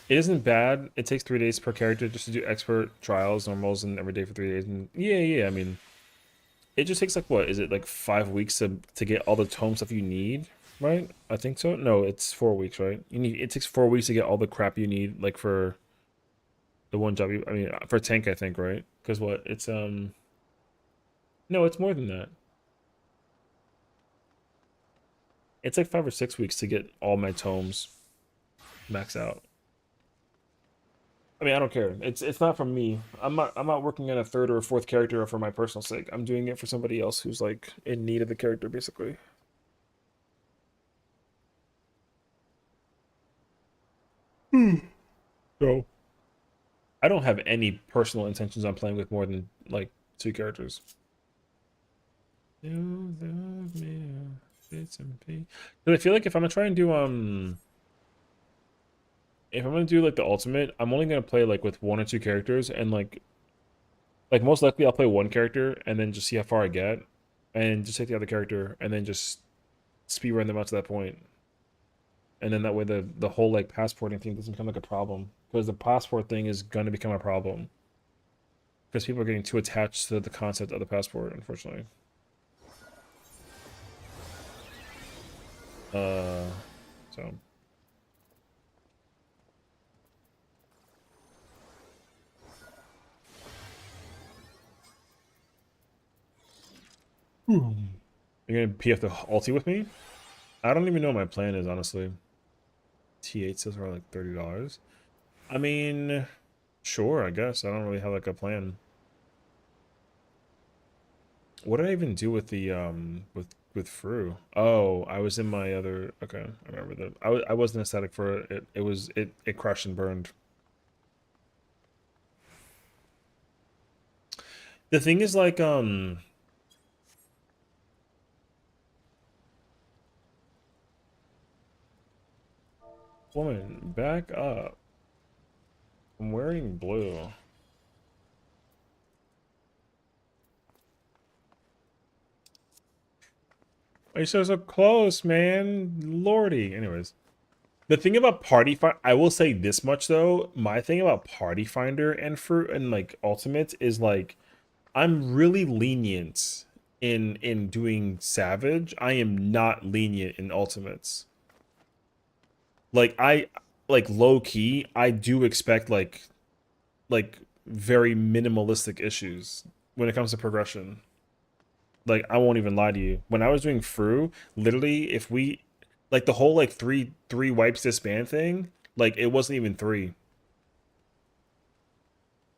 It isn't bad. It takes 3 days per character just to do expert trials, normals, and every day for 3 days. And yeah, I mean, it just takes like what is it like 5 weeks to get all the tome stuff you need, right? I think so. No, it's 4 weeks, right? It takes 4 weeks to get all the crap you need, like for the one job. I mean, for tank, I think, right? Because what it's no, it's more than that. It's like 5 or 6 weeks to get all my tomes max out. I mean, I don't care. It's not from me. I'm not working on a third or a fourth character for my personal sake. I'm doing it for somebody else who's like in need of the character, basically. So I don't have any personal intentions on playing with more than like 2 characters. Because I feel like if I'm gonna try and do if I'm gonna do like the ultimate, I'm only gonna play like with 1 or 2 characters, and like most likely I'll play 1 character and then just see how far I get, and just take the other character and then just speedrun them out to that point. And then that way the whole like passporting thing doesn't become like a problem, because the passport thing is gonna become a problem because people are getting too attached to the concept of the passport, unfortunately. So. You're gonna PF the ulti with me? I don't even know what my plan is, honestly. T8 says are like $30. I mean, sure, I guess. I don't really have like a plan. What did I even do with the with Fru? Oh, I was in my other. Okay, I remember that. I wasn't ecstatic for it. It crashed and burned. The thing is like woman, back up. I'm wearing blue. Why you so close, man? Lordy. Anyways. The thing about Party Finder, I will say this much though. My thing about Party Finder and Fruit and like Ultimates is like I'm really lenient in doing Savage. I am not lenient in Ultimates. Like I like low key, I do expect like very minimalistic issues when it comes to progression. Like I won't even lie to you. When I was doing Fru, literally if we like the whole like three wipes disband thing, like it wasn't even three.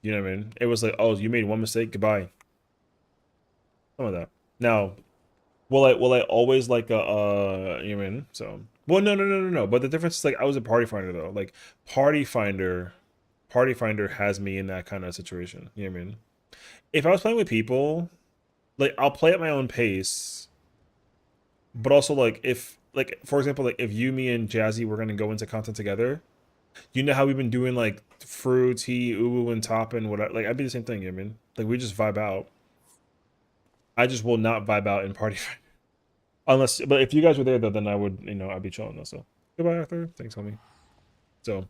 You know what I mean? It was like, oh, you made one mistake, goodbye. Some of that. Now, will I always like you know what I mean? So well no. But the difference is like I was a party finder though. Like party finder has me in that kind of situation. You know what I mean? If I was playing with people, like I'll play at my own pace, but also like if like for example like if you, me, and Jazzy were gonna go into content together, you know how we've been doing like Fru, T, Uwu, and Top and whatever. Like I'd be the same thing. You know what I mean? Like we just vibe out. I just will not vibe out in party finder. Unless, but if you guys were there, though, then I would, you know, I'd be chilling. So, goodbye, Arthur. Thanks, homie. So,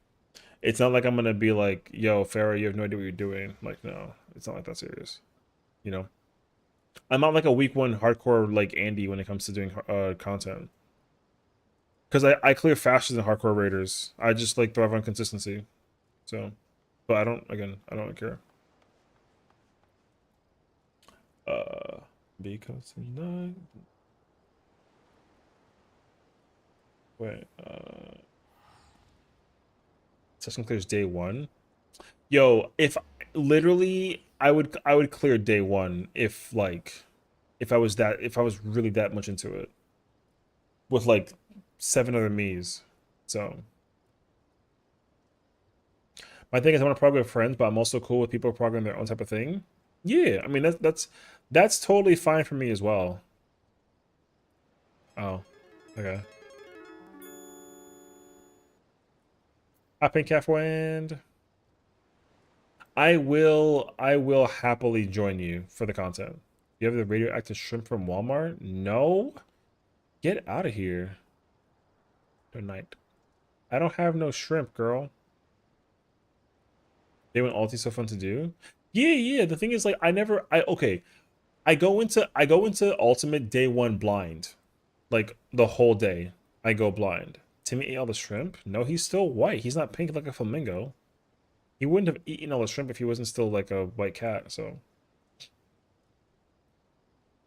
it's not like I'm gonna be like, "Yo, Farrah, you have no idea what you're doing." Like, no, it's not like that serious. You know, I'm not like a week one hardcore like Andy when it comes to doing content. Because I clear faster than hardcore raiders. I just like thrive on consistency. So, but I don't. Again, I don't care. Because tonight. Wait. Session clears day one. Yo, if literally I would clear day one if like if I was really that much into it with like 7 other me's. So my thing is I want to program with friends, but I'm also cool with people programming their own type of thing. Yeah, I mean that's totally fine for me as well. Oh, okay. Hi, Pink Calf Wind. I will happily join you for the content. You have the radioactive shrimp from Walmart? No? Get out of here. Tonight. I don't have no shrimp, girl. They went ulti so fun to do? Yeah. The thing is like okay. I go into ultimate day one blind. Like the whole day. I go blind. Timmy ate all the shrimp? No, he's still white. He's not pink like a flamingo. He wouldn't have eaten all the shrimp if he wasn't still like a white cat, so.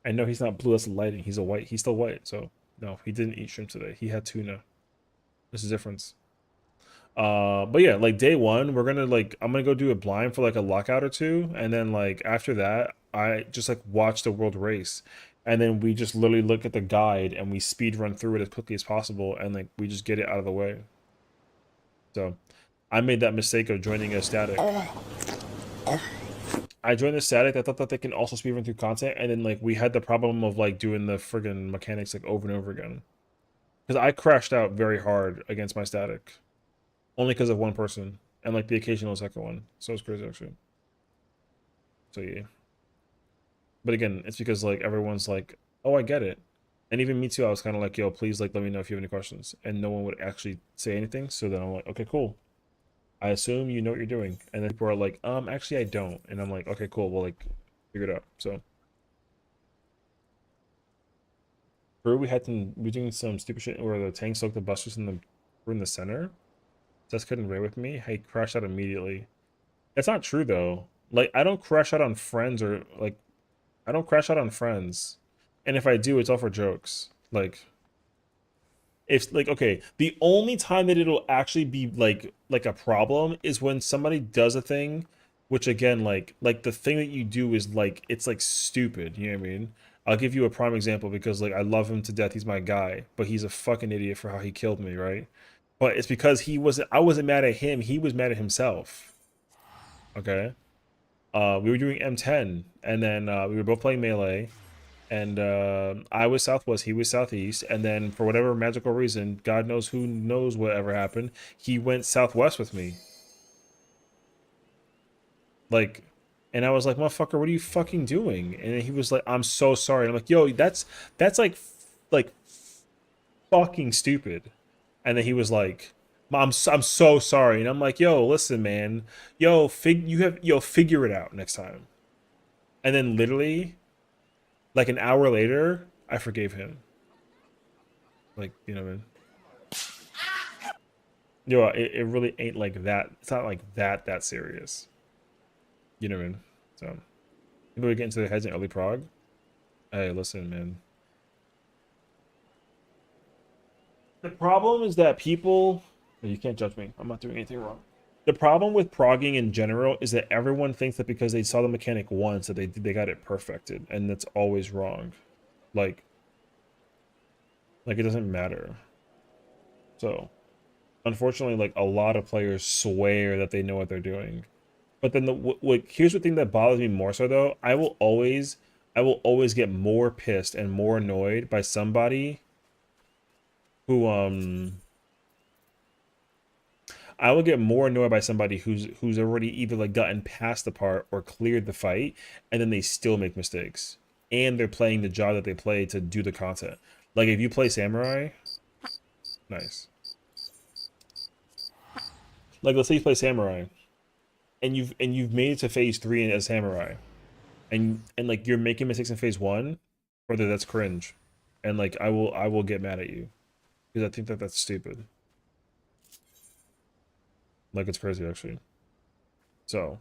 I know he's not blue, that's the lighting. He's still white, so no, he didn't eat shrimp today. He had tuna. There's a difference. But yeah, like day one, I'm gonna go do a blind for like a lockout or two, and then like after that, I just like watch the world race. And then we just literally look at the guide and we speed run through it as quickly as possible, and like we just get it out of the way. So I made that mistake of joining a static. I joined the static. I thought that they can also speedrun through content, and then like we had the problem of like doing the friggin' mechanics like over and over again. Because I crashed out very hard against my static, only because of one person and like the occasional second one. So it's crazy actually. So yeah. But again, it's because like everyone's like, "Oh, I get it," and even me too. I was kind of like, "Yo, please like let me know if you have any questions," and no one would actually say anything. So then I'm like, "Okay, cool. I assume you know what you're doing." And then people are like, actually I don't. And I'm like, okay, cool, well like figure it out. So Crew, we had some, we were doing some stupid shit where the tank soaked the busters in the, were in the center. Just couldn't raid with me. I crashed out immediately. That's not true though. Like I don't crash out on friends or like I don't crash out on friends. And if I do, it's all for jokes. Like if like okay, the only time that it'll actually be like a problem is when somebody does a thing, which again like the thing that you do is like it's like stupid, you know what I mean? I'll give you a prime example because like I love him to death, he's my guy, but he's a fucking idiot for how he killed me, right? But it's because I wasn't mad at him, he was mad at himself. Okay? We were doing M10 and then we were both playing melee and I was southwest, he was southeast, and then for whatever magical reason, God knows who knows whatever happened, he went southwest with me. Like, and I was like, motherfucker, what are you fucking doing? And he was like, I'm so sorry. And I'm like, yo, that's like fucking stupid. And then he was like, I'm so sorry. And I'm like, yo, listen, man, yo, figure it out next time. And then literally, like an hour later, I forgave him. Like, you know what I mean? Yo, it really ain't like that. It's not like that serious. You know what I mean? So, people are getting to their heads in early prog. Hey, listen, man. The problem is that people... You can't judge me. I'm not doing anything wrong. The problem with progging in general is that everyone thinks that because they saw the mechanic once that they got it perfected, and that's always wrong. Like it doesn't matter. So, unfortunately, like a lot of players swear that they know what they're doing. But then here's the thing that bothers me more so though. I will always get more pissed and more annoyed by somebody who I will get more annoyed by somebody who's already either like gotten past the part or cleared the fight, and then they still make mistakes. And they're playing the job that they play to do the content. Like if you play Samurai, nice. Like let's say you play Samurai, and you've made it to phase 3 as Samurai, and like you're making mistakes in phase 1, brother, that's cringe, and like I will get mad at you because I think that that's stupid. Like it's crazy actually. So,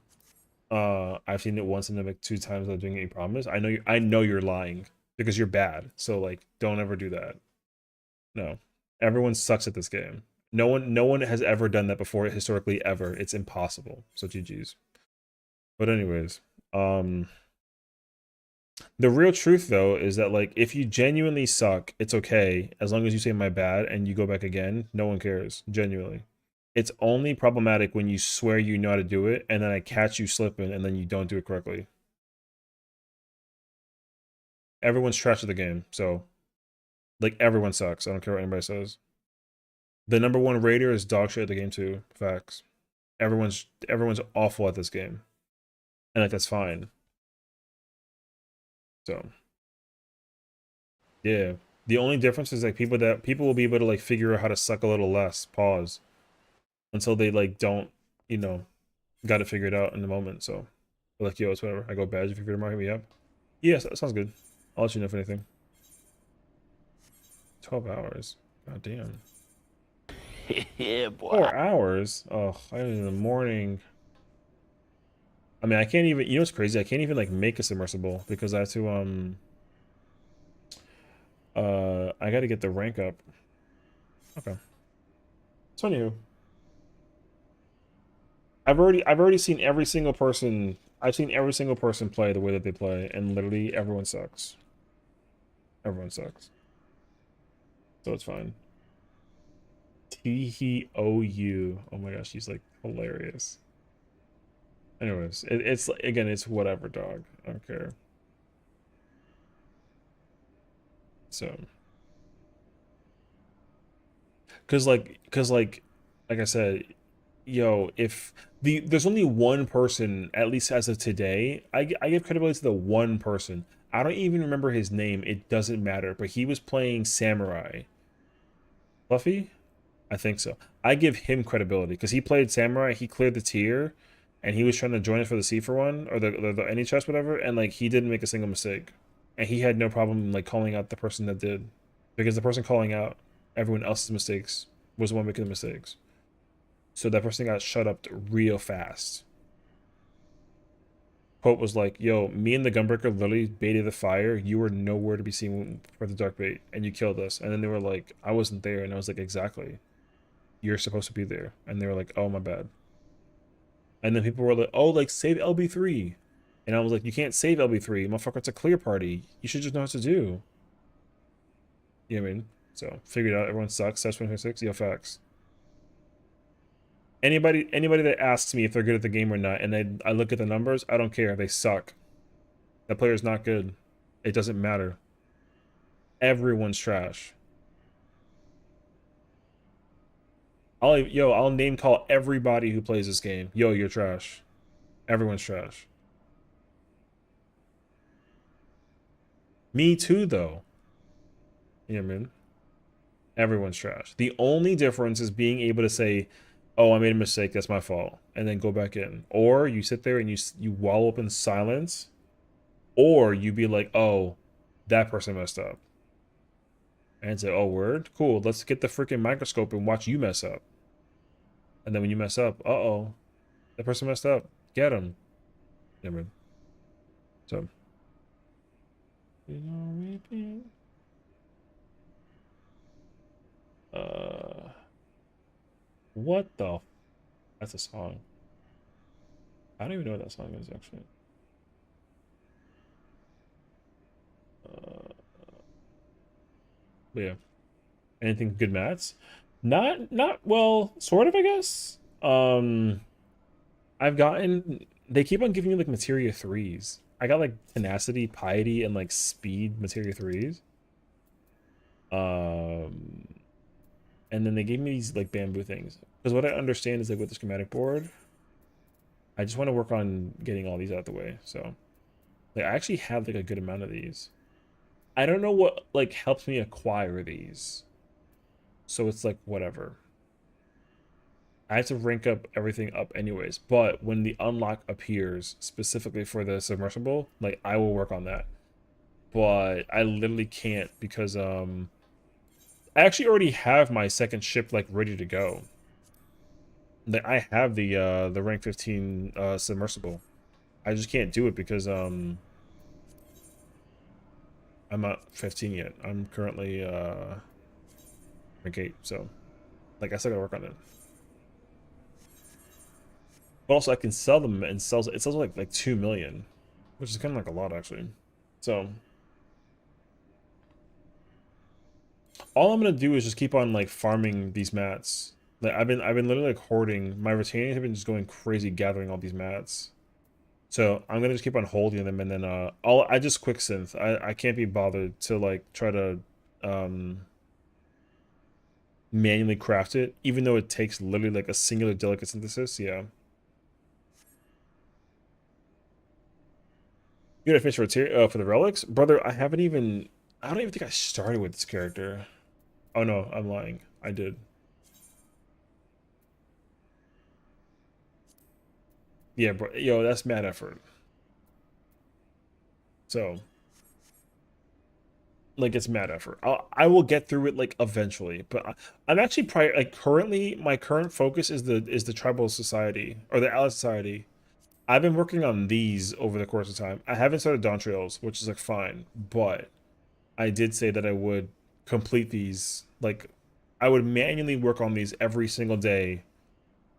I've seen it once and then like 2 times without doing any promise. I know you're lying because you're bad. So like, don't ever do that. No, everyone sucks at this game. No one has ever done that before historically ever. It's impossible. So GG's. But anyways, the real truth though is that like if you genuinely suck, it's okay as long as you say my bad and you go back again. No one cares. Genuinely. It's only problematic when you swear you know how to do it, and then I catch you slipping, and then you don't do it correctly. Everyone's trash at the game, so... Like, everyone sucks. I don't care what anybody says. The #1 raider is dog shit at the game, too. Facts. Everyone's awful at this game. And, like, that's fine. So... Yeah. The only difference is, like, people will be able to, like, figure out how to suck a little less. Pause. Until they like don't, you know, got to figure it out in the moment. So, like, yo, it's whatever. I go badge if you figure hit me up. Yes, that sounds good. I'll let you know if anything. 12 hours. God damn. Yeah, boy. 4 hours. Oh, I was in the morning. I mean, I can't even. You know what's crazy? I can't even like make a submersible because I have to I got to get the rank up. Okay. So anywho. I've already seen every single person. I've seen every single person play the way that they play, and literally everyone sucks. Everyone sucks. So it's fine. T-H-O-U. Oh my gosh, she's like hilarious. Anyways, it's again, it's whatever, dog. I don't care. So, cause like I said. Yo, if there's only one person, at least as of today, I give credibility to the one person. I don't even remember his name. It doesn't matter. But he was playing Samurai. Fluffy? I think so. I give him credibility because he played Samurai. He cleared the tier, and he was trying to join us for the C for one or the any chest whatever, and like he didn't make a single mistake, and he had no problem like calling out the person that did. because the person calling out everyone else's mistakes was the one making the mistakes. So that person got shut up real fast. Pope was like, yo, me and the Gunbreaker literally baited the fire. You were nowhere to be seen for the dark bait, and you killed us. And then they were like, I wasn't there. And I was like, exactly. You're supposed to be there. And they were like, oh, my bad. And then people were like, oh, like, save LB3. And I was like, you can't save LB3. Motherfucker, it's a clear party. You should just know what to do. You know what I mean? So, figured out everyone sucks. That's 2026. Yo, facts. Anybody that asks me if they're good at the game or not, and I look at the numbers, I don't care. They suck. That player's not good. It doesn't matter. Everyone's trash. I'll name call everybody who plays this game. Yo, you're trash. Everyone's trash. Me too, though. You know what I mean? Everyone's trash. The only difference is being able to say, oh, I made a mistake, that's my fault, and then go back in. Or you sit there and you wallow up in silence, or you be like, oh, that person messed up. And say, oh, word? Cool, let's get the freaking microscope and watch you mess up. And then when you mess up, uh-oh, that person messed up. Get him. You know what I mean? So. What the? That's a song. I don't even know what that song is actually. But yeah. Anything good mats? Not well, sort of, I guess. I've gotten, they keep on giving me like materia 3s. I got like tenacity, piety, and like speed materia 3s. And then they gave me these like bamboo things. Because what I understand is like with the schematic board, I just want to work on getting all these out of the way. So like I actually have like a good amount of these. I don't know what like helps me acquire these. So it's like whatever. I have to rank up everything up anyways. But when the unlock appears specifically for the submersible, like I will work on that. But I literally can't because I actually already have my second ship like ready to go. Like I have the rank 15 submersible. I just can't do it because I'm not 15 yet. I'm currently rank 8, so like I still gotta work on it. But also I can sell them and it sells like 2 million, which is kind of like a lot actually. So all I'm gonna do is just keep on like farming these mats. Like I've been literally like hoarding. My retainers have been just going crazy gathering all these mats. So I'm gonna just keep on holding them, and then I just quick synth. I can't be bothered to like try to manually craft it, even though it takes literally like a singular delicate synthesis. Yeah. You gotta finish for the relics, brother. I don't even think I started with this character. Oh no, I'm lying. I did. Yeah, bro. Yo, that's mad effort. So, like, it's mad effort. I will get through it like eventually, but I'm actually probably like currently my current focus is the tribal society or the allied society. I've been working on these over the course of time. I haven't started Dawn Trails, which is like fine, but I did say that I would complete these. Like, I would manually work on these every single day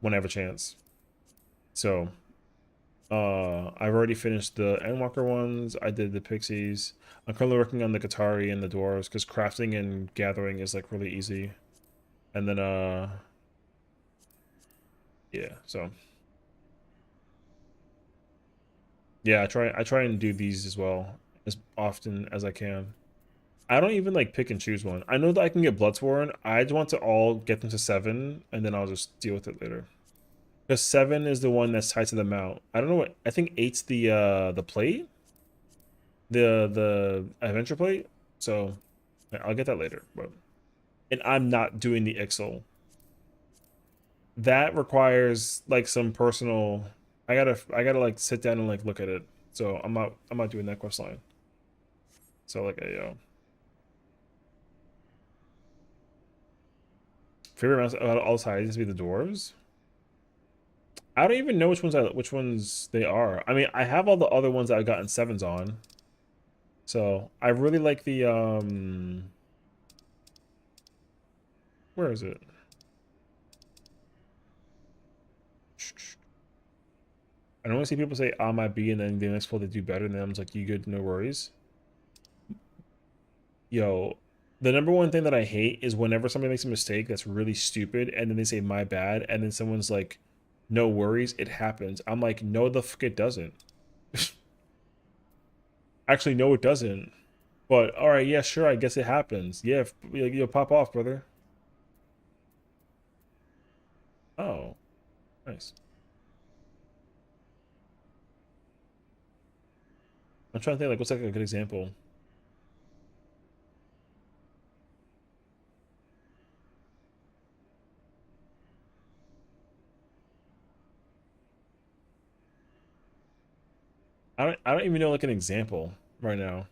when I have a chance. So, I've already finished the Endwalker ones. I did the Pixies. I'm currently working on the Qatari and the Dwarves because crafting and gathering is like really easy. And then, yeah, so. Yeah, I try and do these as well as often as I can. I don't even like pick and choose one. I know that I can get Bloodsworn. I just want to all get them to 7 and then I'll just deal with it later. Because 7 is the one that's tied to the mount. I don't know what I think 8's the plate. The adventure plate. So I'll get that later. But and I'm not doing the Ixal. That requires like some personal I gotta like sit down and like look at it. So I'm not doing that quest line. So like yo. Favorite mounts out of all sizes be the dwarves. I don't even know which ones they are. I mean, I have all the other ones that I've gotten sevens on. So I really like the where is it? I normally see people say my B and then the next pull they do better, and then I'm just like, you good, no worries. Yo, the number one thing that I hate is whenever somebody makes a mistake that's really stupid and then they say my bad and then someone's like, no worries, it happens. I'm like, no the fuck it doesn't. Actually, no it doesn't. But all right, yeah, sure, I guess it happens. Yeah, you'll pop off, brother. Oh, nice. I'm trying to think like what's like a good example. I don't even know like an example right now.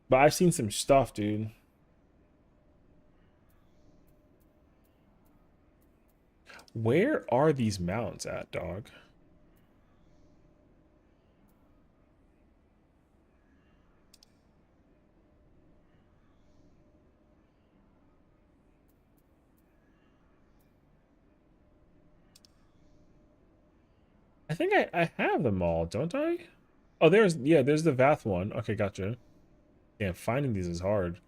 But I've seen some stuff, dude. Where are these mounts at, dog? I think I have them all, don't I? Oh, there's the Vath one. Okay, gotcha. Yeah, finding these is hard.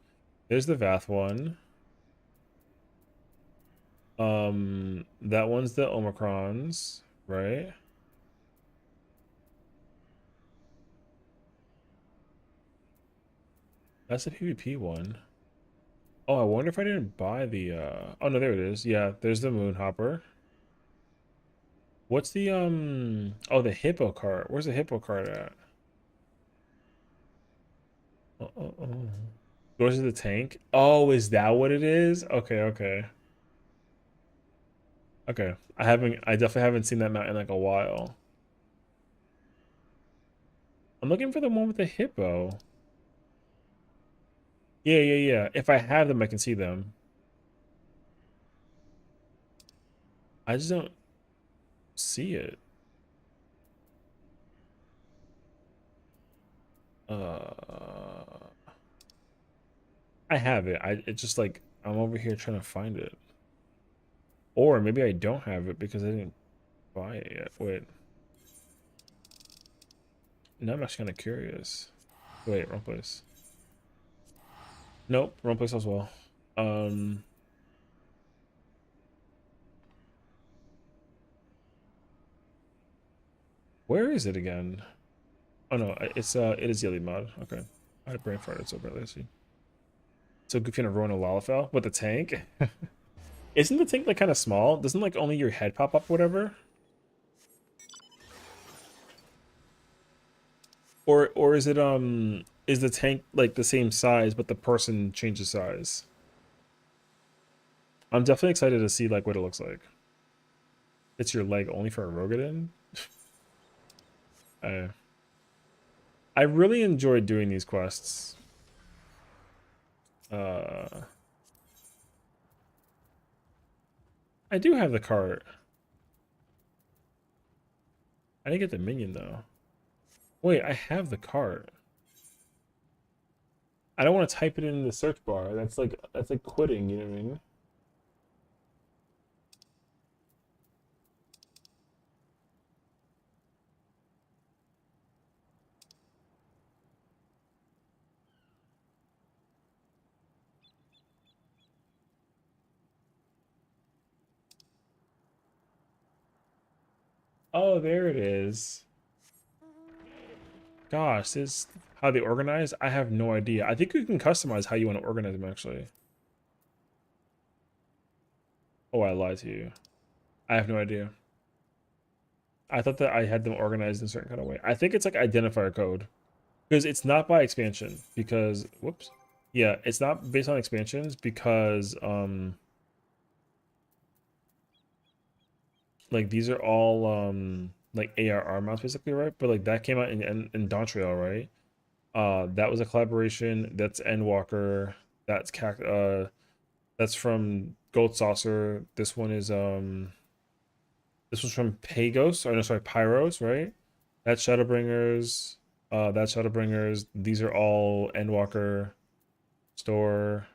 There's the Vath one. That one's the Omicrons, right? That's the PvP one. Oh, I wonder if I didn't buy the oh no, there it is. Yeah, there's the Moonhopper. What's the oh, the Hippo card. Where's the Hippo card at? Oh. Doors of the Tank. Oh, is that what it is? Okay, okay. Okay. I definitely haven't seen that mount in like a while. I'm looking for the one with the hippo. Yeah. If I have them, I can see them. I just don't see it. I have it. It's just like I'm over here trying to find it. Or maybe I don't have it because I didn't buy it yet. Wait. Now I'm actually kind of curious. Wait, wrong place. Nope, wrong place as well. Where is it again? Oh no, it is Yelly mod. Okay. I had brain farted so badly. Let's see. So Goofy and Rona Lalafell with the tank. Isn't the tank like kind of small? Doesn't like only your head pop up, whatever? Or is it is the tank like the same size but the person changes size? I'm definitely excited to see like what it looks like. It's your leg only for a Rogadin? I really enjoyed doing these quests. I do have the cart. I didn't get the minion though. Wait, I have the cart. I don't want to type it in the search bar. That's like quitting, you know what I mean? Oh, there it is. Gosh, this how they organize? I have no idea. I think you can customize how you want to organize them actually. Oh, I lied to you. I have no idea. I thought that I had them organized in a certain kind of way. I think it's like identifier code. Because it's not by expansion. Because whoops. Yeah, it's not based on expansions because like these are all like ARR mounts basically, right? But like that came out in Dontriel, right? That was a collaboration. That's Endwalker. That's from Gold Saucer. This one is this one's from Pagos, or no, sorry, Pyros, right? That's Shadowbringers. That's Shadowbringers. These are all Endwalker store.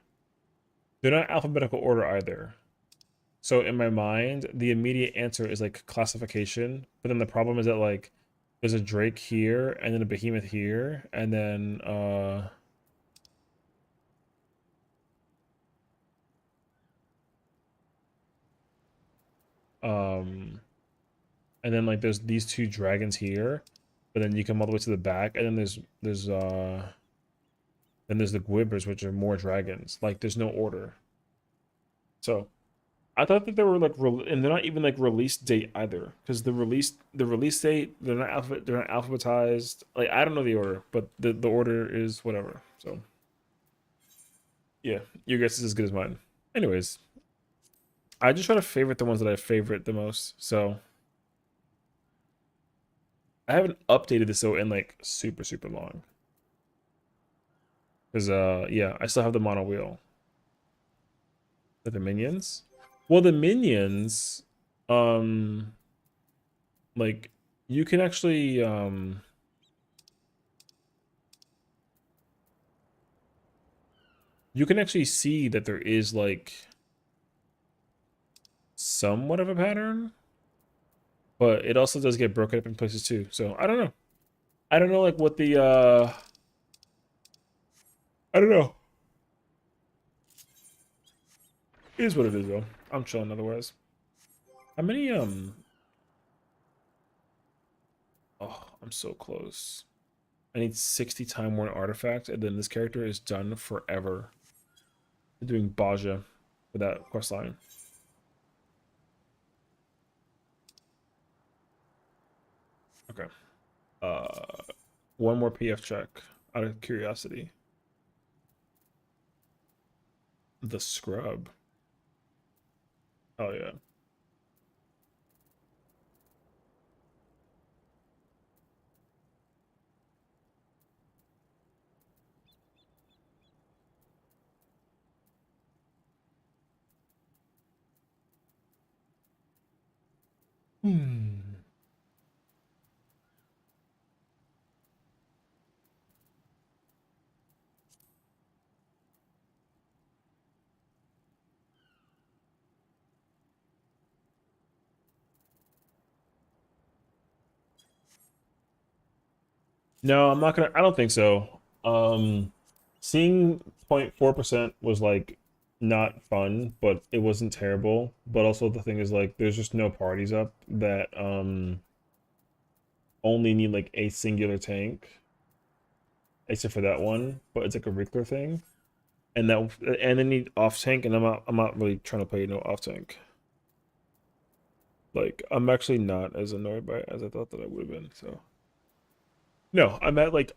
They're not alphabetical order either. So in my mind, the immediate answer is like classification. But then the problem is that like there's a Drake here and then a Behemoth here, and then um and then like there's these two dragons here, but then you come all the way to the back, and then there's the Gwibbers, which are more dragons. Like there's no order. So I thought that they were like, and they're not even like release date either, because the release date, they're not alphabetized. Like I don't know the order, but the order is whatever. So yeah, your guess is as good as mine. Anyways, I just try to favorite the ones that I favorite the most. So I haven't updated this though in like super long, because yeah, I still have the mono wheel. The minions. Well, the minions, like you can actually see that there is like somewhat of a pattern, but it also does get broken up in places too. So I don't know. I don't know like what the I don't know. It is what it is though. I'm chilling otherwise. How many oh, I'm so close. I need 60 time worn artifacts, and then this character is done forever. I'm doing Baja for that quest line. Okay. One more PF check out of curiosity. The scrub. Oh yeah. No, I'm not gonna. I don't think so. Seeing 0.4% was like not fun, but it wasn't terrible. But also the thing is like there's just no parties up that only need like a singular tank, except for that one. But it's like a Rickler thing, and they need off tank, and I'm not really trying to play no off tank. Like I'm actually not as annoyed by it as I thought that I would have been. So. No, I'm at like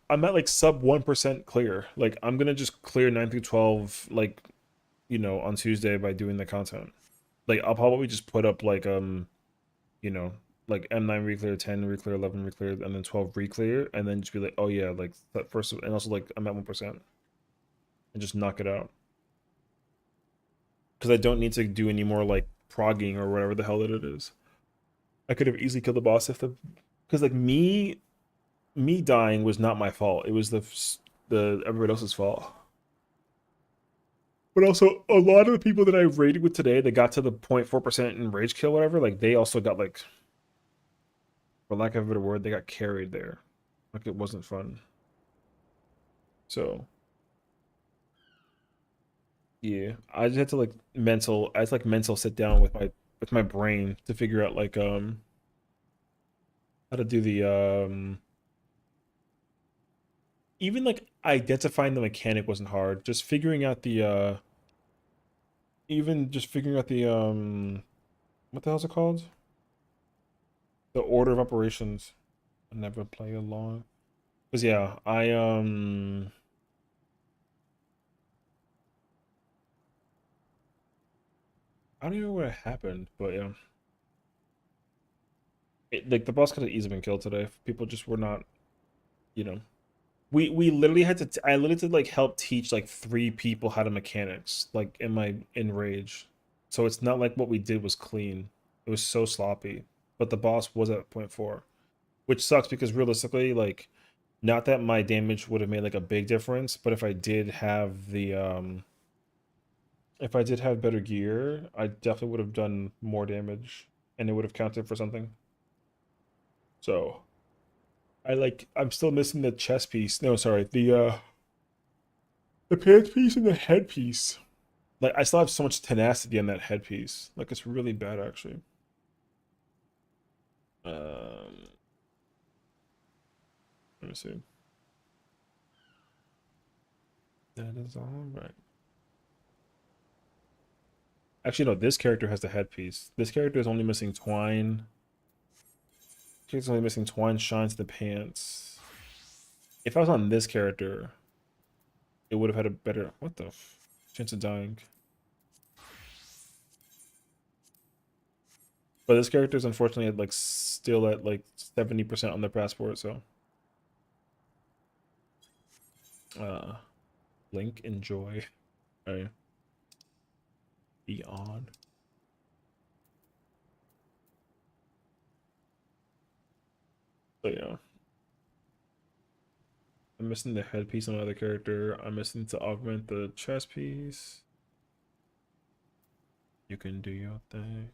sub 1% clear. Like I'm gonna just clear 9 through 12 like, you know, on Tuesday by doing the content. Like I'll probably just put up like you know, like M9 reclear, 10 reclear, 11 reclear, and then 12 reclear, and then just be like, oh yeah, like that first, and also like I'm at 1%, and just knock it out. Because I don't need to do any more like progging or whatever the hell that it is. I could have easily killed the boss if because like me dying was not my fault. It was the everybody else's fault. But also, a lot of the people that I raided with today that got to the 0.4% in rage kill, whatever, like they also got like, for lack of a better word, they got carried there. Like it wasn't fun. So yeah, I just had to like mental sit down with my brain to figure out like how to do the even like identifying the mechanic wasn't hard. Just figuring out the even just figuring out the what the hell's it called? The order of operations. I never play along. Cause yeah, I don't even know what happened, but yeah. Like the boss could have easily been killed today if people just were not, you know. We literally had to I literally had to like help teach like 3 people how to mechanics like in rage. So it's not like what we did was clean. It was so sloppy. But the boss was at 0.4, which sucks because realistically, like, not that my damage would have made like a big difference, but if I did have the if I did have better gear, I definitely would have done more damage and it would have counted for something. So I'm still missing the chest piece. No, sorry, the pants piece and the head piece. Like I still have so much tenacity on that headpiece. Like it's really bad actually. Let me see. That is all right. Actually, no, this character has the headpiece. This character is only missing twine. She's only missing twine, shines, the pants. If I was on this character, it would have had a better chance of dying. But this character is unfortunately at still at 70% on their passport, so Link, enjoy. Right. Be on. So yeah. I'm missing the headpiece on another character. I'm missing to augment the chest piece. You can do your thing.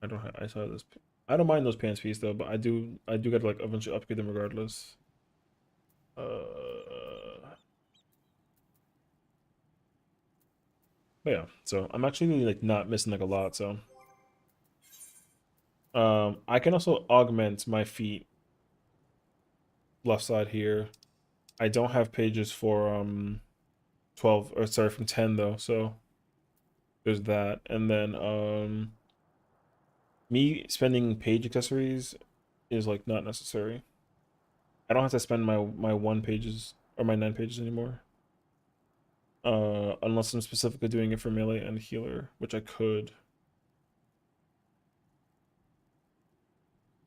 I saw this. I don't mind those pants piece though, but I do gotta like eventually upgrade them regardless. But yeah, so I'm actually like not missing like a lot, so I can also augment my feet left side here. I don't have pages for 12 or sorry from 10 though, so there's that. And then me spending page accessories is like not necessary. I don't have to spend my 1 pages or my 9 pages anymore. Unless I'm specifically doing it for melee and healer, which I could.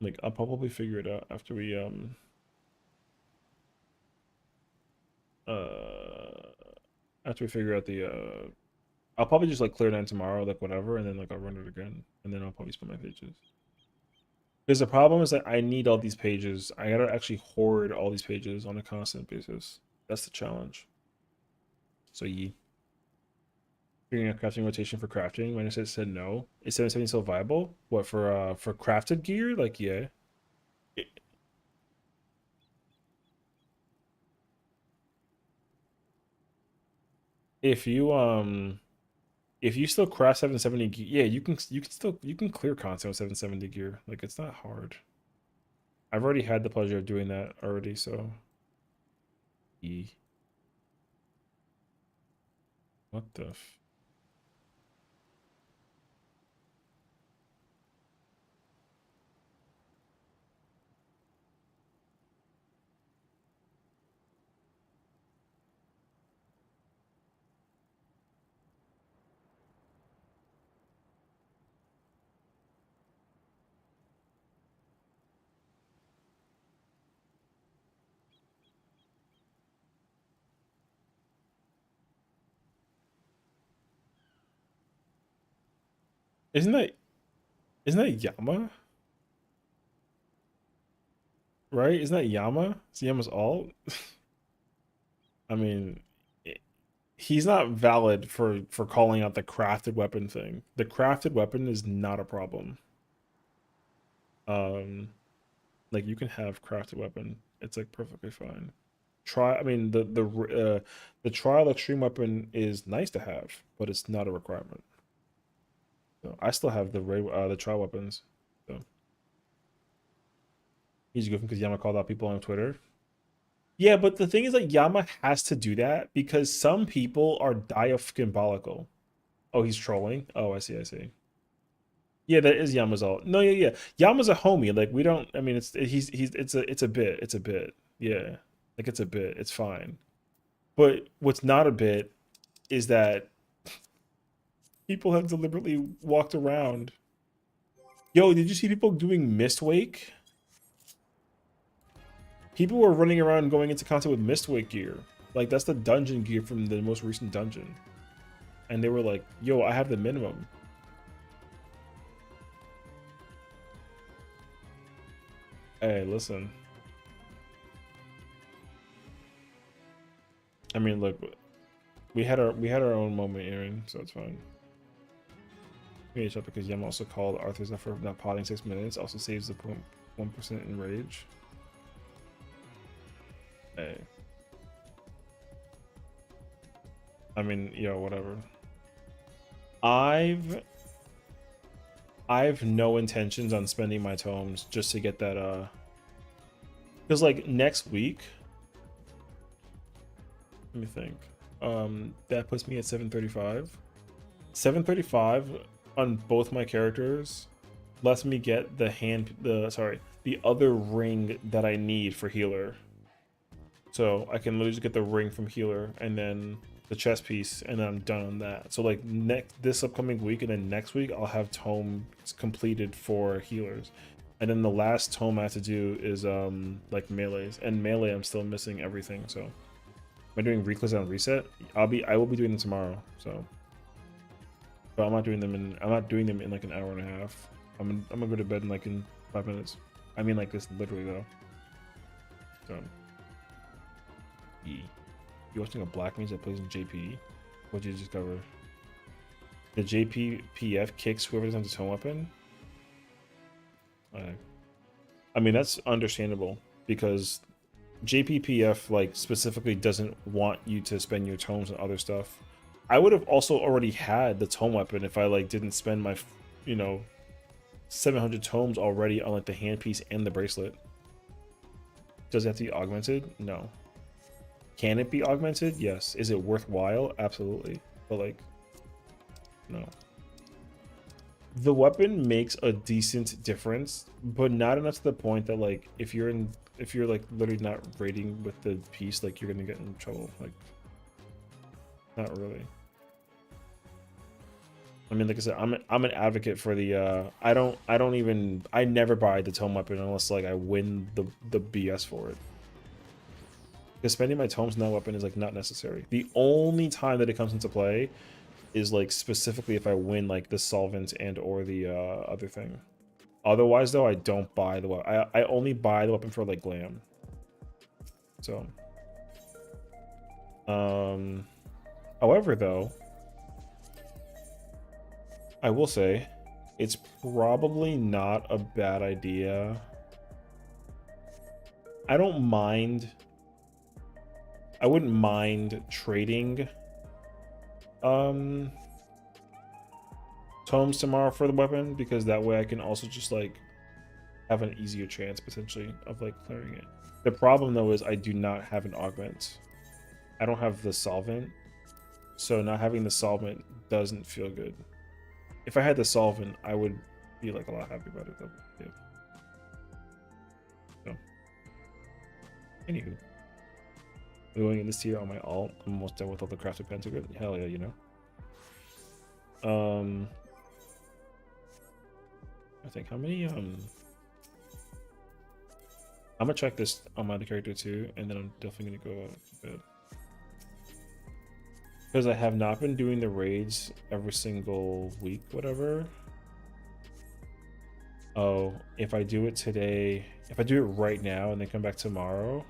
Like I'll probably figure it out after we figure out the I'll probably just like clear 9 tomorrow, like whatever, and then like I'll run it again, and then I'll probably spend my pages. Because the problem is that I need all these pages. I gotta actually hoard all these pages on a constant basis. That's the challenge. So ye. Figuring out crafting rotation for crafting. When I said no, is 770 still viable? What for crafted gear? Like yeah. If you still craft 770 gear, yeah, you can clear content with 770 gear. Like it's not hard. I've already had the pleasure of doing that already, so what the f Isn't that Yama? Right? Isn't that Yama? It's Yama's alt? I mean, he's not valid for calling out the crafted weapon thing. The crafted weapon is not a problem. Like you can have crafted weapon. It's like perfectly fine. I mean the trial extreme weapon is nice to have, but it's not a requirement. So I still have the trial weapons. So he's goofing because Yama called out people on Twitter. Yeah, but the thing is like Yama has to do that because some people are diabolical. Oh, he's trolling. Oh, I see. Yeah, that is Yama's alt. No, yeah. Yama's a homie. Like we don't. I mean, it's a bit. It's a bit. Yeah, like it's a bit. It's fine. But what's not a bit is that people have deliberately walked around. Yo, did you see people doing Mistwake? People were running around going into content with Mistwake gear. Like that's the dungeon gear from the most recent dungeon. And they were like, yo, I have the minimum. Hey, listen. I mean, look, we had our own moment, Aaron, so it's fine. We each up because Yem also called Arthur's effort for not potting 6 minutes. Also saves the 1% in rage. Hey. I mean, yo, whatever. I've no intentions on spending my tomes just to get that because like next week, let me think. That puts me at 735. 735 on both my characters lets me get the other ring that I need for healer. So I can literally just get the ring from healer and then the chest piece, and then I'm done on that. So like this upcoming week and then next week I'll have tomes completed for healers. And then the last tome I have to do is like melees. And melee I'm still missing everything. So am I doing reclass on reset? I will be doing them tomorrow, so but I'm not doing them in like an hour and a half. I'm gonna go to bed in like in 5 minutes. I mean like this literally though. So you watching a black mage that plays in JP? What'd you discover? The JPPF kicks whoever doesn't have the tome weapon? I mean, that's understandable because JPPF like specifically doesn't want you to spend your tomes on other stuff. I would have also already had the tome weapon if I like didn't spend my 700 tomes already on like the handpiece and the bracelet. Does it have to be augmented? No. Can it be augmented? Yes. Is it worthwhile? Absolutely. But like, no. The weapon makes a decent difference, but not enough to the point that like if you're like literally not raiding with the piece, like you're gonna get in trouble. Like, not really. I mean, like I said, I'm an advocate for the I never buy the tome weapon unless like I win the BS for it. Because spending my tomes on that weapon is like not necessary. The only time that it comes into play is like specifically if I win like the solvent and or the other thing. Otherwise though, I don't buy the weapon. I only buy the weapon for like glam. So however though, I will say it's probably not a bad idea. I wouldn't mind trading tomes tomorrow for the weapon, because that way I can also just like have an easier chance potentially of like clearing it. The problem though is I do not have an augment. I don't have the solvent, so not having the solvent doesn't feel good. If I had the solvent, I would be like a lot happy about it though. Yeah. So anywho, going in this tier on my alt, I'm almost done with all the crafted pentagram. Hell yeah, you know. I think how many I'm gonna check this on my other character too, and then I'm definitely gonna go out to bed. Because I have not been doing the raids every single week, whatever. Oh, if I do it today, if I do it right now and then come back tomorrow,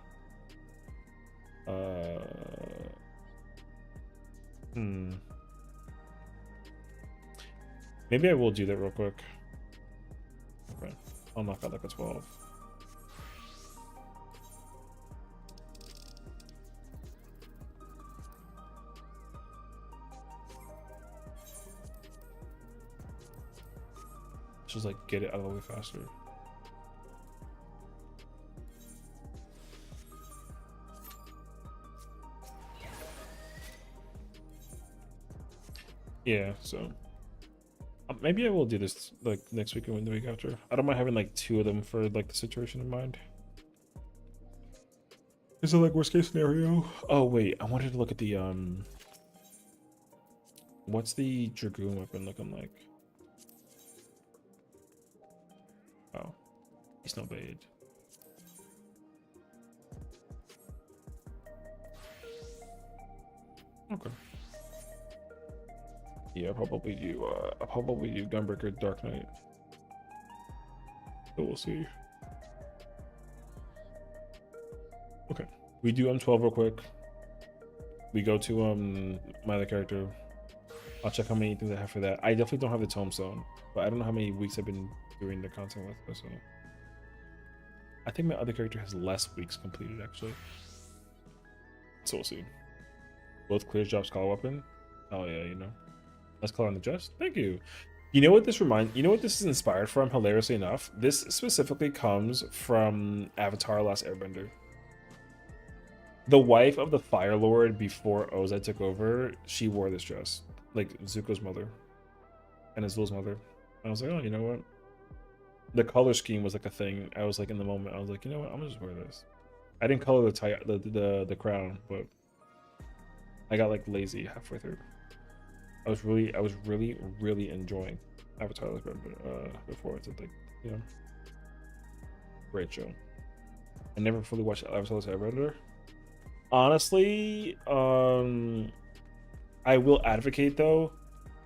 maybe I will do that real quick. Okay. I'll knock out like a 12. Just like get it out of the way faster. Yeah, so maybe I will do this like next week and the week after. I don't mind having like 2 of them for like the situation in mind. Is it like worst case scenario? Oh wait, I wanted to look at the what's the Dragoon weapon looking like? Oh, he's no bait. Okay. Yeah, I'll probably do Gunbreaker Dark Knight. So we'll see. Okay. We do M12 real quick. We go to my other character. I'll check how many things I have for that. I definitely don't have the tombstone, but I don't know how many weeks I've been doing the content with. So I think my other character has less weeks completed actually. So we'll see. Both clear drops call weapon. Oh yeah, you know. Let's call on the chest. Thank you. You know what this is inspired from, hilariously enough? This specifically comes from Avatar Last Airbender. The wife of the Fire Lord before Ozai took over, she wore this dress. Like Zuko's mother. And Azul's mother. I was like, oh, you know what? The color scheme was like a thing. I was like, in the moment, I was like, you know what? I'm gonna just wear this. I didn't color the tie, the crown, but I got like lazy halfway through. I was really enjoying Avatar Last Airbender before. It's like, you know, great show. I never fully watched Avatar Last Airbender. Honestly, I will advocate though,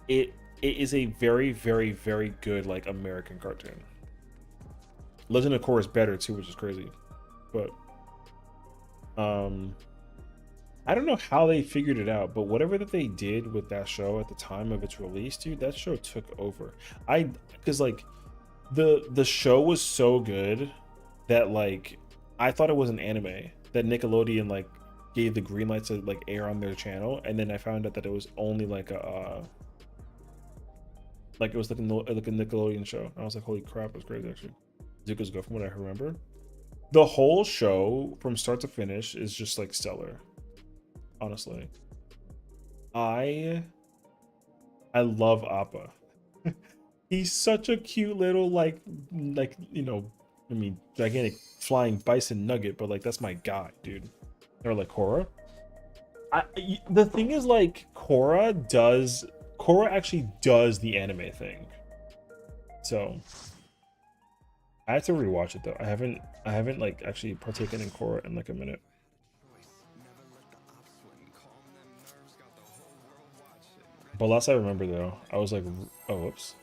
it is a very good like American cartoon. Legend of Korra is better too, which is crazy, but I don't know how they figured it out, but whatever that they did with that show at the time of its release, dude, that show took over. Because like the show was so good that like I thought it was an anime that Nickelodeon like gave the green light to like air on their channel, and then I found out that it was only like a like it was like a Nickelodeon show. I was like, holy crap, it was crazy actually. Zuko's go from what I remember. The whole show from start to finish is just like stellar. Honestly, I love Appa. He's such a cute little like you know, I mean, gigantic flying bison nugget, but like that's my guy, dude. Or like Korra. The thing is, like Korra actually does the anime thing. So I have to rewatch it though. I haven't like actually partaken in Korra in like a minute. But last I remember though, I was like, oh, whoops.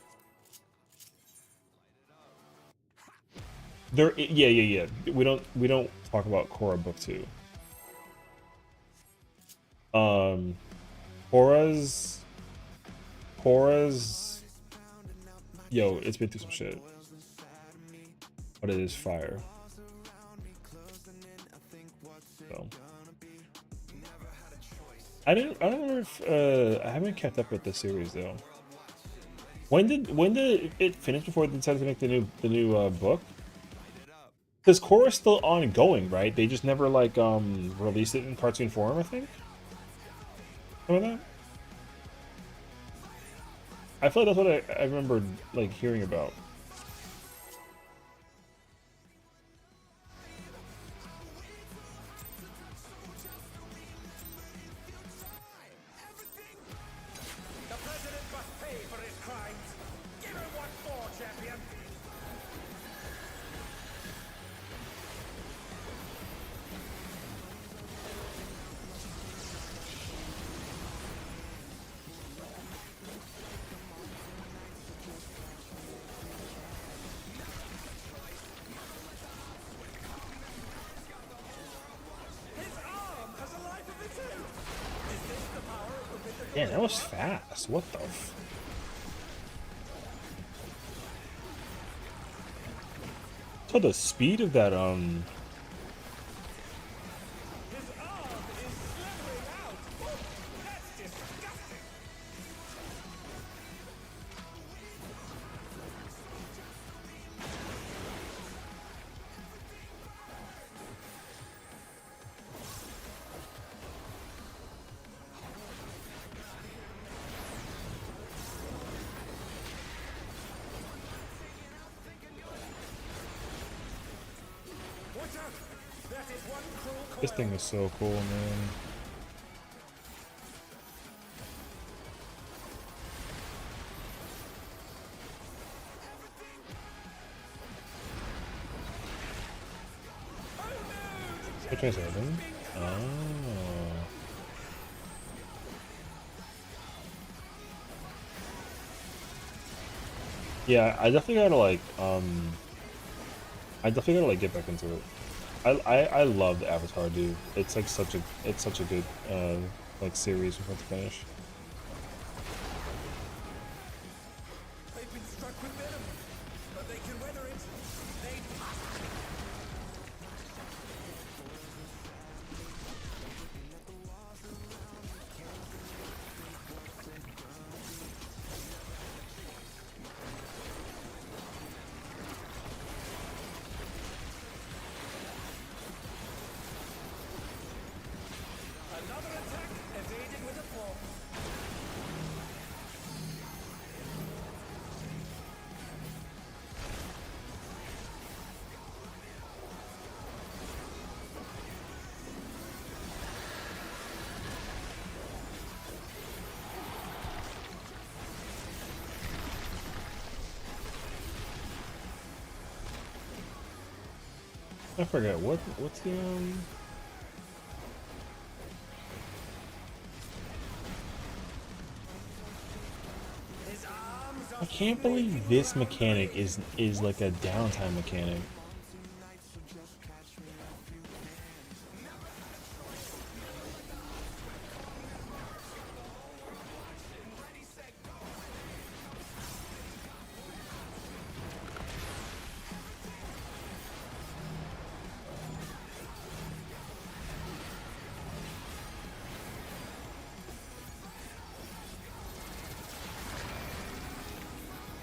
Yeah. We don't talk about Korra book 2. Korra's yo, it's been through some shit. But it is fire. So I don't remember if I haven't kept up with the series though. When did it finish before they decided to make the new book? Because Korra's still ongoing, right? They just never like released it in cartoon form, I think. Remember that? I feel like that's what I remember like hearing about. The president must pay for his crimes. Give him what for, champion. Yeah, that was fast. What the f... So the speed of that, His arm is slithering out. That's disgusting. Watch out. That is one cruel This thing is so cool, man. Which one's open? Oh. Yeah, I definitely gotta like get back into it. I love the Avatar, dude. It's like such a good like series from start to finish. They've been struck with venom, but they can weather it. They another attack evaded with a blow. I forget what's the His arms are I can't believe this mechanic is like a downtime mechanic.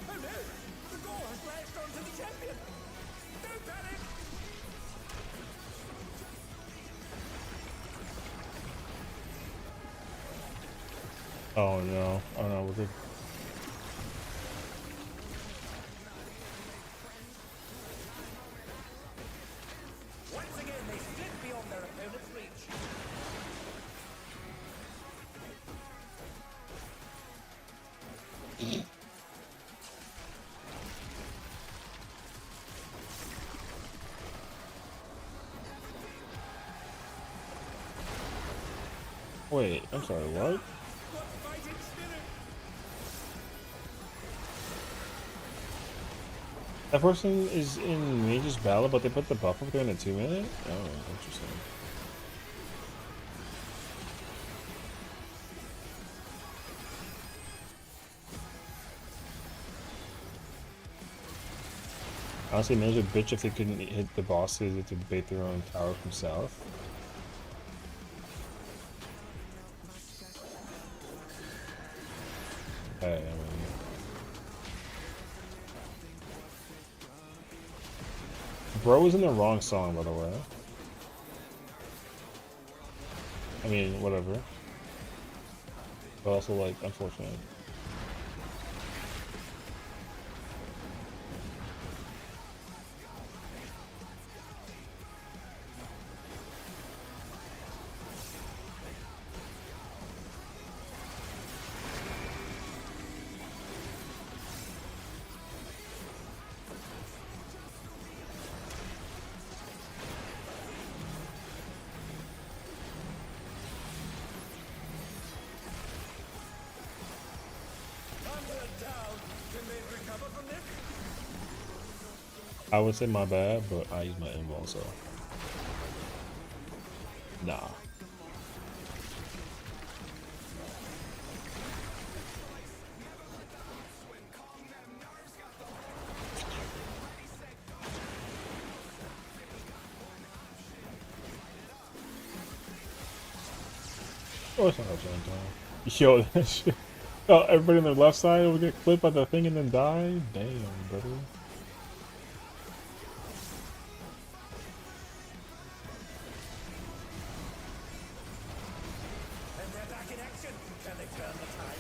Oh no! The goal has latched onto the champion! Don't panic! Oh no. Oh no, we're good. Once again, they slip beyond their opponent's reach. Wait, I'm sorry, what? What fighting spirit! That person is in Mage's Battle, but they put the buff up there in a 2-minute? Oh, interesting. Honestly, Mage a bitch if they couldn't hit the bosses to bait their own tower from south. Hey, I mean... Bro was in the wrong song, by the way. I mean, whatever. But also, like, unfortunate. Under and down. Can they recover from this? I would say my bad, but I use my invul, so. Nah. Oh, it's not that time. Yo, that shit. Oh, everybody on the left side will get clipped by the thing and then die? Damn, brother. And they're back in action. Can they turn the tide?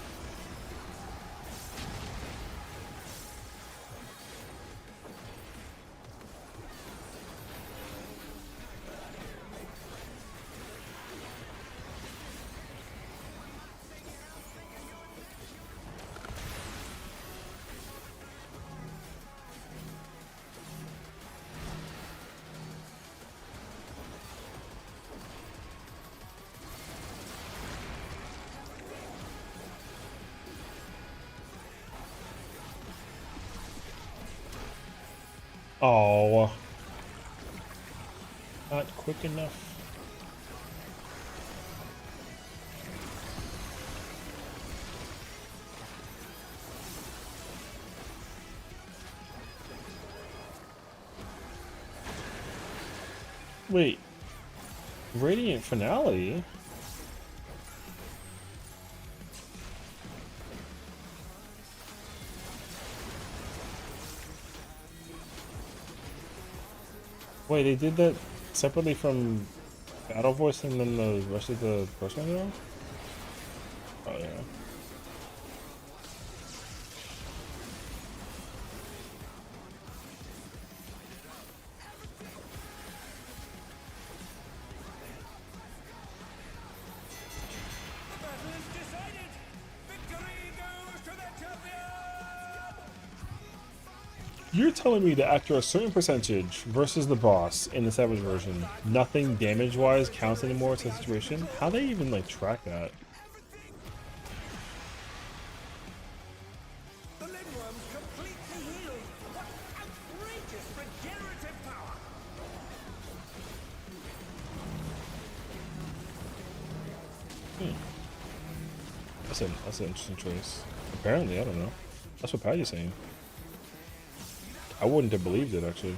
Oh. Not quick enough. Wait. Radiant Finale? Wait, they did that separately from Battle Voice and then the rest of the first one, though? Oh, yeah. The battle is decided. Victory goes to the champion. You're telling me that after a certain percentage versus the boss in the Savage version, nothing damage-wise counts anymore to the situation? How they even, like, track that? The Lindworm's completely healed. What outrageous regenerative power! That's an interesting choice. Apparently, I don't know. That's what Patty's saying. I wouldn't have believed it, actually.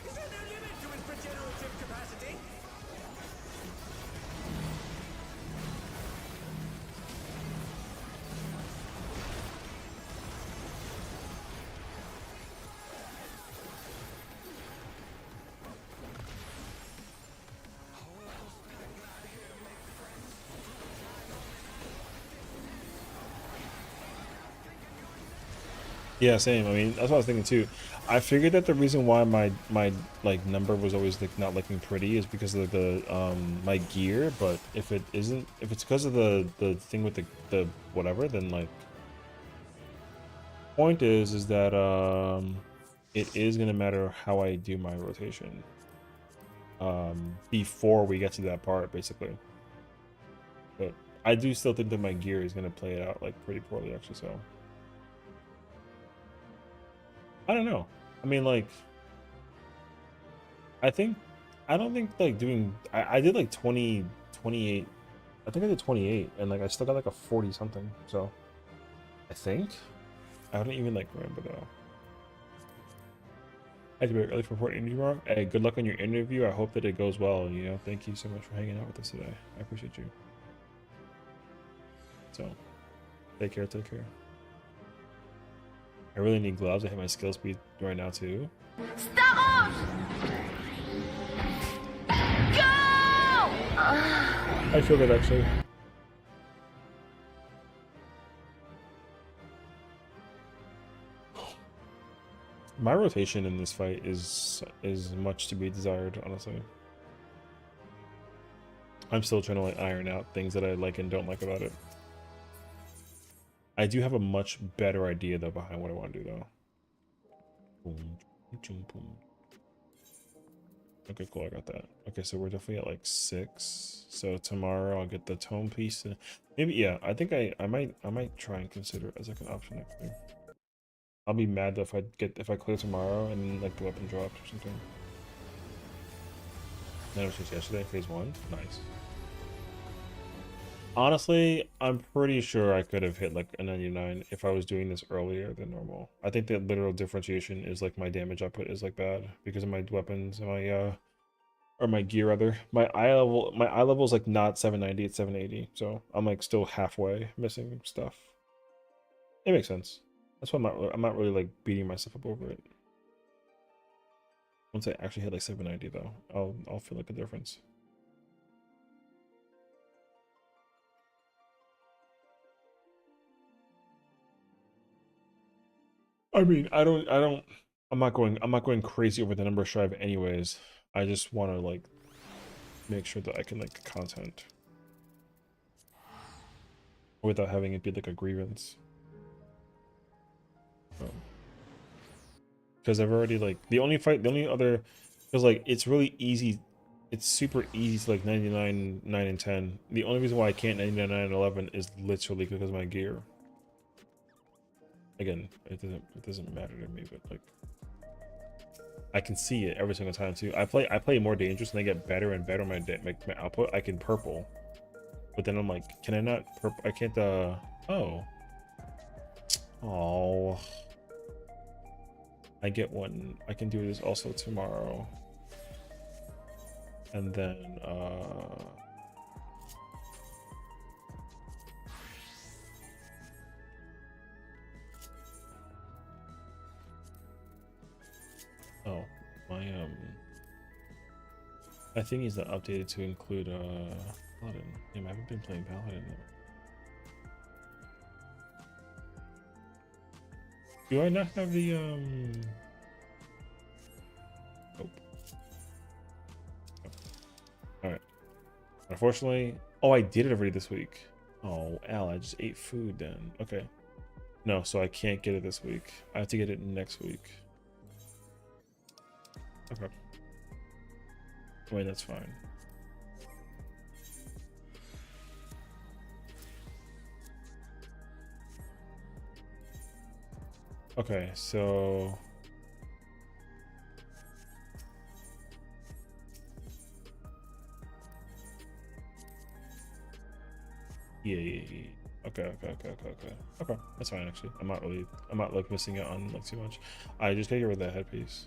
Is there no limit to its regenerative capacity? Yeah, same. I mean, that's what I was thinking too. I figured that the reason why my like number was always like not looking pretty is because of the my gear. But if it isn't, if it's because of the thing with the whatever, then like point is that it is gonna matter how I do my rotation before we get to that part, basically. But I do still think that my gear is gonna play it out like pretty poorly, actually. So. I don't know. I mean, like, I don't think like doing, I did like 20, 28. I think I did 28 and like I still got like a 40 something. So I think I don't even like remember though. I had to be early for important interview tomorrow. Hey, good luck on your interview. I hope that it goes well. You know, thank you so much for hanging out with us today. I appreciate you. So take care. Take care. I really need gloves. I hit my skill speed right now too. Stop! Go! I feel that actually. My rotation in this fight is much to be desired, honestly. I'm still trying to like iron out things that I like and don't like about it. I do have a much better idea though behind what I want to do though. Boom, boom, boom. Okay, cool. I got that. Okay, so we're definitely at like 6. So tomorrow I'll get the tome piece. Maybe yeah. I think I might try and consider it as like an option actually. I'll be mad though if I clear tomorrow and then like the weapon drops or something. That was just yesterday, phase 1. Nice. Honestly, I'm pretty sure I could have hit like a 99 if I was doing this earlier than normal. I think the literal differentiation is like my damage output is like bad because of my weapons and my or my gear rather. My eye level is like not 790, it's 780. So I'm like still halfway missing stuff. It makes sense. That's why I'm not really like beating myself up over it. Once I actually hit like 790 though, I'll feel like a difference. I mean, I'm not going crazy over the number of strive anyways. I just want to like make sure that I can like content without having it be like a grievance. because I've already like the only other, because like it's really easy, it's super easy to like 99, 9, and 10. The only reason why I can't 99, 9, and 11 is literally because of my gear. Again, it doesn't matter to me, but like I can see it every single time too. I play more dangerous and I get better and better my output. I can purple, but then I'm like, can I not purple? I can't. Oh. I get one. I can do this also tomorrow. And then oh, my I think he's not updated to include Paladin. Damn, I haven't been playing Paladin though. Do I not have the Nope. Alright. Unfortunately, oh, I did it already this week. Oh, Al, I just ate food then. Okay. No, so I can't get it this week. I have to get it next week. Okay. Wait, that's fine. Okay, so yeah. Okay. That's fine actually. I'm not like missing out on like too much. I just gotta get rid of that headpiece.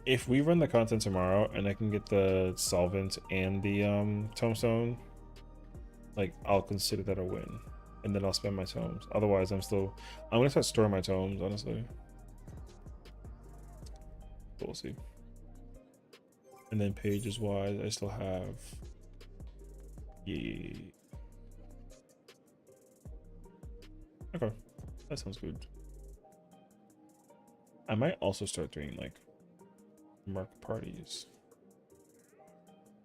If we run the content tomorrow and I can get the solvent and the tombstone, like I'll consider that a win, and then I'll spend my tomes. Otherwise, I'm gonna start storing my tomes, honestly. But we'll see. And then pages wise, I still have Okay, that sounds good. I might also start doing like mark parties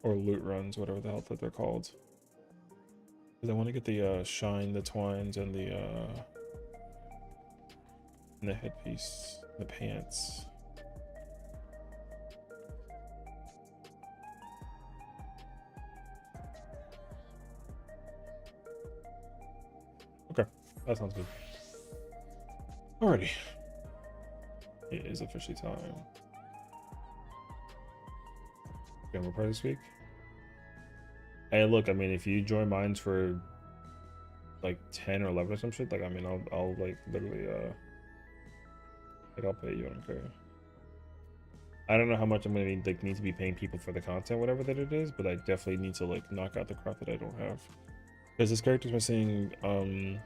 or loot runs, whatever the hell that they're called. Because I want to get the shine, the twines, and the headpiece, the pants. Okay, that sounds good. Alrighty, it is officially time. Gamma party this week. Hey, look, I mean, if you join mines for like 10 or 11 or some shit, like, I mean, I'll like literally, like, I'll pay you. I don't care. I don't know how much I'm gonna need to be paying people for the content, whatever that it is, but I definitely need to like knock out the crap that I don't have. Because this character's missing 2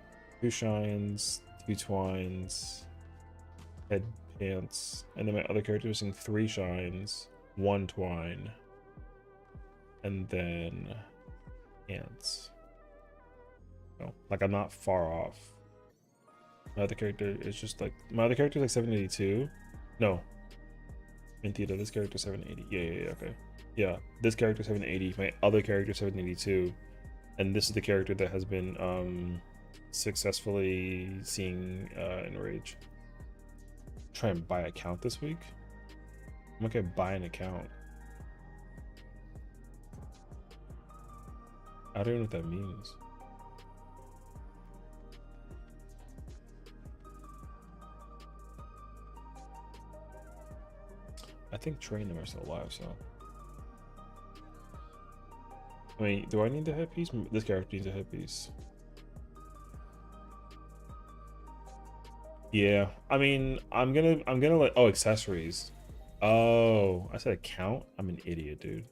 shines, 2 twines, head pants, and then my other character's missing 3 shines, 1 twine, and then ants. No, like I'm not far off. My other character is just like is like 782. No, mentira, this character 780. Yeah, okay. Yeah, this character 780. My other character 782, and this is the character that has been successfully seeing enrage. Try and buy an account this week. I'm gonna buy an account. I don't know what that means. I think train them are still alive, so. I mean, do I need the headpiece? This character needs a headpiece. Yeah, I mean, I'm gonna like, oh, accessories. Oh, I said account? I'm an idiot, dude.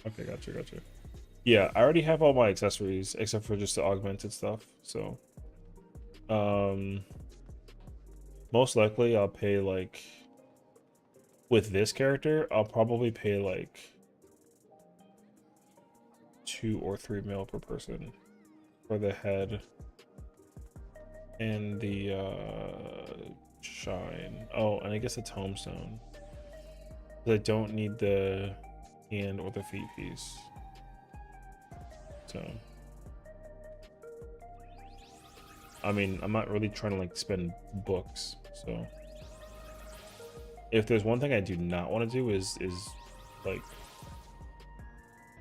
Okay, gotcha. Yeah, I already have all my accessories except for just the augmented stuff, so. Most likely I'll pay like, with this character, I'll probably pay like 2 or 3 mil per person for the head and the shine. Oh, and I guess a tombstone. I don't need the hand or the feet piece. So I mean, I'm not really trying to like spend books, so if there's one thing I do not want to do is like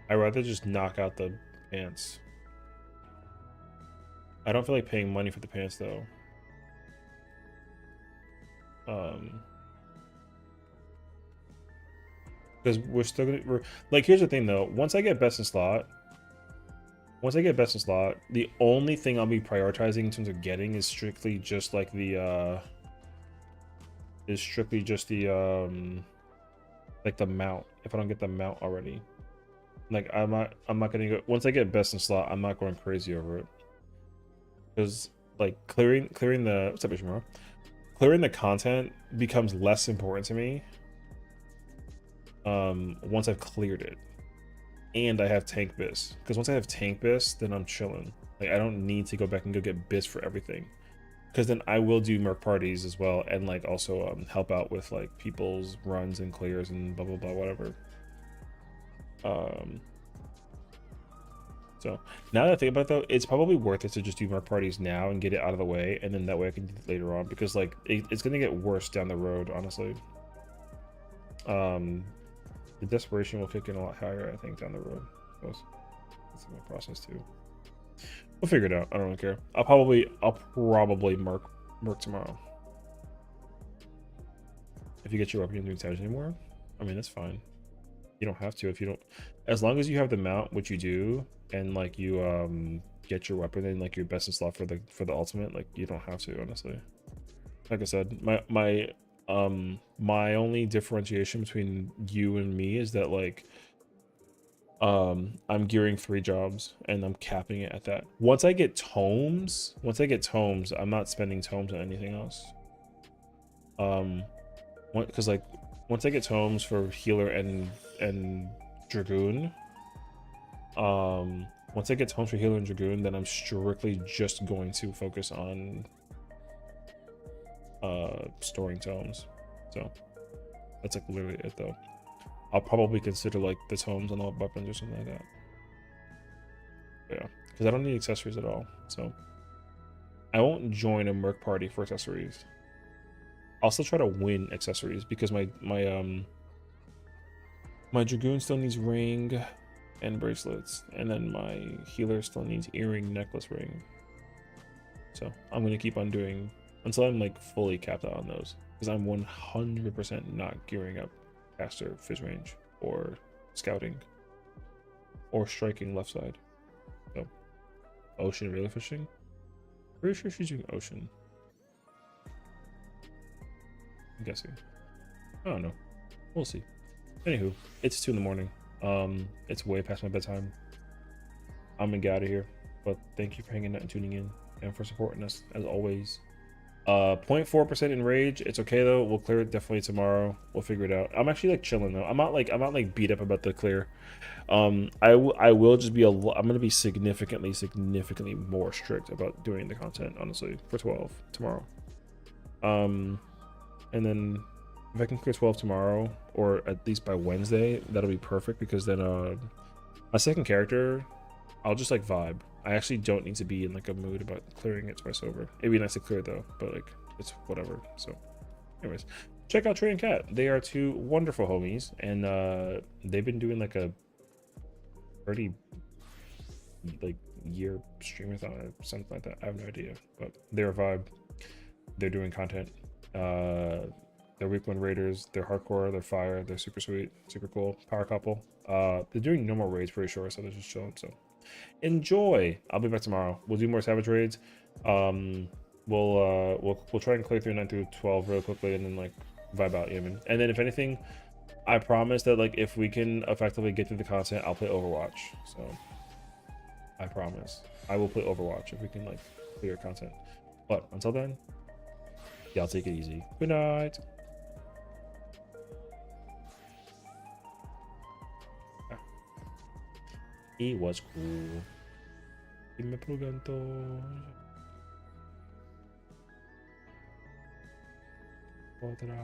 I'd rather just knock out the pants. I don't feel like paying money for the pants though. Because we're like, here's the thing though, once I get best in slot, the only thing I'll be prioritizing in terms of getting is strictly just like the like the mount. If I don't get the mount already, like I'm not gonna go, once I get best in slot, I'm not going crazy over it, because like clearing the, what's up, Ishimura? Clearing the content becomes less important to me once I've cleared it and I have tank bis, because once I have tank bis, then I'm chilling. Like I don't need to go back and go get bis for everything, because then I will do merc parties as well, and like also help out with like people's runs and clears and blah blah blah, whatever. So now that I think about it though, it's probably worth it to just do merc parties now and get it out of the way, and then that way I can do it later on, because like it's gonna get worse down the road, honestly. The desperation will kick in a lot higher, I think, down the road. That's my process too. We'll figure it out. I don't really care. I'll probably merc tomorrow. If you get your weapon, you're doing damage anymore, I mean, that's fine. You don't have to if you don't, as long as you have the mount, which you do, and like you get your weapon and like your best in slot for the ultimate, like you don't have to, honestly. Like I said, my only differentiation between you and me is that like I'm gearing 3 jobs and I'm capping it at that. Once I get tomes, I'm not spending tomes on anything else. Because like once I get tomes for healer and dragoon, once I get tomes for healer and dragoon, then I'm strictly just going to focus on storing tomes. So that's like literally it though. I'll probably consider like the tomes on all weapons or something like that. Yeah, because I don't need accessories at all, so I won't join a merc party for accessories. I'll still try to win accessories, because my dragoon still needs ring and bracelets, and then my healer still needs earring, necklace, ring. So I'm gonna keep on doing until I'm like fully capped out on those, because I'm 100% not gearing up caster, fizz range, or scouting, or striking left side. So ocean relay fishing, pretty sure she's doing ocean, I'm guessing. I don't know, we'll see. Anywho, it's 2 in the morning. It's way past my bedtime. I'm gonna get out of here, but thank you for hanging out and tuning in, and for supporting us as always. 0.4% in rage. It's okay though. We'll clear it definitely tomorrow. We'll figure it out. I'm actually like chilling though. I'm not like beat up about the clear. I will just be I'm gonna be significantly more strict about doing the content, honestly, for 12 tomorrow. And then if I can clear 12 tomorrow, or at least by Wednesday, that'll be perfect, because then my second character, I'll just like vibe. I actually don't need to be in like a mood about clearing it twice over. It'd be nice to clear it though, but like it's whatever. So anyways, check out Trey and Kat. They are 2 wonderful homies, and they've been doing like a 30 like year streamathon or something like that. I have no idea, but they're a vibe. They're doing content. They're week 1 raiders. They're hardcore. They're fire. They're super sweet, super cool. Power couple. They're doing no more raids, pretty sure, so they're just chilling. So enjoy. I'll be back tomorrow. We'll do more savage raids. We'll try and clear through 9 through 12 real quickly, and then like vibe out, Yemen. And then if anything, I promise that like if we can effectively get through the content, I'll play Overwatch. So I promise I will play Overwatch if we can like clear content. But until then, y'all take it easy. Good night. It was cool. Y me preguntó. Otra.